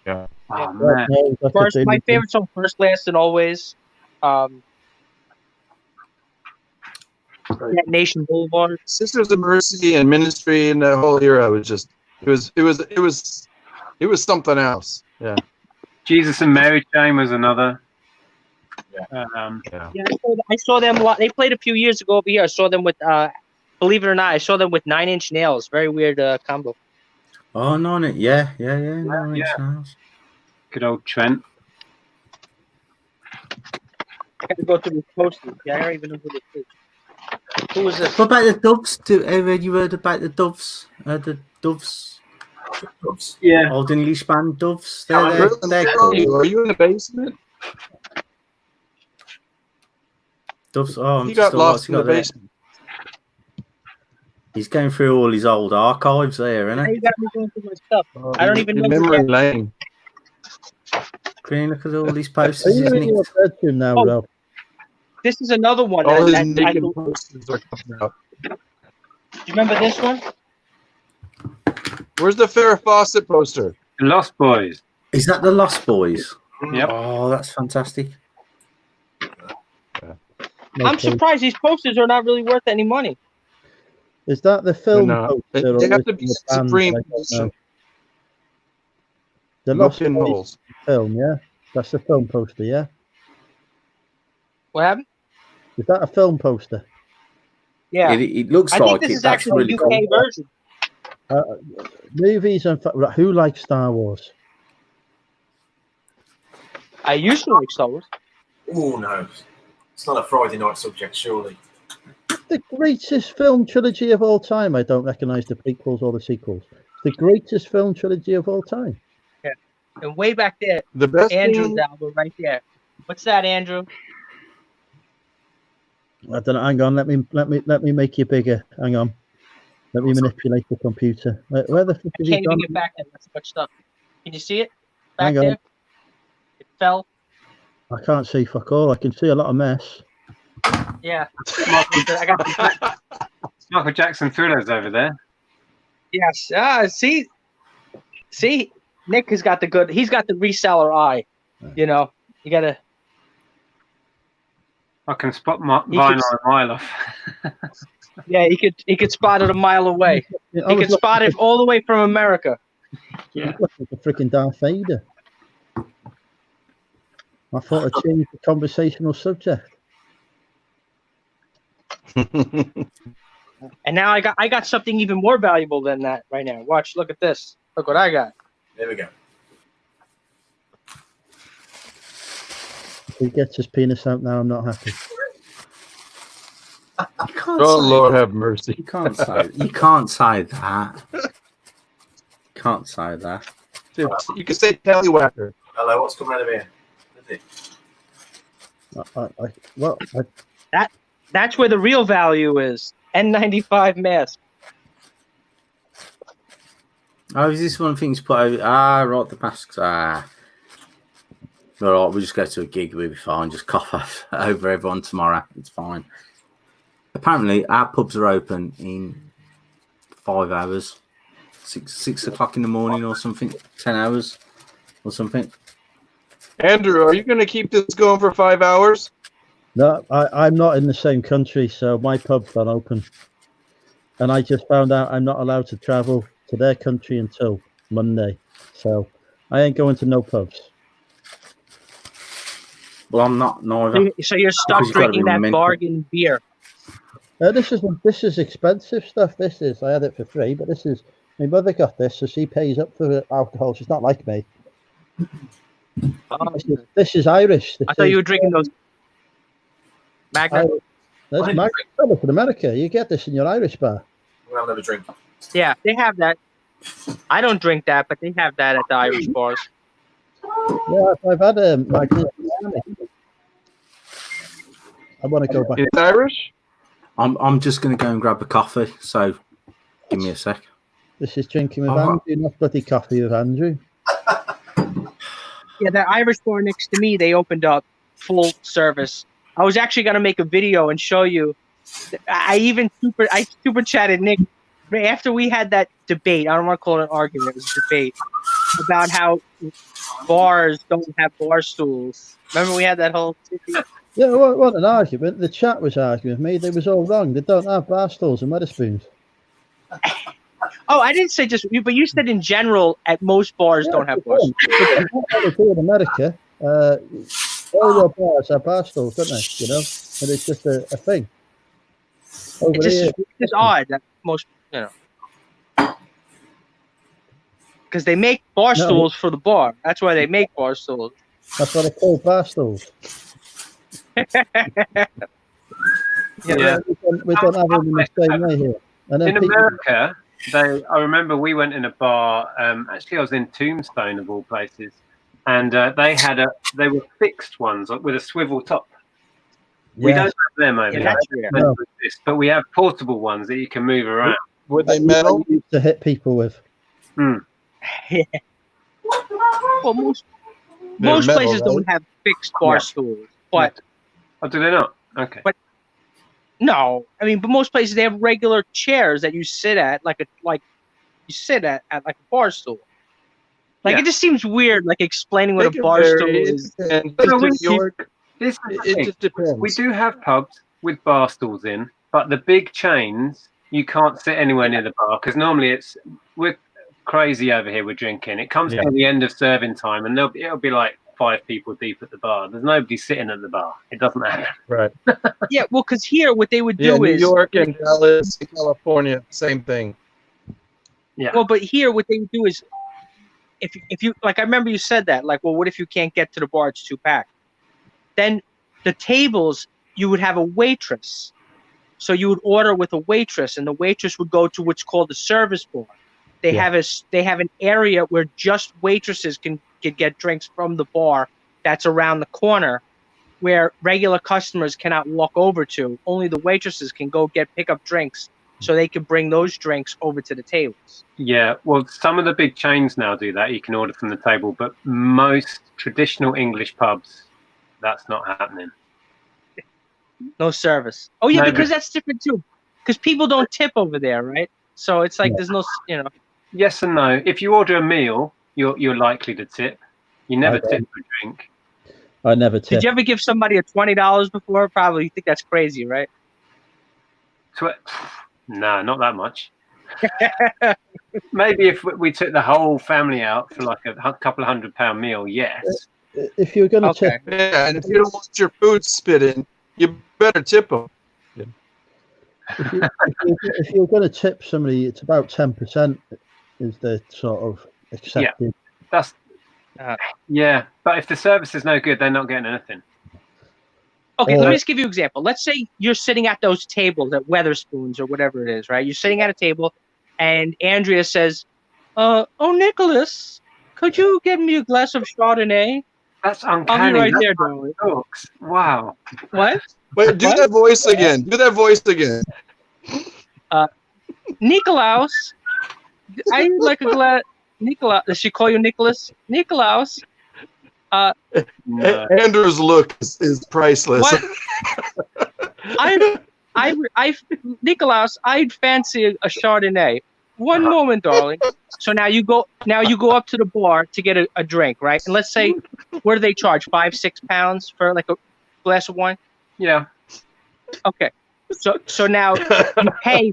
Yeah. Oh man, No, that's a First, big my one. favorite song, First, Last, and Always. Nation Boulevard. Sisters of Mercy and Ministry and the whole era was just it was something else. Yeah. Jesus and Mary Chain was another. Yeah, I saw them. They played a few years ago over here. I saw them with, believe it or not, I saw them with 9 Inch Nails. Very weird combo. Oh, no, yeah. 9 Inch Nails. Good old Trent. I got to go through the posters. Yeah, I don't even know who this is. Who was this? What about the Doves? Have you heard about the Doves? The Doves, Yeah. Old English band Doves. Really? They're cool. Are you in the basement? Doves. Oh, I'm He just got lost in the there. basement. He's going through all his old archives there, isn't Now he? you got me going through my stuff. I don't even know. Memory lane. Green, look at all these Are posters. you He's in your nicked. bedroom now, Oh. Rob? This is another one. All his that naked you posters are coming out. remember this one? Where's the Farrah Fawcett poster? The Lost Boys. Is that the Lost Boys? Yep. Oh, that's fantastic. I'm Okay. surprised these posters are not really worth any money. Is that the film No, poster? or they have is to it be the band? Supreme I don't know. Edition. The Lost Look in Boys holes. film, yeah? That's the film poster, yeah? What happened? Is that a film poster? Yeah. It looks I like think this it. is That's actually really the UK cool. version. Movies and right, who likes Star Wars? I used to like Star Wars. Oh no, it's not a Friday night subject, surely. The greatest film trilogy of all time. I don't recognise the prequels or the sequels. The greatest film trilogy of all time. And way back there, The best Andrew's thing, album right there. What's that, Andrew? I don't know. Hang on. Let me make you bigger. Hang on. Let me manipulate the computer. Where the fuck I have can't you gone? even get back there. That's so much stuff. Can you see it? Back Hang on. there? It fell. I can't see fuck all. I can see a lot of mess. Yeah. I got Michael Jackson Thrillers over there. yes. See, Nick has got he's got the reseller eye. You know, you gotta. I can spot He vinyl could- a mile off. Yeah, he could spot it a mile away. I He was could spot it all the way from America. looking at the freaking Darth Vader. I thought I'd change the conversational subject. And now I got something even more valuable than that right now. Watch, look at this. Look what I got. There we go. If he gets his penis out now, I'm not happy. You can't oh say Lord that. have mercy. You can't say. You can't say that. Can't say that. You can say tallywhacker. Hello, what's coming out of here? What is it? That's where the real value is. N95 mask. Oh, is this one of the things put over? Ah, right, the masks. Ah, All right, we'll just go to a gig. We'll be fine. Just cough off over everyone tomorrow. It's fine. Apparently, our pubs are open in 5 hours, 6 o'clock in the morning or something, 10 hours or something. Andrew, are you going to keep this going for 5 hours? No, I'm not in the same country, so my pub's not open. And I just found out I'm not allowed to travel to their country until Monday. So I ain't going to no pubs. Well, I'm not neither. So you're stuck Because you've gotta drinking be that mental. bargain beer. This is expensive stuff. This is. I had it for free, but this is. My mother got this, so she pays up for the alcohol. She's not like me. This is Irish. I thought you were drinking those Magna. That's Magna in America. You get this in your Irish bar. We'll have another drink. Yeah, they have that. I don't drink that, but they have that at the Irish bars. Yeah, I've had Magna. I want to go back. It's Irish? I'm just going to go and grab a coffee, so give me a sec. This is drinking with Andrew, not bloody coffee with Andrew. Yeah, that Irish bar next to me, they opened up full service. I was actually going to make a video and show you. I super chatted Nick after we had that debate. I don't want to call it an argument. It was a debate about how bars don't have bar stools. Remember we had that whole. Yeah, what an argument. The chat was arguing with me. They was all wrong. They don't have bar stools and Wetherspoons. Oh, I didn't say just you, but you said in general at most bars don't have bar stools. They do in America. All your bars have bar stools, don't they? You know, and it's just a thing. Over It's just odd that most, because they make bar stools for the bar. That's why they make bar stools. That's what they call bar stools. Yeah. We don't have them in the same way here. And then In America, I remember we went in a bar. Actually, I was in Tombstone of all places, and they were fixed ones with a swivel top. We don't have them over here, No. but we have portable ones that you can move around. Were they metal? Used to hit people with. Well, most They're metal, places right? don't have fixed bar stools, but do they not? Okay. But no, I mean, but most places they have regular chairs that you sit at, like you sit at like a bar stool. Like it just seems weird, like explaining what a bar stool is. And This is the it thing. just depends. We do have pubs with bar stools in, but the big chains you can't sit anywhere near the bar because normally we're crazy over here with drinking. It comes to the end of serving time, and it'll be like 5 people deep at the bar. There's nobody sitting at the bar. It doesn't happen. Right. Yeah, well, because here what they would do New is York and Dallas, California, same thing. Yeah. Well, but here what they would do is if you like, I remember you said that, like, well, what if you can't get to the bar? It's too packed. Then the tables, you would have a waitress. So you would order with a waitress, and the waitress would go to what's called the service bar. They have an area where just waitresses can get drinks from the bar that's around the corner, where regular customers cannot walk over to. Only the waitresses can go pick up drinks, so they can bring those drinks over to the tables. Yeah, well, some of the big chains now do that. You can order from the table, but most traditional English pubs, that's not happening. No service. Oh yeah, No, because but- that's different too. Because people don't tip over there, right? So it's like there's no, Yes and no. If you order a meal, you're likely to tip. You never Okay. tip for a drink. I never tip. Did you ever give somebody a $20 before? Probably. You think that's crazy, right? No, not that much. Maybe if we took the whole family out for like a couple of £100 meal, yes. If you're going to Okay. tip, Yeah, and if you don't want your food spit in, you better tip them. if you're going to tip somebody, it's about 10% is the sort of accepted. That's yeah. But if the service is no good, they're not getting anything. Okay, let me just give you an example. Let's say you're sitting at those tables at Wetherspoons or whatever it is, right? You're sitting at a table, and Andrea says, "Oh, Nicholas, could you get me a glass of Chardonnay?" That's I'll uncanny. be right That's there, how darling. it talks. Wow. What? Wait, do What? that voice again. Do that voice again. Nikolaus, I like a glass. Nikolaus, does she call you Nicholas? Nikolaus, No. Andrew's look is priceless. What? Nicholas, I'd fancy a Chardonnay. One moment, darling. So now you go up to the bar to get a drink, right? And let's say, what do they charge? £5-6 for like a glass of wine? Yeah. Okay. So now you pay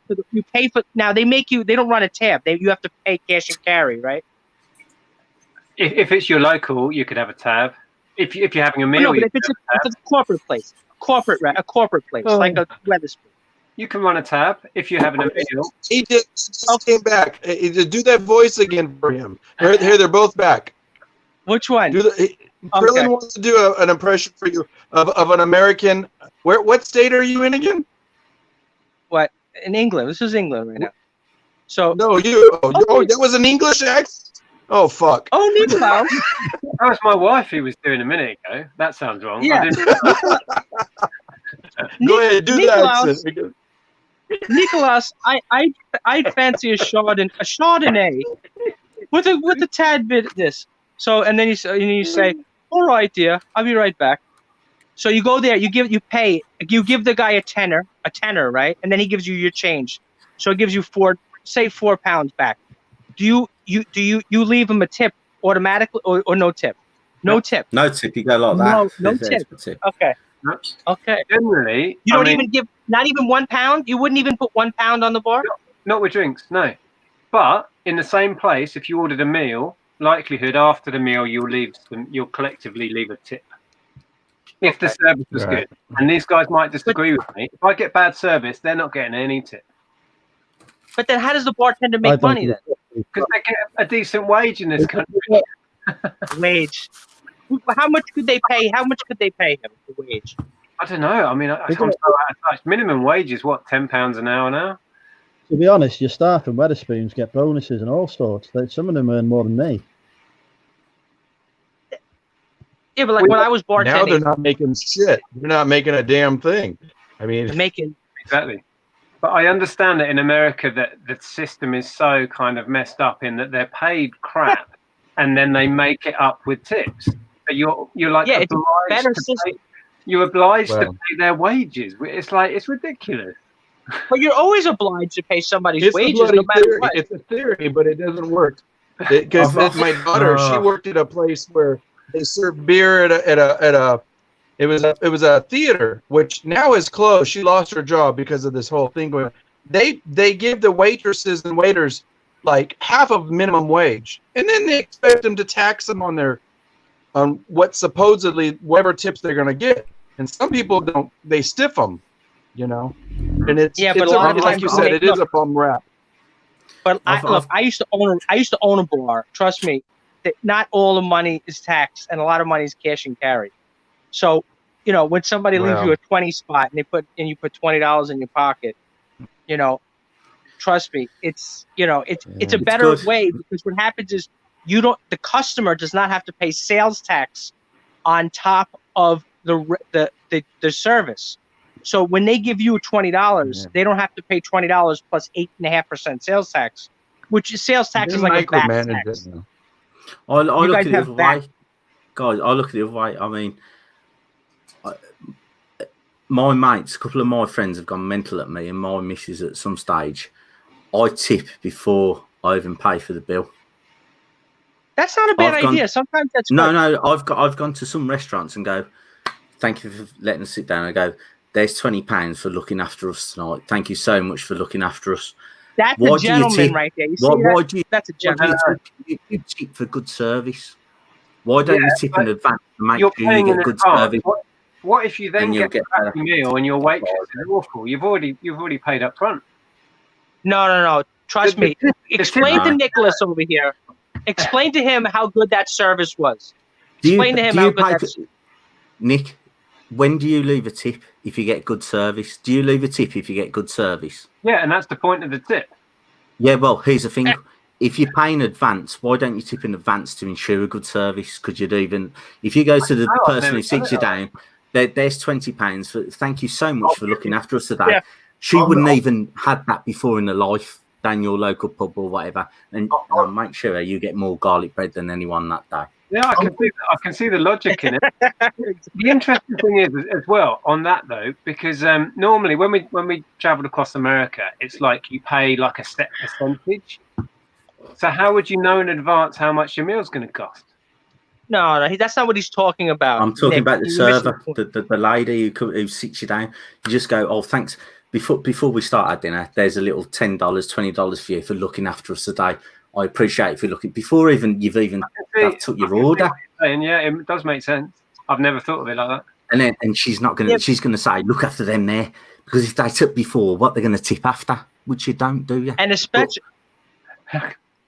for now they don't run a tab. You have to pay cash and carry, right? If it's your local, you could have a tab. If you're having a meal, No, but if it's a corporate place, a corporate place, like a Wetherspoon. You can run a tab if you're having a meal. He just came back. Do that voice again for him. Here, they're both back. Which one? Krillin wants to do an impression for you of an American. What state are you in again? What? In England. This is England right now. So no, you. Oh, that was an English accent. Oh fuck. Oh, Nicholas. That was my wife who was doing a minute ago. That sounds wrong. Yeah. Go ahead, do that. Nicholas, I'd fancy a Chardonnay with a tad bit of this. So and then you say, all right, dear, I'll be right back. So you go there, you give the guy a tenner, right? And then he gives you your change. So it gives you £4 back. Do you leave him a tip automatically or no tip? No tip. No tip. You go like that. No tip. Okay. Okay. Generally, you don't even give not even £1. You wouldn't even put £1 on the bar. Not with drinks, no. But in the same place, if you ordered a meal, likelihood after the meal you'll collectively leave a tip. If the service was good, and these guys might disagree with me. If I get bad service, they're not getting any tip. But then, how does the bartender make money then? Because they get a decent wage in this country. Wage. How much could they pay? How much could they pay him for wage? I don't know. I mean, I'm so out of touch. Minimum wage is what, £10 an hour now? To be honest, your staff and Wetherspoons get bonuses and all sorts. Some of them earn more than me. Yeah, but like when I was bartending, now they're not making shit. They're not making a damn thing. I mean, exactly. But I understand that in America that the system is so kind of messed up in that they're paid crap, and then they make it up with tips. So you're like you're obliged to pay their wages. It's like it's ridiculous. But you're always obliged to pay somebody's wages, no matter what. It's a theory, but it doesn't work. Because my daughter, she worked at a place where they served beer it was a theater, which now is closed. She lost her job because of this whole thing going on. They give the waitresses and waiters like half of minimum wage, and then they expect them to tax them on what supposedly whatever tips they're going to get. And some people don't. They stiff them, you know. And it's but a lot of like you said, it is a bum rap. But I used to own a bar. Trust me, that not all the money is taxed, and a lot of money is cash and carry. So, you know, when somebody leaves you a 20 spot and you put $20 in your pocket, you know, trust me, it's a better way, because what happens is the customer does not have to pay sales tax on top of the service. So when they give you $20, they don't have to pay $20 plus 8.5% sales tax, which is sales tax is like a back tax. I look at it the other way. Guys, I look at it the other way. I mean, my mates, a couple of my friends have gone mental at me, and my missus at some stage. I tip before I even pay for the bill. That's not a bad idea. Sometimes that's good. No. I've gone to some restaurants and go, thank you for letting us sit down. I go, there's £20 for looking after us tonight. Thank you so much for looking after us. That's a gentleman right there. You see that's a gentleman. You tip for good service. Why don't you tip in advance to make sure you get good service? What if you then get a meal and your waitress is awful? You've already paid up front. No. Trust me. Explain to Nicholas over here. Explain to him how good that service was. Explain to him how good Nick, when do you leave a tip if you get good service? Do you leave a tip if you get good service? Yeah, and that's the point of the tip. Yeah, well, here's the thing. If you pay in advance, why don't you tip in advance to ensure a good service? Because if you go to the person who sits you down, there's £20 for thank you so much for looking after us today. Yeah. She wouldn't even had that before in her life than your local pub or whatever. And make sure you get more garlic bread than anyone that day. Yeah, I can see the logic in it. The interesting thing is as well on that though, because normally when we travelled across America, it's like you pay like a set percentage. So how would you know in advance how much your meal's going to cost? No, that's not what he's talking about. I'm talking Nick. about the You're missing server, the lady who sits you down. You just go, oh, thanks. Before we start our dinner, there's a little $10, $20 for you for looking after us today. I appreciate it for looking before you've even took your order. And yeah, it does make sense. I've never thought of it like that. And she's not gonna she's gonna say, look after them there, because if they tip before, what they're gonna tip after, which you don't, do you? And especially,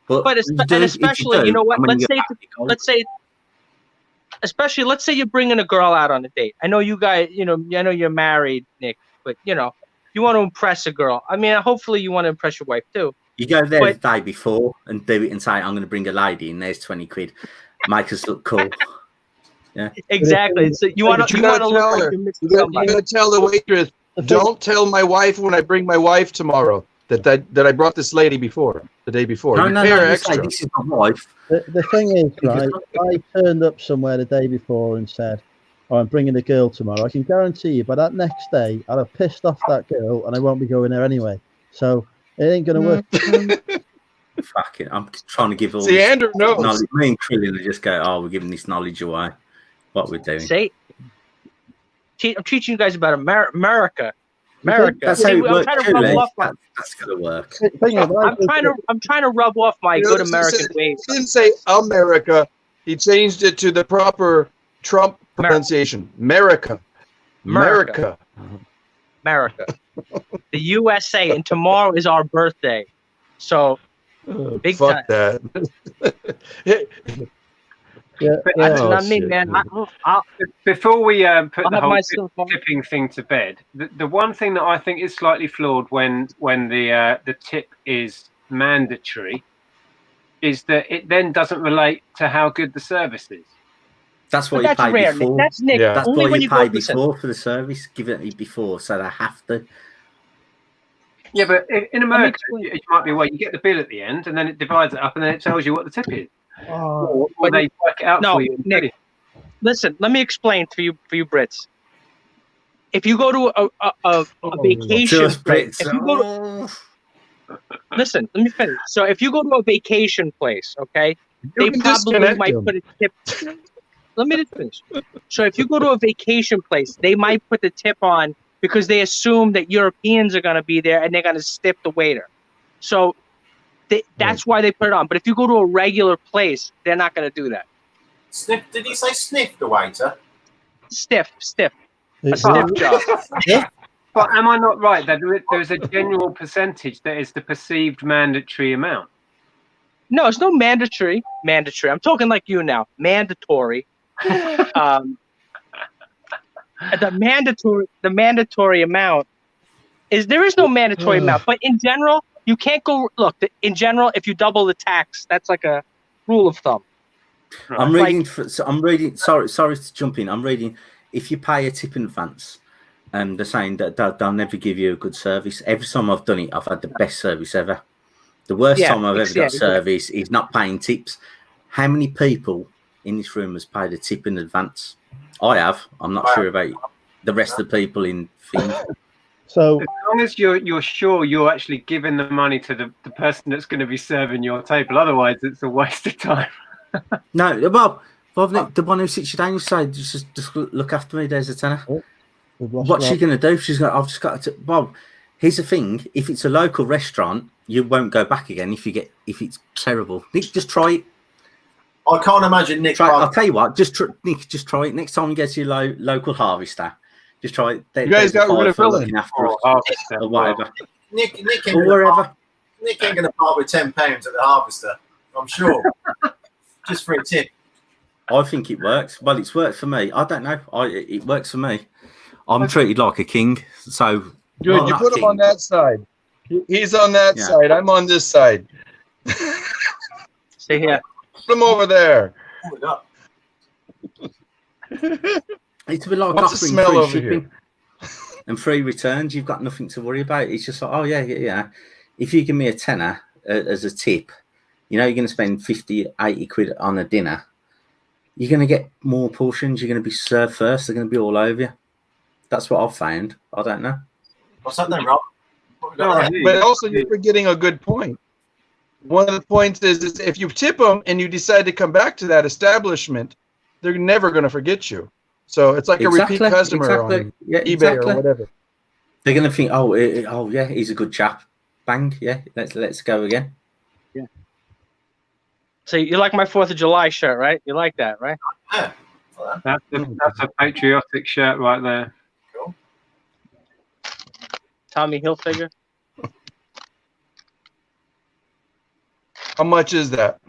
but especially, you know what? Let's say, especially, let's say you're bringing a girl out on a date. I know you guys, I know you're married, Nick, but you want to impress a girl. I mean, hopefully you want to impress your wife too. You go there the day before and do it and say, I'm going to bring a lady and there's 20 quid. Make us look cool. Yeah. Exactly. So you want to look like you're missing somebody. You got to tell the waitress, don't tell my wife when I bring my wife tomorrow that I brought this lady the day before. No, extra. This is my wife. The thing is, right, I turned up somewhere the day before and said, oh, I'm bringing a girl tomorrow. I can guarantee you by that next day, I'll have pissed off that girl and I won't be going there anyway. So it ain't going to work. Fuck it. I'm trying to give all this Andrew knows. Knowledge. Me and Krillin just go, oh, we're giving this knowledge away. What we're doing. See? I'm teaching you guys about America. That's how it works. That's going to work. I'm trying to rub off my good American ways. He didn't say America. He changed it to the proper Trump pronunciation. America. The USA, and tomorrow is our birthday. So big fuck time. That. That's not me, man. Before we put the whole tipping thing to bed, the one thing that I think is slightly flawed when the tip is mandatory is that it then doesn't relate to how good the service is. That's what you pay before. That's Nick. Yeah. That's only what when you pay before for the service. Give it before, so they have to. Yeah, but in America, it might be you get the bill at the end, and then it divides it up, and then it tells you what the tip is. Or they work it out for you. Nick, listen, let me explain for you Brits. If you go to a vacation place, listen, let me finish. So if you go to a vacation place, okay, they probably might put a tip. Let me just finish. So if you go to a vacation place, they might put the tip on because they assume that Europeans are going to be there and they're going to tip the waiter. So that's why they put it on. But if you go to a regular place, they're not going to do that. Sniff? Did he say sniff the waiter? Stiff. A stiff job. Yeah. But am I not right that there's a general percentage that is the perceived mandatory amount? No, it's no mandatory. I'm talking like you now. Mandatory. The mandatory amount there is no mandatory amount, but in general, you can't go. Look, in general, if you double the tax, that's like a rule of thumb. Right. I'm reading. Sorry to jump in. I'm reading. If you pay a tip in advance, they're saying that they'll never give you a good service. Every time I've done it, I've had the best service ever. The worst time I've ever got service is not paying tips. How many people in this room has paid a tip in advance? I have. I'm not sure about the rest of the people in things. So as long as you're sure you're actually giving the money to the person that's going to be serving your table, otherwise it's a waste of time. No, Bob, the one who sits you down, you say, just look after me. There's a tenner. What's she going to do? She's got. I've just got to. Bob, here's the thing: if it's a local restaurant, you won't go back again if it's terrible. Nick, just try it. I can't imagine Nick. I'll tell you what. Nick, just try it next time you go to your local harvester. Just try it. You guys got rid of looking after harvester or whatever. Nick or wherever. Nick ain't going to part with £10 at the harvester. I'm sure. Just for a tip. I think it works. Well, it's worked for me. I don't know. It works for me. I'm treated like a king. So good. You put him on that side. He's on that side. I'm on this side. Stay here. Put him over there. It's a bit like offering free shipping and free returns. You've got nothing to worry about. It's just like, oh yeah. If you give me a tenner as a tip, you're going to spend 50, 80 quid on a dinner. you're going to get more portions. You're going to be served first. They're going to be all over you. That's what I've found. I don't know. What's that then, Rob? But also, you're forgetting a good point. One of the points is if you tip them and you decide to come back to that establishment, they're never going to forget you. So it's like a repeat customer on eBay or whatever. They're going to think, oh yeah, he's a good chap. Bang, yeah, let's go again. Yeah. So you like my 4th of July shirt, right? You like that, right? Yeah. That's a patriotic shirt right there. Cool. Tommy Hilfiger. How much is that?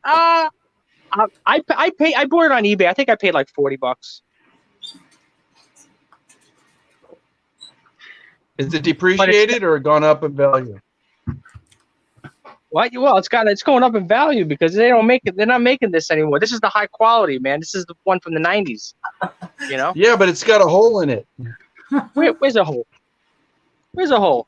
I bought it on eBay. I think I paid like $40. Is it depreciated or gone up in value? What? Well, it's going up in value because they don't make it. They're not making this anymore. This is the high quality, man. This is the one from the 90s. You know? Yeah, but it's got a hole in it. Where's a hole? Where's a hole?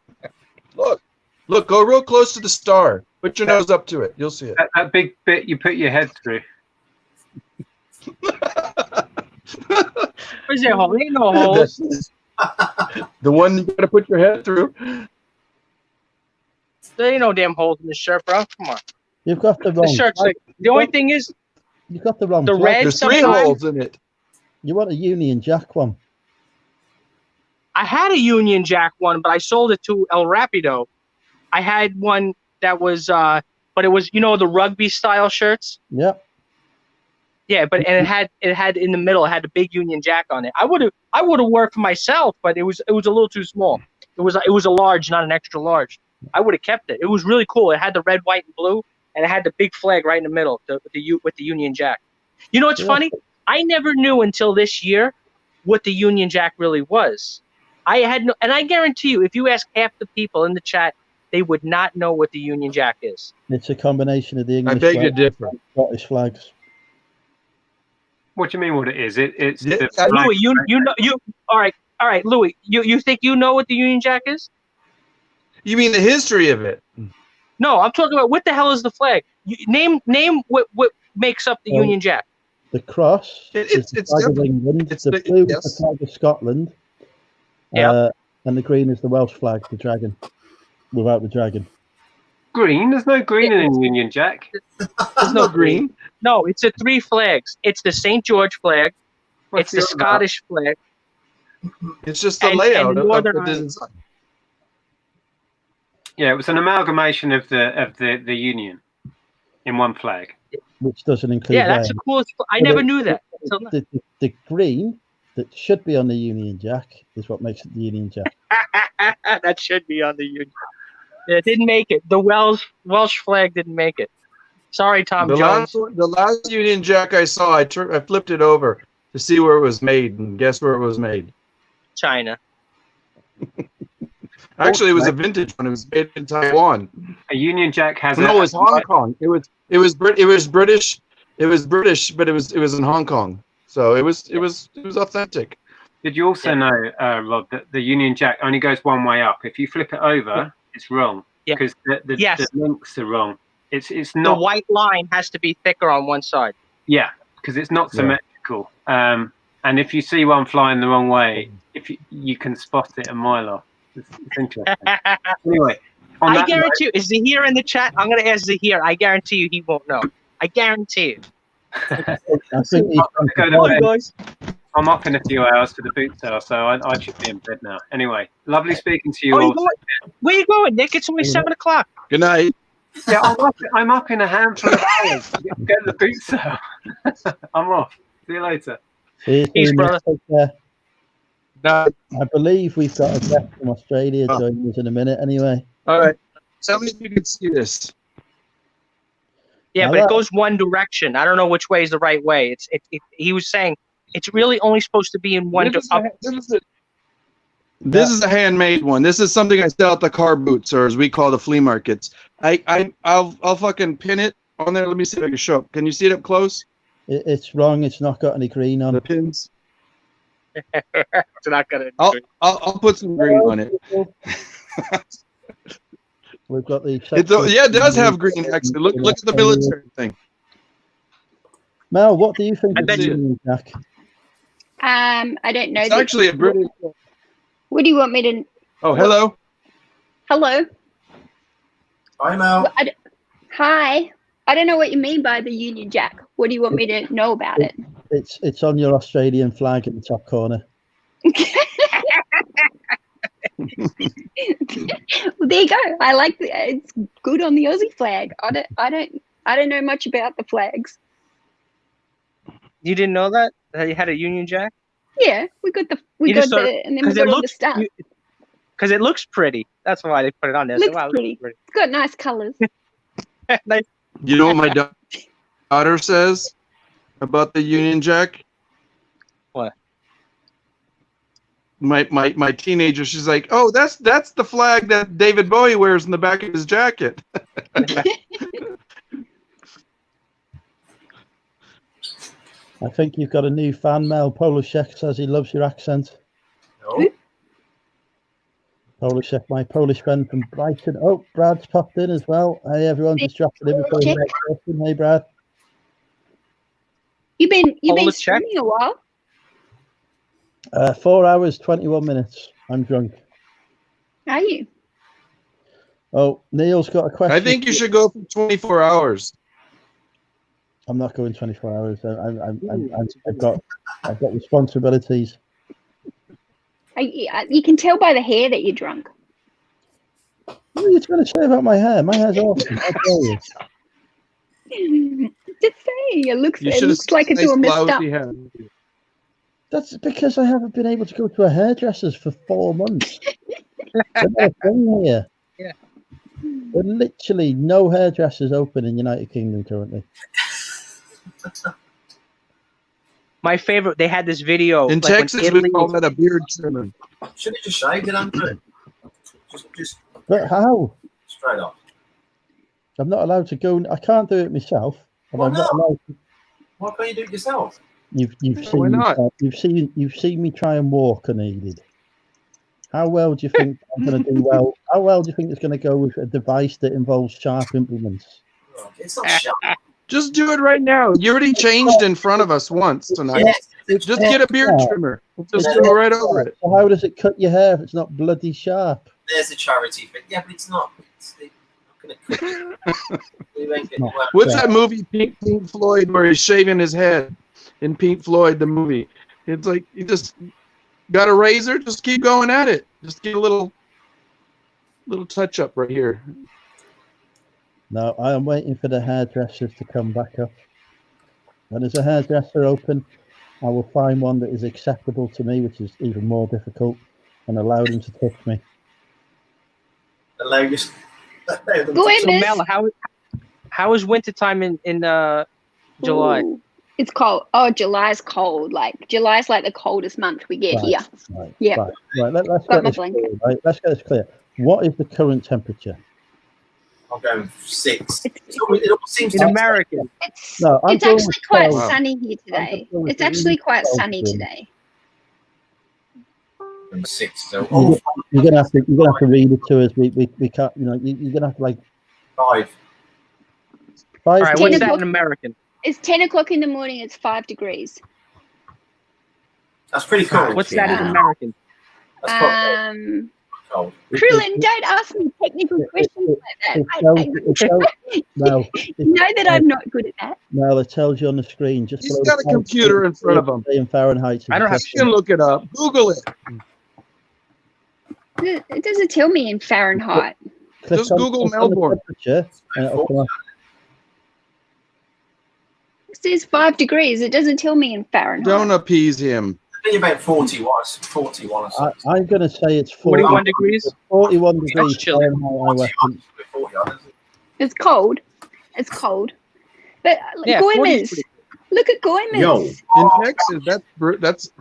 Look, go real close to the star. Put your nose up to it. You'll see it. That big bit you put your head through. Where's that hole? There ain't no holes. The one you gotta put your head through. There ain't no damn holes in this shirt, bro. Come on. You've got the wrong. This shirt's like, the only thing is You've got the wrong. the flag. red. There's 3 holes in it. You want a Union Jack one? I had a Union Jack one, but I sold it to El Rapido. I had one that was, but it was, the rugby style shirts. Yeah. Yeah, but and it had in the middle, it had a big Union Jack on it. I would have worked for myself, but it was a little too small. It was a large, not an extra large. I would have kept it. It was really cool. It had the red, white, and blue, and it had the big flag right in the middle with the Union Jack. You know what's funny? I never knew until this year what the Union Jack really was. And I guarantee you, if you ask half the people in the chat, they would not know what the Union Jack is. It's a combination of the English I beg to flag differ. and Scottish flags. What do you mean? What it is? It's Yeah, the Louis, all right, Louis, you think you know what the Union Jack is? You mean the history of it? No, I'm talking about what the hell is the flag? Name what makes up the Union Jack. The cross It's is the flag of definitely- England. it's The the- blue is yes. the flag of Scotland. Yeah. And the green is the Welsh flag, the dragon, without the dragon. green. There's no green in the Union Jack. There's no green. No, it's the 3 flags. It's the St. George flag. What's It's the other one? Scottish flag. It's just the And layout of Northern the Ireland. design. Yeah, it was an amalgamation of the Union in one flag. Which doesn't include Yeah, that's the Ireland. coolest. I But never it- knew that. until now. The green that should be on the Union Jack is what makes it the Union Jack. That should be on the Union. It didn't make it. The Welsh flag didn't make it. Sorry, Tom The Jones. last Union Jack I saw, I flipped it over to see where it was made, and guess where it was made? China. Actually, it was a vintage one. It was made in Taiwan. A Union Jack has No, it was Hong Kong. It was British. It was British, but it was in Hong Kong. So it was authentic. Did you also know, Rob, that the Union Jack only goes one way up? If you flip it over, it's wrong Yeah. because the Yes. links are wrong. It's The not. white line has to be thicker on one side. Yeah, because it's not Yeah. symmetrical. And if you see one flying the wrong way, if you can spot it a mile off. It's interesting. Anyway, on I that guarantee you, is Zahir in the chat? I'm going to ask Zahir. I guarantee you he won't know. I guarantee you. I think he's Go to Come on, bed. guys. I'm up in a few hours for the boot sale, so I should be in bed now. Anyway, lovely speaking to you Oh, all. you going? Where you going, Nick? It's only 7 o'clock. Good night. Yeah, I'm up in a handful of hours to get the boot sale. I'm off. See you later. See you Peace, soon, brother. Nick. Take care. No. I believe we've got a guest from Australia joining us in a minute anyway. All right. Tell me if you can see this. Yeah, but Hello. it goes one direction. I don't know which way is the right way. He was saying it's really only supposed to be in one. This is a handmade one. This is something I sell at the car boots, or as we call the flea markets. I'll fucking pin it on there. Let me see if I can show up. Can you see it up close? It's wrong. It's not got any green on. The pins. It's not gonna. I'll put some green on it. We've got the. It does have green actually. Look at the military thing. Mel, what do you think I of bet the you- Union Jack? I don't know. It's actually a British. What do you want me to? Oh, hello. Hello. Hi, Mel. Well, Hi. I don't know what you mean by the Union Jack. What do you want me to know about it? It's on your Australian flag in the top corner. Well, there you go. I like it's good on the Aussie flag. I don't know much about the flags. You didn't know that you had a Union Jack? Yeah, we got the You just saw- and then we got all the stuff. Because it looks pretty. That's why they put it on there. Looks Wow, it pretty. It's got nice colours. Nice. You know what my daughter says about the Union Jack? What? My teenager, she's like, "Oh, that's the flag that David Bowie wears in the back of his jacket." I think you've got a new fan, Mel. Polishek says he loves your accent. No. Polishek, my Polish friend from Brighton. Oh, Brad's popped in as well. Hey, everyone, just dropping in before the next question. Hey, Brad. You've been Polish Jack? streaming a while. 4 hours, 21 minutes. I'm drunk. Are you? Oh, Neil's got a question. I think you should go for 24 hours. I'm not going 24 hours. I've got responsibilities. You can tell by the hair that you're drunk. What are you trying to say about my hair? My hair's awesome. I tell you. Just saying, it looks You should have like it's all messed up. hair. That's because I haven't been able to go to a hairdresser's for 4 months. They're not a thing here. Yeah. There are literally no hairdressers open in United Kingdom currently. My favorite, they had this video. In like, when Texas, Italy we call that a beard trimmer. Should have just shaved it, Andrew. Just But how? straight off. I'm not allowed to go. I can't do it myself. And Why I'm not not? allowed to. Why can't you do it yourself? You've Why seen me, not? you've seen me try and walk unaided. How well do you think I'm going to do? Well, how well do you think it's going to go with a device that involves sharp implements? Oh, it's not sharp. Just do it right now. You already changed in front of us once tonight. Yes. Just get a beard trimmer. Just go right over it. So how does it cut your hair if it's not bloody sharp? There's a charity thing. Yeah, but it's not. It's not going to cut. You ain't getting well. What's that movie, Pink Floyd, where he's shaving his head in Pink Floyd, the movie? It's like you just got a razor, just keep going at it. Just get a little touch up right here. No, I am waiting for the hairdressers to come back up. When there's a hairdresser open, I will find one that is acceptable to me, which is even more difficult, and allow them to touch me. Allow you. So Mel, how is wintertime in July? Ooh, it's cold. Oh, July's cold. Like July's like the coldest month we get here. Right, Yeah. right. Let's Got get my this clear. blanket. Right? Let's get this clear. What is the current temperature? I'm going 6. It all seems In to America. No, I'm It's going actually with quite 12. sunny here today. going with It's actually quite 12 sunny then. today. be 6. So You're gonna have to read it to us. We can't. You know, you're gonna have to like 5. 5. All right, 10 what's that o'clock. in American? It's 10 o'clock in the morning. It's 5 degrees. That's pretty cool. What's that in Yeah. American? That's quite cold. Krillin, don't ask me technical questions like that. No, You know that I'm not good at that. no, it tells you on the screen. Just He's below got the a computer in front of him. In Fahrenheit. I don't have You can look it up. Google it. It doesn't tell me in Fahrenheit. Just Google Melbourne. Temperature, and it'll come up. It says 5 degrees. It doesn't tell me in Fahrenheit. Don't appease him. I think about 41. 41 or something. I'm going to say it's 41 degrees? 41 degrees chilly. Fahrenheit. I reckon. 40, I don't think. It's cold. It's cold. But Yeah, 40 is Goimers. pretty Look at Goimers. Yo, In Texas, that's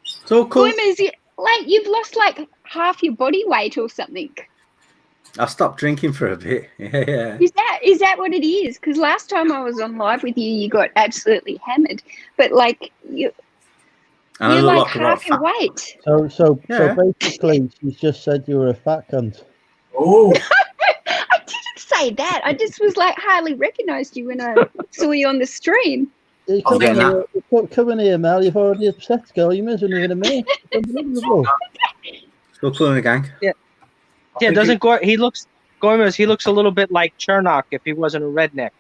so cool. Goimers, like you've lost like half your body weight or something. I stopped drinking for a bit. Yeah. Is that what it is? Because last time I was on live with you, you got absolutely hammered. But like you're And I like look a lot half your fat. weight. So Yeah. basically, she's just said you were a fat cunt. Oh, I didn't say that. I just was like hardly recognised you when I saw you on the stream. You I'm getting that. come in here, Mel. You've already upset Goemers and even a minute. Unbelievable. Still pulling the gang. Yeah, doesn't Goemers, he looks a little bit like Chernock if he wasn't a redneck.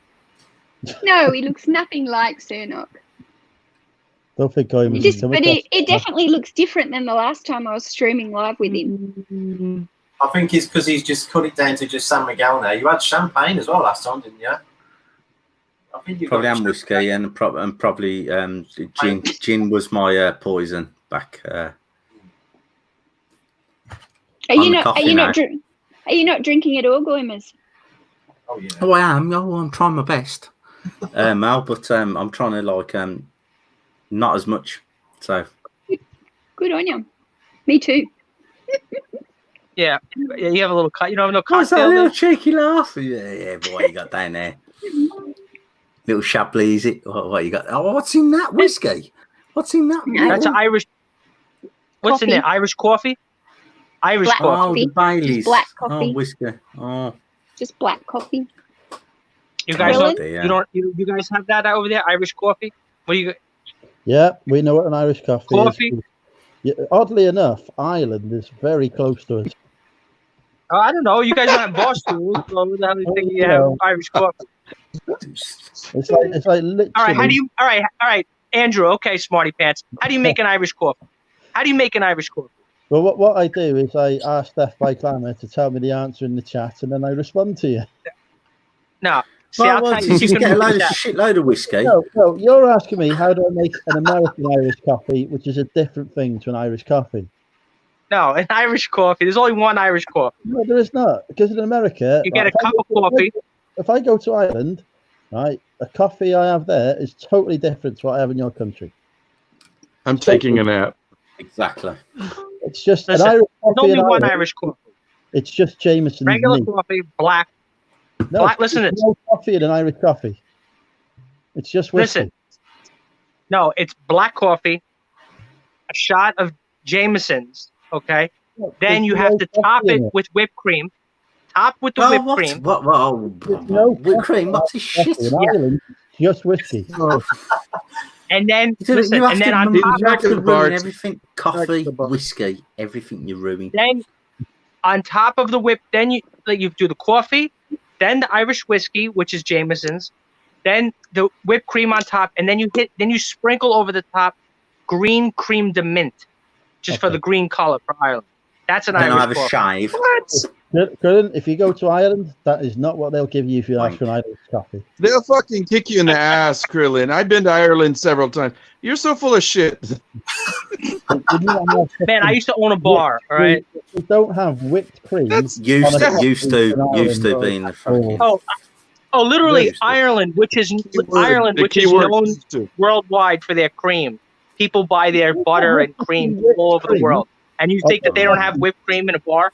No, he looks nothing like Cernok. Don't think Goemers is coming. But it definitely looks different than the last time I was streaming live with him. I think it's because he's just cut it down to just San Miguel now. You had champagne as well last time, didn't you? I think you Probably got and whiskey and probably gin. Gin was my poison back. Are you not drinking at all, Goemers? Oh yeah. Oh, I am. Oh, I'm trying my best, Mal. But I'm trying to not as much. So Good on you. Me too. Yeah, you have a little cut. You don't have no what's that cocktail. little there? cheeky laugh? Yeah, boy, you got down there. Little Chablis, is it? What you got? Oh, what's in that whiskey? What's in that? That's an Irish. What's in Coffee. there? Irish coffee. Irish Black coffee. Oh, coffee. the Baileys. Black Oh, coffee. whiskey. Oh, Just black coffee. You guys Really? don't. You don't. You guys have that over there? Irish coffee. What do you? Yeah, we know what an Irish coffee Coffee? is. Yeah, oddly enough, Ireland is very close to us. Oh, I don't know. You guys aren't Boston. So what the hell do you think you have No. Irish coffee? It's like literally. All right. How do you? All right. Andrew. Okay, smarty pants. How do you make an Irish coffee? How do you make an Irish coffee? Well, what I do is I ask Steph by Clamor to tell me the answer in the chat, and then I respond to you. No. See, I'll tell you. Did you You get a can load do of that. shitload of whiskey? No, you're asking me how do I make an American Irish coffee, which is a different thing to an Irish coffee. No, an Irish coffee. There's only one Irish coffee. No, there is not, because in America, You get a if I cup of go to- coffee. If I go to Ireland, right, a coffee I have there is totally different to what I have in your country. I'm taking a nap. Exactly. It's just Listen, an Irish There's coffee. only in one Ireland, Irish coffee. It's just Jameson's Regular neat. coffee, black. No, black. Listen to there's this. no coffee in an Irish coffee. It's just whiskey. Listen. No, it's black coffee, a shot of Jameson's, okay? Then you have to top it with whipped cream. Top with the Oh, whipped what? cream. What? Oh, whipped cream. What's this shit? In Ireland, it's just whiskey. And then You listen, have and to, then on you top have to Bart. ruin everything. Coffee, whiskey, everything you ruin. then on top of the whip, then you do the coffee, then the Irish whiskey, which is Jameson's, then the whipped cream on top, and then you sprinkle over the top green creme de mint, just for Okay. the green color for Ireland. That's an Then I Irish have a coffee. shave. Gordon, if you go to Ireland, that is not what they'll give you if you ask for an Irish coffee. They'll fucking kick you in the ass, Krillin. I've been to Ireland several times. You're so full of shit. Man, I used to own a bar. All right. We don't have whipped cream. That's Used on a used coffee in to Ireland. being the fucking. Oh, literally Yes. Ireland, which is Ireland, The which is keyword known is to. worldwide for their cream. People buy their butter and cream all over the world. And you think that they don't have whipped cream in a bar?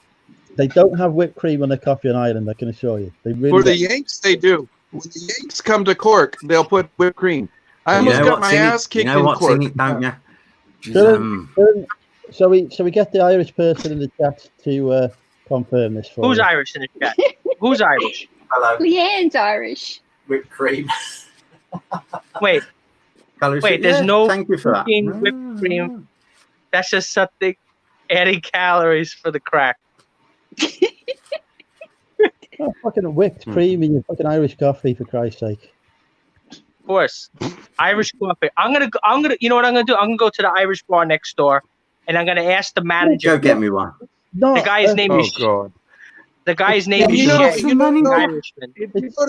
They don't have whipped cream on their coffee in Ireland, I can assure you. They really For the don't. Yanks, they do. When the Yanks come to Cork, they'll put whipped cream. I You almost know got what's my in ass it? You kicked know in what's Cork. in it, don't you? Gordon, so we get the Irish person in the chat to confirm this for Who's you. Irish in the chat? Who's Irish? Hello. Leanne's Irish. Whipped cream. Wait, Calories- Wait, there's yeah, no Thank you for that. fucking whipped cream. That's just something adding calories for the crack. Oh, fucking whipped cream in your fucking Irish coffee, for Christ's sake. Of course, Irish coffee. I'm gonna. You know what I'm gonna do? I'm gonna go to the Irish bar next door, and I'm gonna ask the manager. Go get me one. No, The guy's name Oh is. God! The guy's name is You know, Shay. you know, Irishman. if you go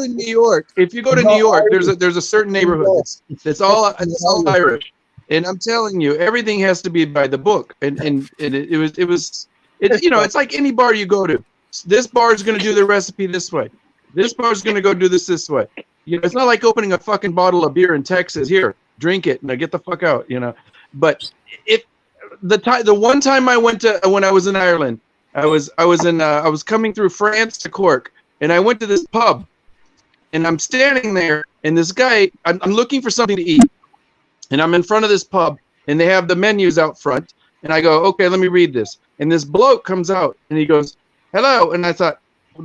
to New York, there's a certain neighborhood that's all Irish, and I'm telling you, everything has to be by the book. And it was you know, it's like any bar you go to. This bar is going to do the recipe this way. This bar is going to go do this way. You know, it's not like opening a fucking bottle of beer in Texas. Here, drink it, now get the fuck out. You know, but if the one time I went to when I was in Ireland. I was coming through France to Cork, and I went to this pub, and I'm standing there, and this guy, I'm looking for something to eat, and I'm in front of this pub, and they have the menus out front, and I go, okay, let me read this, and this bloke comes out, and he goes, hello, and I thought, well,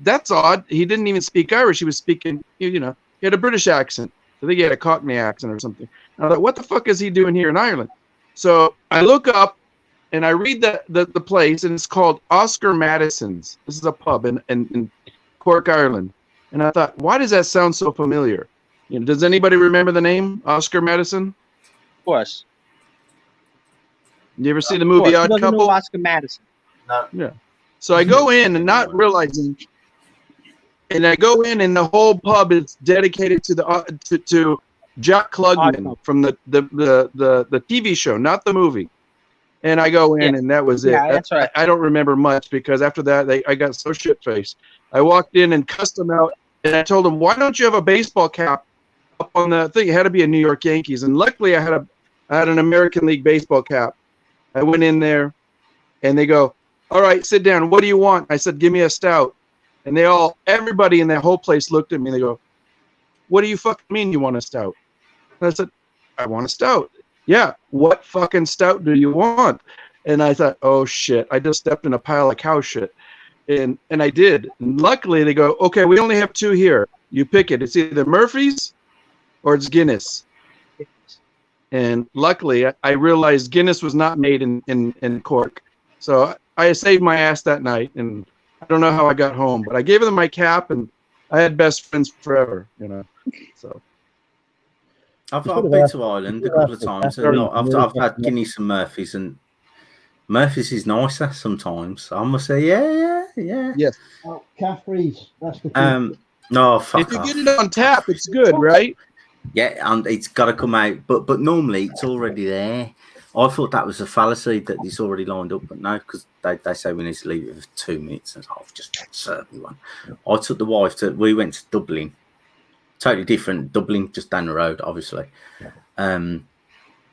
that's odd. He didn't even speak Irish. He was speaking, you know, he had a British accent, I think he had a Cockney accent or something. And I thought, what the fuck is he doing here in Ireland? So I look up and I read the place, and it's called Oscar Madison's. This is a pub in Cork, Ireland. And I thought, why does that sound so familiar? You know, does anybody remember the name Oscar Madison? Of course. You ever see the movie Odd Who doesn't know Couple? Oscar Madison. No. Yeah. So I go in and not realizing, and I go in and the whole pub is dedicated to the to Jack Klugman from the TV show, not the movie. And I go in and that was it. Yeah, that's right. I don't remember much because after that I got so shit faced. I walked in and cussed them out, and I told them, why don't you have a baseball cap up on the thing? It had to be a New York Yankees, and luckily I had an American League baseball cap. I went in there, and they go, all right, sit down. What do you want? I said, give me a stout. And everybody in that whole place looked at me, and they go, what do you fucking mean you want a stout? And I said, I want a stout. Yeah, what fucking stout do you want? And I thought, oh shit, I just stepped in a pile of cow shit. And I did. And luckily they go, okay, we only have two here. You pick it. It's either Murphy's or it's Guinness. And luckily I realized Guinness was not made in Cork. So I saved my ass that night, and I don't know how I got home, but I gave them my cap, and I had best friends forever, you know. So I've been to Ireland a couple of times, and I've had Guinness and Murphy's, and Murphy's is nicer sometimes. I must say, yeah. yes. Oh, Caffrey's. That's the No, fuck If you off. get it on tap, it's good, right? Yeah, and it's got to come out, but normally it's already there. I thought that was a fallacy that it's already lined up, but no, because they say we need to leave it for 2 minutes, and I've just served me one. I took the wife we went to Dublin, totally different Dublin, just down the road, obviously. And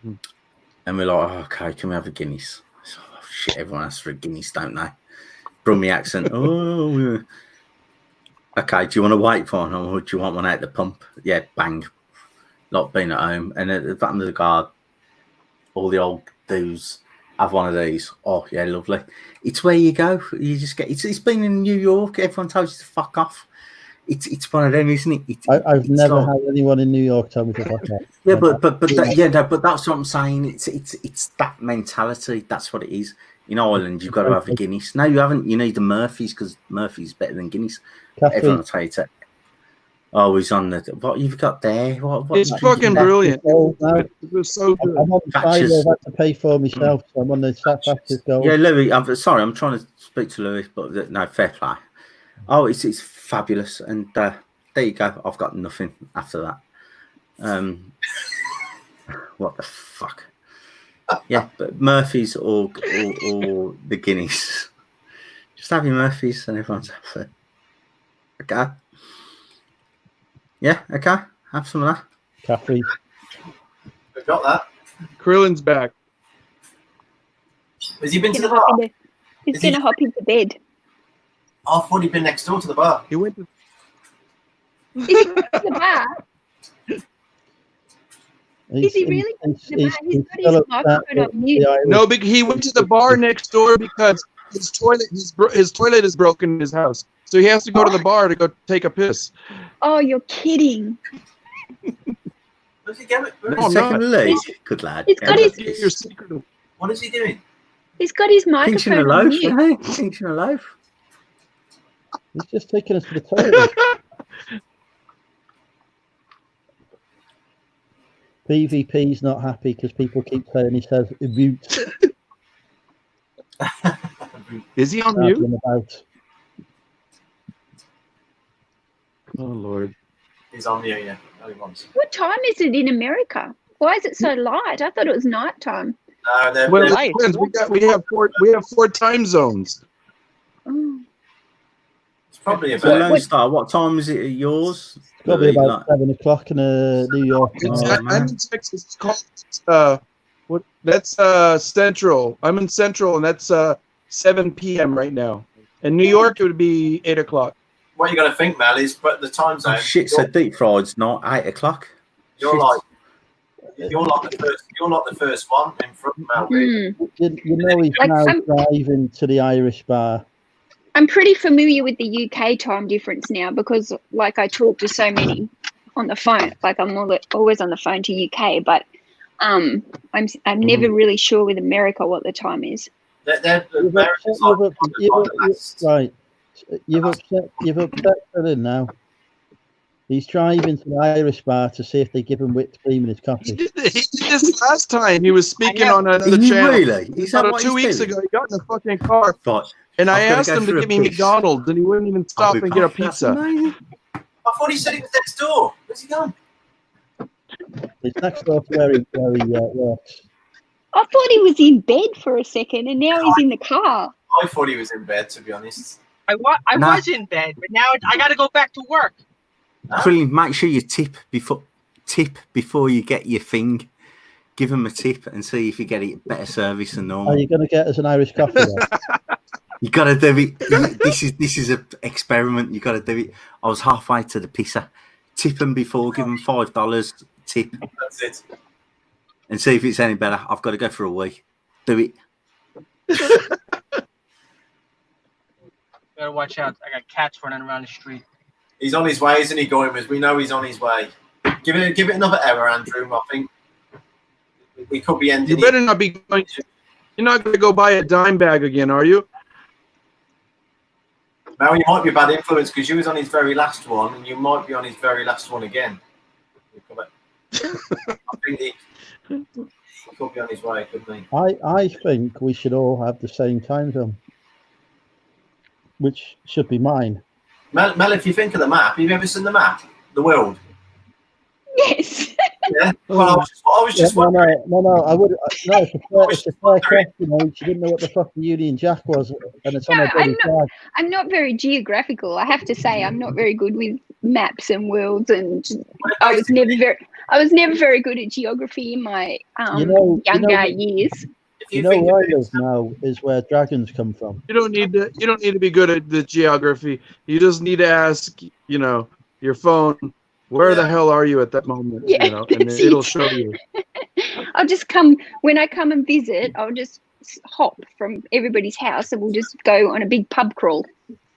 we're like, oh, okay, can we have a Guinness? So, oh, shit, everyone asks for a Guinness, don't they? Brummie accent. Oh, okay, do you want to wait for one, or do you want one out the pump? Yeah, bang. Not being at home. And at the bottom of the guard, all the old dudes have one of these. Oh, yeah, lovely. It's where you go. You just get it's been in New York. Everyone tells you to fuck off. It's one of them, isn't it? I've never had anyone in New York tell me to fuck off. Yeah, but that's what I'm saying. It's that mentality. That's what it is. In Ireland, you've got to have a Guinness. No, you haven't. You need the Murphy's, because Murphy's better than Guinness. Everyone will tell you to. Oh, he's on the. What you've got there? What It's fucking brilliant. It was so good. I'm on the side I've had to pay for myself, so I'm on the South Africa's goal. Yeah, Louis. I'm sorry. I'm trying to speak to Louis, but no, fair play. Oh, it's fabulous, and there you go. I've got nothing after that. What the fuck? Yeah, but Murphy's or the Guinness. Just have your Murphy's, and everyone's happy. Okay. Yeah, okay. Have some of that. Caffrey. We've got that. Krillin's back. Has he been to He's the bar? going to hop into bed. I thought he'd been next door to the bar. He went to Is he going to the bar? Is he really going to the bar? He's got his microphone on mute. No, but he went to the bar next door because his toilet is broken in his house, so he has to go to the bar to go take a piss. Oh, you're kidding. Where's he going? Secondly, good lad. He's got his. Your secret. What is he doing? He's got his Pinching a microphone on loaf, mute. hey? Pinching a loaf. He's just taking us to the toilet. BVP's not happy because people keep saying he says mute. Is he on mute? About. Oh Lord. He's on mute, yeah. No, he wants. What time is it in America? Why is it so light? I thought it was night time. No, they're Well, light. it depends. We have four time zones. Oh. it's probably So about. Lone Star, what time is it at yours? It's got to be Louis, about 7 o'clock in New York. I'm in Texas. It's called what? That's Central. I'm in Central, and that's 7 p.m. right now. In New York, it would be 8 o'clock. What you got to think, Mel, is but the time zone. Oh, shit, so deep fried's not 8 o'clock. You're Shit. like the first one in front of Mel. Really. You know he's Like now some- driving to the Irish bar. I'm pretty familiar with the UK time difference now because, like, I talk to so many on the phone. Like I'm always on the phone to UK, but I'm never really sure with America what the time is. You've upset Dylan now. He's driving to the Irish bar to see if they give him whipped cream in his coffee. He did this last time. He was speaking on another channel. Really? Is that what 2 weeks doing? ago, he got in the fucking car. Right. And I I've gotta asked go him to for a give me piss. McDonald's, and he wouldn't even stop and get a pizza. I thought he said he was next door. Where's he gone? It's next door to where he works. I thought he was in bed for a second, and now he's in the car. I thought he was in bed, to be honest. I was in bed, but now I got to go back to work. Quillian, make sure you tip before you get your thing. Give him a tip and see if you get it better service than normal. Are you going to get us an Irish coffee? Then? You got to do it. This is an experiment. You got to do it. I was halfway to the pisser. Tip him before. Give him $5 tip. That's it. And see if it's any better. I've got to go for a week. Do it. Better watch out. I got cats running around the street. He's on his way, isn't he, Goimers? We know he's on his way. Give it another hour, Andrew. I think we could be ending. You better not be going. You're not going to go buy a dime bag again, are you? Now you might be a bad influence because you was on his very last one, and you might be on his very last one again. I think he could be on his way, couldn't he? I think we should all have the same time zone, which should be mine. Mel, if you think of the map, have you ever seen the map? The world? Yes. Yeah. Well, I was just wondering. No. I would. No, it's a fair question. She didn't know what the fuck the Union Jack was, and it's on her bloody flag. I'm not very geographical. I have to say, I'm not very good with maps and worlds, and I was never very good at geography in my younger years. You know where I live now is where dragons come from. You don't need to be good at the geography. You just need to ask, your phone, where the hell are you at that moment? Yeah, and it'll show you. I'll just come when I come and visit. I'll just hop from everybody's house, and we'll just go on a big pub crawl.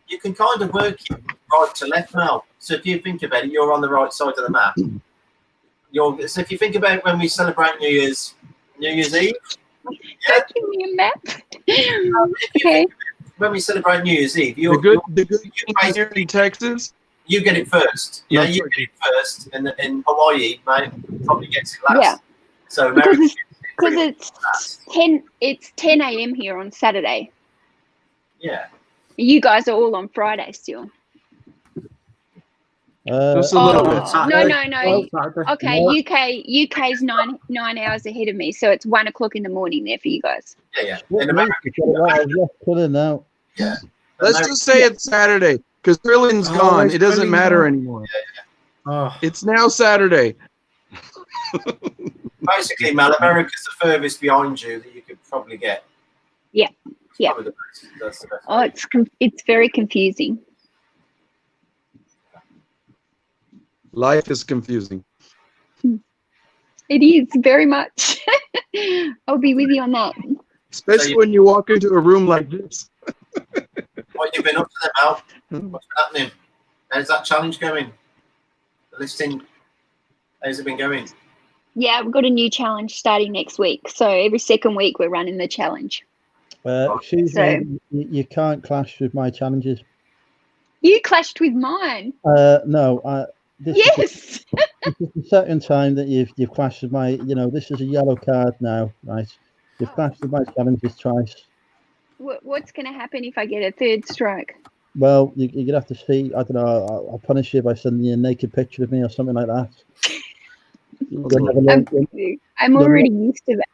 You can kind of work it right to left, Mel. So if you think about it, you're on the right side of the map. So if you think about when we celebrate New Year's Eve. Yeah. Give me a map. Okay. When we celebrate New Year's Eve, the good here in Texas. You get it first. Yeah, you get it first. In Hawaii, mate, probably gets it last. Yeah. So because it's 10 a.m. here on Saturday. Yeah. You guys are all on Friday still. Just a little bit. No. Okay, UK's nine hours ahead of me, so it's 1 o'clock in the morning there for you guys. Yeah. In America, yeah. Let's just say it's Saturday because Trillian's gone. It doesn't matter anymore. Yeah. It's now Saturday. Basically, Mel, America's the furthest behind you that you could probably get. Yeah. That's the best. Oh, it's very confusing. Life is confusing. It is very much. I'll be with you on that. Especially when you walk into a room like this. What you been up to then, Mel? What's been happening? How's that challenge going? The listing, how's it been going? Yeah, we've got a new challenge starting next week. So every second week we're running the challenge. Excuse me, you can't clash with my challenges. You clashed with mine. No, yes. This is the second time that you've clashed with my. This is a yellow card now, right? You've clashed with my challenges twice. What's going to happen if I get a third strike? Well, you're going to have to see. I don't know. I'll punish you by sending you a naked picture of me or something like that. I'm already used to that.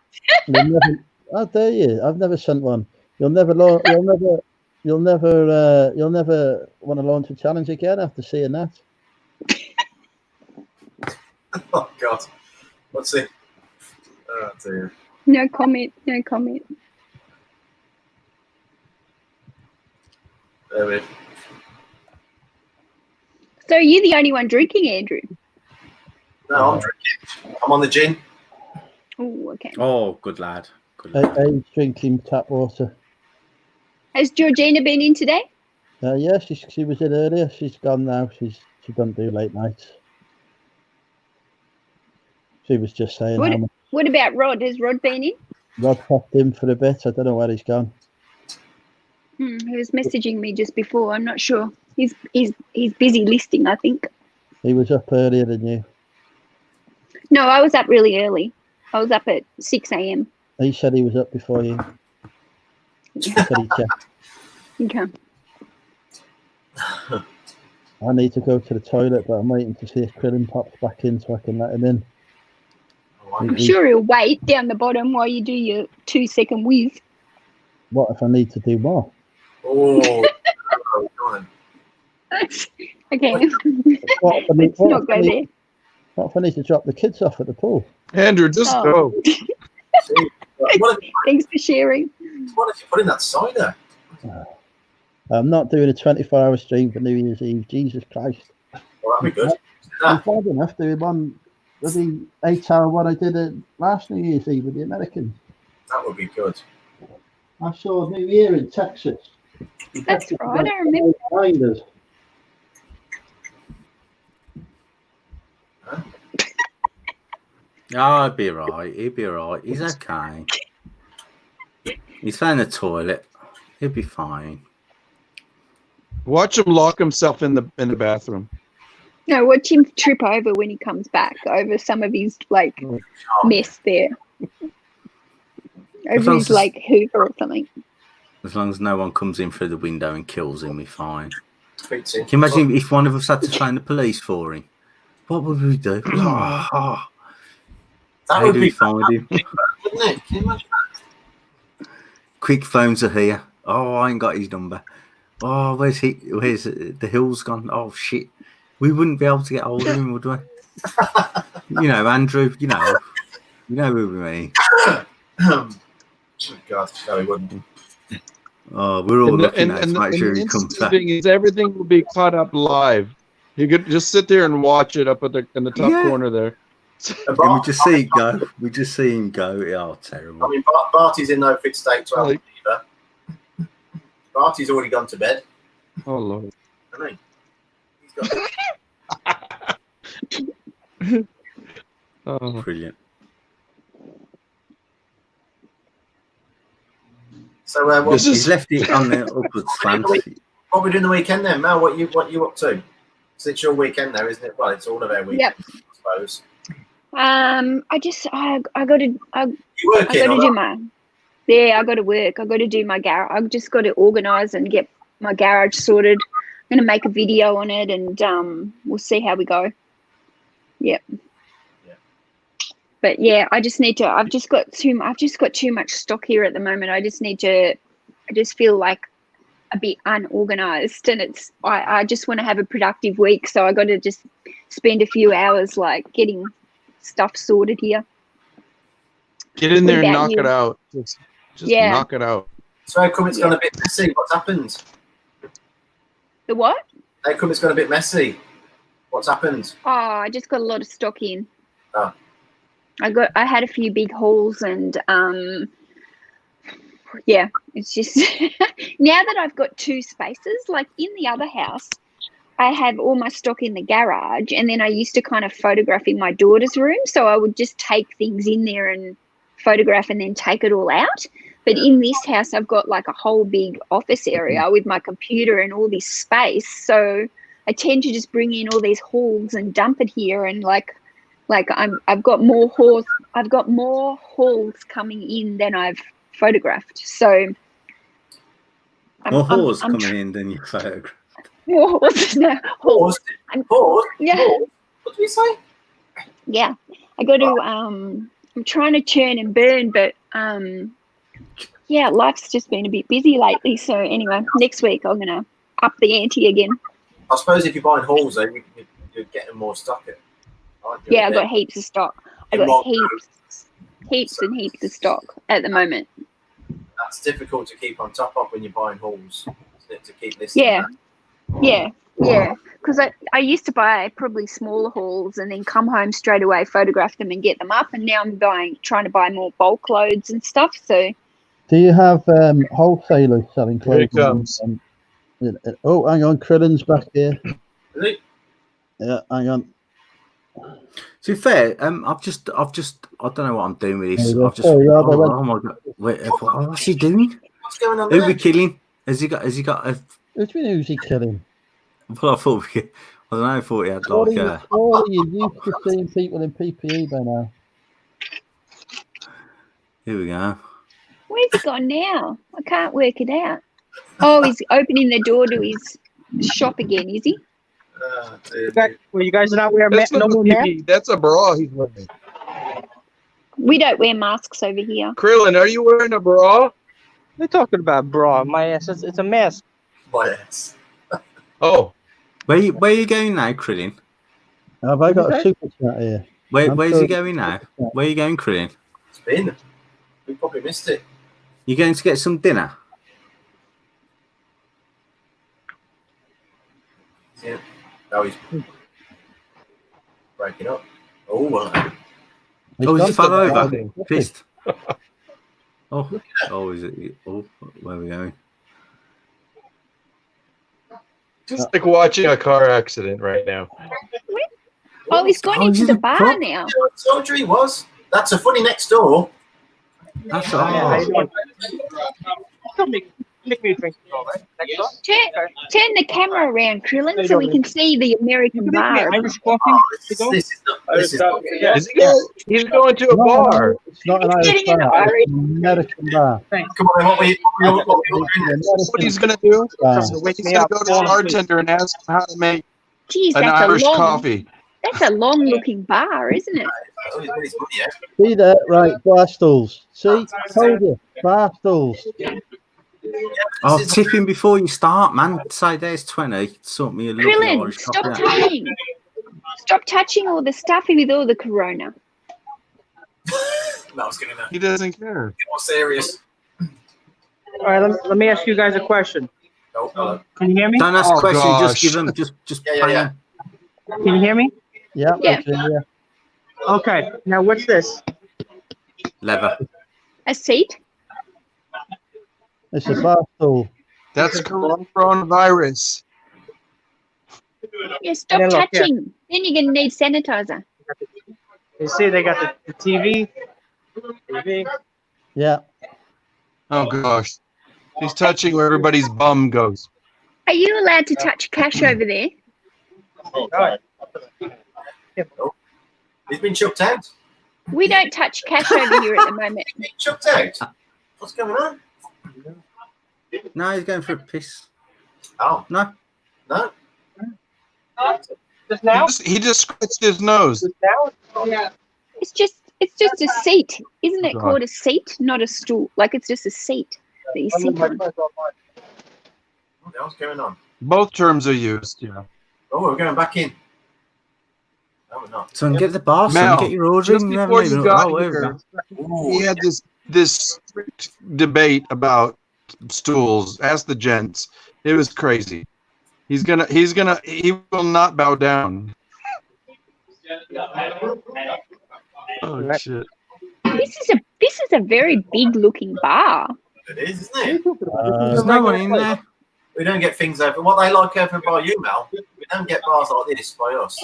How dare you? I've never sent one. You'll never want to launch a challenge again after seeing that. Oh God, what's it? Oh dear. No comment. There So are you the only one drinking, Andrew? No, I'm drinking. I'm on the gin. Oh, okay. Oh, good lad. I'm drinking tap water. Has Georgina been in today? Yeah, she was in earlier. She's gone now. She doesn't do late nights. She was just saying how much What about Rod? Has Rod been in? Rod popped in for a bit. I don't know where he's gone. He was messaging me just before. I'm not sure. He's busy listing, I think. He was up earlier than you. No, I was up really early. I was up at 6 a.m. He said he was up before you. He said he checked. Okay. I need to go to the toilet, but I'm waiting to see if Krillin pops back in so I can let him in. I'm sure he'll wait down the bottom while you do your 2-second whiz. What if I need to do more? Oh, go on. Okay. What if I need, Let's not go there. what if I need to drop the kids off at the pool? Andrew, just Oh. go. Thanks for sharing. What if you put in that cider? I'm not doing a 24-hour stream for New Year's Eve. Jesus Christ. Well, that'd be good. I'm bad enough doing one, the 8-hour one I did at last New Year's Eve with the Americans. That would be good. I saw New Year in Texas. That's right, I remember. Behind us. Oh, he'll be right. He'll be right. He's okay. He's found the toilet. He'll be fine. Watch him lock himself in the bathroom. No, watch him trip over when he comes back over some of his mess there. Over his Hoover or something. As long as no one comes in through the window and kills him, we're fine. Can you imagine if one of us had to phone the police for him? What would we do? That How would do be we find him? wouldn't it? Can you imagine that? Quick phones are here. Oh, I ain't got his number. Oh, where's the Hill's gone? Oh shit. We wouldn't be able to get hold of him, would we? You know, Andrew, you know who we mean. God, no, he wouldn't. Oh, we're all looking at to make sure he comes back. The thing is, everything will be caught up live. You could just sit there and watch it up in the top corner there. And we just see it go. We just see him go. Oh, terrible. I mean, Barty's in no fit state to help either. Barty's already gone to bed. Oh, Lord. Hasn't he? He's got... Oh. Brilliant. So, he's left it on the upward slant. What are we doing the weekend then, Mel? What you up to? So it's your weekend now, isn't it? Well, it's all of our weekend, I suppose. I got to do my. Yeah, I got to work. I got to do my garage. I've just got to organise and get my garage sorted. I'm going to make a video on it, and we'll see how we go. Yep. But yeah, I just need to. I've just got too much stock here at the moment. I just feel like a bit unorganized, and I just want to have a productive week. So I got to just spend a few hours getting stuff sorted here. Get in there and knock it out. Just knock it out. So how come it's gone a bit messy? What's happened? The what? How come it's gone a bit messy? What's happened? Oh, I just got a lot of stock in. Oh. I had a few big hauls, and it's just now that I've got 2 spaces, like in the other house, I have all my stock in the garage, and then I used to kind of photograph in my daughter's room, so I would just take things in there and photograph and then take it all out. But in this house, I've got like a whole big office area with my computer and all this space, so I tend to just bring in all these hauls and dump it here, and I've got more hauls. I've got more hauls coming in than I've photographed. So more hauls coming in than you photographed. More hauls. No, hauls. Yeah. What did you say? Yeah, I got to. I'm trying to churn and burn, but life's just been a bit busy lately. So anyway, next week I'm gonna up the ante again. I suppose if you're buying hauls, though, you're getting more stock. Yeah, I've got heaps of stock. I've got heaps and heaps of stock at the moment. That's difficult to keep on top of when you're buying hauls, isn't it? To keep this. Yeah. Because I used to buy probably smaller hauls and then come home straight away, photograph them and get them up. And now I'm trying to buy more bulk loads and stuff. So. Do you have wholesalers selling clothes? Here it comes. Oh, hang on, Krillin's back here. Really? Yeah, hang on. To be fair, I've just, I don't know what I'm doing with this. Yeah, I've just, sorry, yeah, they went- oh my god, wait, what's he doing? What's going on Who there? we killing? Has he got a? Which one who's he killing? Well, I thought I don't know. I thought he had Surely, like. surely you're used to seeing people in PPE by now. Here we go. Where's he gone now? I can't work it out. Oh, he's opening the door to his shop again, is he? Well, you guys are not wearing That's no not more a masks? PPE. That's a bra he's wearing. We don't wear masks over here. Krillin, are you wearing a bra? They're talking about bra. My ass, it's a mask. My ass. Oh, Where you going now, Krillin? Have I got a super chat here? Where's sure he going now? Where are you going, Krillin? It's been. We probably missed it. You going to get some dinner? Yeah. Now he's breaking up. Oh, well. Oh, is he fell over? Lovely. Pissed. Oh, is it? Oh, where are we going? just like watching a car accident right now. Oh, he's gone Oh, into he's the in the bar pub? now. Surgery was. That's a funny next door. That's Make me a drink. Right? Next door. Turn the camera around, Krillin, so we can see the American bar. Irish coffee. This is not. Is he going, he's going to a bar. It's not an Irish getting in a bar. hurry. It's an American bar. Come on, what we What he's going to do? bar. He's going to go to the bartender and ask him how to make Geez, an that's Irish a long, coffee. that's a long-looking bar, isn't it? See there, right? Bar stools. See, told you, bar stools. Oh, tip him before you start, man. Say there's 20. Sort me a lovely Krillin, Irish stop coffee out. touching. Stop touching all the stuff with all the corona. No, I was getting that. He doesn't care. Get more serious. All right, let me ask you guys a question. Oh, hello. Can you hear me? Don't ask Oh, questions. gosh. Just give them. Just Yeah, pay yeah. 'em. Can you hear me? Yeah, Yeah. okay, yeah. Okay. Now what's this? Leather. A seat? It's a bar stool. That's coronavirus. Yeah, stop Yeah, look, touching. Then you're going to need sanitizer. You see, they got the TV. TV. Yeah. Oh gosh, he's touching where everybody's bum goes. Are you allowed to touch cash over there? All right. He's been chucked out. We don't touch cash over here at the moment. He's been chucked out. What's going on? No, he's going for a piss. Oh, No. no. Just now? He just scratched his nose. Just now? Yeah. It's just a seat. Isn't it God. called a seat, not a stool? Like it's just a seat that you sit on. What the hell's going on? Both terms are used. Yeah. Oh, we're going back in. No, we're not. So get the bar, son. Mel, Get your order. just in. before you got there we here, go. Ooh, He had this strict debate about stools. Ask the gents. It was crazy. He will not bow down. Oh shit. This is a very big looking bar. it is, isn't it? There's no one in there. We don't get things over. What they like over by you, Mel, we don't get bars like this by us.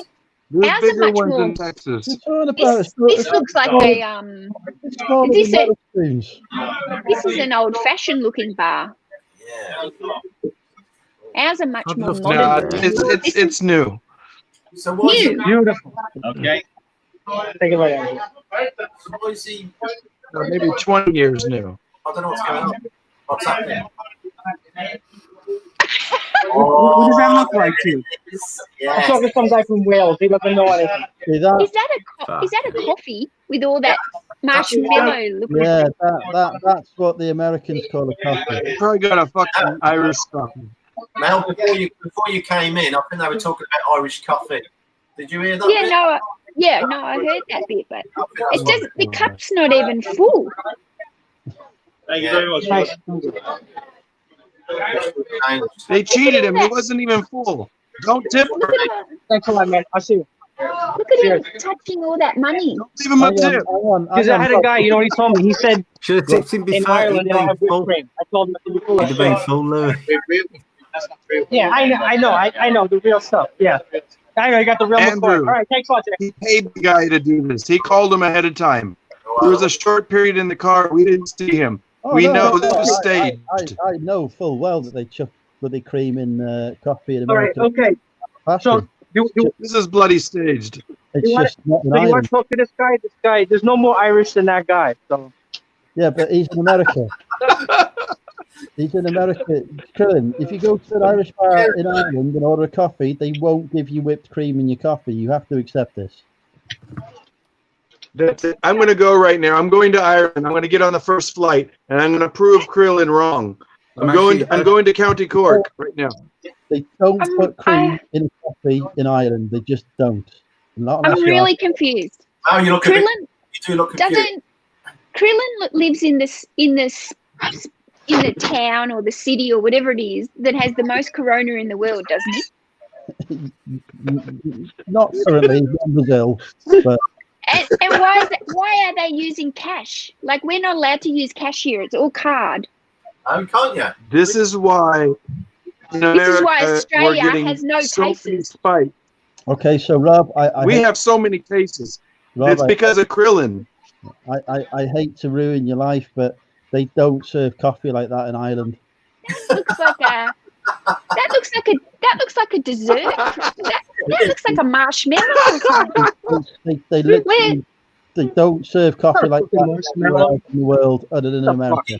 There's Ours are bigger much ones more- in Texas. It's all about This looks like a It's smaller is this than a- metal spoons. this is an old fashioned looking bar. Yeah. Ours are much I'd more love to modern. Nah, know. it's new. So why is he? New. Beautiful. Okay. Take it right out. So why is he? Maybe 20 years new. I don't know what's going on. What's happening? What does that look like to you? I'm Yeah. talking to some guy from Wales. He doesn't know anything. See that? Is that a coffee with all that marshmallow looking? Yeah, that's what the Americans call a coffee. You probably got a fucking Irish coffee. Mel, before you came in, I think they were talking about Irish coffee. Did you hear that? Yeah, bit? no, I heard that bit, but I think that's it doesn't. The cup's not even full. Thank you very much. Nice. They cheated him. He wasn't even full. Don't tip Look him. at him. Thanks a lot, man. I'll see you. Look at him touching all that money. Leave him a Hang on, tip. Because I had a guy, you know what he told me? He said Should have tipped him in before. Ireland He'd they don't been have whipped full. cream. I told him to be full. He'd have been full, Louis. Yeah, I know the real stuff. Yeah. I know you got the real McCoy. Andrew. All right, thanks a lot, Jay. He paid the guy to do this. He called him ahead of time. There was a short period in the car. We didn't see him. We know this was staged. I know full well that they chuck bloody cream in coffee in All right, America. okay. So This is bloody staged. It's just not an so you want island. to talk to this guy? This guy, there's no more Irish than that guy. So Yeah, but he's in America. He's in America. Krillin, if you go to an Irish bar in Ireland and order a coffee, they won't give you whipped cream in your coffee. You have to accept this. That's it. I'm going to go right now. I'm going to Ireland. I'm going to get on the first flight, and I'm going to prove Krillin wrong. I'm going to County Cork right now. They don't put cream in coffee in Ireland. They just don't. Not I'm unless you really ask. confused. Oh, you look a bit, Krillin you do look confused. doesn't. Krillin lives in the town or the city or whatever it is that has the most corona in the world, doesn't he? Not currently in Brazil, but And why are they using cash? Like, we're not allowed to use cash here. It's all card. Oh, can't you? This is why in America, This is why we're Australia getting has no so many cases. spikes. okay. So Rob, We have so many cases. Rob, It's because of Krillin. I hate to ruin your life, but they don't serve coffee like that in Ireland. Looks like a that looks like a dessert. That looks like a marshmallow or something. They literally they don't serve coffee like that anywhere else in the world other than in America.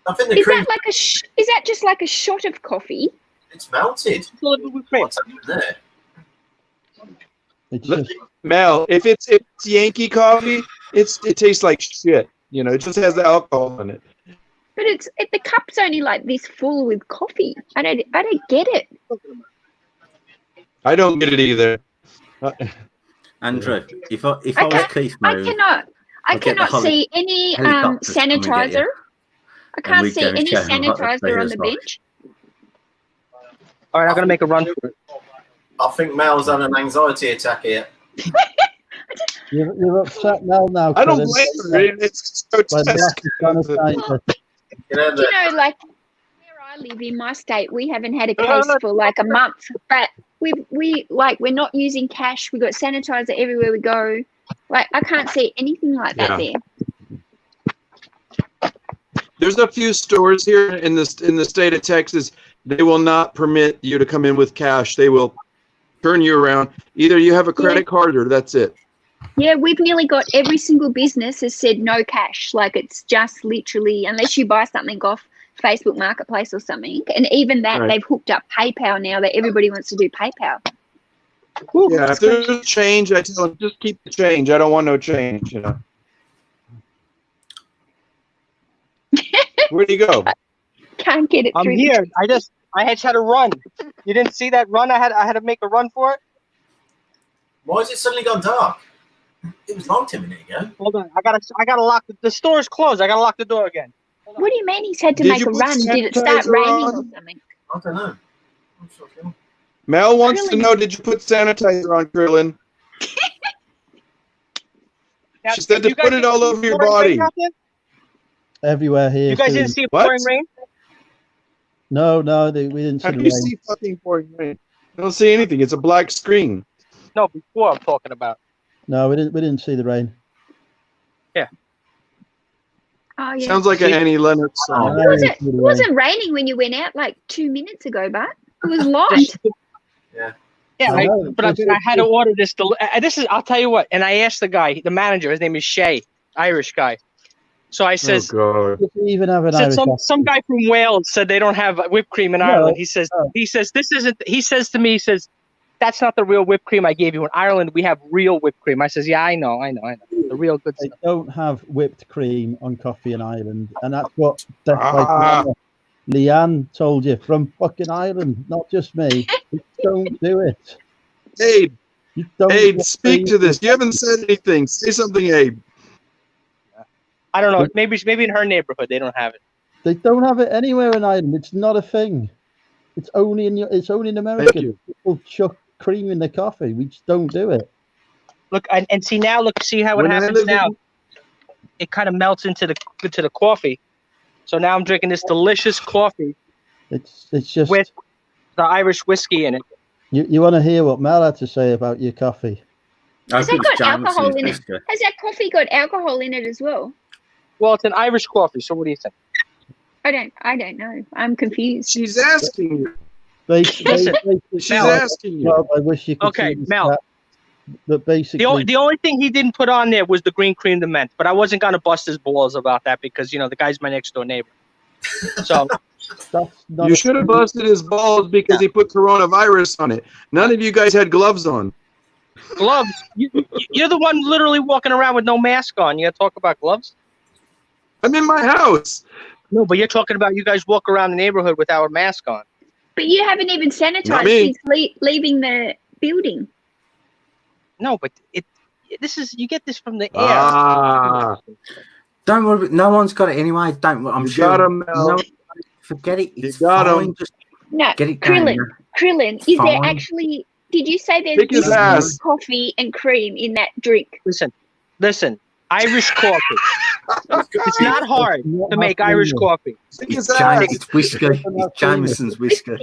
I think the Is cream that like is that just like a shot of coffee? it's melted. What's happening there? It's Look, just Mel, if it's Yankee coffee, it tastes like shit. You know, it just has the alcohol in it. But the cup's only like this full with coffee. I don't get it. I don't get it either. Andrew, if I was Keith Moon, I cannot see any helicopters come and get sanitizer. you. I can't we'd see go and any show them what the sanitizer on players the like. bench. all right, I'm gonna make a run for it. I think Mel's having an anxiety attack here. you're upset now. I don't Colin. blame her. It's so By the lack of sanitizer. You know, Do you know, like where I live in my state, we haven't had a case for like a month, but we're not using cash. We got sanitizer everywhere we go. Like, I can't see anything like that there. There's a few stores here in the state of Texas. They will not permit you to come in with cash. They will turn you around. Either you have a credit card or that's it. Yeah, we've nearly got every single business has said no cash. Like, it's just literally, unless you buy something off Facebook Marketplace or something. And even that, Right. they've hooked up PayPal now that everybody wants to do PayPal. Yeah, if there's change, I tell them just keep the change. I don't want no change. You know. Where'd you go? Can't get it I'm through. here. I had to run. You didn't see that run? I had to make a run for it. why has it suddenly gone dark? It was light a minute ago. Hold on. I gotta lock the store is closed. I gotta lock the door again. What do you mean he's had to Did make you a put run? Did it start sanitizer raining on? or something? I don't know. I'm not sure. Mel wants to Krillin. know, did you put sanitizer on, Krillin? Now, She said you to guys put it didn't all see over your pouring rain body. out there? Everywhere here. You guys too. didn't see it What? pouring rain? No, we didn't see How the do you rain. see fucking pouring rain? I don't see anything. It's a black screen. No, before I'm talking about. No, we didn't see the rain. Oh, yeah. Sounds like an Annie Lennox song. No, we It didn't see the rain. wasn't raining when you went out like 2 minutes ago, but it was light. Yeah, I know, but I had to order this. This is, I'll tell you what. And I asked the guy, the manager, his name is Shay, Irish guy. So I says, Oh, God. Does he even have an said Irish some accent? guy from Wales said they don't have whipped cream in No, Ireland. He says no. this isn't. He says to me, he says, that's not the real whipped cream I gave you. In Ireland, we have real whipped cream. I says, yeah, I know, the real good They stuff. don't have whipped cream on coffee in Ireland, and that's what Leanne told you from fucking Ireland, not just me. You don't do it. Abe, You don't Abe, get speak cream. to this. You haven't said anything. Say something, Abe. I don't know. Maybe in her neighborhood they don't have it. They don't have it anywhere in Ireland. It's not a thing. It's only in America. you. People chuck cream in their coffee. We just don't do it. Look and see now. Look, see how it When I happens lived in- now. It kind of melts into the coffee. So now I'm drinking this delicious coffee It's just with the Irish whiskey in it. You want to hear what Mel had to say about your coffee? I Has think that it's got alcohol Jameson's in it? whisker. Has that coffee got alcohol in it as well? Well, it's an Irish coffee. So what do you think? I don't know. I'm confused. She's asking you. Listen, She's Mel, asking you. Well, I wish you could Okay, see this Mel. chat, but basically, the only thing he didn't put on there was the green cream, the mint. But I wasn't gonna bust his balls about that because the guy's my next door neighbor. So that's not You should have busted his balls because he put coronavirus on it. None of you guys had gloves on. gloves. You're the one literally walking around with no mask on. You gotta talk about gloves? I'm in my house. No, but you're talking about you guys walk around the neighborhood without a mask on. But you haven't even Not sanitized me. since leaving the building. No, but you get this from the air. Ah, Don't worry, no one's got it anyway. Don't worry, I'm you sure. got him, Mel. No, forget it. It's got fine. him. Just No, get it down. Krillin, is there Fine. actually? Did you say there's Kick his whiskey, ass. coffee, and cream in that drink? Listen, Irish coffee. It's not hard to make Irish coffee. Kick his It's, ass. it's whisker. It's Jameson's whisker.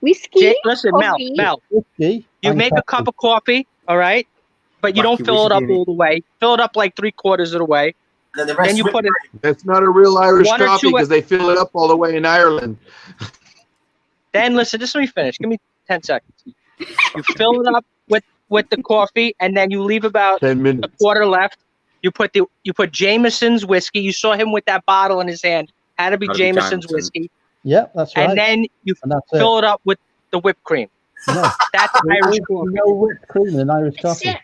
Whiskey, Listen, coffee. Mel, whiskey. you and make a coffee. cup of coffee, all right? But you Whack don't your fill it up whiskey in it. all the way. Fill it up like 3/4 of the way. Then the rest Then you whipped put it. That's not a real Irish One or coffee two- because they fill it up all the way in Ireland. Then listen, just let me finish. Give me 10 seconds. You fill it up with the coffee, and then you leave about 10 a minutes. quarter left. You put Jameson's whiskey. You saw him with that bottle in his hand. Had to be Had to be Jameson's Jameson. whiskey. Yeah, that's right. And then you And that's fill it up with the whipped cream. No, That's there Irish is coffee. no whipped cream in Irish It, coffee. it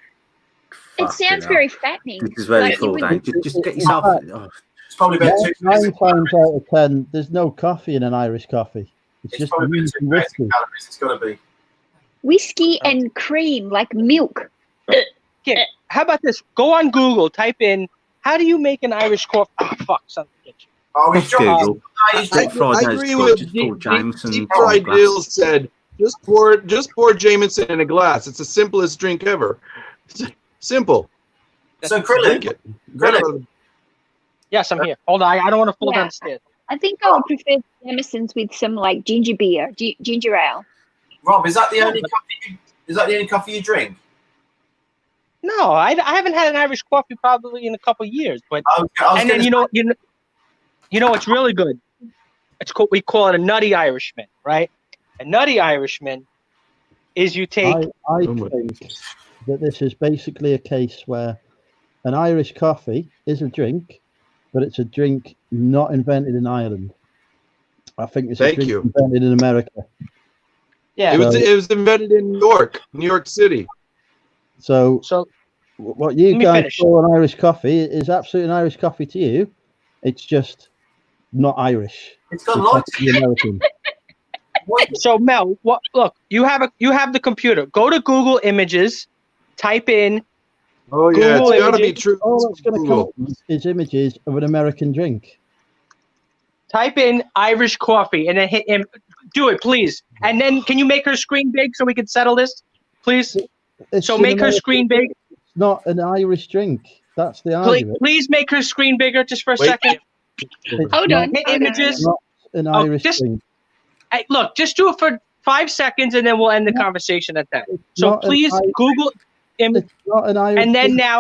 Fucking sounds hell. very fattening. This is very Like, full, it would- Dave. Just get yourself. Oh, It's probably about Nine 2 times out of 10, there's no coffee in an Irish coffee. It's It's just probably meat about and 2 whiskey. calories. It's got to be. Whiskey and cream, like milk. Yeah. How about this? Go on Google. Type in how do you make an Irish coffee. Oh fuck, son. Oh, he's That's dropped. Google. He's I, Deep fried I nose agree job, with just called Jameson. Deep Fried Dill said, just pour Jameson in a glass. It's the simplest drink ever. Simple. So Drink Krillin, it. Krillin, Yes, I'm here. Hold on. I don't want to fall Yeah. down the stairs. I think I would prefer Jameson's with some like ginger beer, ginger ale. Rob, is that the only coffee? Is that the only coffee you drink? No, I haven't had an Irish coffee probably in a couple of years. But Okay, I was and then gonna you know what's really good. We call it a nutty Irishman, right? A nutty Irishman is you take. I think that this is basically a case where an Irish coffee is a drink, but it's a drink not invented in Ireland. I think it's a Thank drink you. invented in America. Yeah. It was invented in New York City. So what you let me guys finish. call an Irish coffee is absolutely an Irish coffee to you. It's just not Irish. It's got It's lights. actually American. So Mel, look, you have the computer. Go to Google Images, type in. Oh yeah, Google it's got to be images. true. All that's going to come Google. up is images of an American drink. Type in Irish coffee and then hit him. Do it, please. And then can you make her screen big so we can settle this, please? It's So an make her American- screen big. It's not an Irish drink. That's the Please, argument. please make her screen bigger just for a Wait. second. It's Hold not- on. Hit hold on. images. Not an Oh, Irish just- drink. Hey, look, just do it for 5 seconds and then we'll end the conversation at that. It's So not an please Irish- Google image. It's not an Irish And then drink. now,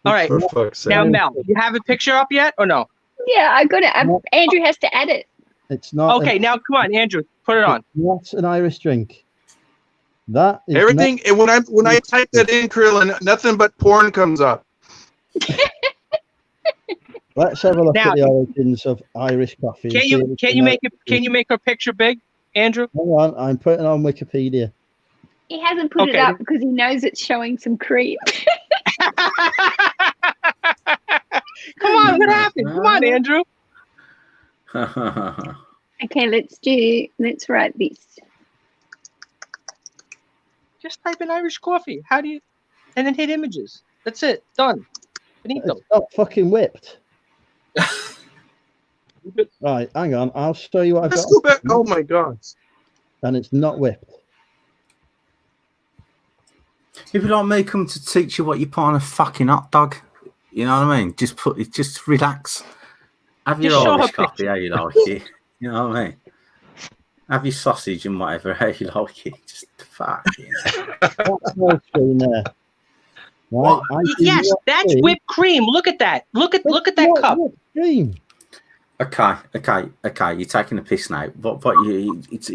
all right. For fuck's sake. Now, Mel, you have a picture up yet or no? Yeah, I got it. No. Andrew has to add it. It's not. Okay, now come on, Andrew, put it on. What's an Irish drink? That is Everything, and when I type that in, Krillin, nothing but porn comes up. Let's have a look Now- at the origins of Irish coffee. and Can see you if it's can you an make it? Irish Can you make her picture big, Andrew? drink. Hang on, I'm putting it on Wikipedia. He hasn't put it Okay. up because he knows it's showing some cream. Come on, what happened? Come on, Andrew. Okay, let's write this. Just type in Irish coffee. How do you? And then hit images. That's it. Done. Finito. It's not fucking whipped. Right, hang on. I'll show you what I've Let's got. go back. Oh my God. And it's not whipped. If you like me, come to teach you what you put on a fucking hot dog. You know what I mean? Just relax. Have your Just show Irish her coffee how you like it. You know what I mean? Have your sausage and whatever, how you like it. Just fuck it. That's no screen there. Right, Yes, that's whipped cream. Look at that. Look at that cup. Cream. Okay. You're taking a piss now. What you? It's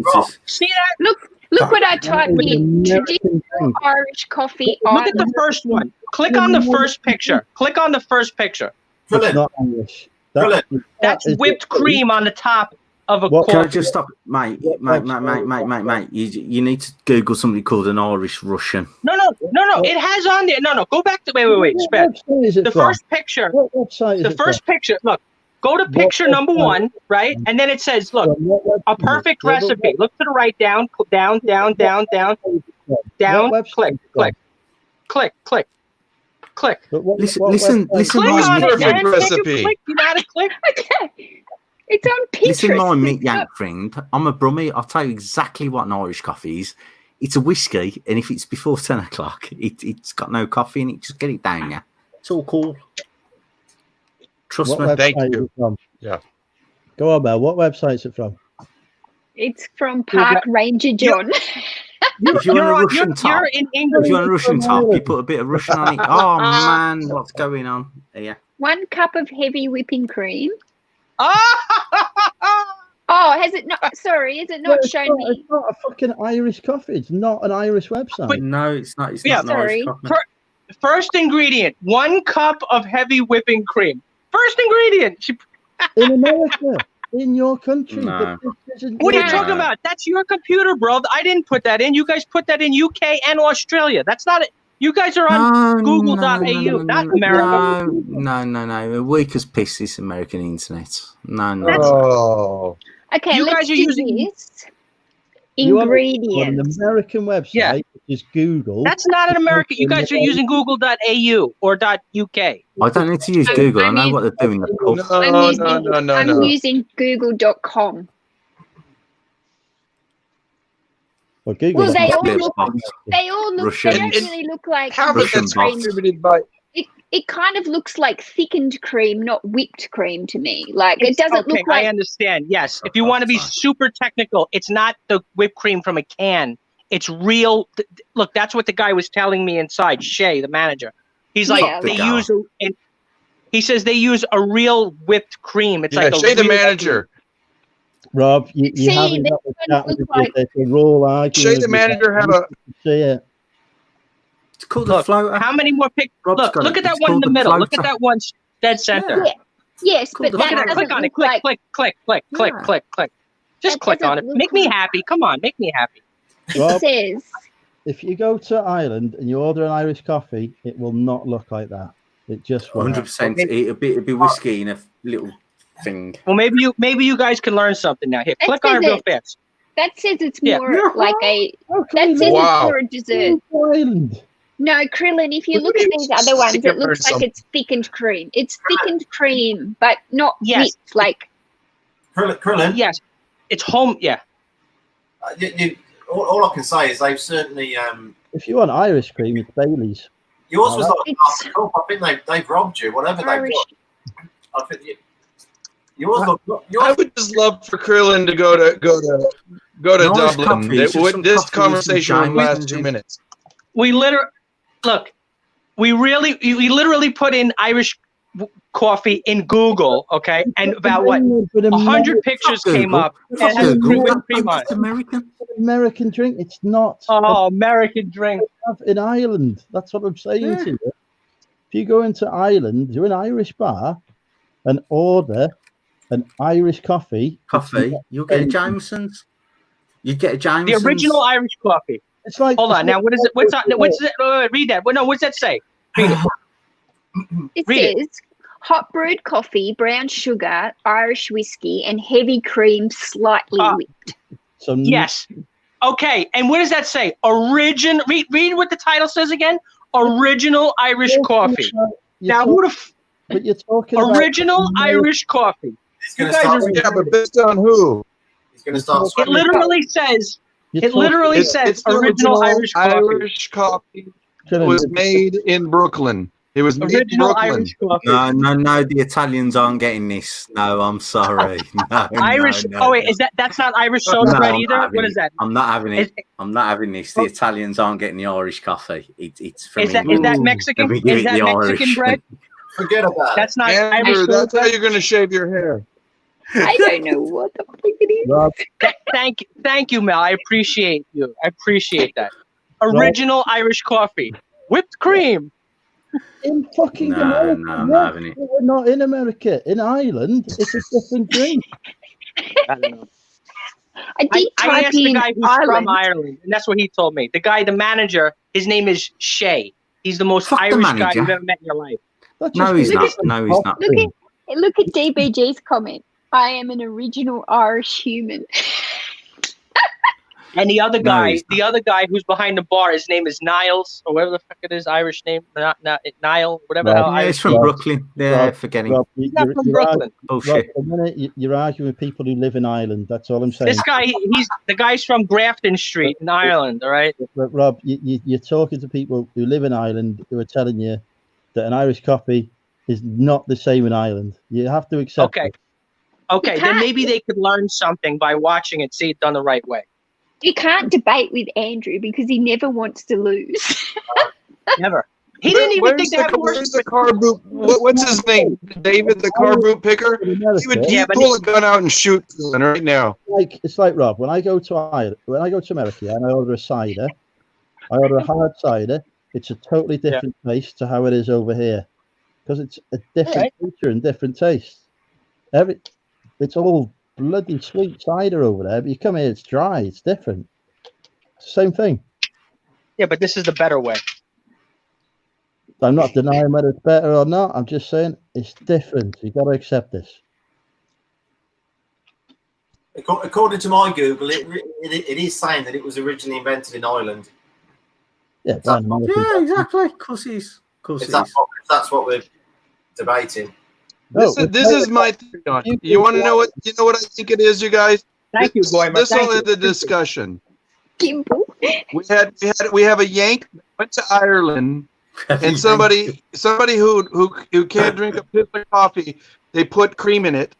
See that? Look what I typed in. American Traditional drink. Irish coffee. Look at the first one. Click on the first picture. Click on the first picture. It's not Irish. That's whipped cream on the top of a What- Can I coffee. just stop, mate? Mate. You need to Google somebody called an Irish Russian. No. It has on there. No. Go back to wait. What Spare. website is it The from? first picture. What website is The it first picture. Look. Go to picture number website? 1, right? And then it says, look, From? What website? a perfect What recipe. Look to the right, down. What Down. website is it from? Click. But what- Listen, what listen, website- listen. Click my on it, Mick man. Yank- Can you recipe. click? You gotta click. Okay. It's on Pinterest. Listen, my Mick Yank friend. I'm a brummie. I'll tell you exactly what an Irish coffee is. It's a whiskey, and if it's before 10 o'clock, it's got no coffee in it. Just get it down, yeah. It's all cool. Trust What me. website Thank is you. it from? Yeah. Go on, Mel. What website is it from? It's from Park Ranger John. If you want a You're Russian top, you're in English. if you want a Russian top, you put a bit of Russian on it. Oh man, what's going on? Yeah. 1 cup of heavy whipping cream. Ah! Oh, has it not? Sorry, is it not it's shown not, me? it's not a fucking Irish coffee. It's not an Irish website. No, it's not. It's Yeah, not an Irish sorry. coffee. First ingredient: 1 cup of heavy whipping cream. First ingredient. In America, in your country. No. This isn't What are you Yeah. talking about? That's your computer, bro. I didn't put that in. You guys put that in UK and Australia. That's not it. You guys are on Google.au, not America. No. Weak as piss, this American internet. No. Oh. Okay, You let's guys are do using- this. You are on an Ingredients. American website, Yeah. which is Google. That's not an American. You guys are using Google.au or .uk. I don't need to use I- Google. I I know mean- what they're doing. No, I'm using google.com. Well, Google. Well, they all Bit of look. box. They all look. Russian. They don't It- really look like. How about Russian that's box. distributed by? It kind of looks like thickened cream, not whipped cream to me. Like it doesn't Okay, look like. I understand. Yes, if you want to be super technical, it's not the whipped cream from a can. It's real. Look, that's what the guy was telling me inside. Shay, the manager, he's like Yeah, they the guy. use. He says they use a real whipped cream. It's Yeah, like a Shay the real- manager. Rob, you See, haven't they got the don't chat with look you. like- It's a raw argument. Shay the manager have a. See it. It's called the Look, floater. how many more pictures? Rob's Look, got look it. at that It's one in called the the middle. Look at floater. that one dead center. Yeah. Yes, Cool, but the Look that at it. doesn't Click on it. look Click, like. click, click, click, click, Yeah. click. Just That click on it. doesn't look Make me like- happy. Come on, make me happy. Rob, It says if you go to Ireland and you order an Irish coffee, it will not look like that. It just won't. 100%. It'll be whiskey in a little thing. Well, maybe you guys can learn something now. Here, That click on it says real it. fast. that says it's Yeah. more like a. How That can says you Wow. it's for a dessert. go to Ireland? No, Krillin, if you What look do at you these other ones, stick it up or looks like something? it's thickened cream. It's thickened cream, but not Yes. whipped. Like Krillin, Yes, it's home. Yeah, all I can say is they've certainly. If you want Irish cream, it's Bailey's. Yours was like It's- I think they've robbed you, whatever Irish. they've got. I think yours look. I Yours, would just love for Krillin to go to Nice Dublin. coffee, This just some coffee with some conversation would last diamonds 2 in. minutes. we literally put in Irish coffee in Google, okay, and about what 100 pictures came up. And it has Google. whipped cream on That's it. American. American drink. It's not. Oh, American drink. In Ireland. That's what I'm saying to you. If you go into Ireland, you're an Irish bar and order an Irish coffee. You'll get a Jameson's. You get a The Jameson's. original Irish coffee. It's like Hold on. Now, what is it? What's that? What's that? Wait, read that. Well, no, what's that say? Read it. it Read says, hot brewed coffee, brown sugar, Irish whiskey, and heavy cream, slightly whipped. So Yes. Okay. And what does that say? Read what the title says again. Original Irish coffee. Now, who the But you're talking about original Irish coffee? he's You going guys to are. start. Yeah, but based on who? He's going to start. It sweating. literally says. you're It literally It's says the original Irish coffee. Irish coffee talking- was made in Brooklyn. It was made in Original Brooklyn. Irish coffee. No. The Italians aren't getting this. No, I'm sorry. No, Irish. No, oh wait, no. that's not Irish soda No, bread I'm either. not having What is it. that? I'm not having it. Is- I'm not having this. The Italians aren't getting the Irish coffee. It's from Is that England. Mexican? Let me give Is it that the Mexican Irish. bread? Forget about it. That's not Irish Andrew, soda that's how bread. you're going to shave your hair. I don't know what the fuck it is. Rob, Thank you, Mel. I appreciate you. I appreciate that. Original Irish coffee, whipped cream. in fucking No, America. no, I'm not having it. We're not in America. In Ireland, it's a different drink. I don't know. I did I type asked the in guy who's from Ireland, and that's what he told me. The manager, his name is Shay. He's the most Fuck the Irish guy manager. you've ever met in your life. That's No, just he's a not. different No, he's not. costume. Look at DBG's comment. I am an original Irish human. And the other No, guy, he's who's behind the bar, his name is Niles, or whatever the fuck it is, Irish name, not Nile, whatever the hell. Yeah, Irish it's from name. Brooklyn. Yeah, Rob, forgetting. Rob, He's not from Brooklyn. Rob, Bullshit. a minute, you're arguing with people who live in Ireland. That's all I'm saying. This guy, the guy's from Grafton Street in Ireland, all right? But Rob, you're talking to people who live in Ireland who are telling you that an Irish coffee is not the same in Ireland. You have to accept Okay. it. Okay, You then can't- maybe they could learn something by watching it, see it done the right way. You can't debate with Andrew because he never wants to lose. Never. He didn't even think they have Where's the car boot? What's his name? David, the car boot picker? In America, He would Yeah, but pull a gun out and shoot someone right now. it's like Rob. When I go to Ireland, when I go to America, and I order a cider, I order a hard cider. It's a totally different taste to how it is over here, because it's a different feature and different taste. It's all bloody sweet cider over there, but you come here, it's dry. It's different. It's the same thing. Yeah, but this is the better way. I'm not denying whether it's better or not. I'm just saying it's different. You got to accept this. According to my Google, it is saying that it was originally invented in Ireland. Yeah, Yeah, exactly. Of course it is. Of course If it is. that's what we're debating. This is my thing on it. You want to know what I think it is, you guys? Thank you, Goyma. This Thank will you. end the discussion. Gimble. We have a Yank that went to Ireland, and somebody who can't drink a piss of coffee, they put cream in it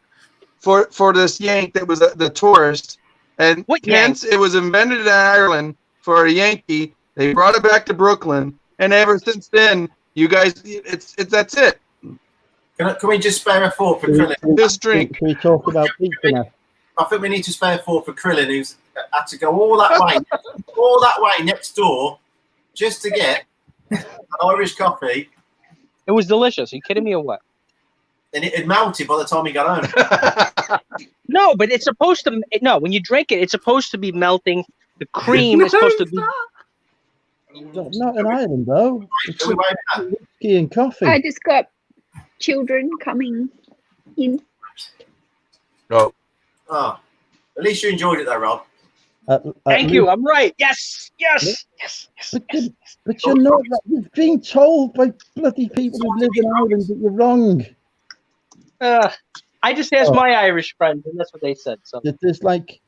for this Yank that was the tourist, and What hence it was invented in Ireland for a Yankee. They brought it back to Brooklyn, and ever since then, you guys, that's it. Can we just spare a thought for Krillin? This drink. Can we talk about pizza now? I think we need to spare a thought for Krillin, who's had to go all that way next door, just to get an Irish coffee, It was delicious. Are you kidding me or what? and it had melted by the time he got home. No, but it's supposed to. No, when you drink it, it's supposed to be melting. The cream is supposed to be. Not in Ireland, though. It's Are we waiting for that? whiskey and coffee. I just got children coming in. Oh, Oh, at least you enjoyed it, though, Rob. Thank you. I'm right. Yes. Yes. Yes. Yes. But you're not. You've been told by bloody people who live in Ireland that you're wrong. I just asked my Irish friends, and that's what they said. So That there's like.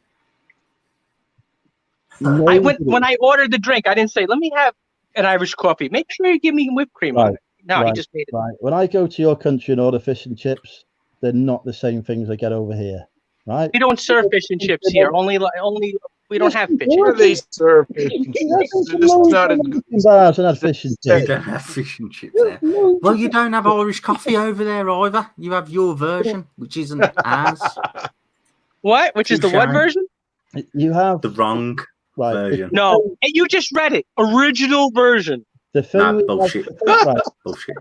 I went when I ordered the drink. I didn't say, "Let me have an Irish coffee." Make sure you give me whipped cream on it. No, he right, just made it. Right. When I go to your country and order fish and chips, they're not the same things I get over here. Right? We don't serve fish and chips here. Only we don't have fish. where they serve fish and chips. This is not as good. Bars and have fish and You chips. don't have fish and chips there. Well, you don't have Irish coffee over there either. You have your version, which isn't ours. What? Which is the what Touche. version? You have The wrong right. version. No, and you just read it. Original version. The thing Nah, we have- bullshit. right, Bullshit.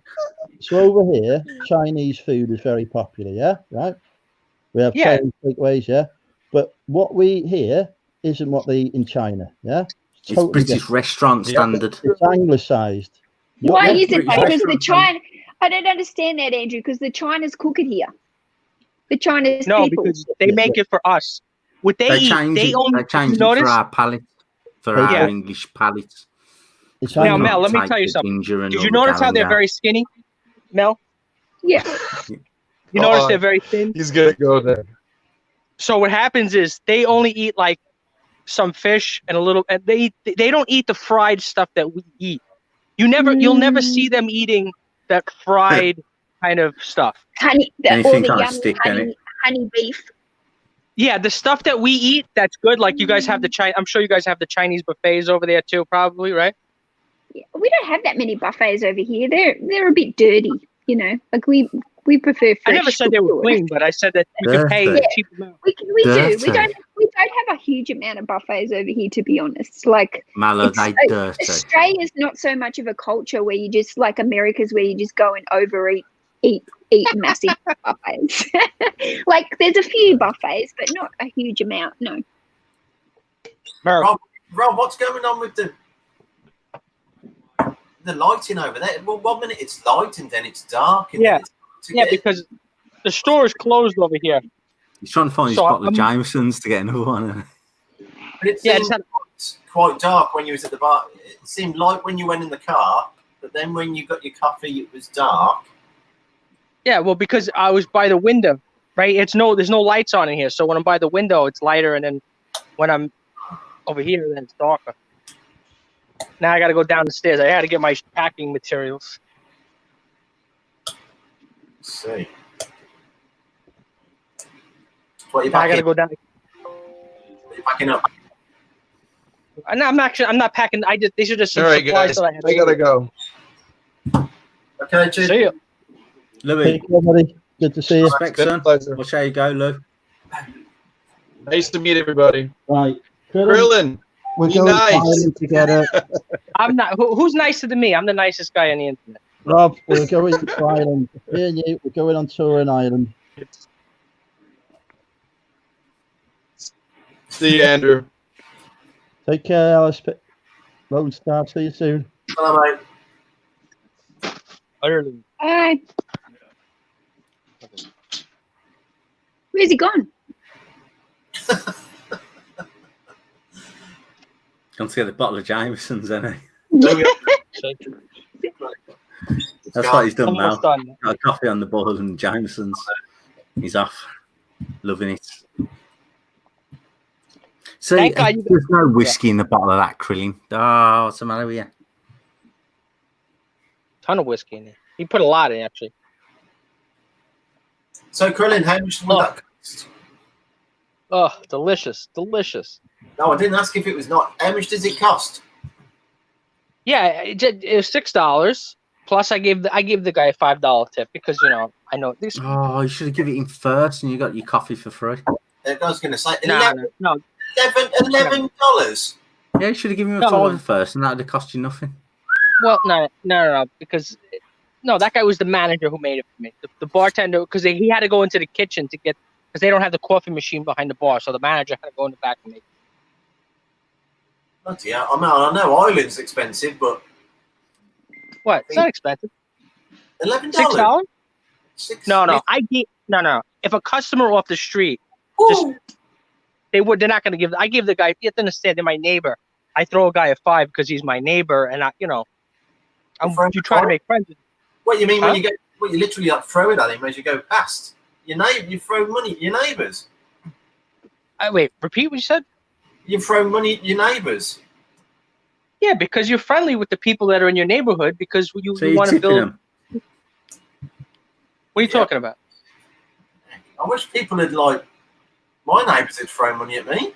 so over here, Chinese food is very popular. Yeah, right. We have Yeah. Chinese takeaways. Yeah, but what we hear isn't what they eat in China. Yeah, It's totally British different. restaurant standard. It's anglicized. Why Yeah, is it? British Because the restaurant. China. I don't understand that, Andrew. Because the Chinese cook it here. The Chinese No, people. because they make it for us. What they They eat, change they it. only They change it notice. for our palate, for Yeah. our English palates. It's Now, anglicized. Mel, let me Take tell you the something. ginger and Did all you the notice how they're galangal. very skinny, Mel? Yeah. You notice Oh, they're very thin. He's gonna go there. So what happens is they only eat like some fish and a little, and they don't eat the fried stuff that we eat. You'll never see them eating that fried kind of stuff. Honey, all Anything the got a yummy stick in it. honey beef. Yeah, the stuff that we eat, that's good. Like you guys have I'm sure you guys have the Chinese buffets over there too, probably, right? Yeah, we don't have that many buffets over here. They're a bit dirty, you know. Like we prefer fresh. I never said they were food. clean, but I said that you can pay Dirty. a cheap amount. We do. We Dirty. don't have a huge amount of buffets over here, to be honest. Like Mallow, it's- they dirty. Australia's not so much of a culture where you just like America's, where you just go and overeat, eat massive buffets. Like there's a few buffets, but not a huge amount. No. Rob, what's going on with the lighting over there? Well, 1 minute it's light and then it's dark. And Yeah. then it's Because the store is closed over here. He's trying to find his So bottle of I'm- Jameson's to get another one. But it Yeah, seemed quite dark when you was at the bar. It seemed light when you went in the car, but then when you got your coffee, it was dark. Yeah, well, because I was by the window, right? There's no lights on in here, so when I'm by the window, it's lighter, and then when I'm over here, then it's darker. Now I got to go down the stairs. I had to get my packing materials. Let's see. What are you Now I got to packing? go down. What are you packing up? I'm not packing. These are just some All right, supplies guys. that I had. I gotta go. Okay, cheers. See you. Louis, Take care, buddy. Good to see you. respect, Been a son. pleasure. Watch how you go, Lou. Nice to meet everybody. Right. Krillin, We're be going nice. Ireland together. I'm not. Who's nicer than me? I'm the nicest guy on the internet. Rob, we're going to Ireland. Me and you, we're going on tour in Ireland. See you, Andrew. Take care, Alice. Lone Star. See you soon. Hello, mate. Utterly. Where's he gone? Come to get the bottle of Jameson's, isn't he? It's That's gone. what he's done now. Almost done. Got a coffee on the board and Jameson's. He's off. Loving it. See, Thank God you- there's no whiskey in the bottle of that Krillin. Oh, what's the matter with you? Ton of whiskey in there. He put a lot in, actually. So, Krillin, how much would that cost? Oh, delicious, delicious. No, I didn't ask if it was not. How much does it cost? Yeah, it was $6. Plus, I gave the guy a $5 tip because I know this. Oh, you should have given it him first and you got your coffee for free. I was going to say No. $11. Yeah, you should have given him a No. fiver first and that would have cost you nothing. Well, no, because that guy was the manager who made it for me. The bartender, because he had to go into the kitchen to get, because they don't have the coffee machine behind the bar, so the manager had to go in the back and make it. Bloody hell. I know Ireland's expensive, but What? It's not expensive. $11. $6? Six- No. No. If a customer off the street, Ooh. they're not going to give. I give the guy. You have to understand, they're my neighbor. I throw a guy a $5 because he's my neighbor, and you try to make friends with him. What you mean Huh? when you go? What you literally like throw it at him as you go past your neighbor? You throw money at your neighbours. Wait, repeat what you said. You throw money at your neighbours. Yeah, because you're friendly with the people that are in your neighborhood because So you you're want to tipping build. them. What are you talking about? I wish people had my neighbours had thrown money at me.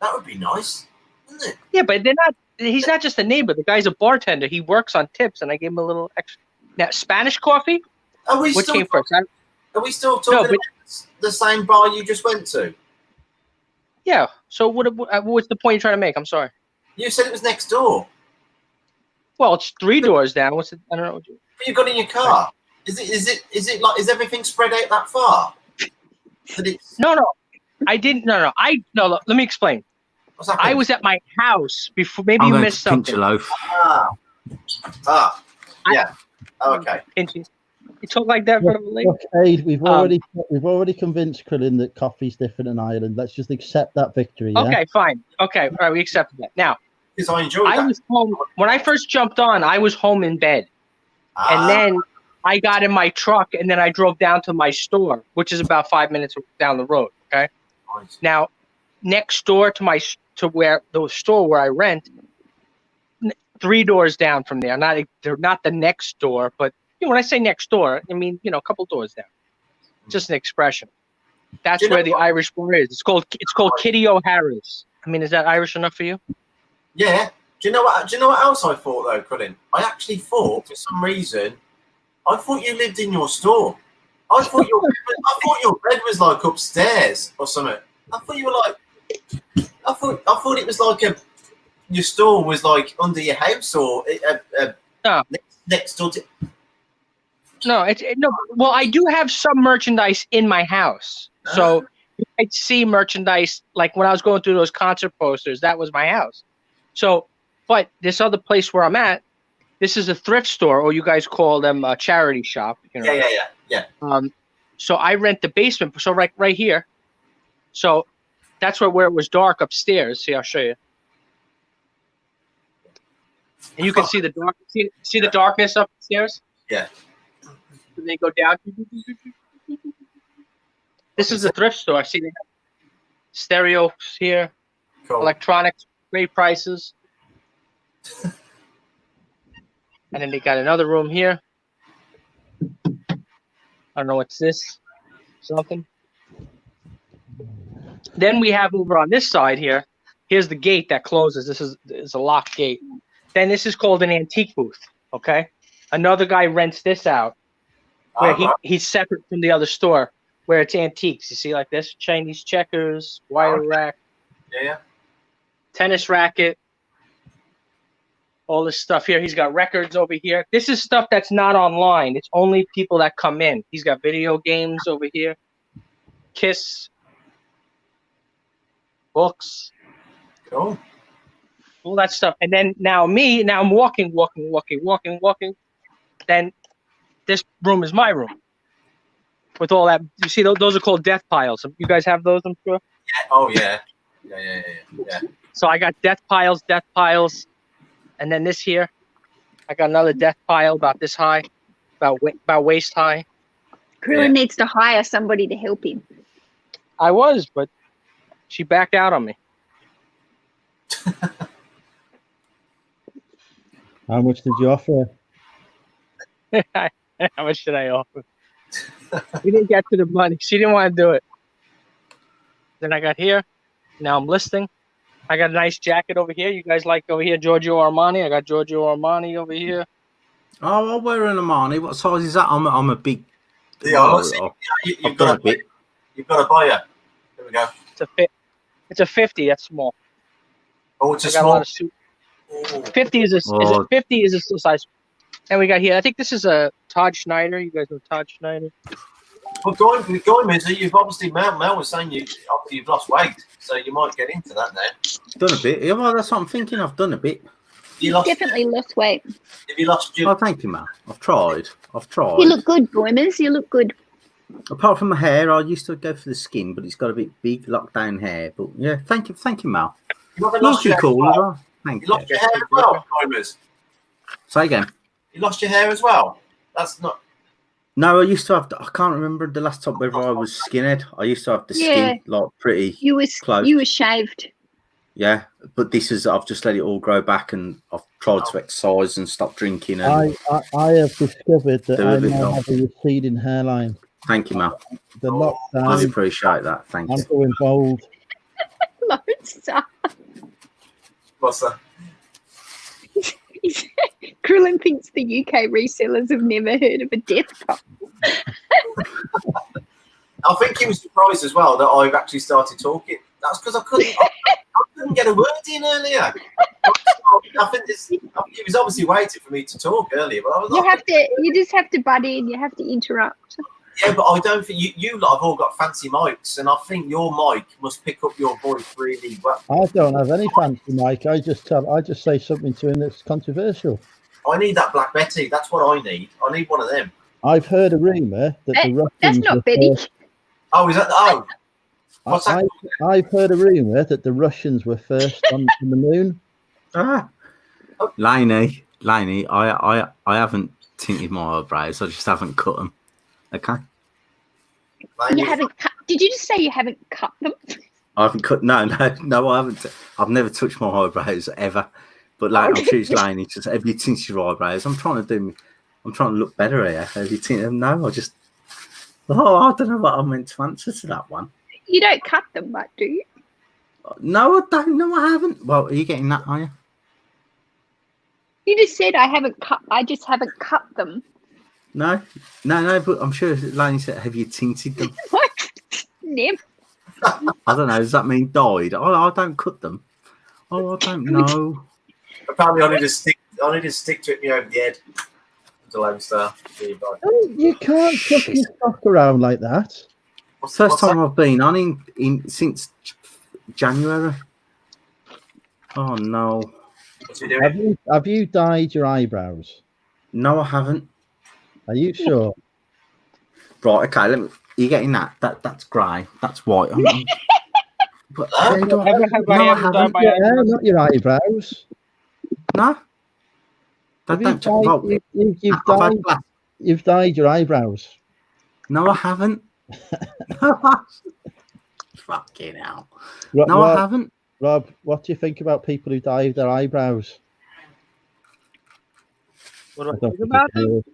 That would be nice, wouldn't it? Yeah, but they're not. He's not just a neighbor. The guy's a bartender. He works on tips, and I gave him a little extra. Now, Spanish coffee. Are we What still? came first? Are we still No, talking but- about the same bar you just went to? Yeah. So what's the point you're trying to make? I'm sorry. You said it was next door. Well, it's 3 doors down. What's it? I don't know. But you got in your car. Is it like is everything spread out that far? That it's, No. I didn't. No. Let me explain. what's happening? I was at my house before. Maybe I'm you going missed to pinch a something. loaf. Yeah. Oh, okay. Pinching. You talk like that for a lady. Look, Aid, we've already convinced Krillin that coffee's different in Ireland. Let's just accept that victory. Yeah? Okay, fine. Okay, all right, we accepted that. Now, Because I enjoyed I that. was home when I first jumped on. I was home in bed, and then I got in my truck, and then I drove down to my store, which is about 5 minutes down the road. Okay. Nice. Now, next door to where the store where I rent, 3 doors down from there. They're not the next door, but when I say next door, I mean, a couple doors down. Just an expression. That's You know where the what? Irish bar is. It's called Kitty O'Hara's. I mean, is that Irish enough for you? Yeah. Do you know what else I thought though, Colin? I actually thought for some reason, I thought you lived in your store. I thought your bed was like upstairs or something. I thought you were like, I thought it was like your store was like under your house or No. next door to. No, no. Well, I do have some merchandise in my house, so you might see merchandise like when I was going through those concert posters. That was my house. So, but this other place where I'm at, this is a thrift store, or you guys call them a charity shop. Yeah. So I rent the basement. So right here. So that's where it was dark upstairs. See, I'll show you. And you can see the dark. See the darkness upstairs. Yeah. And they go down. This is a thrift store. See, they have stereos here, Cool. electronics, great prices. And then they got another room here. I don't know what's this. Something. Then we have over on this side here. Here's the gate that closes. This is a locked gate. Then this is called an antique booth. Okay. Another guy rents this out. Where he's separate from the other store, where it's antiques. You see, like this, Chinese checkers, wire rack, tennis racket, all this stuff here. He's got records over here. This is stuff that's not online. It's only people that come in. He's got video games over here, Kiss, books, Cool. all that stuff. And then now I'm walking. Then this room is my room with all that. You see, those are called death piles. You guys have those, I'm sure. Oh yeah. Yeah. So I got death piles, and then this here, I got another death pile about this high, about waist high. Krillin needs to hire somebody to help him. I was, but she backed out on me. How much did you offer? How much did I offer? We didn't get to the money. She didn't want to do it. Then I got here. Now I'm listing. I got a nice jacket over here. You guys like over here Giorgio Armani? I got Giorgio Armani over here. Oh, I'll wear an Armani. What size is that? I'm a big. You've got a buyer. There we go. It's a 50. That's small. Oh, it's a I got small. a lot of suit. 50 is a 50 is a full size. And we got here. I think this is a Todd Schneider. You guys know Todd Schneider? Well, going, Mizzy, you've obviously Mel was saying you've lost weight, so you might get into that now. Done a bit. Yeah, well, that's what I'm thinking. I've done a bit. Definitely lost weight. Have you lost your? Oh, thank you, Mal. I've tried. You look good, Boimers. You look good. Apart from my hair, I used to go for the skin, but it's got a bit big, lockdown hair. But yeah, thank you, Mal. You haven't lost your hair. Cool as well. Thank you. You lost your hair as well, Boimers. Say again. You lost your hair as well. That's not. No, I used to have. I can't remember the last time whether I was skinhead. I used to have the skin like pretty. You close. were shaved. Yeah, but this is. I've just let it all grow back, and I've tried to exercise and stop drinking. And I have discovered that I now have a receding hairline. Thank you, Mal. The lockdown. I appreciate that. Thank you. I'm going bold. Lone Star. What's that? Krillin thinks the UK resellers have never heard of a death pile. I think he was surprised as well that I've actually started talking. That's because I couldn't get a word in earlier. I think he was obviously waiting for me to talk earlier, but I was You just have to butt in. You have to interrupt. Yeah, but I don't think you lot have all got fancy mics, and I think your mic must pick up your voice really well. I don't have any fancy mic. I just say something to him that's controversial. I need that Black Betty. That's what I need. I need one of them. I've heard a rumor that the Russians. That's not Betty. Oh, is that? Oh, what's that? I've heard a rumor that the Russians were first on the moon. Lainey, I haven't tinted my eyebrows. I just haven't cut them. Okay. You haven't cut. Did you just say you haven't cut them? I haven't cut. No, I haven't. I've never touched my eyebrows ever. But like, I'm sure it's Lainey. Just have you tinched your eyebrows? I'm trying to do I'm trying to look better here. Have you seen them? No, I just. Oh, I don't know what I meant to answer to that one. You don't cut them, but do you? No, I don't. No, I haven't. Well, are you getting that, are you? You just said I haven't cut. I just haven't cut them. No. But I'm sure Laney said, "Have you tinted them?" What? Never. I don't know. Does that mean dyed? I don't cut them. Oh, I don't know. Apparently, I need to stick to it me over the head. The Lone Star. You can't chuck your stock around like that. First time I've been on in since January. Oh no! What's he doing? Have you dyed your eyebrows? No, I haven't. Are you sure? Right. Okay. Let me. Are you getting that? That's grey. That's white. But Have I ever done my Yeah, not your eyebrows. No. Have you you've dyed your eyebrows. No, I haven't. Fucking hell. No, I haven't. Rob, what do you think about people who dye their eyebrows? What do I think about them?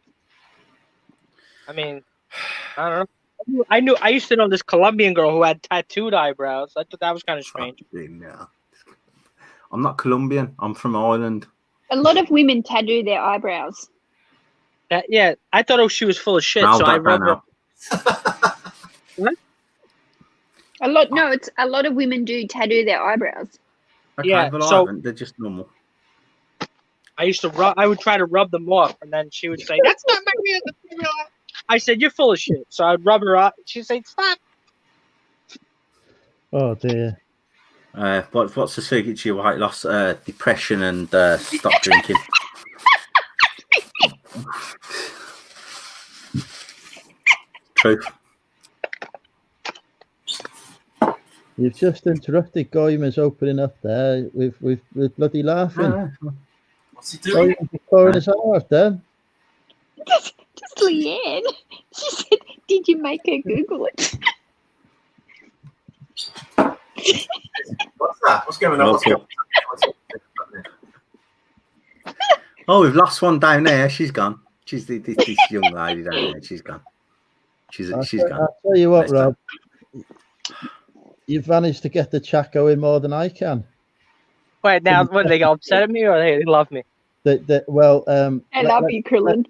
I mean, I don't know. I used to know this Colombian girl who had tattooed eyebrows. I thought that was kind of strange. Yeah. I'm not Colombian. I'm from Ireland. A lot of women tattoo their eyebrows. Yeah, I thought she was full of shit, No, so I rubbed her. What? A lot of women do tattoo their eyebrows. Okay, Yeah, but so- I haven't. They're just normal. I would try to rub them off, and then she would say, "That's not my real." I said, "You're full of shit." So I'd rub her up. She'd say, "Stop." Oh dear. What's the secret to your weight loss? Depression and stop drinking. Truth. You've just interrupted Goymer's opening up there with bloody laughing. What's he doing? He's pouring his heart out then. Just Leanne. She said, "Did you make her Google it?" What's that? What's going on? Oh, we've lost one down there. She's gone. She's this young lady down there. She's gone. She's gone. I'll tell you what, Next Rob. You've managed to get the chat going more than I can. Wait, now what, they get upset at me or they love me? I love you, Krillin.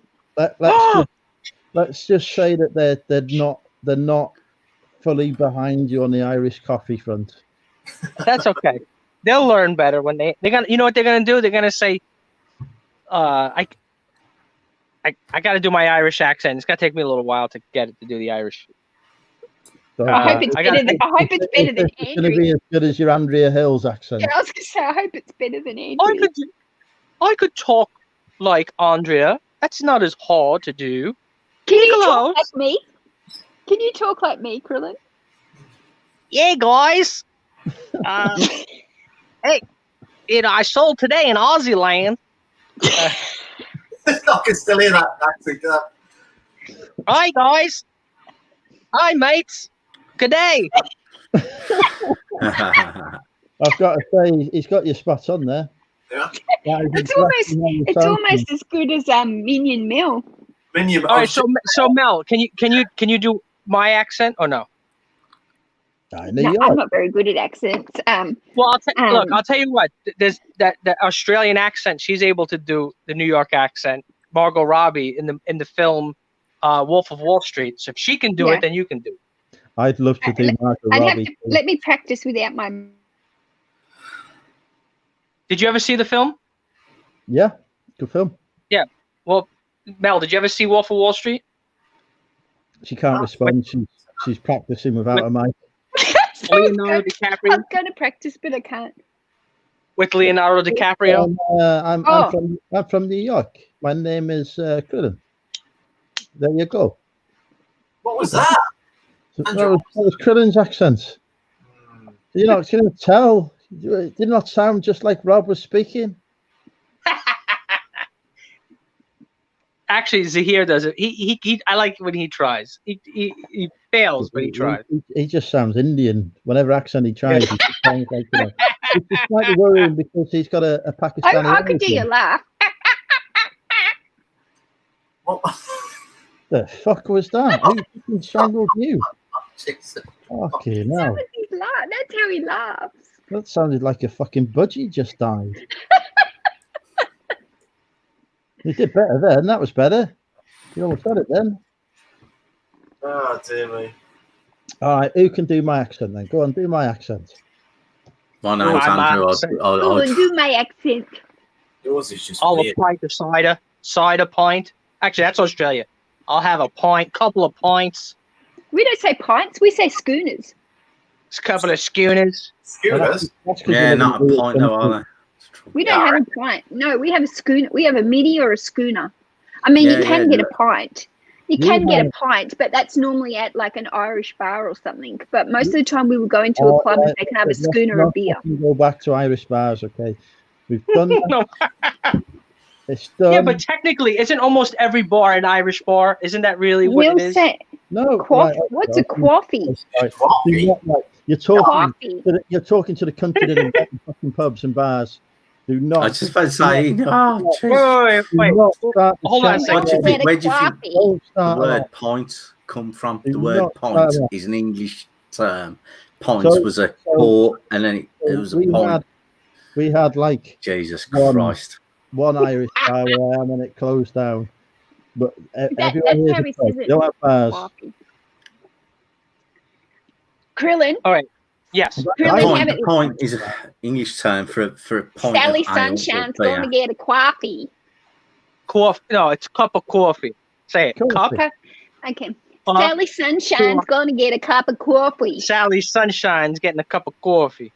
Let's just say that they're not fully behind you on the Irish coffee front. That's okay. They'll learn better when they're gonna. You know what they're gonna do? They're gonna say, I got to do my Irish accent. It's gonna take me a little while to get it to do the Irish. I hope it's better than It's going to be as good as your Andrea Hills accent. Yeah, I was going to say, I hope it's better than Andrea. I could talk like Andrea. That's not as hard to do. Can you talk like me? Can you talk like me, Krillin? Yeah, guys. Hey, I sold today in Aussie land. I can still hear that accent. Hi, guys. Hi, mates. Good day. I've got to say, he's got your spot on there. Yeah. It's almost as good as Minion Mel. Minion. All right, so Mel, can you do my accent or no? No, I'm not very good at accents. Well, I'll tell you what. There's that Australian accent. She's able to do the New York accent. Margot Robbie in the film Wolf of Wall Street. So if she can do it, then you can do it. I'd love to do Margot Robbie. Let me practice without my. Did you ever see the film? Yeah, good film. Yeah. Well, Mel, did you ever see Wolf of Wall Street? She can't respond. She's practicing without a mic. Leonardo DiCaprio. I'm going to practice, but I can't. With Leonardo DiCaprio. I'm from New York. My name is Krillin. There you go. What was that? That was Krillin's accent. You're not going to tell. It did not sound just like Rob was speaking. Actually, Zahir does it. I like when he tries. He fails, but he tries. He just sounds Indian. Whatever accent he tries, he just sounds like, it's slightly worrying because he's got a Pakistani. I could do your laugh. What The fuck was that? Who fucking strangled you? Jesus. Fucking That hell. was his laugh. That's how he laughs. That sounded like a fucking budgie just died. You did better then. That was better. You almost had it then. Oh, dear me. All right, who can do my accent then? Go on, do my accent. My name's Andrew. Go and do my accent. Yours is just I'll weird. a pint of cider. Cider pint. Actually, that's Australia. I'll have a pint, couple of pints, We don't say pints. We say schooners. a couple of schooners. Schooners? That's 'cause Yeah, you not a live in pint though, are they? We don't have a pint. No, we have a schooner. We have a mini or a schooner. I mean, Yeah, you can yeah, get a pint. You We can get a have- pint, but that's normally at like an Irish bar or something. But most of the time, we would go into a club and they can have a Let's schooner not of beer. fucking Go back to Irish bars, okay? We've done that. No. It's done. Yeah, but technically, isn't almost every bar an Irish bar? Isn't that really what We'll it is? say no. quaff. right, What's a okay. coffee? Right, do not, like, you're talking. Coffee. You're talking to the country that invent fucking pubs and bars. Do not. I was just about to say, oh, Wait, jeez. wait, do wait. not start the Hold on a chat. second. What do you think? Where do you think Coffee. Don't the start word that. pint come from? Do The word not pint start is an English term. Pint So- was a so- quart, and then it was a pint. We had like Jesus One. Christ. one Irish bar where I am and it closed down. But everyone that's here's how a he pub. says it. You don't have bars. Coffee. Krillin. Yes. A Really pint, have a it- pint is an English term for a pint Sally of ale or Sunshine's beer. going to get a coffee. Coffee. No, it's a cup of coffee. Say it. Coffee. Cup. Okay. Uh, Sally Sunshine's going to get a cup of coffee. Sally Sunshine's getting a cup of coffee.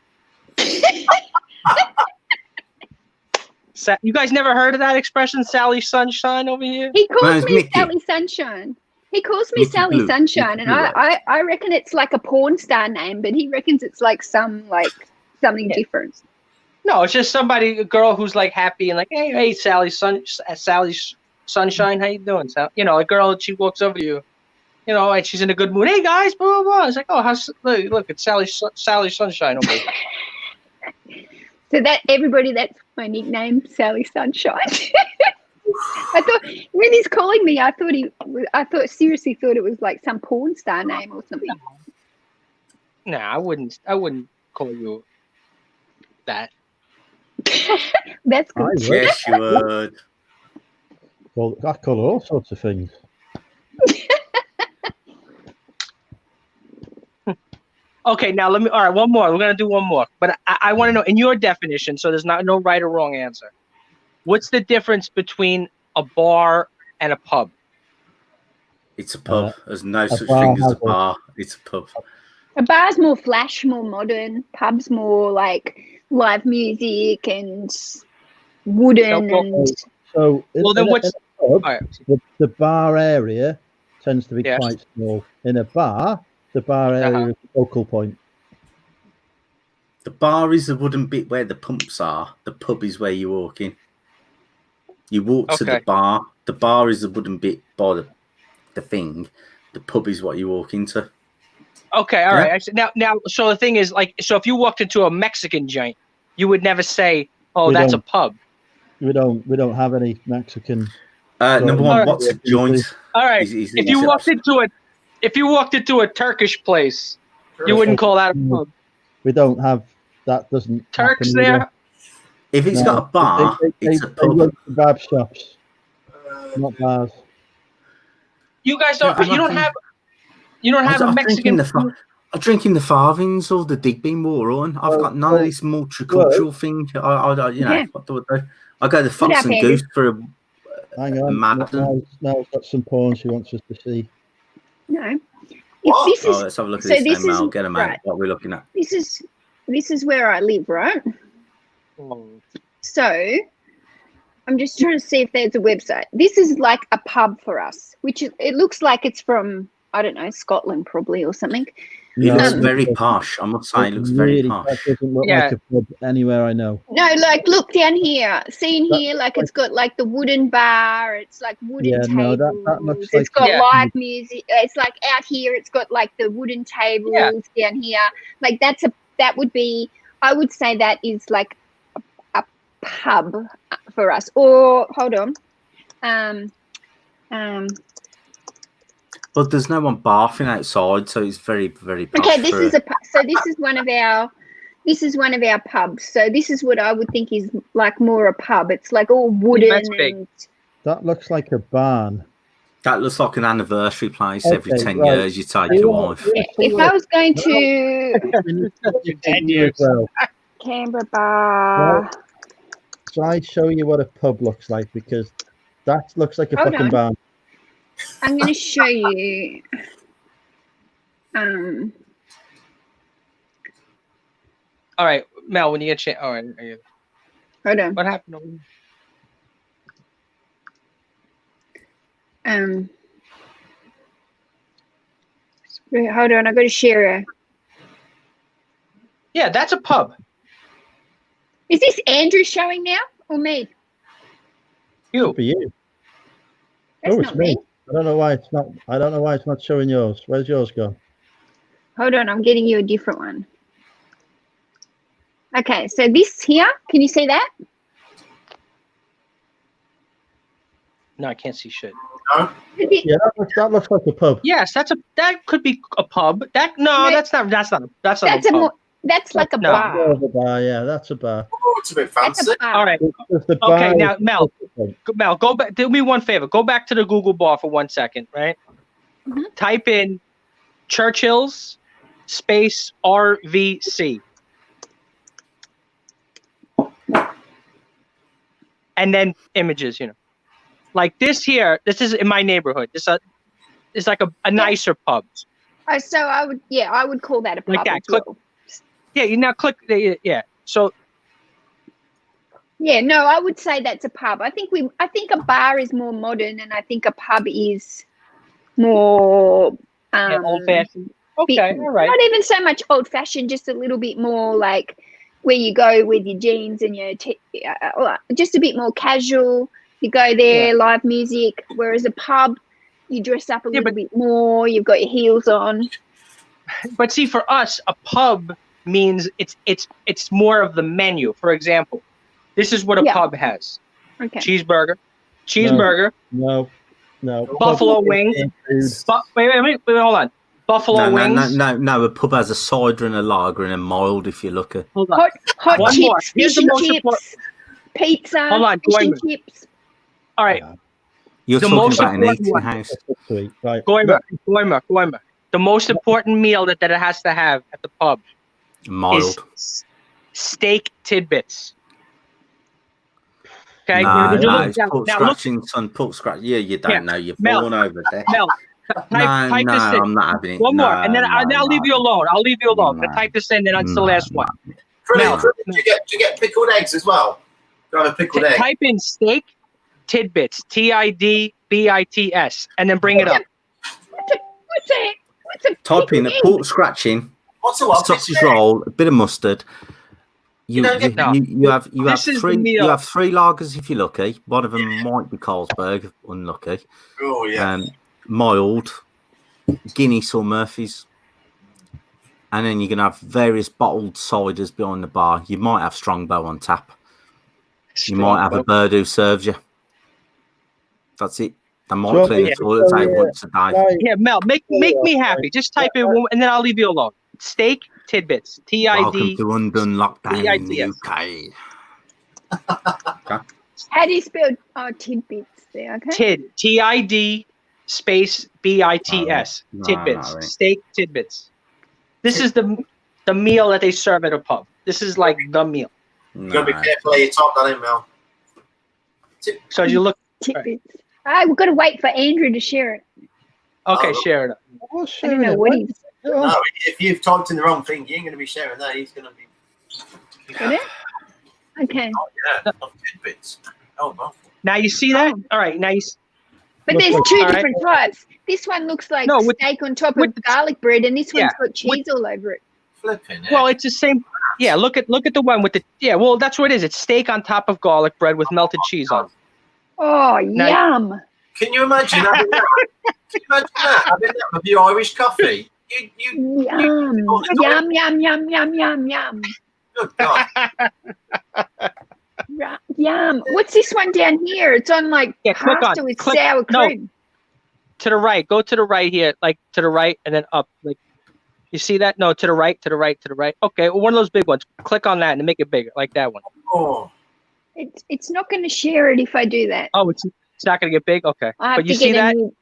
You guys never heard of that expression, Sally Sunshine, over here? He calls Mine's me Mickey. Sally Sunshine. He calls me Mickey Sally Blue. Sunshine, Mickey and Blue. I reckon it's like a porn star name, but he reckons it's like something different. No, it's just a girl who's like happy and like, hey, Sally Sunshine, how you doing? So, a girl, she walks over to you, and she's in a good mood. Hey guys, blah blah blah. It's like, oh, look, it's Sally Sunshine over here. So that's my nickname, Sally Sunshine. I thought when he's calling me, I seriously thought it was like some porn star name or something. No, I wouldn't call you that. That's I good. would. Yes, you would. Well, I call all sorts of things. Okay, now all right, one more. We're gonna do one more, but I want to know in your definition. So there's no right or wrong answer. What's the difference between a bar and a pub? It's a pub. There's no such bar thing as has a bar. It's a pub. A bar's more flash, more modern. Pub's more like live music and wooden and So, Well, then what's- in a pub, All right. the bar area tends to be Yes. quite small. In a bar, the bar area is the focal point. The bar is the wooden bit where the pumps are. The pub is where you walk in. You walk to the Okay. bar. The bar is the wooden bit by the thing. The pub is what you walk into. Okay, all Yeah. right. Actually, now, so the thing is, so if you walked into a Mexican joint, you would never say, "Oh, We that's don't. a pub." We don't have any Mexican. Number one, Alright. what's a joint? All right. Is If you walked into a Turkish place, you wouldn't call that a pub. We don't have that. Doesn't Turks happen either. there. If it's No, got a bar, it's a They pub. run kebab shops, not bars. You guys Yeah, don't. You don't have. You don't have a I'm Mexican. drinking the farthings or the Digby more on. I've got none of this multicultural thing. I Yeah. what do I do? I go to Fox up, and Andy. Goose for a Hang on. Madden. Now got some porn she wants us to see. no. What? If this is let's have a look at so this this then, is Mel. Get them out. right. What we're looking at. this is where I live, right? So I'm just trying to see if there's a website. This is like a pub for us, which it looks like it's from, I don't know, Scotland probably or something. It looks No, very posh. I must say, it looks very really, posh. That doesn't look Yeah. like a pub anywhere I know. No, like look down here. See in here, like it's got like the wooden bar. It's like wooden Yeah, tables. no, that looks It's like got Yeah. live music. It's like out here. It's got like the wooden tables Yeah. down here. Like that would be. I would say that is like a pub for us. Or hold on. But there's no one barfing outside, so it's very, very. Okay, this is this is one of our. This is one of our pubs. So this is what I would think is like more a pub. It's like all wooden. That's big. And That looks like a barn. That looks like an anniversary place. Every Okay, 10 right. years, you take your wife. if I was going to 10 years. Well, Canberra Bar, so I show you what a pub looks like because that looks like a Hold fucking on. barn. I'm going to show you. All right, Mel, when you get chance. All right, Hold on. what happened? over Hold on. I've got to share a. Yeah, that's a pub. Is this Andrew showing now or me? You. For you. That's Oh, it's not me. me. I don't know why it's not. I don't know why it's not showing yours. Where's yours go? Hold on. I'm getting you a different one. Okay, so this here, can you see that? No, I can't see shit. No? Yeah, that looks like a pub. Yes, that could be a pub. That's No. not a That's pub. a more. That's like a No. bar. More of a bar, yeah, that's a bar. Oh, it's a bit That's fancy. a bar. All right. It's the Okay, bar now is- Mel, go back. Do me one favor. Go back to the Google bar for 1 second, right? Mhm. Type in Churchill's space RVC. And then images, like this here. This is in my neighborhood. This is like a nicer pub. Oh, so I would call that a pub Like that. as Click- well. Yeah, you now click. Yeah. So Yeah, no, I would say that's a pub. I think a bar is more modern, and I think a pub is more old fashioned. Okay, all right. Not even so much old fashioned, just a little bit more like where you go with your jeans and your just a bit more casual. You go there, live music. Whereas a pub, you dress up a little bit more. You've got your heels on. But see, for us, a pub means it's more of the menu. For example, this is what a Yeah. pub has: Okay. cheeseburger, No. buffalo Pub wings. includes- Wait, hold on. Buffalo wings. No. A pub has a cider and a lager and a mild if you're lucky. Hold on. Hot One chips, more. Here's fish the and most chips, important- pizza, Hold on, fish and Goymer. chips. All right, You're The talking most about an important eating one. house. Sweet, right. Goymer. The most important meal that it has to have at the pub Mild. is steak tidbits. Okay. No, Would you look it's down- pork now look, scratching, son. Pork scratch. Yeah, you don't Yeah, know. You're Mel. born over there. Mel, type this in. I'm not having it. One more, No, and then I'll leave you alone. I'll leave you alone. No. Type this in, then it's the last one. Brilliant. Mel. Do you get pickled eggs as well? Do you have a pickled egg? Type in steak tidbits, TIDBITS, and then bring it up. What's a Type in a pickled pork egg? scratching, What's a what? sausage roll, a bit of mustard. You don't get- No. you have This is the three meal. you have three lagers if you're lucky. One of them might be Carlsberg, unlucky. Oh yeah. Mild, Guinness or Murphy's, and then you're gonna have various bottled ciders behind the bar. You might have Strongbow on tap. You might have a bird who serves you. That's it. They might So, clean yeah, the toilet so, out yeah, once a day. Right. Here, Mel, make me happy. Just type in, and then I'll leave you alone. Steak tidbits, Welcome TID. to Undone Lockdown in the TIDS. UK. How do you spell tidbits there? Okay. TID space BITS. No, Tidbits. no, right. Steak tidbits. This is the meal that they serve at a pub. This is like the meal. You gotta be careful how you type that in, Mel. So you look. Tidbits. We've got to wait for Andrew to share it. Okay, Oh. share it up. I don't know what he's. No, if you've typed in the wrong thing, you ain't gonna be sharing that. He's gonna be. Got it? Okay. Oh yeah, not tidbits. Oh no. Now you see that? All right. Now you. But Look there's like- two All right. different types. This one looks like No, with- steak on top with of garlic bread, and this one's Yeah, got cheese all over it. Flipping it. Well, it's the same. Yeah. Look at the one with the. Yeah. Well, that's what it is. It's steak on top of garlic bread with melted cheese on. Oh, Now- yum! Can you imagine having that? Can you imagine that? Having that with your Irish coffee? You Yum! Yum! Yum! Yum! Yum! Yum! good God. Yum! What's this one down here? It's on like Yeah, click pasta on- with click- sour no. cream. to the right. Go to the right here, like to the right, and then up. Like, you see that? No, to the right, to the right, to the right. Okay, well, one of those big ones. Click on that and make it bigger, like that one. Oh, It's not going to share it if I do that. Oh, it's not gonna get big. Okay, I have but you to see get a that? new.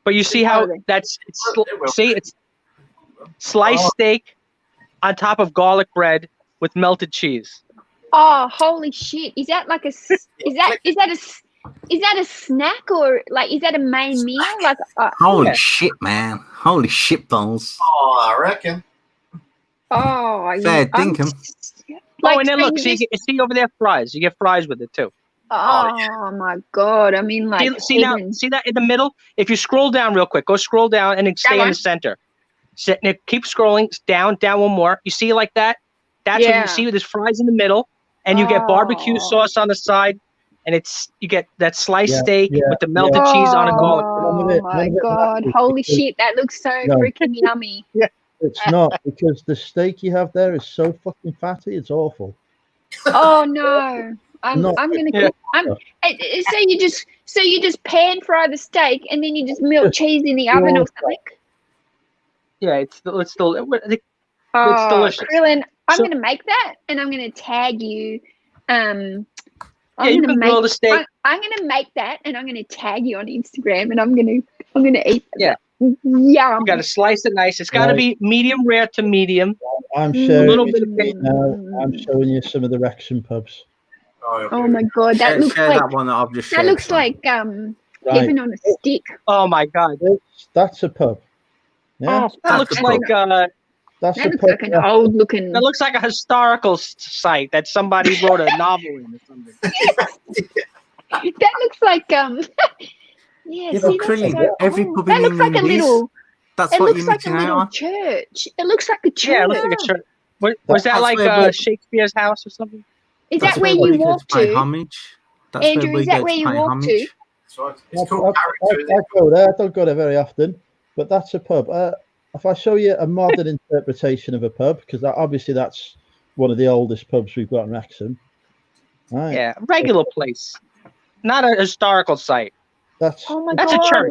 But you see how see it's sliced steak on top of garlic bread with melted cheese. Oh, holy shit! Is that like a? Is that a snack or like is that a main meal? Like Holy shit, man! Holy shit balls! I reckon. oh, Fair dinkum. Oh, and then look, see over there fries. You get fries with it too. Oh my god! I mean, like see now, see that in the middle? If you scroll down real quick, go scroll down and then stay in the center. Keep scrolling down one more. You see like that? That's what you see. There's fries in the middle, and you get barbecue sauce on the side, and you get that sliced steak with the melted cheese on a garlic. Oh my god! Holy shit! That looks so freaking yummy. Yeah, it's not because the steak you have there is so fucking fatty. It's awful. Oh no! I'm gonna cook. So you just pan fry the steak and then you just melt cheese in the oven or something. Yeah, it's delicious. Krillin, I'm gonna make that and I'm gonna tag you. I'm gonna grill the steak. I'm gonna make that and I'm gonna tag you on Instagram and I'm gonna eat. Yeah. Yum. You gotta slice it nice. It's gotta be medium rare to medium. I'm a showing little bit of cake. I'm showing you some of the Wrexham pubs. Oh my god, that looks like that one that I've just that looks like heaven on a stick. Oh my god, that's a pub. Yeah, that looks like that looks like an old looking. That looks like a historical site that somebody wrote a novel in or something. That looks like yeah, see, every pub that looks like a little. That's it what looks you're like a little on. church. It looks like a church. Yeah, it looks like a church. Was that like Shakespeare's house or something? Is that where you walk to? Andrew, is that where you walk to? I go there. I don't go there very often, but that's a pub. If I show you a modern interpretation of a pub, because obviously that's one of the oldest pubs we've got in Wrexham. Right. Yeah, regular place, not a historical site. That's a church.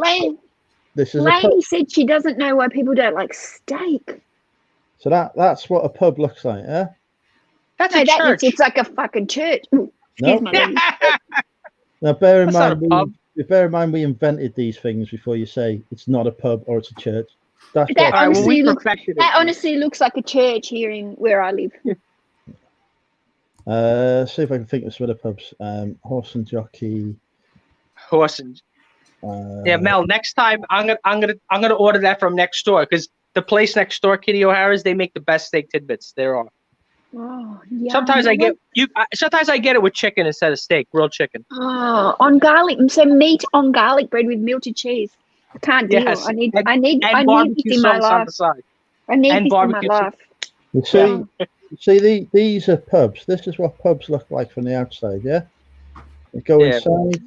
This is Lady said she doesn't know why people don't like steak. So that's what a pub looks like, yeah? That's a church. It's like a fucking church. Excuse me. Now bear in mind we invented these things before you say it's not a pub or it's a church. That honestly looks like a church here in where I live. See if I can think of some other pubs. Horse and Jockey. Horse and yeah, Mel. Next time I'm gonna order that from next door because the place next door, Kitty O'Hara's, they make the best steak tidbits there are. Oh, yeah. Sometimes I get it with chicken instead of steak, grilled chicken. Oh, on garlic, so meat on garlic bread with melted cheese. I can't deal. Yes. I need this barbecue in my sauce on life. the side. I need And this in my barbecue life. You see, these are pubs. This is what pubs look like from the outside, yeah? You go inside.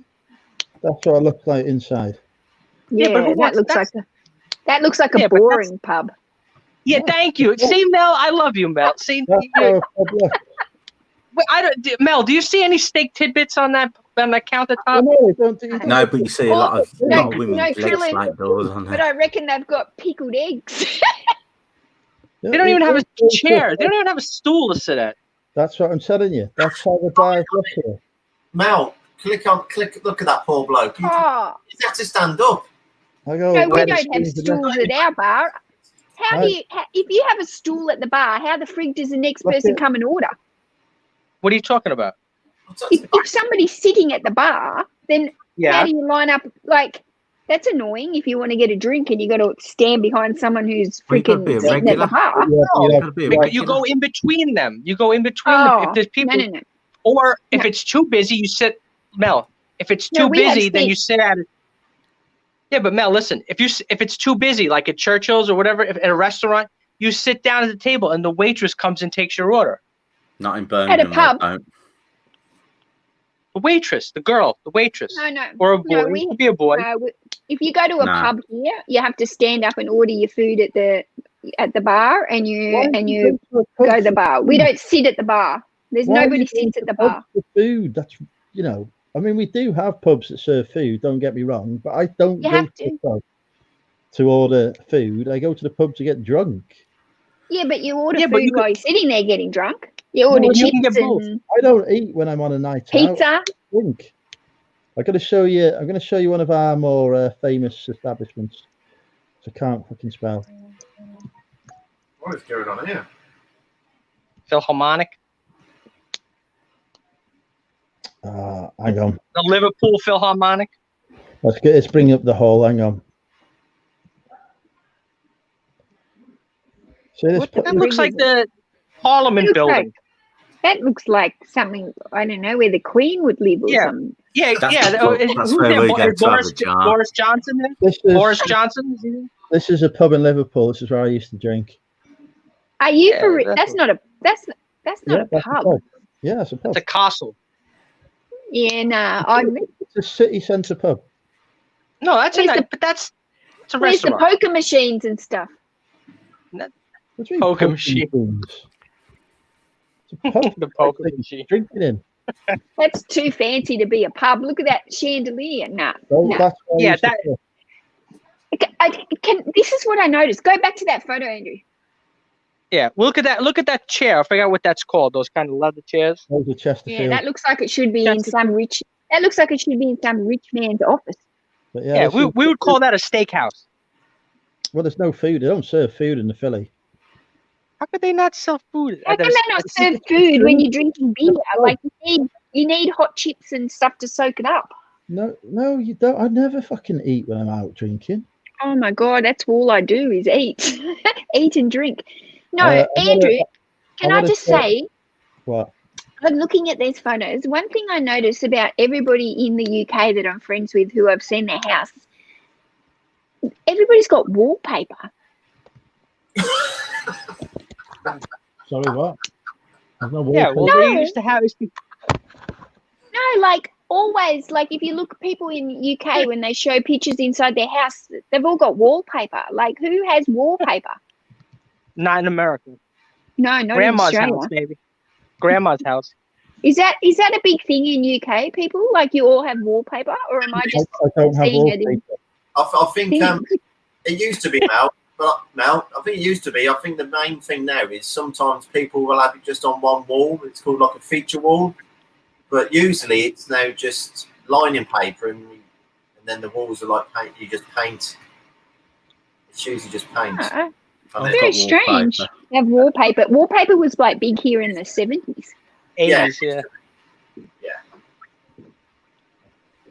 That's what it looks like inside. Yeah, that looks like a boring pub. Yeah, thank you. See, Mel, I love you, Mel. See, Mel, do you see any steak tidbits on that countertop? No, but you see a lot of women legs like doors on But I reckon they've got pickled eggs. They don't even have a chair. They don't even have a stool to sit at. That's what I'm telling you. That's how the bars look here. Mel, look at that poor bloke. You have to stand up. I go, no, we don't have stools at our bar. How do you, if you have a stool at the bar, how the frig does the next person come and order? What are you talking about? If somebody's sitting at the bar, then how do you line up? Like, that's annoying if you want to get a drink and you got to stand behind someone who's freaking sitting at the bar. You go in between them. You go in between them. If there's people, or if it's too busy, you sit. Mel, if it's too busy, then you sit at it. Yeah, but Mel, listen. If it's too busy, like at Churchill's or whatever, at a restaurant, you sit down at the table and the waitress comes and takes your order. Not in Birmingham. At a pub. The waitress, the waitress. No. Or a boy. It could be a boy. If you go to a pub here, you have to stand up and order your food at the bar, and you go to the bar. We don't sit at the bar. There's nobody sits at the bar. The food. That's I mean, we do have pubs that serve food. Don't get me wrong, but I don't You go have to the to. pub to order food. I go to the pub to get drunk. Yeah, but you order Yeah, but food you while you're sitting there getting drunk. You order you can chips get both. and I don't eat when I'm on a night out. pizza. I drink. I'm going to show you one of our more famous establishments. I can't fucking spell. What is going on here? Philharmonic. Hang on. The Liverpool Philharmonic. Let's bring up the hall. Hang on. See this? That looks like the Parliament Looks building. like- That looks like something, I don't know, where the Queen would live or Yeah. something. Yeah, That's yeah. Who's where there? we go to have a jar. Boris Johnson there? This Boris is Johnson? Is he there? this is a pub in Liverpool. This is where I used to drink. Are you Yeah, for real? that's That's not a that's not Yeah, a that's pub. Yeah, it's a pub. It's a castle. Yeah, nah. I It's a city centre pub. No, that's Where's a that's it's a where's the restaurant. poker machines and stuff? What do you mean Poker poker machine. machines? It's a pub. The poker Like, machine. Drinking in. That's too fancy to be a pub. Look at that chandelier. Nah. Well, nah. that's where I Yeah, used to that- pub. This is what I noticed. Go back to that photo, Andrew. Yeah, look at that. Look at that chair. I forgot what that's called. Those kind of leather chairs. Those are Chesterfield. Yeah, that looks like it should be in That's the- some rich. That looks like it should be in some rich man's office. But Yeah, this we is- would call that a steakhouse. Well, there's no food. They don't serve food in the Philly. How could they not sell food? How at can a- they not serve food when you're drinking beer? Like you need hot chips and stuff to soak it up. No, you don't. I never fucking eat when I'm out drinking. Oh my god, that's all I do is eat, eat and drink. No, I wanna- Andrew, can I I wanna just say- say, What? I'm looking at these photos. One thing I notice about everybody in the UK that I'm friends with who I've seen their house, everybody's got wallpaper. Sorry, what? There's no Yeah, well, wallpaper. they used to have. No, like always, like if you look at people in the UK when they show pictures inside their house, they've all got wallpaper. Like who has wallpaper? Not in America. No, not Grandma's in Australia. house, maybe. Grandma's house. Is that a big thing in UK people? Like you all have wallpaper, or am I just I don't have seeing it in wallpaper. I think things? it used to be Mel, I think it used to be. I think the main thing now is sometimes people will have it just on one wall. It's called like a feature wall, but usually it's now just lining paper, and then the walls are like paint. You just paint. It's usually just paint. Oh, And I've then- very got strange. wallpaper. They have wallpaper. Wallpaper was like big here in the 70s. 80s, yeah.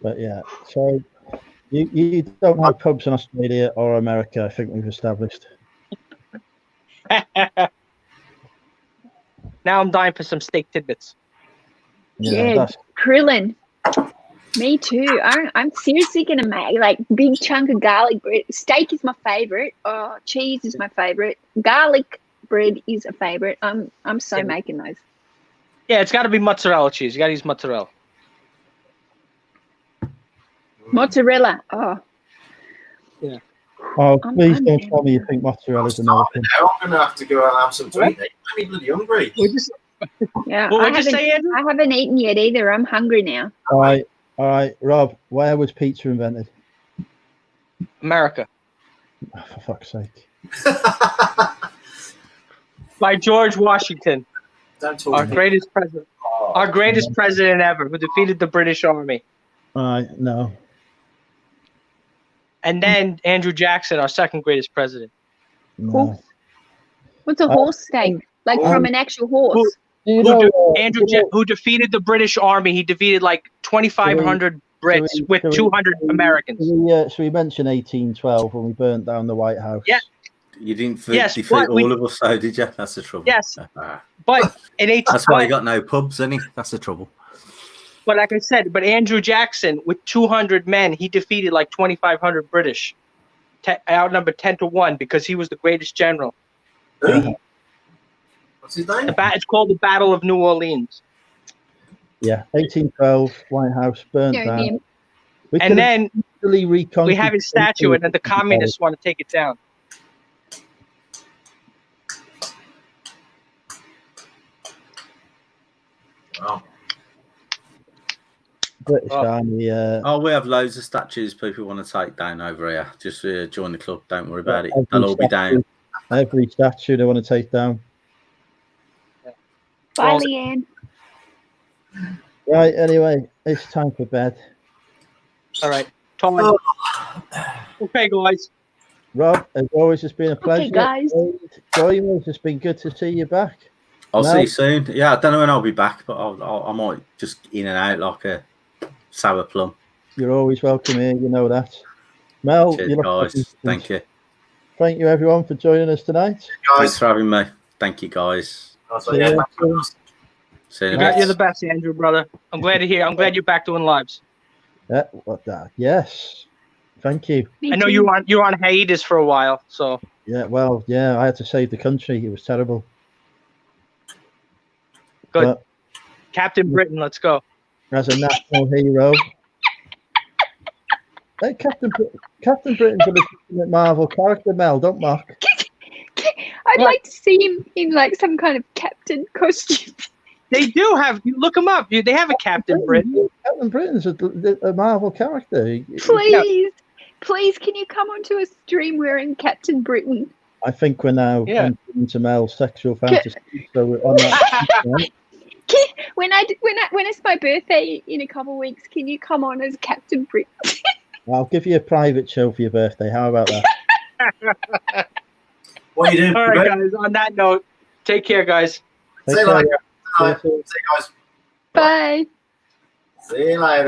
But yeah, so you don't have pubs in Australia or America. I think we've established. Now I'm dying for some steak tidbits. Yeah. That's, Krillin. Me too. I'm seriously gonna make like big chunk of garlic bread. Steak is my favorite. Oh, cheese is my favorite. Garlic bread is a favorite. I'm so Yeah. making those. Yeah, it's got to be mozzarella cheese. You got to use mozzarella. Mozzarella. Oh, oh, I'm please don't hungry. tell me you think mozzarella's I'm American. now I'm going to have to go out and have some to eat. I'm bloody hungry. We're just, yeah. what I would you haven't, say, Andrew? I haven't eaten yet either. I'm hungry now. All right, Rob. Where was pizza invented? America. Oh, for fuck's sake! By George Washington, Don't talk our to me. greatest president. Our greatest president ever, who defeated the British Army. All right, no. And then Andrew Jackson, our second greatest president. No. What's a horse steak? Like from an actual horse? You Who, know, who defeated the British Army. He defeated like 2,500 Brits with 200 Americans. Should we mention 1812 when we burnt down the White House? Yeah. You didn't Yes, defeat but all of us, though, did you? That's the trouble. Yes. But in 18, That's why you got no pubs, any. That's the trouble. but like I said, but Andrew Jackson with 200 men, he defeated like 2,500 British, outnumbered 10-1 because he was the greatest general. Who? What's his name? It's called the Battle of New Orleans. Yeah, 1812, White House burnt No, down. him. We And could then easily reconquer we have his statue, and then the communists want to take it down. Wow. British Army. Oh, we have loads of statues people want to take down over here. Just join the club. Don't worry about it. every They'll all be down. Every statue they want to take down. Bye, Leanne. Right. Anyway, it's time for bed. All right. Tom. Okay, guys. Rob, as always, it's been a pleasure. Okay, guys. Join us. It's been good to see you back. I'll Mel? see you soon. Yeah, I don't know when I'll be back, but I might just in and out like a sour plum. You're always welcome here. You know that. Mel, Cheers, you look guys. like- Thank you. Thank you, everyone, for joining us tonight. Thanks for having me. Thank you, guys. See you soon. See you in a bit. You're the best, Andrew, brother. I'm glad to hear. I'm glad you're back doing lives. Yeah, what that? Yes. Thank you. Me I know too. you're on hiatus for a while, so Yeah, well, yeah, I had to save the country. It was terrible. good. But Captain Britain, let's go. as a national hero. Hey, Captain Britain's a legitimate Marvel character, Mel. Don't mock. I'd like to see him in like some kind of captain costume. They do have. You look them up. They have a Captain Britain. Captain Britain's a Marvel character. Please, please, can you come onto a stream wearing Captain Britain? I think we're now Yeah. entering into Mel's sexual fantasy. So we're on that. When it's my birthday in a couple of weeks, can you come on as Captain Britain? I'll give you a private show for your birthday. How about that? What are you doing? All right, guys. On that note, take care, guys. Take See you care. later. See you soon. See you guys. Bye. See you later.